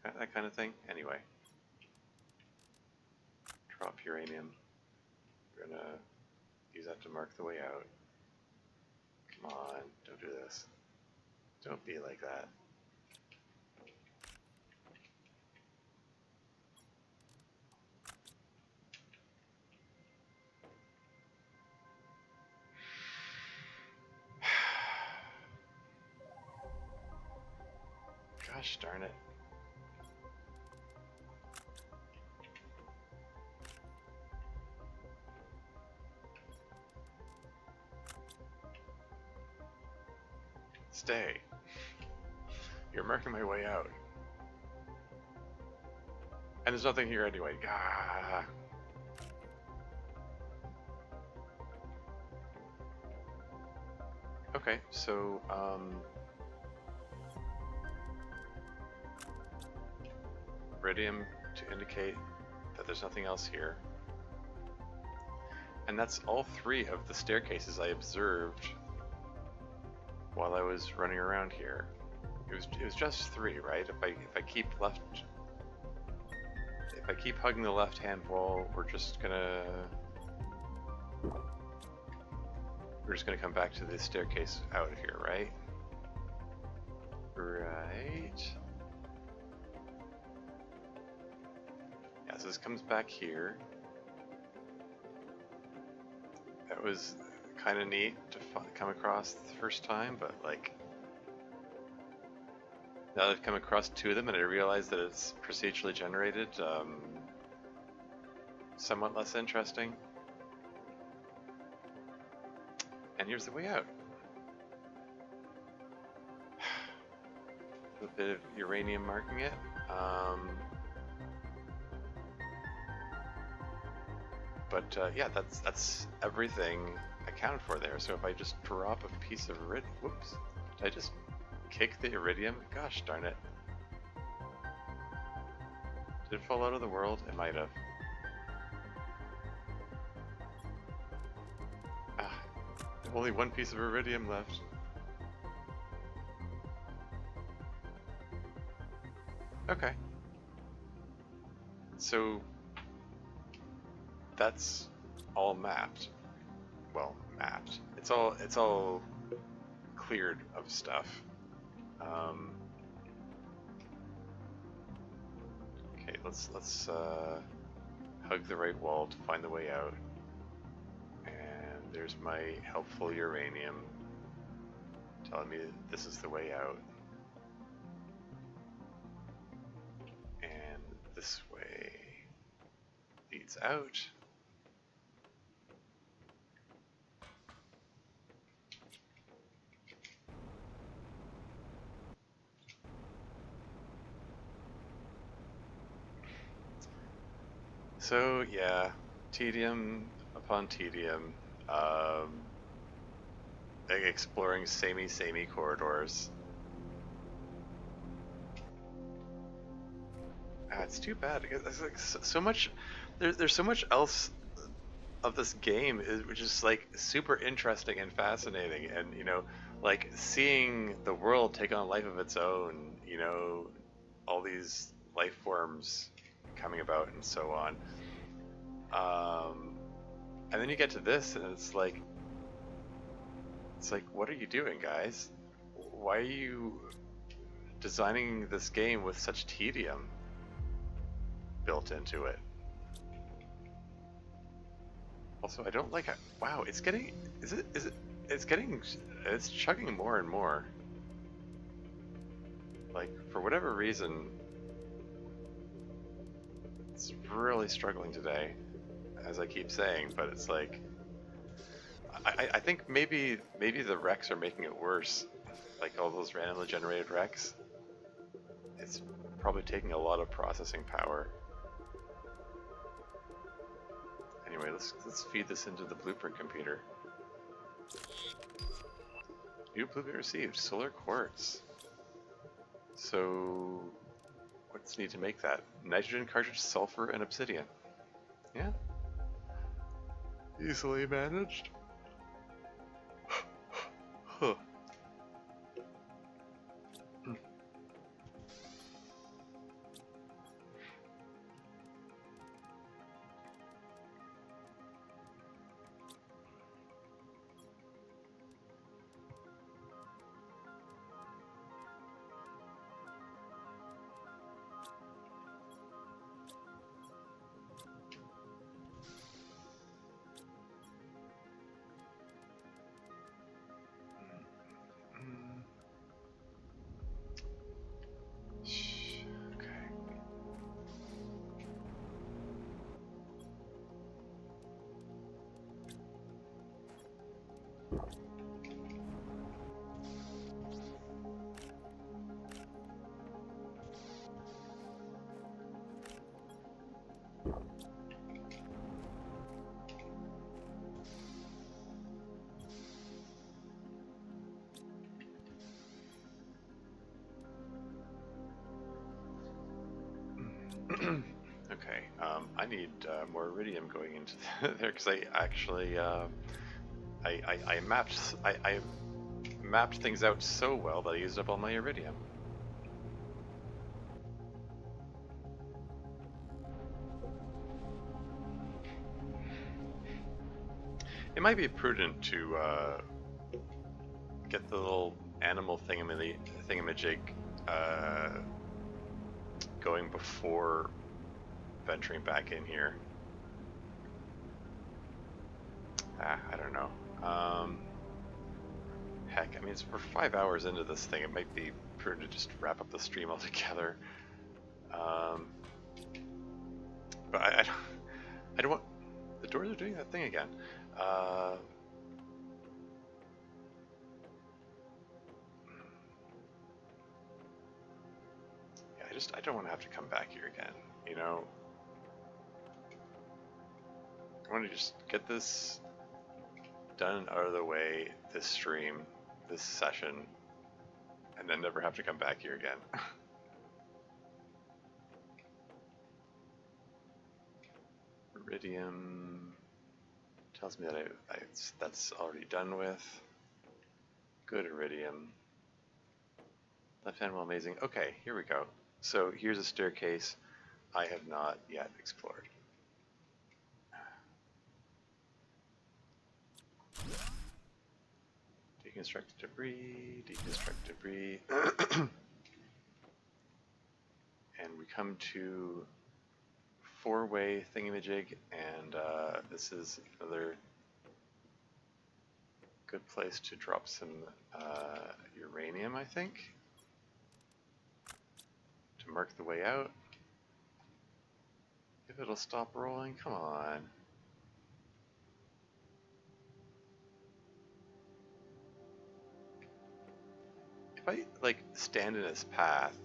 That kind of thing. Anyway, drop uranium. We're gonna use that to mark the way out. Come on, don't do this. Don't be like that. Gosh darn it. Stay. You're marking my way out. And there's nothing here anyway. Gah. Okay, so, iridium to indicate that there's nothing else here. And that's all 3 of the staircases I observed while I was running around here. It was just 3, right? If I keep hugging the left hand wall, we're just gonna come back to the staircase out here, right? Right. Yeah, so this comes back here. That was kind of neat to come across the first time, but like now that I've come across 2 of them and I realize that it's procedurally generated, somewhat less interesting. And here's the way out. A bit of uranium marking it. But yeah, that's everything accounted for there. So if I just drop a piece of iridium, whoops, did I just kick the iridium? Gosh darn it. Did it fall out of the world? It might have. Ah, only 1 piece of iridium left. Okay. So that's all mapped. Well, mapped. It's all cleared of stuff. Okay, let's hug the right wall to find the way out. And there's my helpful uranium telling me this is the way out. And this way leads out. So yeah, tedium upon tedium, exploring samey corridors. It's too bad because there's like so much. There's so much else of this game which is like super interesting and fascinating, and like seeing the world take on a life of its own. All these life forms coming about and so on. And then you get to this and it's like, what are you doing, guys? Why are you designing this game with such tedium built into it? Also, I don't like it. Wow, it's getting, it's chugging more and more. Like, for whatever reason, it's really struggling today, as I keep saying, but it's like, I think maybe the wrecks are making it worse. Like all those randomly generated wrecks. It's probably taking a lot of processing power. Anyway, let's feed this into the blueprint computer. New blueprint received. Solar quartz. So, what's need to make that? Nitrogen, cartridge, sulfur, and obsidian. Yeah. Easily managed. Huh. Okay, I need more iridium going into there because I actually I mapped things out so well that I used up all my iridium. It might be prudent to get the little animal thingamajig going before venturing back in here. I don't know. Heck, I mean, we're 5 hours into this thing. It might be prudent to just wrap up the stream altogether. But I don't want... The doors are doing that thing again. Yeah, I don't want to have to come back here again, you know? I want to just get this done out of the way, this stream, this session, and then never have to come back here again. Iridium tells me that that's already done with. Good iridium. Left hand wall, amazing. Okay, here we go. So here's a staircase I have not yet explored. Deconstruct debris, deconstruct debris. And we come to four-way thingamajig, and this is another good place to drop some uranium, I think, to mark the way out. If it'll stop rolling, come on. If I, like, stand in its path,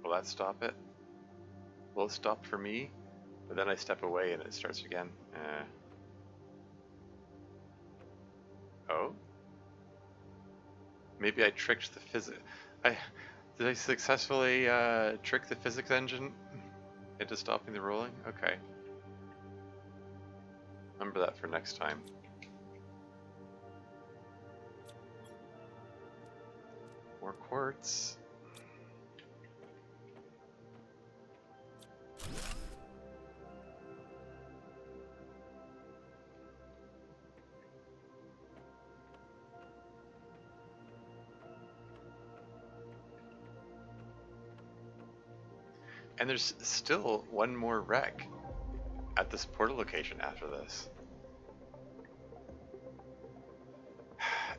will that stop it? Will it stop for me? But then I step away and it starts again. Oh? Maybe I tricked the physics. Did I successfully trick the physics engine into stopping the rolling? Okay. Remember that for next time. More quartz. And there's still one more wreck at this portal location after this.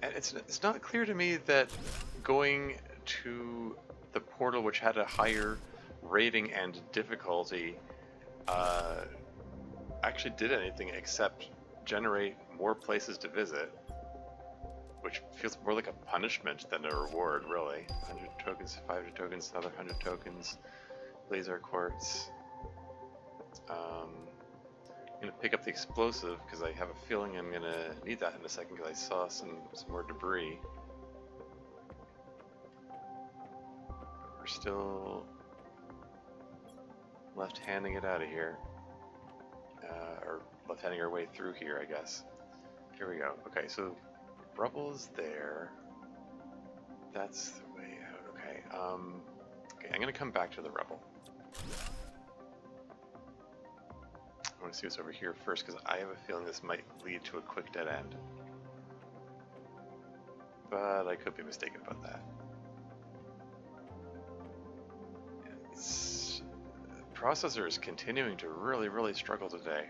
And it's not clear to me that going to the portal, which had a higher rating and difficulty, actually did anything except generate more places to visit, which feels more like a punishment than a reward, really. 100 tokens, 500 tokens, another 100 tokens. Laser quartz. I'm gonna pick up the explosive because I have a feeling I'm gonna need that in a second because I saw some more debris. We're still left-handing it out of here, or left-handing our way through here, I guess. Here we go. Okay, so rubble is there. That's the way out. Okay. Okay, I'm gonna come back to the rubble. I want to see what's over here first because I have a feeling this might lead to a quick dead end. But I could be mistaken about that. The processor is continuing to really struggle today.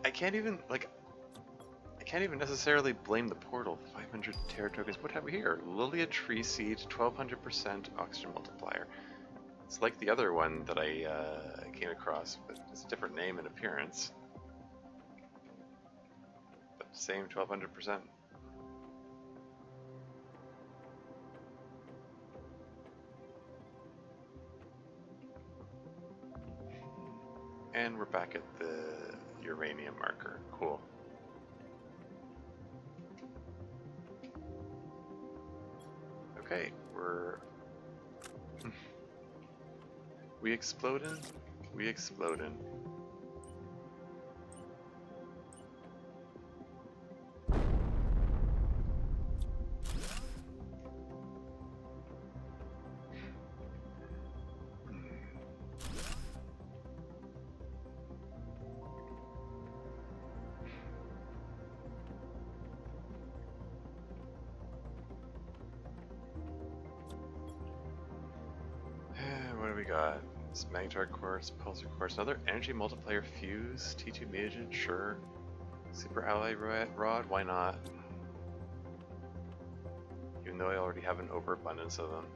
I can't even, like, I can't even necessarily blame the portal. 500 terra tokens. What have we here? Lilia tree seed, 1200% oxygen multiplier. It's like the other one that I came across, but it's a different name and appearance. But same 1200%. And we're back at the uranium marker. Cool. Okay, we exploding? We exploding. What do we got? It's magnetar quartz, pulsar quartz, another energy multiplier fuse, T2 mutagen, sure. Super alloy rod, why not? Even though I already have an overabundance of them.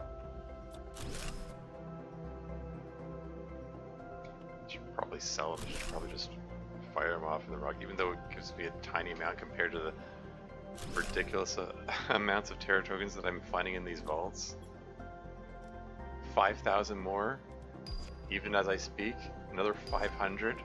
I should probably sell them, I should probably just fire them off in the rock, even though it gives me a tiny amount compared to the ridiculous amounts of terra tokens that I'm finding in these vaults. 5,000 more, even as I speak. Another 500.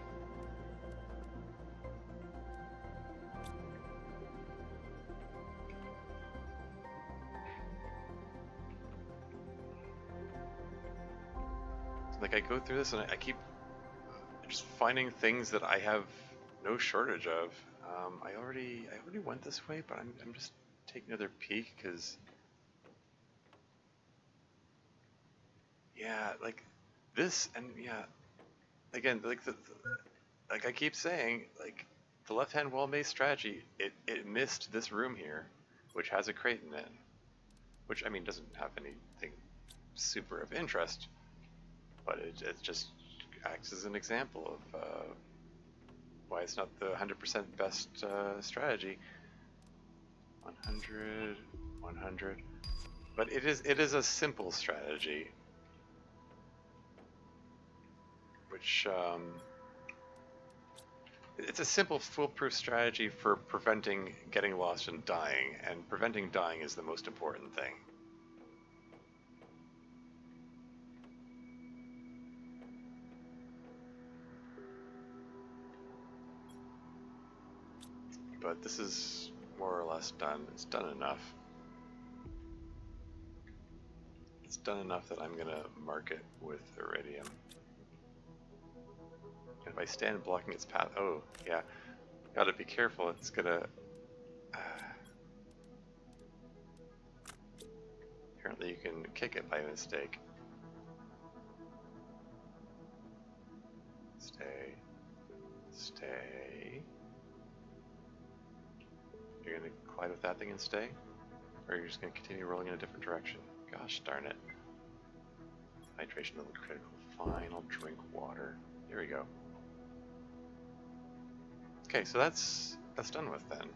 Like, I go through this and I keep just finding things that I have no shortage of. I already went this way, but I'm just taking another peek because, yeah, like this, and yeah, again, like like I keep saying, like the left-hand wall maze strategy, it missed this room here, which has a crate in it, which I mean doesn't have anything super of interest, but it just acts as an example of why it's not the 100% best strategy. 100, 100, but it is a simple strategy, which it's a simple foolproof strategy for preventing getting lost and dying, and preventing dying is the most important thing. But this is more or less done. It's done enough. It's done enough that I'm gonna mark it with iridium. If I stand blocking its path, oh yeah, gotta be careful. It's gonna. Apparently, you can kick it by mistake. Stay. Stay. You're gonna collide with that thing and stay? Or you're just gonna continue rolling in a different direction? Gosh darn it. Hydration level critical. Fine, I'll drink water. Here we go. Okay, so that's done with then.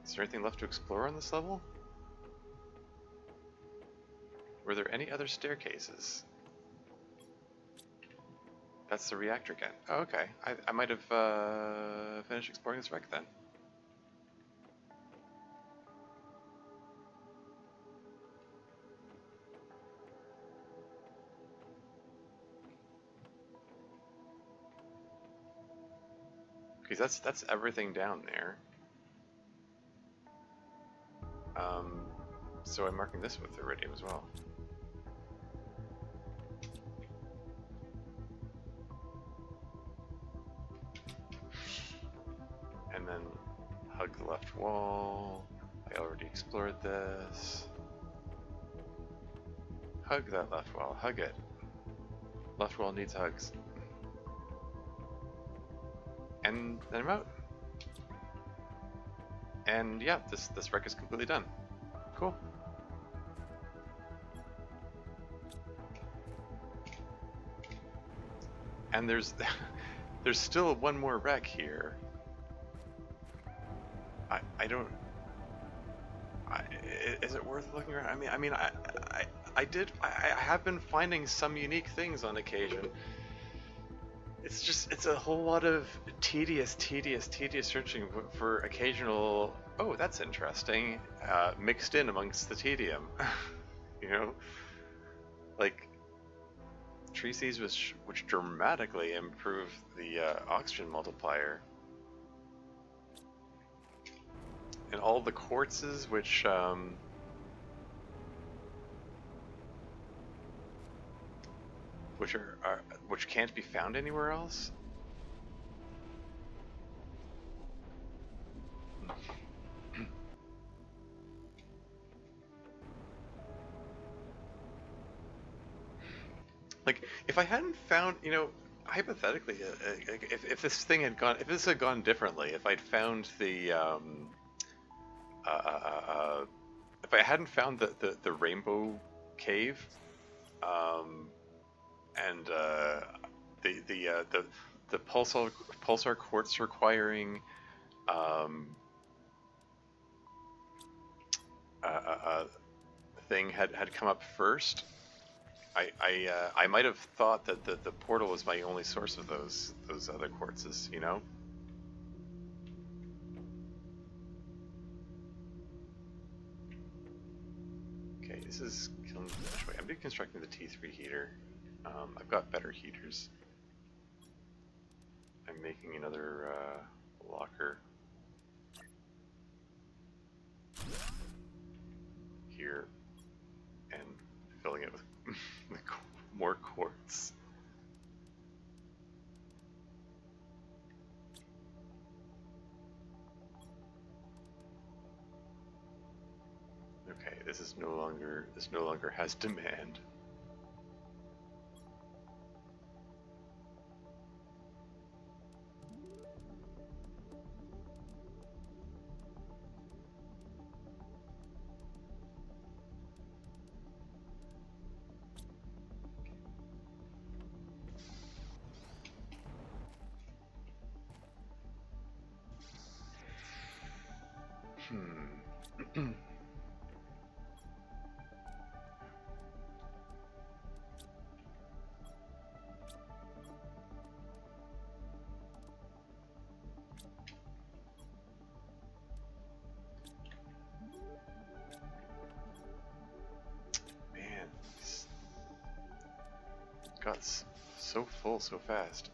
Is there anything left to explore on this level? Were there any other staircases? That's the reactor again. Oh, okay. I might have finished exploring this wreck then. Because that's everything down there. So I'm marking this with iridium as well. And then hug the left wall. I already explored this. Hug that left wall. Hug it. Left wall needs hugs. And then I'm out. And yeah, this wreck is completely done. Cool. And there's still one more wreck here. Is it worth looking around? I have been finding some unique things on occasion. It's a whole lot of tedious searching for occasional, oh, that's interesting, mixed in amongst the tedium. You know, like tree seeds which dramatically improve the oxygen multiplier. And all the quartzes which which can't be found anywhere else. Like, if I hadn't found, you know, hypothetically, if this thing had gone, if this had gone differently, if I'd found the if I hadn't found the rainbow cave, and the pulsar quartz requiring thing had come up first, I might have thought that the portal was my only source of those other quartzes, you know. Okay, this is killing the flash. Wait, I'm deconstructing the T3 heater. I've got better heaters. I'm making another locker here and filling it with more quartz. Okay, this no longer has demand. Got so full so fast.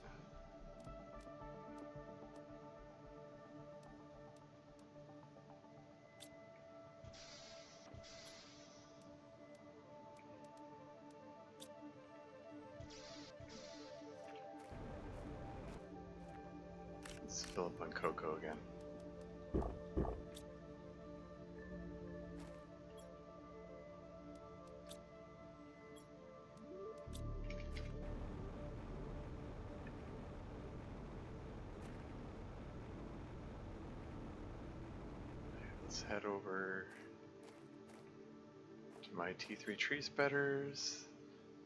Let's fill up on cocoa again. Let's head over to my T3 tree spreaders,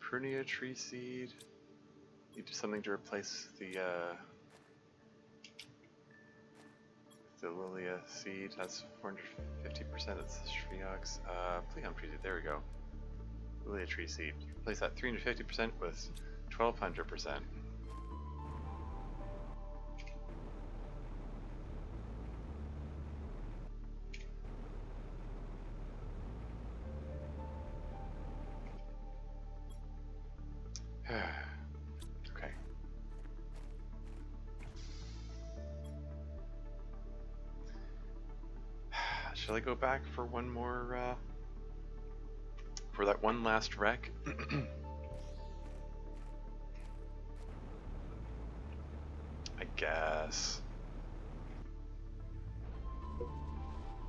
Prunia tree seed. Need something to replace the Lilia seed. That's 450%. It's Shriox. Pleon tree seed. There we go. Lilia tree seed. Replace that 350% with 1200%. Okay. shall I go back for one more, for that one last wreck? I guess.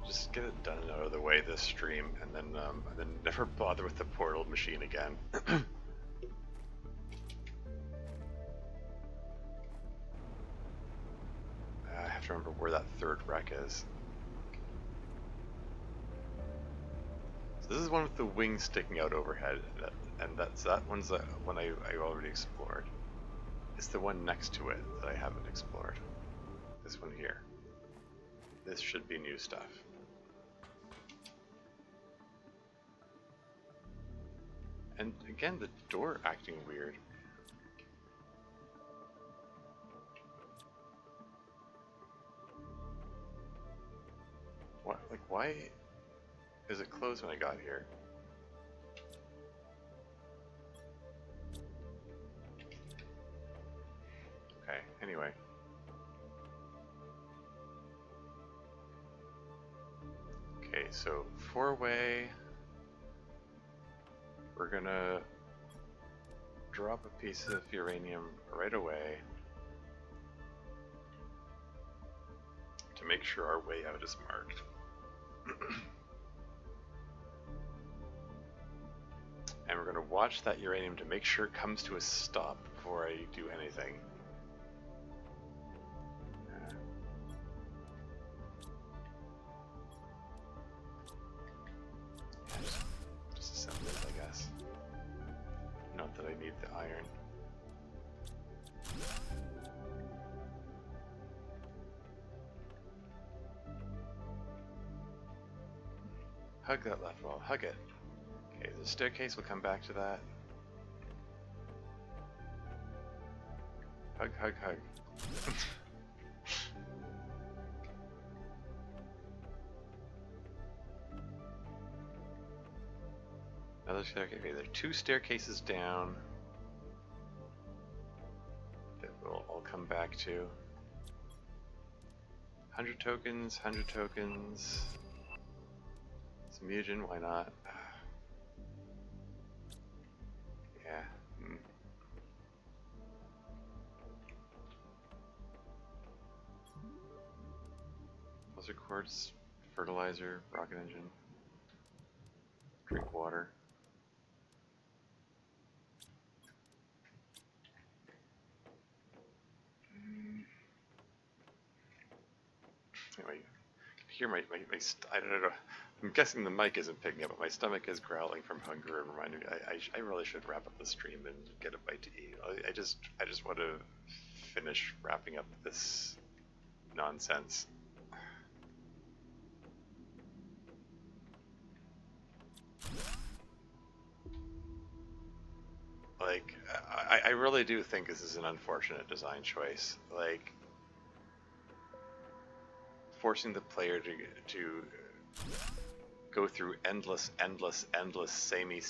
Just get it done and out of the way this stream, and then never bother with the portal machine again. I have to remember where that third wreck is. So this is one with the wings sticking out overhead, and that one's the one I already explored. It's the one next to it that I haven't explored. This one here. This should be new stuff. And again, the door acting weird. What? Like, why is it closed when I got here? Okay, anyway. Okay, so 4-way. We're gonna drop a piece of uranium right away to make sure our way out is marked. And we're gonna watch that uranium to make sure it comes to a stop before I do anything. Not that I need the iron. Hug that left wall. Hug it. Okay, the staircase, we'll come back to that. Hug, hug, hug. Another staircase. Okay, there are 2 staircases down that we'll all come back to. 100 tokens, 100 tokens. Some mutagen, why not? Yeah. Pulsar quartz, fertilizer, rocket engine, drink water. Anyway, hear my I don't know. I'm guessing the mic isn't picking up, but my stomach is growling from hunger and reminding me I really should wrap up the stream and get a bite to eat. I just want to finish wrapping up this nonsense. Like, I really do think this is an unfortunate design choice. Like, forcing the player to go through endless samey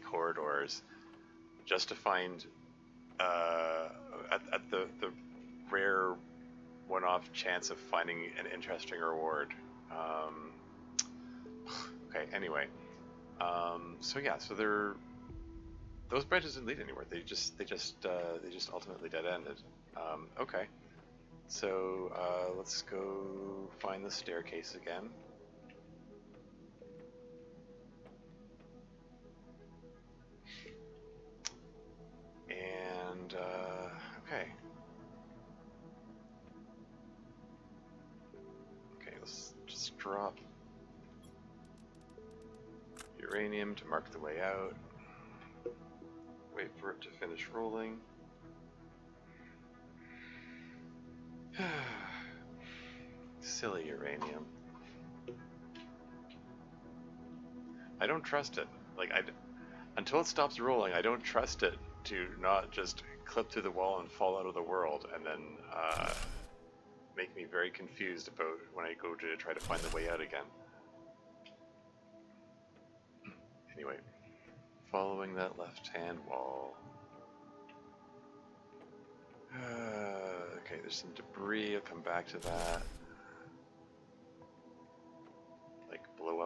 corridors just to find at the rare one-off chance of finding an interesting reward. Okay, anyway, so yeah, so those branches didn't lead anywhere. They just ultimately dead-ended. Okay, so let's go find the staircase again. And okay. Okay, let's just drop uranium to mark the way out. Wait for it to finish rolling. Silly uranium. I don't trust it. Like, until it stops rolling, I don't trust it to not just clip through the wall and fall out of the world, and then make me very confused about when I go to try to find the way out again. Anyway, following that left-hand wall. Okay, there's some debris. I'll come back to that.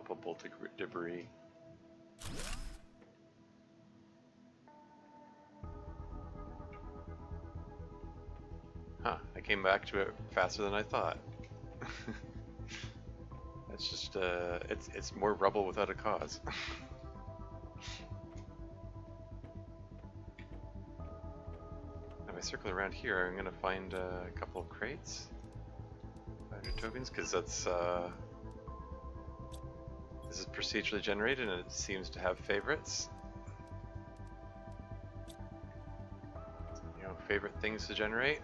droppable debris. Huh, I came back to it faster than I thought. It's just, it's more rubble without a cause. If I circle around here, I'm gonna find a couple of crates. 500 tokens, because that's, this is procedurally generated and it seems to have favorites. You know, favorite things to generate.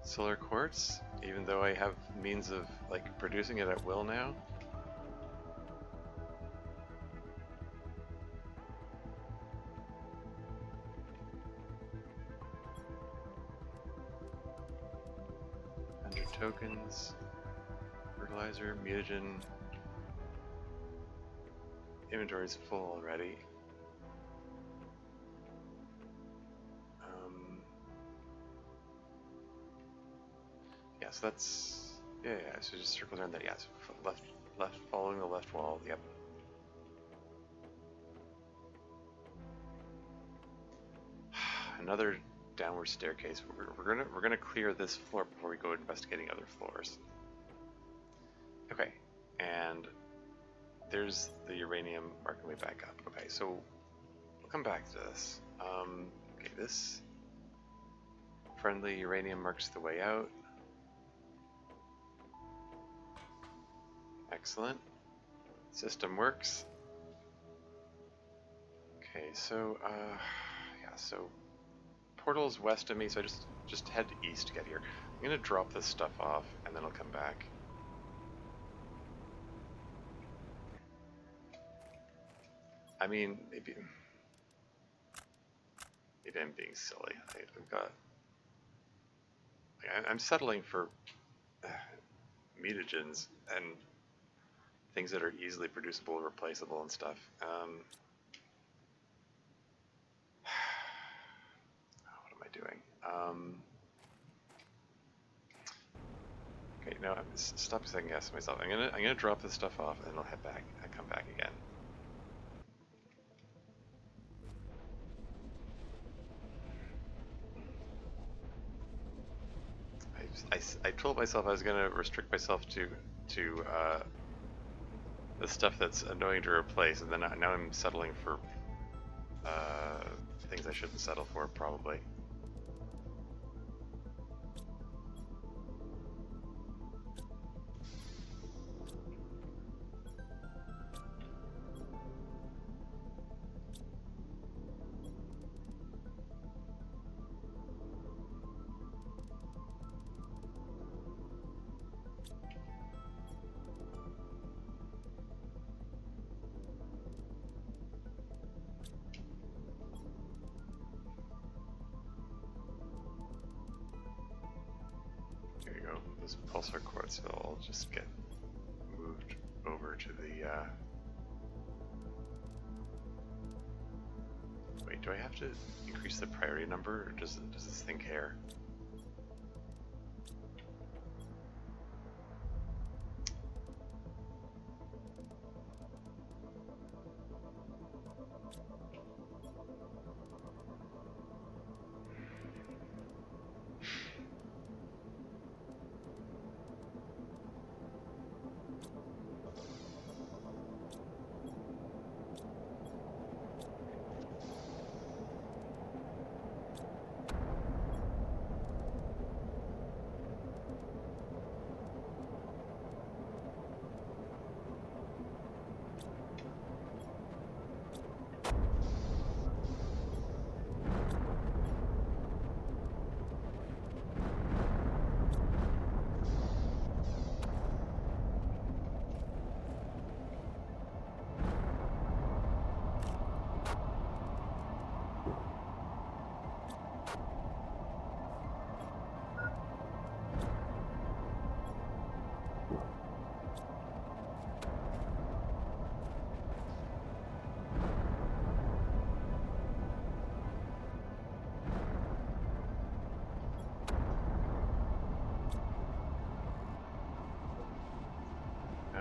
Solar quartz, even though I have means of like producing it at will now. Tokens, fertilizer, mutagen. Inventory's full already. Yeah, so that's yeah. So just circle around that. Yeah, so left, following the left wall. Yep. Another downward staircase. We're gonna clear this floor before we go investigating other floors. Okay, and there's the uranium marking way back up. Okay, so we'll come back to this. Okay, this friendly uranium marks the way out. Excellent. System works. Okay, so yeah, so portal's west of me, so I just head east to get here. I'm gonna drop this stuff off and then I'll come back. I mean, maybe I'm being silly. I've got. I'm settling for mutagens and things that are easily producible, replaceable, and stuff. What am I doing? Okay, no, stop second guessing myself. I'm gonna drop this stuff off and I'll head back. I come back again. I told myself I was gonna restrict myself to the stuff that's annoying to replace, and then now I'm settling for things I shouldn't settle for, probably. There you go. This pulsar quartz will all just get moved over to the. Wait, do I have to increase the priority number, or does this thing care?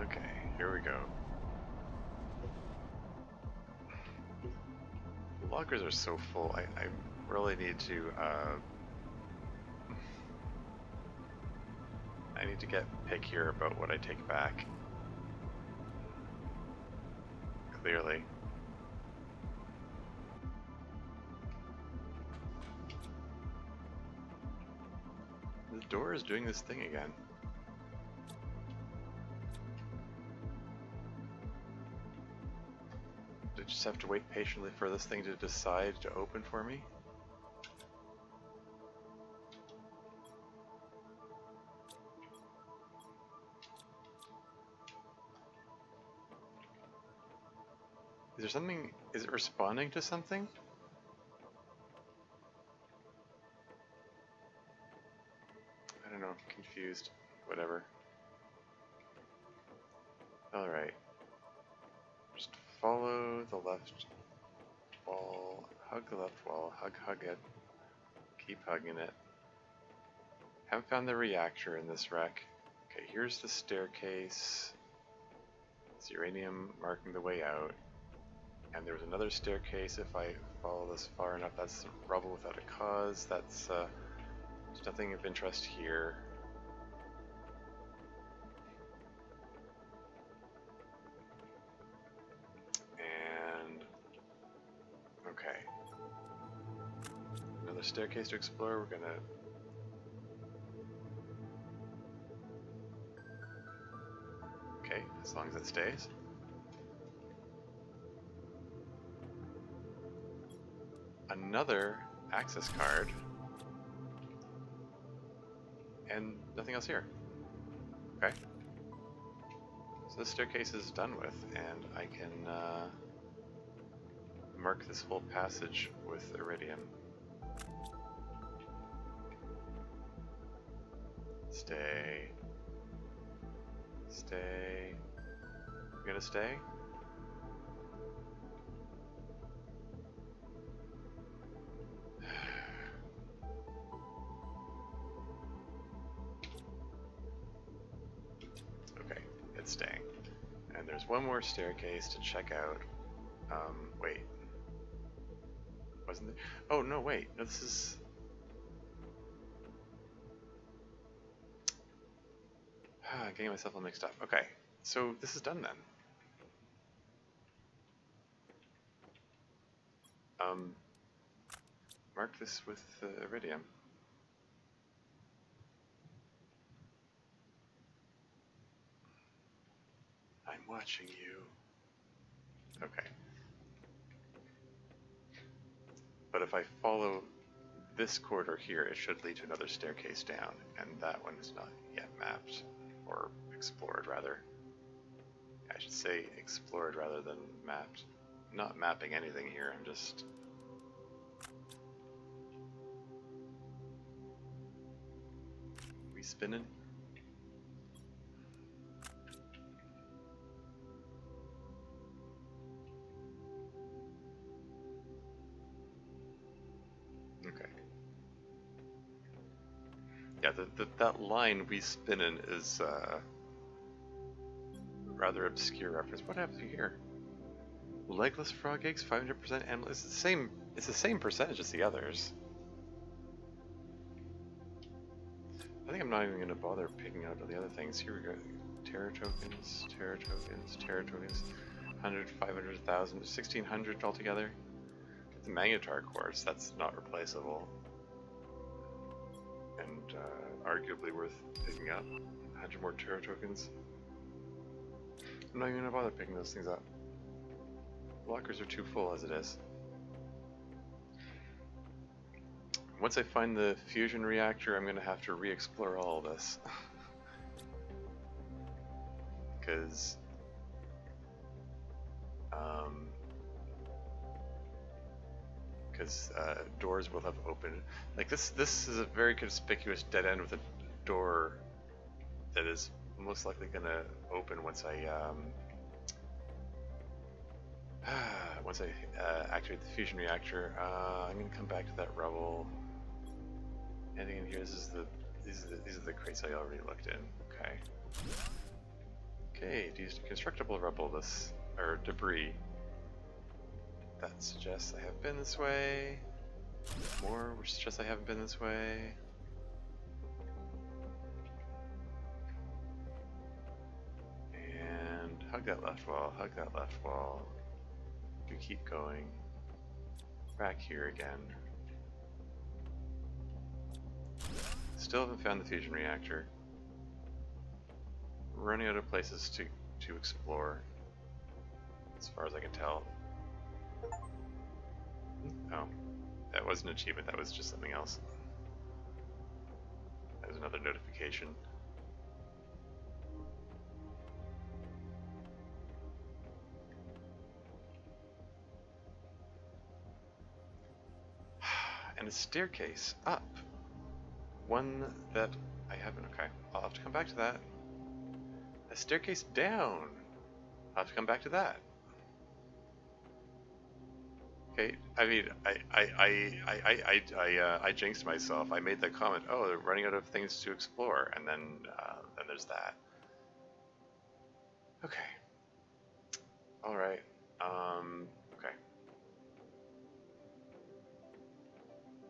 Okay, here we go. Lockers are so full. I really need to I need to get pickier about what I take back. Clearly. The door is doing this thing again. Do I just have to wait patiently for this thing to decide to open for me? Is there something? Is it responding to something? I don't know. Confused. Whatever. Alright. Just follow the left wall. Hug the left wall. Hug it. Keep hugging it. Haven't found the reactor in this wreck. Okay, here's the staircase. It's uranium marking the way out. And there's another staircase if I follow this far enough. That's rubble without a cause. That's there's nothing of interest here. And okay. Another staircase to explore. We're gonna okay, as long as it stays. Another access card, and nothing else here. Okay. So this staircase is done with, and I can mark this whole passage with iridium. Stay. Stay. You gonna stay? Staying. And there's one more staircase to check out. Wait. Wasn't there? Oh, no, wait. No, this is... getting myself all mixed up. Okay, so this is done then. Mark this with iridium. I'm watching you. Okay. But if I follow this corridor here, it should lead to another staircase down, and that one is not yet mapped, or explored rather. I should say explored rather than mapped. I'm not mapping anything here, I'm just... We spinning? Okay. Yeah, that line "we spinnin" is rather obscure reference. What happened here? Legless frog eggs, 500% animal. It's the same. It's the same percentage as the others. I think I'm not even going to bother picking out the other things. Here we go. Terra tokens, Terra tokens, Terra tokens. 100, 500, 1,000, 1,600 altogether. The magnetar quartz, that's not replaceable. And arguably worth picking up. 100 more Terra tokens. I'm not even going to bother picking those things up. Lockers are too full as it is. Once I find the fusion reactor, I'm going to have to re-explore all of this. Because doors will have opened. Like this is a very conspicuous dead end with a door that is most likely going to open once I activate the fusion reactor. I'm going to come back to that rubble. Heading in here, these are the crates I already looked in. Okay. Okay, deconstructible rubble, this, or debris. That suggests I have been this way. More, which suggests I haven't been this way. And hug that left wall, hug that left wall. You keep going. Back here again. Still haven't found the fusion reactor. Running out of places to explore, as far as I can tell. Oh, that wasn't an achievement, that was just something else. That was another notification. And a staircase up. One that I haven't, okay, I'll have to come back to that. A staircase down. I'll have to come back to that. Okay, I mean, I jinxed myself. I made that comment. Oh, they're running out of things to explore, and then there's that. Okay. All right. Okay.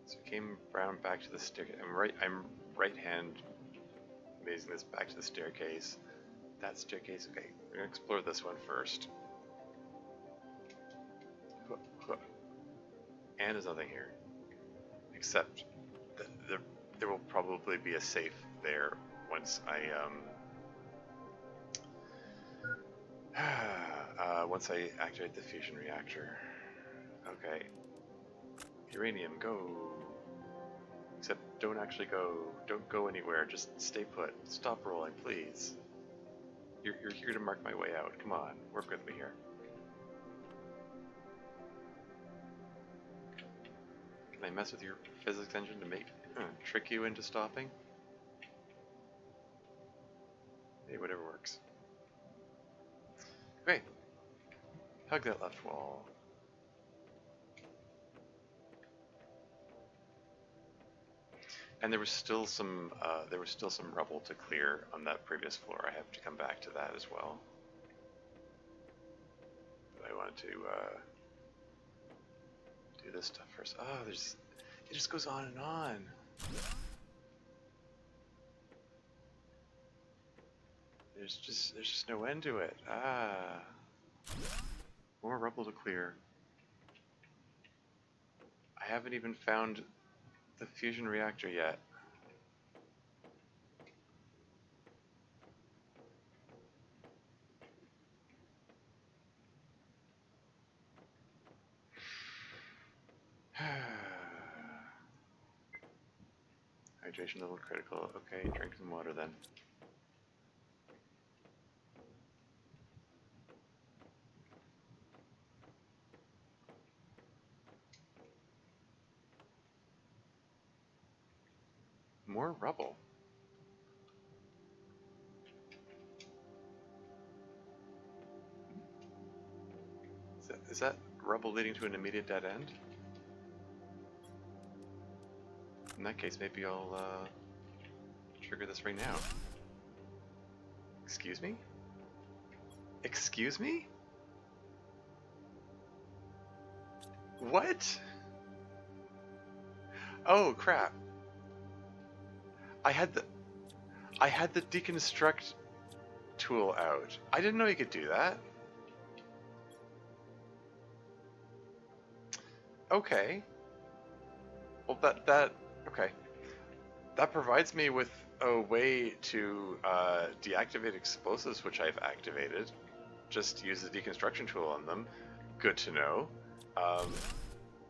So we came around back to the staircase. I'm right hand raising this back to the staircase. That staircase. Okay, we're gonna explore this one first. And there's nothing here, except that there will probably be a safe there once once I activate the fusion reactor. Okay, uranium, go. Except don't actually go. Don't go anywhere. Just stay put. Stop rolling, please. You're here to mark my way out. Come on, work with me here. Can I mess with your physics engine to trick you into stopping? Hey, whatever works. Great. Hug that left wall. And there was still some rubble to clear on that previous floor. I have to come back to that as well. But I wanted to do this stuff first. Oh, it just goes on and on. There's just no end to it. Ah, more rubble to clear. I haven't even found the fusion reactor yet. Hydration level critical. Okay, drink some water then. More rubble. Is that rubble leading to an immediate dead end? In that case, maybe I'll trigger this right now. Excuse me? Excuse me? What? Oh crap. I had the deconstruct tool out. I didn't know you could do that. Okay. Well, okay. That provides me with a way to deactivate explosives, which I've activated. Just use the deconstruction tool on them. Good to know.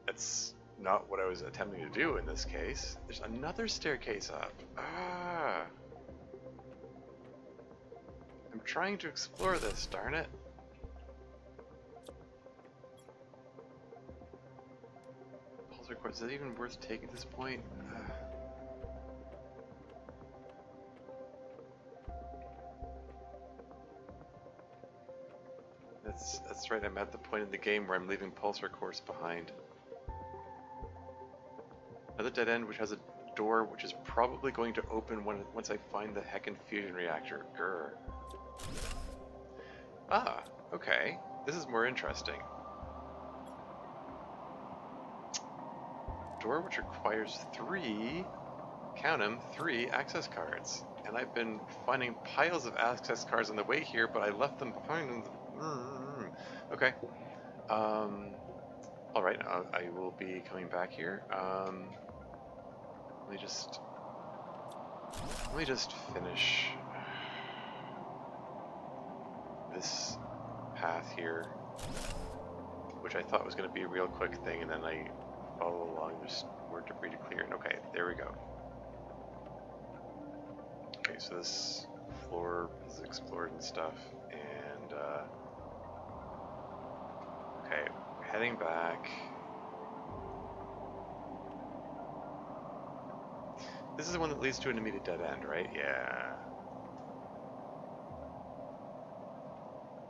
It's not what I was attempting to do in this case. There's another staircase up. Ah! I'm trying to explore this, darn it. Pulsar core, is it even worth taking at this point? That's right, I'm at the point in the game where I'm leaving pulsar cores behind. Another dead end which has a door which is probably going to open once I find the heckin' fusion reactor. Grr. Ah, okay. This is more interesting. Door which requires count them, 3 access cards. And I've been finding piles of access cards on the way here, but I left them behind in the... Okay. Alright, I will be coming back here. Let me just finish this path here, which I thought was going to be a real quick thing, and then I follow along. There's more debris to clear. And okay, there we go. Okay, so this floor is explored and stuff, and okay, heading back. This is the one that leads to an immediate dead end, right? Yeah.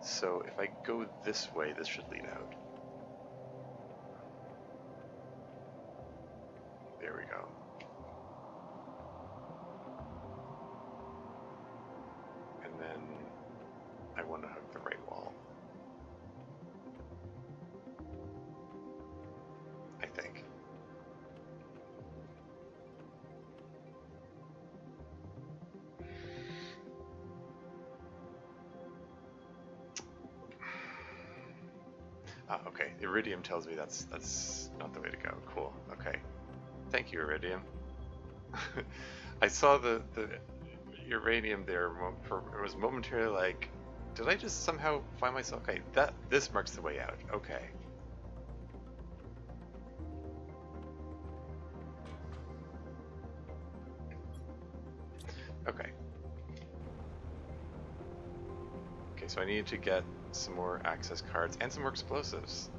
So if I go this way, this should lead out. There we go. And then I want to hug the right wall. I think. Ah, okay. The Iridium tells me that's not the way to go. Cool. Okay. Thank you, Iridium. I saw the uranium there. It was momentarily like, did I just somehow find myself? Okay, this marks the way out. Okay. Okay. Okay, so I need to get some more access cards and some more explosives.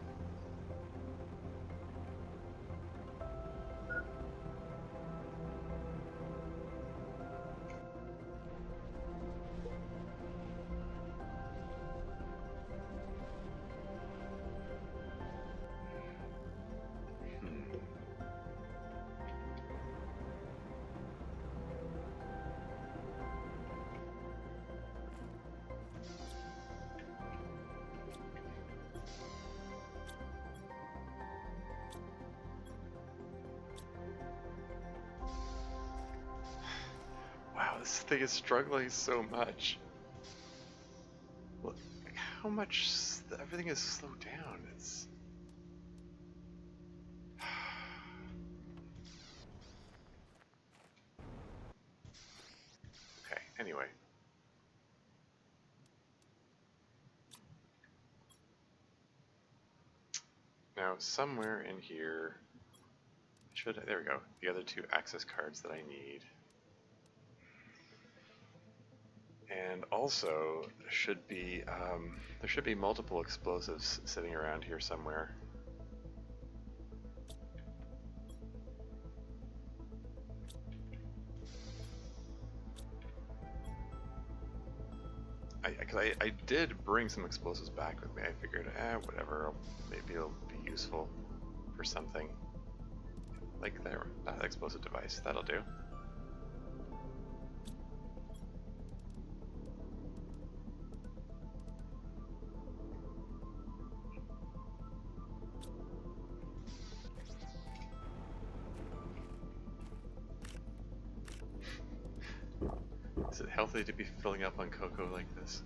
Wow, this thing is struggling so much. Look how much everything is slowed down. It's... Okay, anyway. Now, somewhere in here, there we go, the other 2 access cards that I need. And also, there should be multiple explosives sitting around here somewhere. I did bring some explosives back with me. I figured, whatever, maybe it'll be useful for something. Like that explosive device, that'll do. Is it healthy to be filling up on cocoa like this?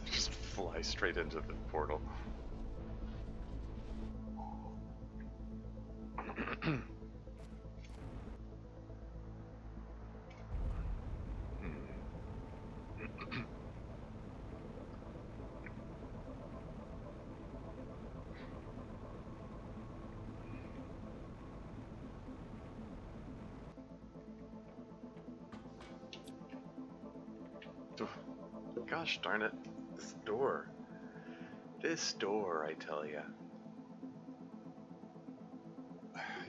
Just fly straight into the portal. Gosh darn it, this door. This door, I tell ya.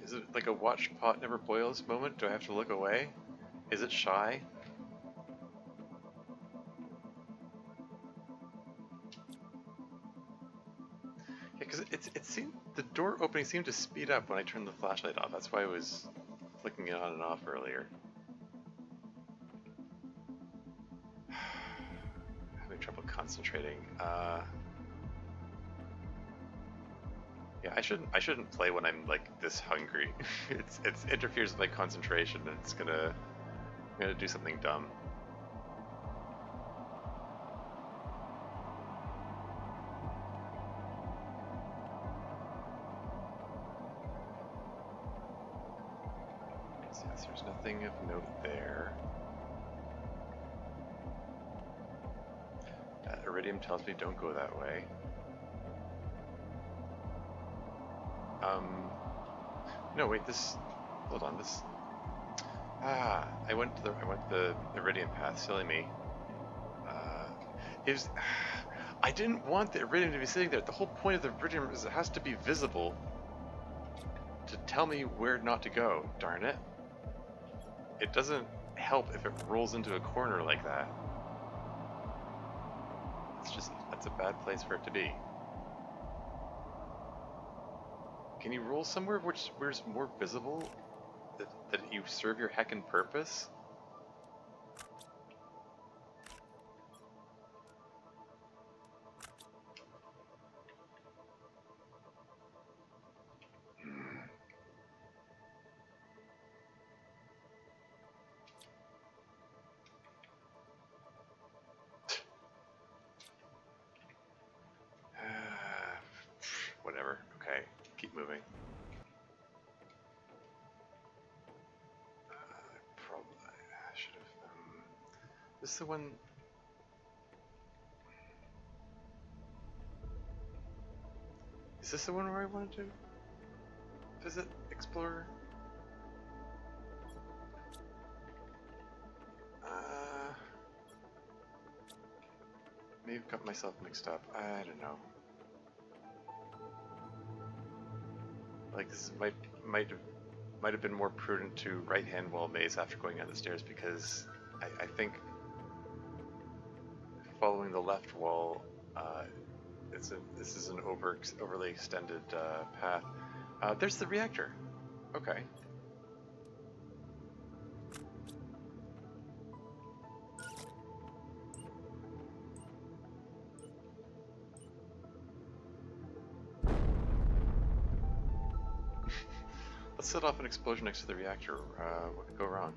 Is it like a watch pot never boils moment? Do I have to look away? Is it shy? Yeah, because it seemed the door opening seemed to speed up when I turned the flashlight off. That's why I was flicking it on and off earlier. Having trouble concentrating. Yeah, I shouldn't play when I'm like this hungry. It interferes with my concentration and I'm gonna do something dumb. So yes, there's nothing of note there. That iridium tells me don't go that way. No, wait, hold on, I went the iridium path, silly me. It was, I didn't want the iridium to be sitting there. The whole point of the iridium is it has to be visible to tell me where not to go, darn it. It doesn't help if it rolls into a corner like that. That's a bad place for it to be. Can you roll somewhere where it's more visible that you serve your heckin' purpose? Whatever. Okay, keep moving. Probably I should have. This is the one. Is this the one where I wanted to visit, explore? Maybe got myself mixed up. I don't know. Like this might have been more prudent to right-hand wall maze after going down the stairs because I think following the left wall, this is an overly extended path. There's the reactor. Okay. Let's set off an explosion next to the reactor. What could go wrong?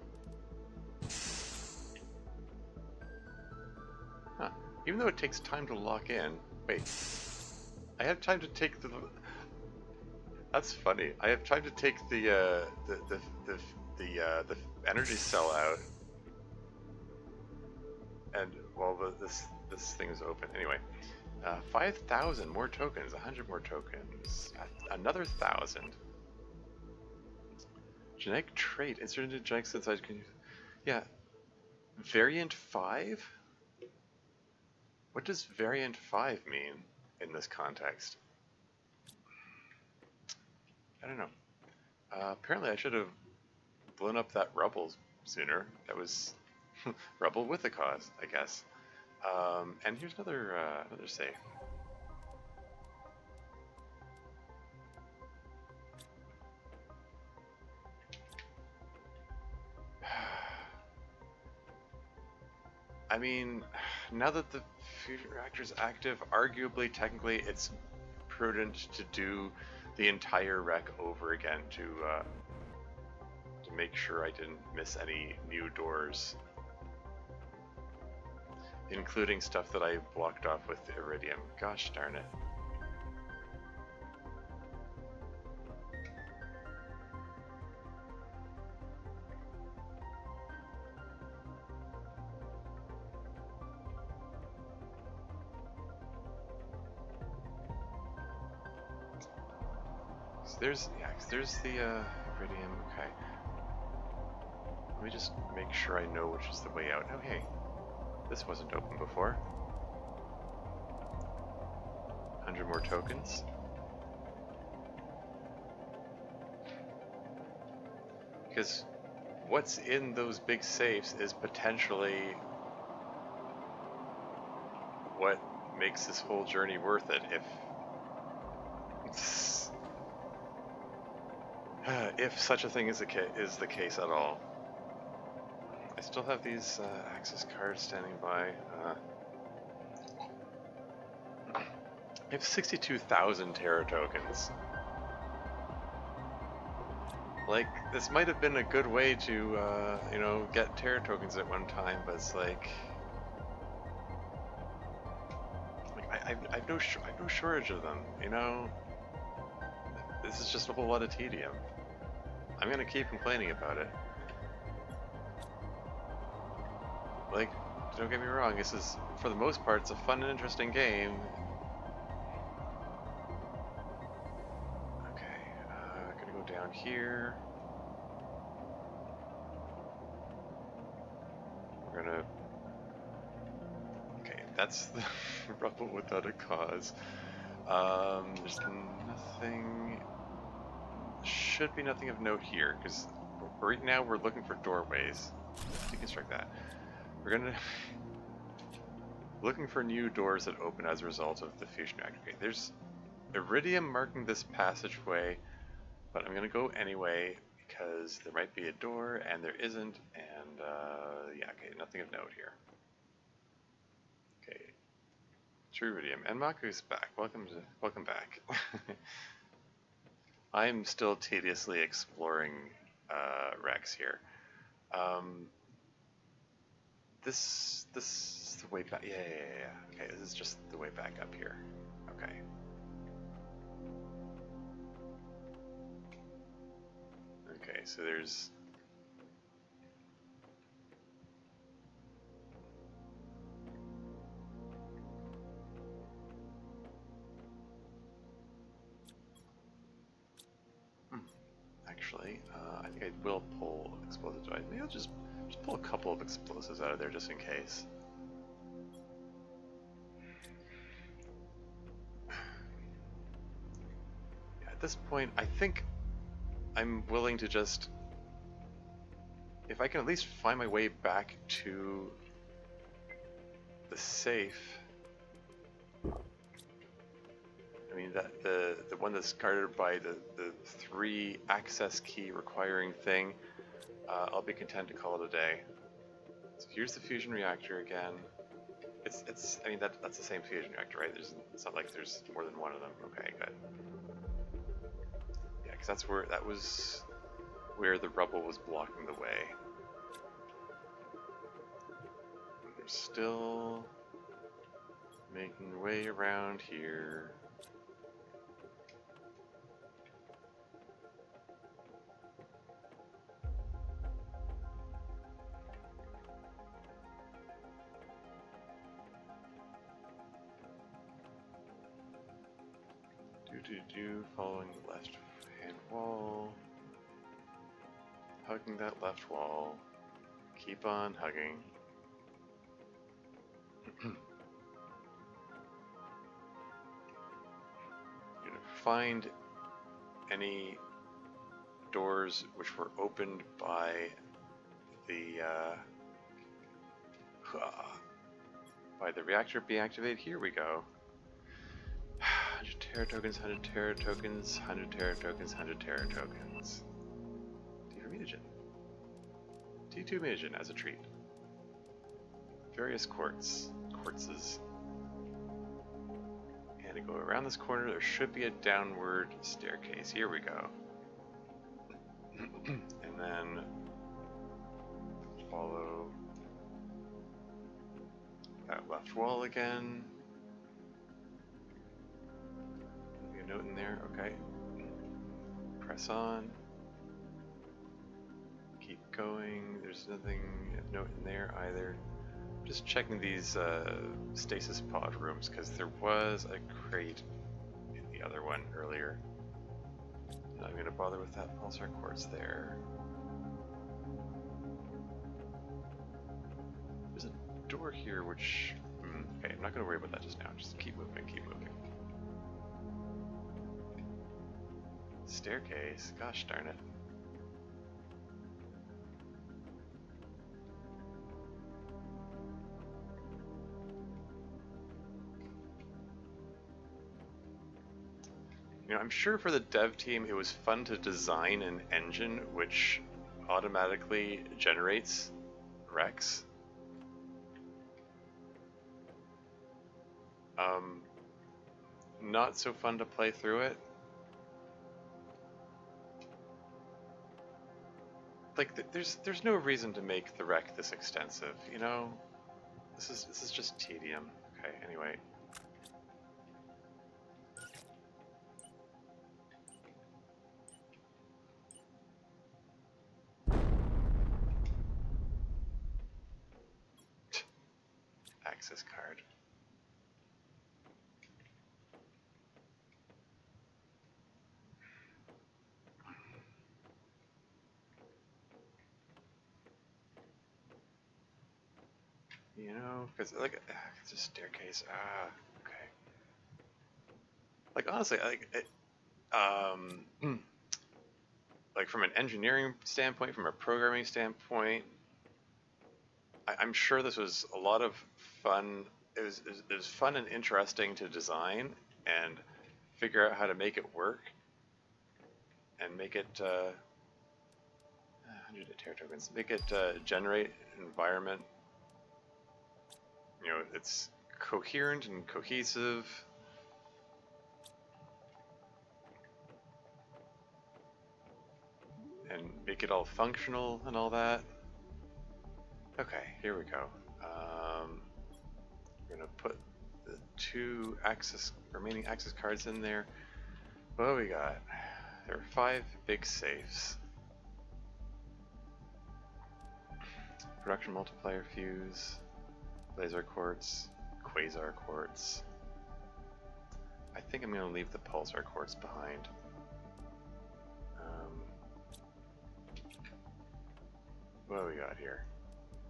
Huh. Even though it takes time to lock in. Wait. I have time to take the. That's funny. I have time to take the energy cell out, and well, this thing is open anyway. 5,000 more tokens, 100 more tokens, another 1,000. Genetic trait inserted into genetic synthesizer. Yeah, variant 5. What does variant 5 mean in this context? I don't know. Apparently I should have blown up that rubble sooner. That was rubble with a cause, I guess. And here's another save. I mean, now that the fusion reactor is active, arguably, technically, it's prudent to do the entire wreck over again to make sure I didn't miss any new doors, including stuff that I blocked off with the iridium. Gosh darn it. There's the iridium. Okay. Let me just make sure I know which is the way out. Oh hey, this wasn't open before. 100 more tokens. Because what's in those big safes is potentially what makes this whole journey worth it. if such a thing is the case at all. I still have these access cards standing by. I have 62,000 Terra tokens. Like, this might have been a good way to, you know, get Terra tokens at one time, but it's like I've no shortage of them. You know, this is just a whole lot of tedium. I'm gonna keep complaining about it. Like, don't get me wrong. This is, for the most part, it's a fun and interesting game. Gonna go down here. We're gonna... Okay, that's the rubble without a cause. There's nothing... Should be nothing of note here, because right now we're looking for doorways. Deconstruct that. We're gonna... looking for new doors that open as a result of the fusion reactor. Okay, there's iridium marking this passageway, but I'm gonna go anyway because there might be a door and there isn't, and yeah, okay, nothing of note here. Okay, true iridium, and Maku's back. Welcome back. I'm still tediously exploring Rex here. This is the way back. Yeah. Okay, this is just the way back up here. Okay. Okay, so there's... Actually, I think I will pull explosive device. Maybe I'll just pull a couple of explosives out of there just in case. Yeah, at this point, I think I'm willing to just... If I can at least find my way back to the safe... I mean, that the one that's guarded by the 3 access key requiring thing, I'll be content to call it a day. So here's the fusion reactor again. It's I mean that's the same fusion reactor, right? It's not like there's more than one of them. Okay, good. Yeah, because that was where the rubble was blocking the way. They're still making their way around here. Following the left hand wall, hugging that left wall, keep on hugging. You're gonna find any doors which were opened by the reactor being activated. Here we go. 100 Terra tokens, 100 Terra tokens, 100 Terra tokens, 100 Terra tokens. D for mutagen. T2 mutagen as a treat. Various quartzes. And to go around this corner, there should be a downward staircase. Here we go. And then follow that left wall again. Note in there, okay. Press on. Keep going. There's nothing of note in there either. Just checking these stasis pod rooms because there was a crate in the other one earlier. Not going to bother with that pulsar quartz there. There's a door here which... okay, I'm not going to worry about that just now. Just keep moving, keep moving. Staircase, gosh darn it. You know, I'm sure for the dev team it was fun to design an engine which automatically generates Rex. Not so fun to play through it. Like, there's no reason to make the wreck this extensive, you know? This is just tedium. Okay, anyway. Access card. You know, because like it's a staircase. Okay. Like honestly, like from an engineering standpoint, from a programming standpoint, I'm sure this was a lot of fun. It was fun and interesting to design and figure out how to make it work and make it 100 terra tokens. Make it generate an environment. You know, it's coherent and cohesive. And make it all functional and all that. Okay, here we go. We're gonna put the two remaining access cards in there. What do we got? There are 5 big safes. Production multiplier fuse, laser quartz, quasar quartz. I think I'm gonna leave the pulsar quartz behind. What do we got here?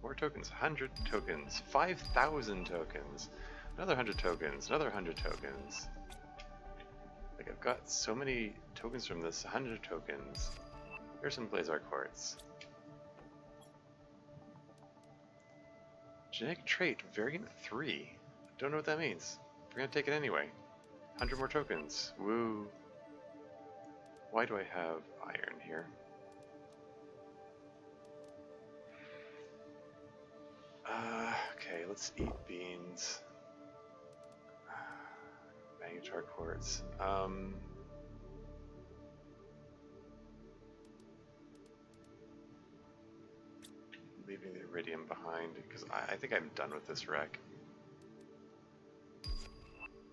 More tokens, 100 tokens, 5,000 tokens, another 100 tokens, another 100 tokens. Like I've got so many tokens from this, 100 tokens. Here's some Blazar Quartz. Genetic trait, variant 3. Don't know what that means. We're gonna take it anyway. 100 more tokens, woo. Why do I have iron here? Okay, let's eat beans. Magnetar quartz. Leaving the iridium behind because I think I'm done with this wreck.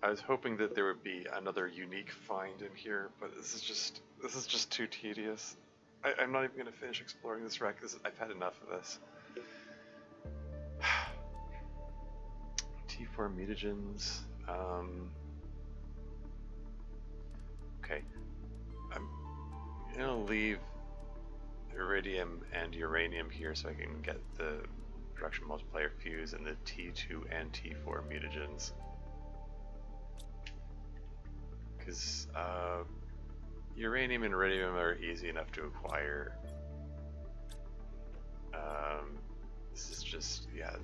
I was hoping that there would be another unique find in here, but this is just too tedious. I'm not even gonna finish exploring this wreck. I've had enough of this. T4 mutagens. Okay, I'm gonna leave iridium and uranium here so I can get the production multiplier fuse and the T2 and T4 mutagens. Because uranium and iridium are easy enough to acquire. This is just, yeah,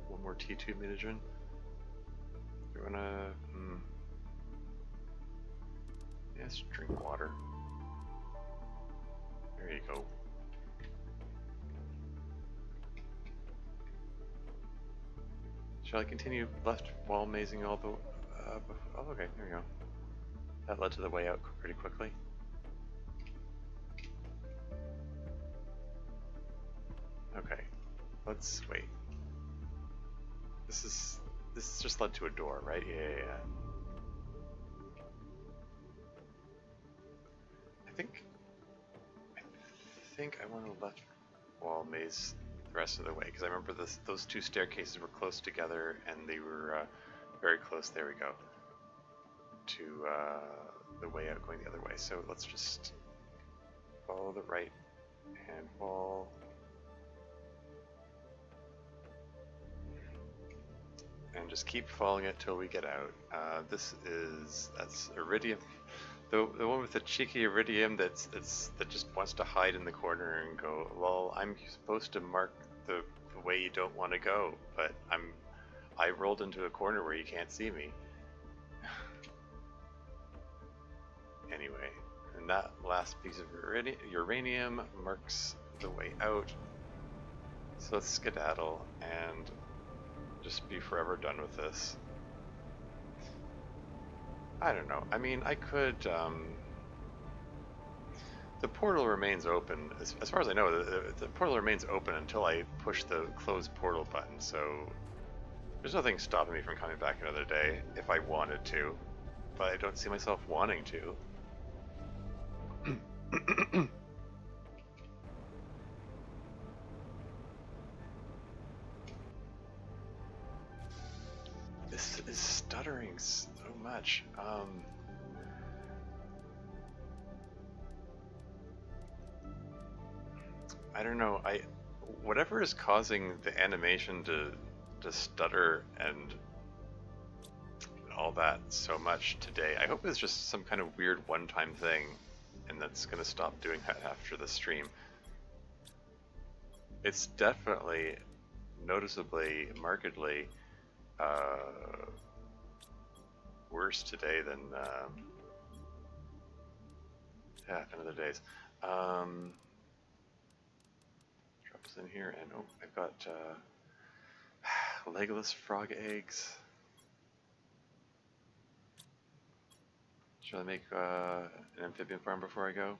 one more T2 mutagen. You wanna, yes, drink water. There you go. Shall I continue left while mazing all the... oh, okay, there we go. That led to the way out pretty quickly. Okay, let's wait. This just led to a door, right? Yeah. I think I want to left wall maze the rest of the way because I remember those two staircases were close together and they were very close. There we go. To the way out going the other way. So let's just follow the right hand wall. And just keep following it till we get out. That's iridium. The one with the cheeky iridium that just wants to hide in the corner and go, well, I'm supposed to mark the way you don't want to go, but I rolled into a corner where you can't see me. Anyway, and that last piece of uranium marks the way out. So let's skedaddle and just be forever done with this. I don't know. I mean, I could... the portal remains open. As far as I know, the portal remains open until I push the close portal button, so there's nothing stopping me from coming back another day if I wanted to, but I don't see myself wanting to. This is stuttering so much. I don't know. Whatever is causing the animation to stutter and all that so much today, I hope it's just some kind of weird one-time thing, and that's gonna stop doing that after the stream. It's definitely, noticeably, markedly worse today than yeah, another days. Drop this in here, and oh, I've got legless frog eggs. Should I make an amphibian farm before I go?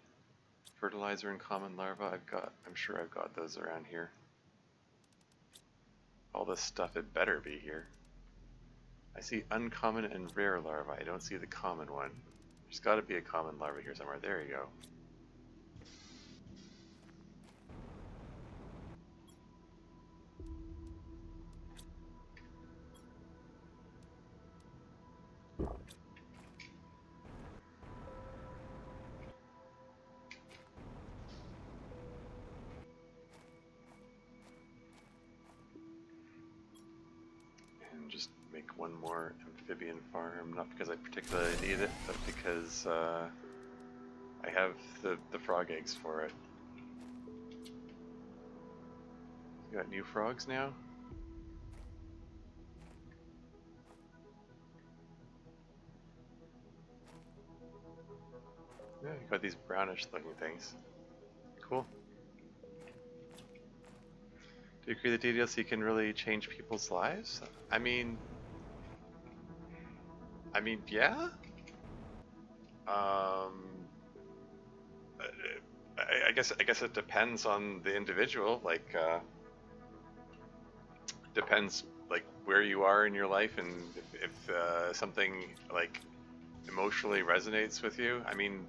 Fertilizer and common larva. I'm sure I've got those around here. All this stuff, it better be here. I see uncommon and rare larva. I don't see the common one. There's got to be a common larva here somewhere. There you go. Just make one more amphibian farm, not because I particularly need it, but because I have the frog eggs for it. You got new frogs now? Yeah, you got these brownish looking things. Cool. Do you agree that DLC can really change people's lives? I mean, yeah. I guess it depends on the individual. Like, depends like where you are in your life, and if something like emotionally resonates with you. I mean,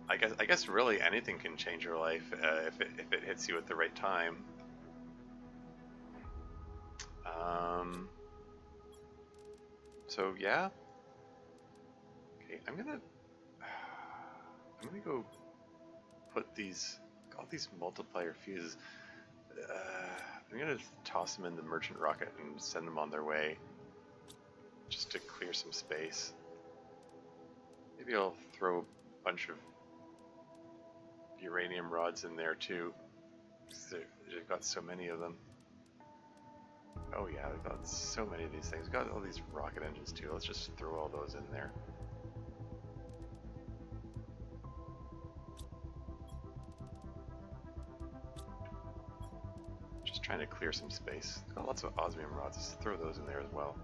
I guess really anything can change your life if it hits you at the right time. So yeah. Okay, I'm gonna go put all these multiplier fuses. I'm gonna toss them in the merchant rocket and send them on their way, just to clear some space. Maybe I'll throw a bunch of uranium rods in there too, because they've got so many of them. Oh yeah, we've got so many of these things. We've got all these rocket engines too. Let's just throw all those in there. Just trying to clear some space. Got lots of osmium rods. Let's throw those in there as well.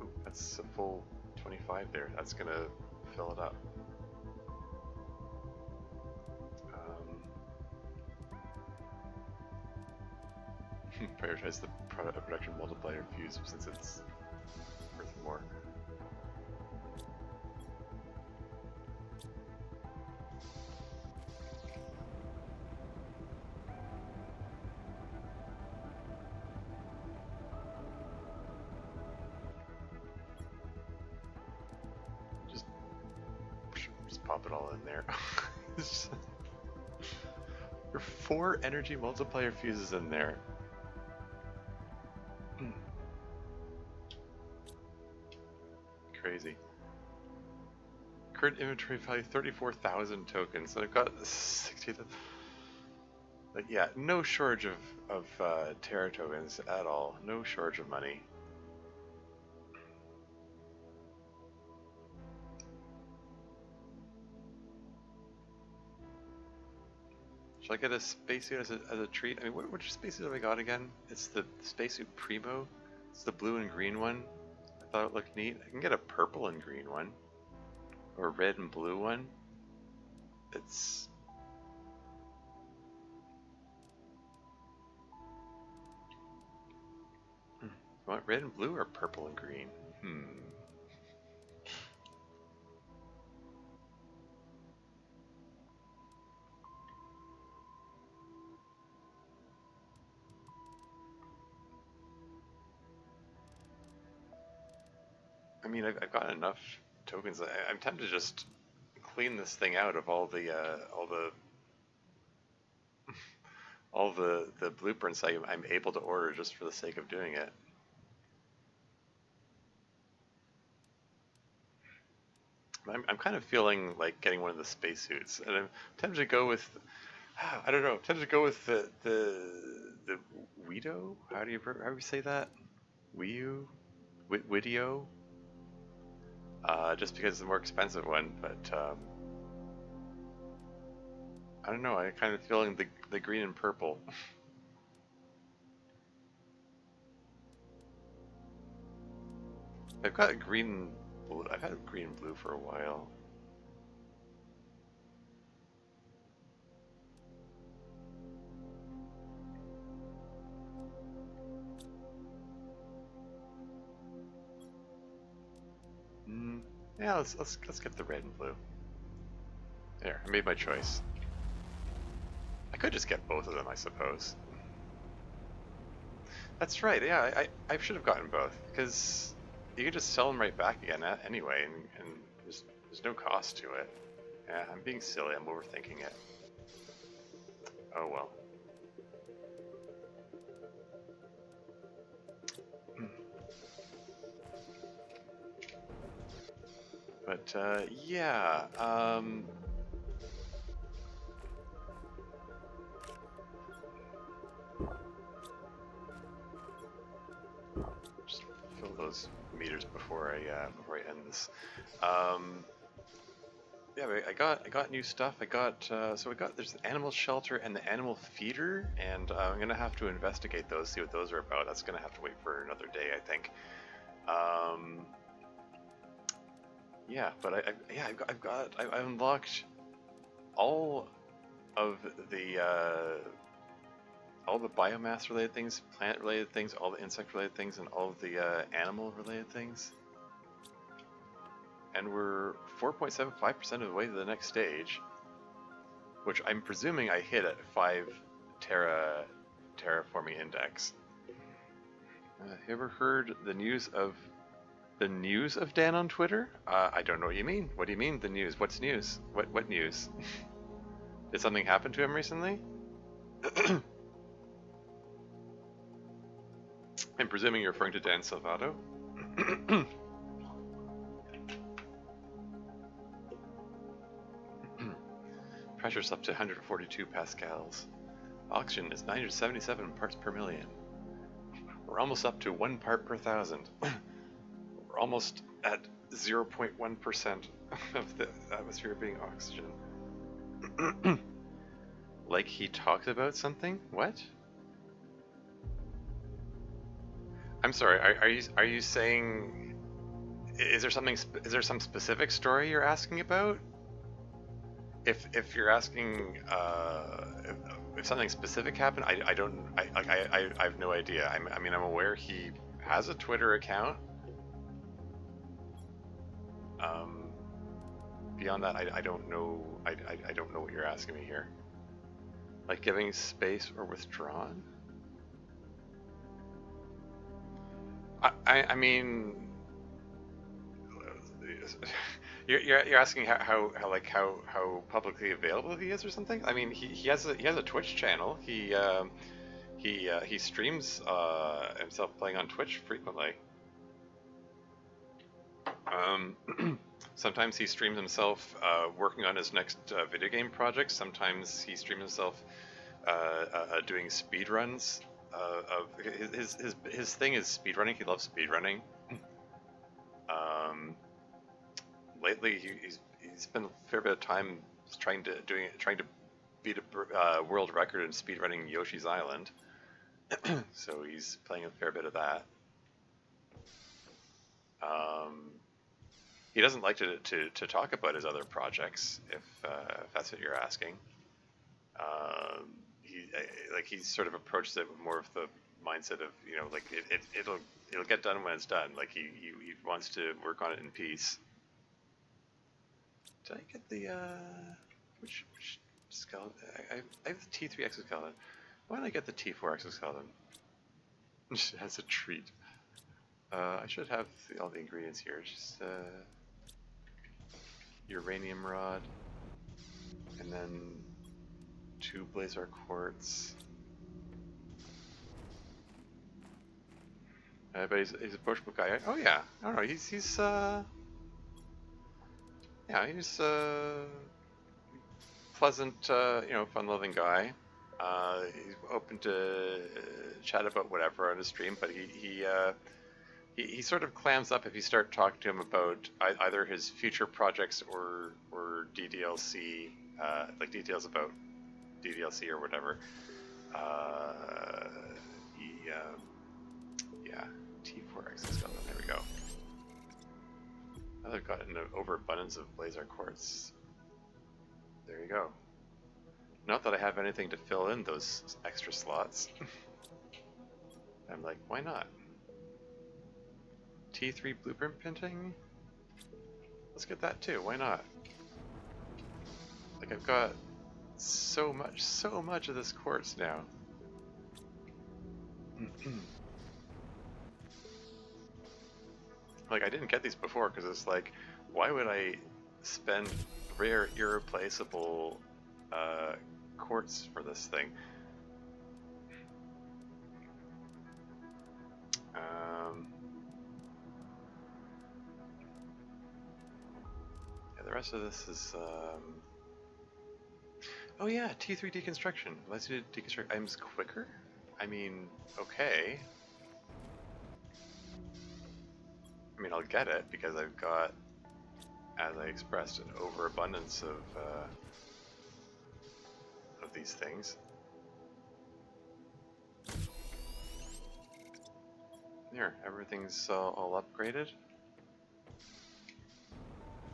Ooh, that's a full 25 there. That's gonna fill it up. Prioritize the production multiplier fuse since it's worth more. Just pop it all in there. There are 4 energy multiplier fuses in there. Crazy. Current inventory value 34,000 tokens. So I've got 60,000. But yeah, no shortage of Terra tokens at all. No shortage of money. Should I get a spacesuit as a treat? I mean, which spacesuit have I got again? It's the spacesuit Primo. It's the blue and green one. I thought it looked neat. I can get a purple and green one. Or a red and blue one. It's... What, red and blue or purple and green? I mean, I've got enough tokens. I'm tempted to just clean this thing out of all the blueprints I'm able to order just for the sake of doing it. I'm kind of feeling like getting one of the spacesuits, and I'm tempted to go with, I don't know, tempted to go with the Wido. How do you say that? Wiu, Widio. Just because it's the more expensive one, but I don't know. I'm kind of feeling the green and purple. I've got green and blue. I've had green and blue for a while. Yeah, let's get the red and blue. There, I made my choice. I could just get both of them, I suppose. That's right. Yeah, I should have gotten both because you can just sell them right back again anyway, and there's no cost to it. Yeah, I'm being silly. I'm overthinking it. Oh well. But yeah. Just fill those meters before I end this. Yeah, I got new stuff. There's the animal shelter and the animal feeder, and I'm gonna have to investigate those, see what those are about. That's gonna have to wait for another day, I think. Yeah, but I unlocked all of all the biomass related things, plant related things, all the insect related things, and all of the animal related things. And we're 4.75% of the way to the next stage, which I'm presuming I hit at 5 terraforming index. You ever heard the news of Dan on Twitter? I don't know what you mean. What do you mean, the news? What's news? What news? Did something happen to him recently? I'm presuming you're referring to Dan Salvato. Pressure's up to 142 pascals. Oxygen is 977 parts per million. We're almost up to 1 part per thousand. We're almost at 0.1% of the atmosphere being oxygen. Like he talked about something? What? I'm sorry. Are you saying? Is there something? Is there some specific story you're asking about? If you're asking if something specific happened, I have no idea. I mean, I'm aware he has a Twitter account. Beyond that, I don't know. I don't know what you're asking me here. Like giving space or withdrawn? I mean, you're asking how publicly available he is or something? I mean, he has a Twitch channel. He streams himself playing on Twitch frequently. Sometimes he streams himself working on his next video game project. Sometimes he streams himself doing speed runs. Of his thing is speed running. He loves speed running. Um, lately, he's spent a fair bit of time trying to beat a world record in speed running Yoshi's Island. So he's playing a fair bit of that. Um, he doesn't like to talk about his other projects, if that's what you're asking. He's sort of approached it with more of the mindset of, like it'll get done when it's done. Like he wants to work on it in peace. Did I get the which skeleton? I have the T3 exoskeleton. Why don't I get the T4 exoskeleton? As a treat. I should have all the ingredients here. Just uranium rod, and then 2 Blazar quartz. But he's a approachable guy. Oh yeah, I don't know. He's pleasant, fun-loving guy. He's open to chat about whatever on his stream, but he sort of clams up if you start talking to him about either his future projects or DDLC, like details about DDLC or whatever. Yeah, T4 exoskeleton. There we go. Now they've got an overabundance of Blazar quartz. There you go. Not that I have anything to fill in those extra slots. I'm like, why not? T3 blueprint printing? Let's get that too, why not? Like, I've got so much of this quartz now. Like, I didn't get these before because it's like, why would I spend rare, irreplaceable quartz for this thing? Yeah, the rest of this is oh yeah, T3 deconstruction. Lets you deconstruct items quicker? I mean, okay. I mean, I'll get it because I've got, as I expressed, an overabundance of these things. There, everything's all upgraded.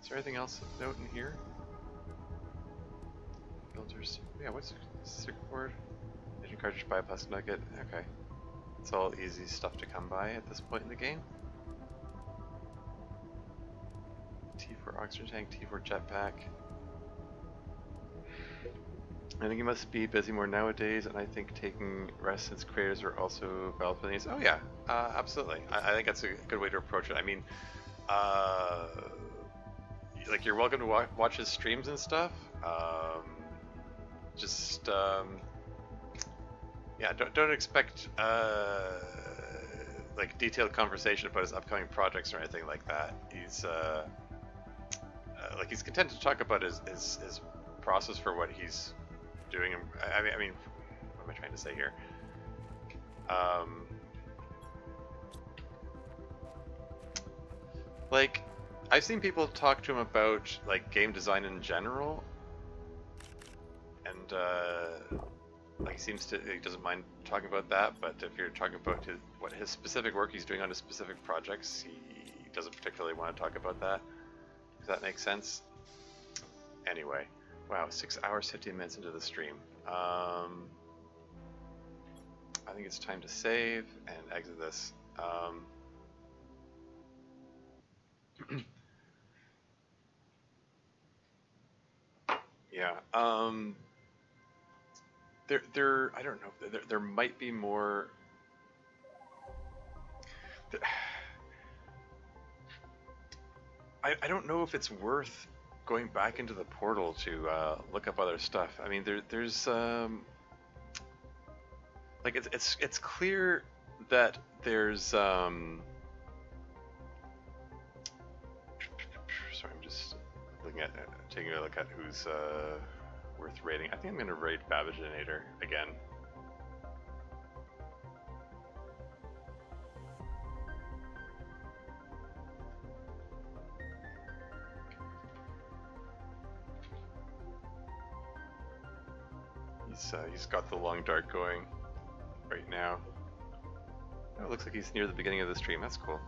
Is there anything else of note in here? Filters. Yeah, what's circuit board? Engine cartridge, bypass nugget. Okay. It's all easy stuff to come by at this point in the game. T4 oxygen tank, T4 jetpack. I think you must be busy more nowadays, and I think taking rest since creators are also valid for these. Oh yeah, absolutely. I think that's a good way to approach it. I mean, like, you're welcome to watch his streams and stuff. Yeah, don't expect like detailed conversation about his upcoming projects or anything like that. He's like, he's content to talk about his process for what he's doing. I mean, what am I trying to say here? Like, I've seen people talk to him about like game design in general, and like, he doesn't mind talking about that. But if you're talking about what his specific work he's doing on his specific projects, he doesn't particularly want to talk about that. Does that make sense? Anyway, wow, 6 hours 15 minutes into the stream. I think it's time to save and exit this. Yeah. There. I don't know. There might be more. I don't know if it's worth going back into the portal to look up other stuff. I mean, there's like, it's clear that there's sorry, I'm just looking at taking a look at who's worth raiding. I think I'm gonna raid Babaginator again. He's got the long dart going right now. Oh, it looks like he's near the beginning of the stream. That's cool.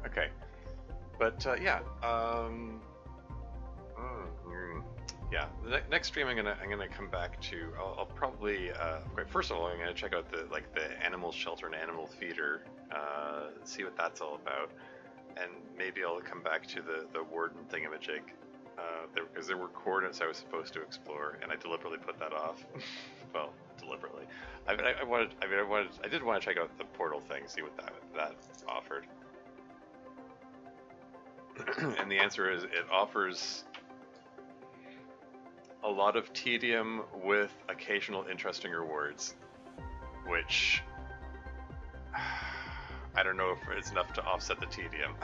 Okay. But yeah. Yeah. The next stream, I'm gonna come back to. I'll probably. Okay, first of all, I'm gonna check out the animal shelter and animal feeder. See what that's all about, and maybe I'll come back to the warden thingamajig. Because there were coordinates I was supposed to explore, and I deliberately put that off. Well, deliberately. I did want to check out the portal thing, see what that offered. And the answer is it offers a lot of tedium with occasional interesting rewards, which I don't know if it's enough to offset the tedium.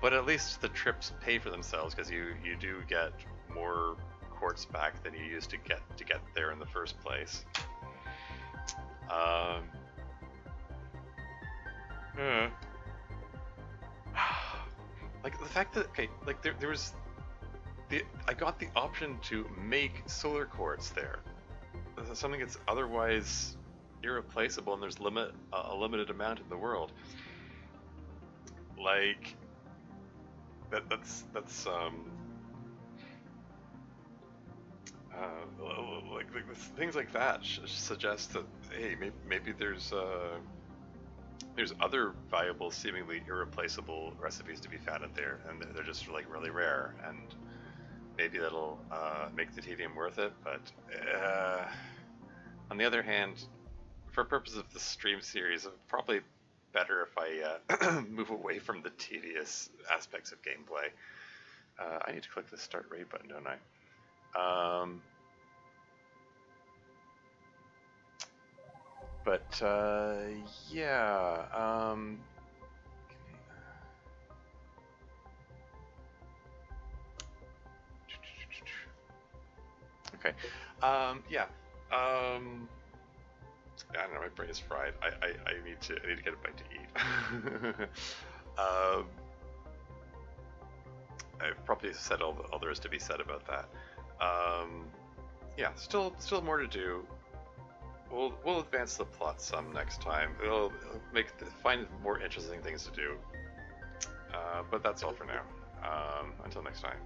But at least the trips pay for themselves, because you do get more quartz back than you used to get there in the first place. Like the fact that there was I got the option to make solar quartz there. Something that's otherwise irreplaceable, and there's a limited amount in the world. Like that's things like that suggest that, hey, maybe there's other viable, seemingly irreplaceable recipes to be found out there, and they're just really rare, and maybe that'll make the tedium worth it. But on the other hand, for purposes of the stream series, it's probably better if I move away from the tedious aspects of gameplay. I need to click the start raid button, don't I? Yeah. Okay. Yeah. I don't know. My brain is fried. I need to get a bite to eat. I've probably said all there is to be said about that. Yeah. Still more to do. We'll advance the plot some next time. It'll find more interesting things to do. But that's all for now. Until next time.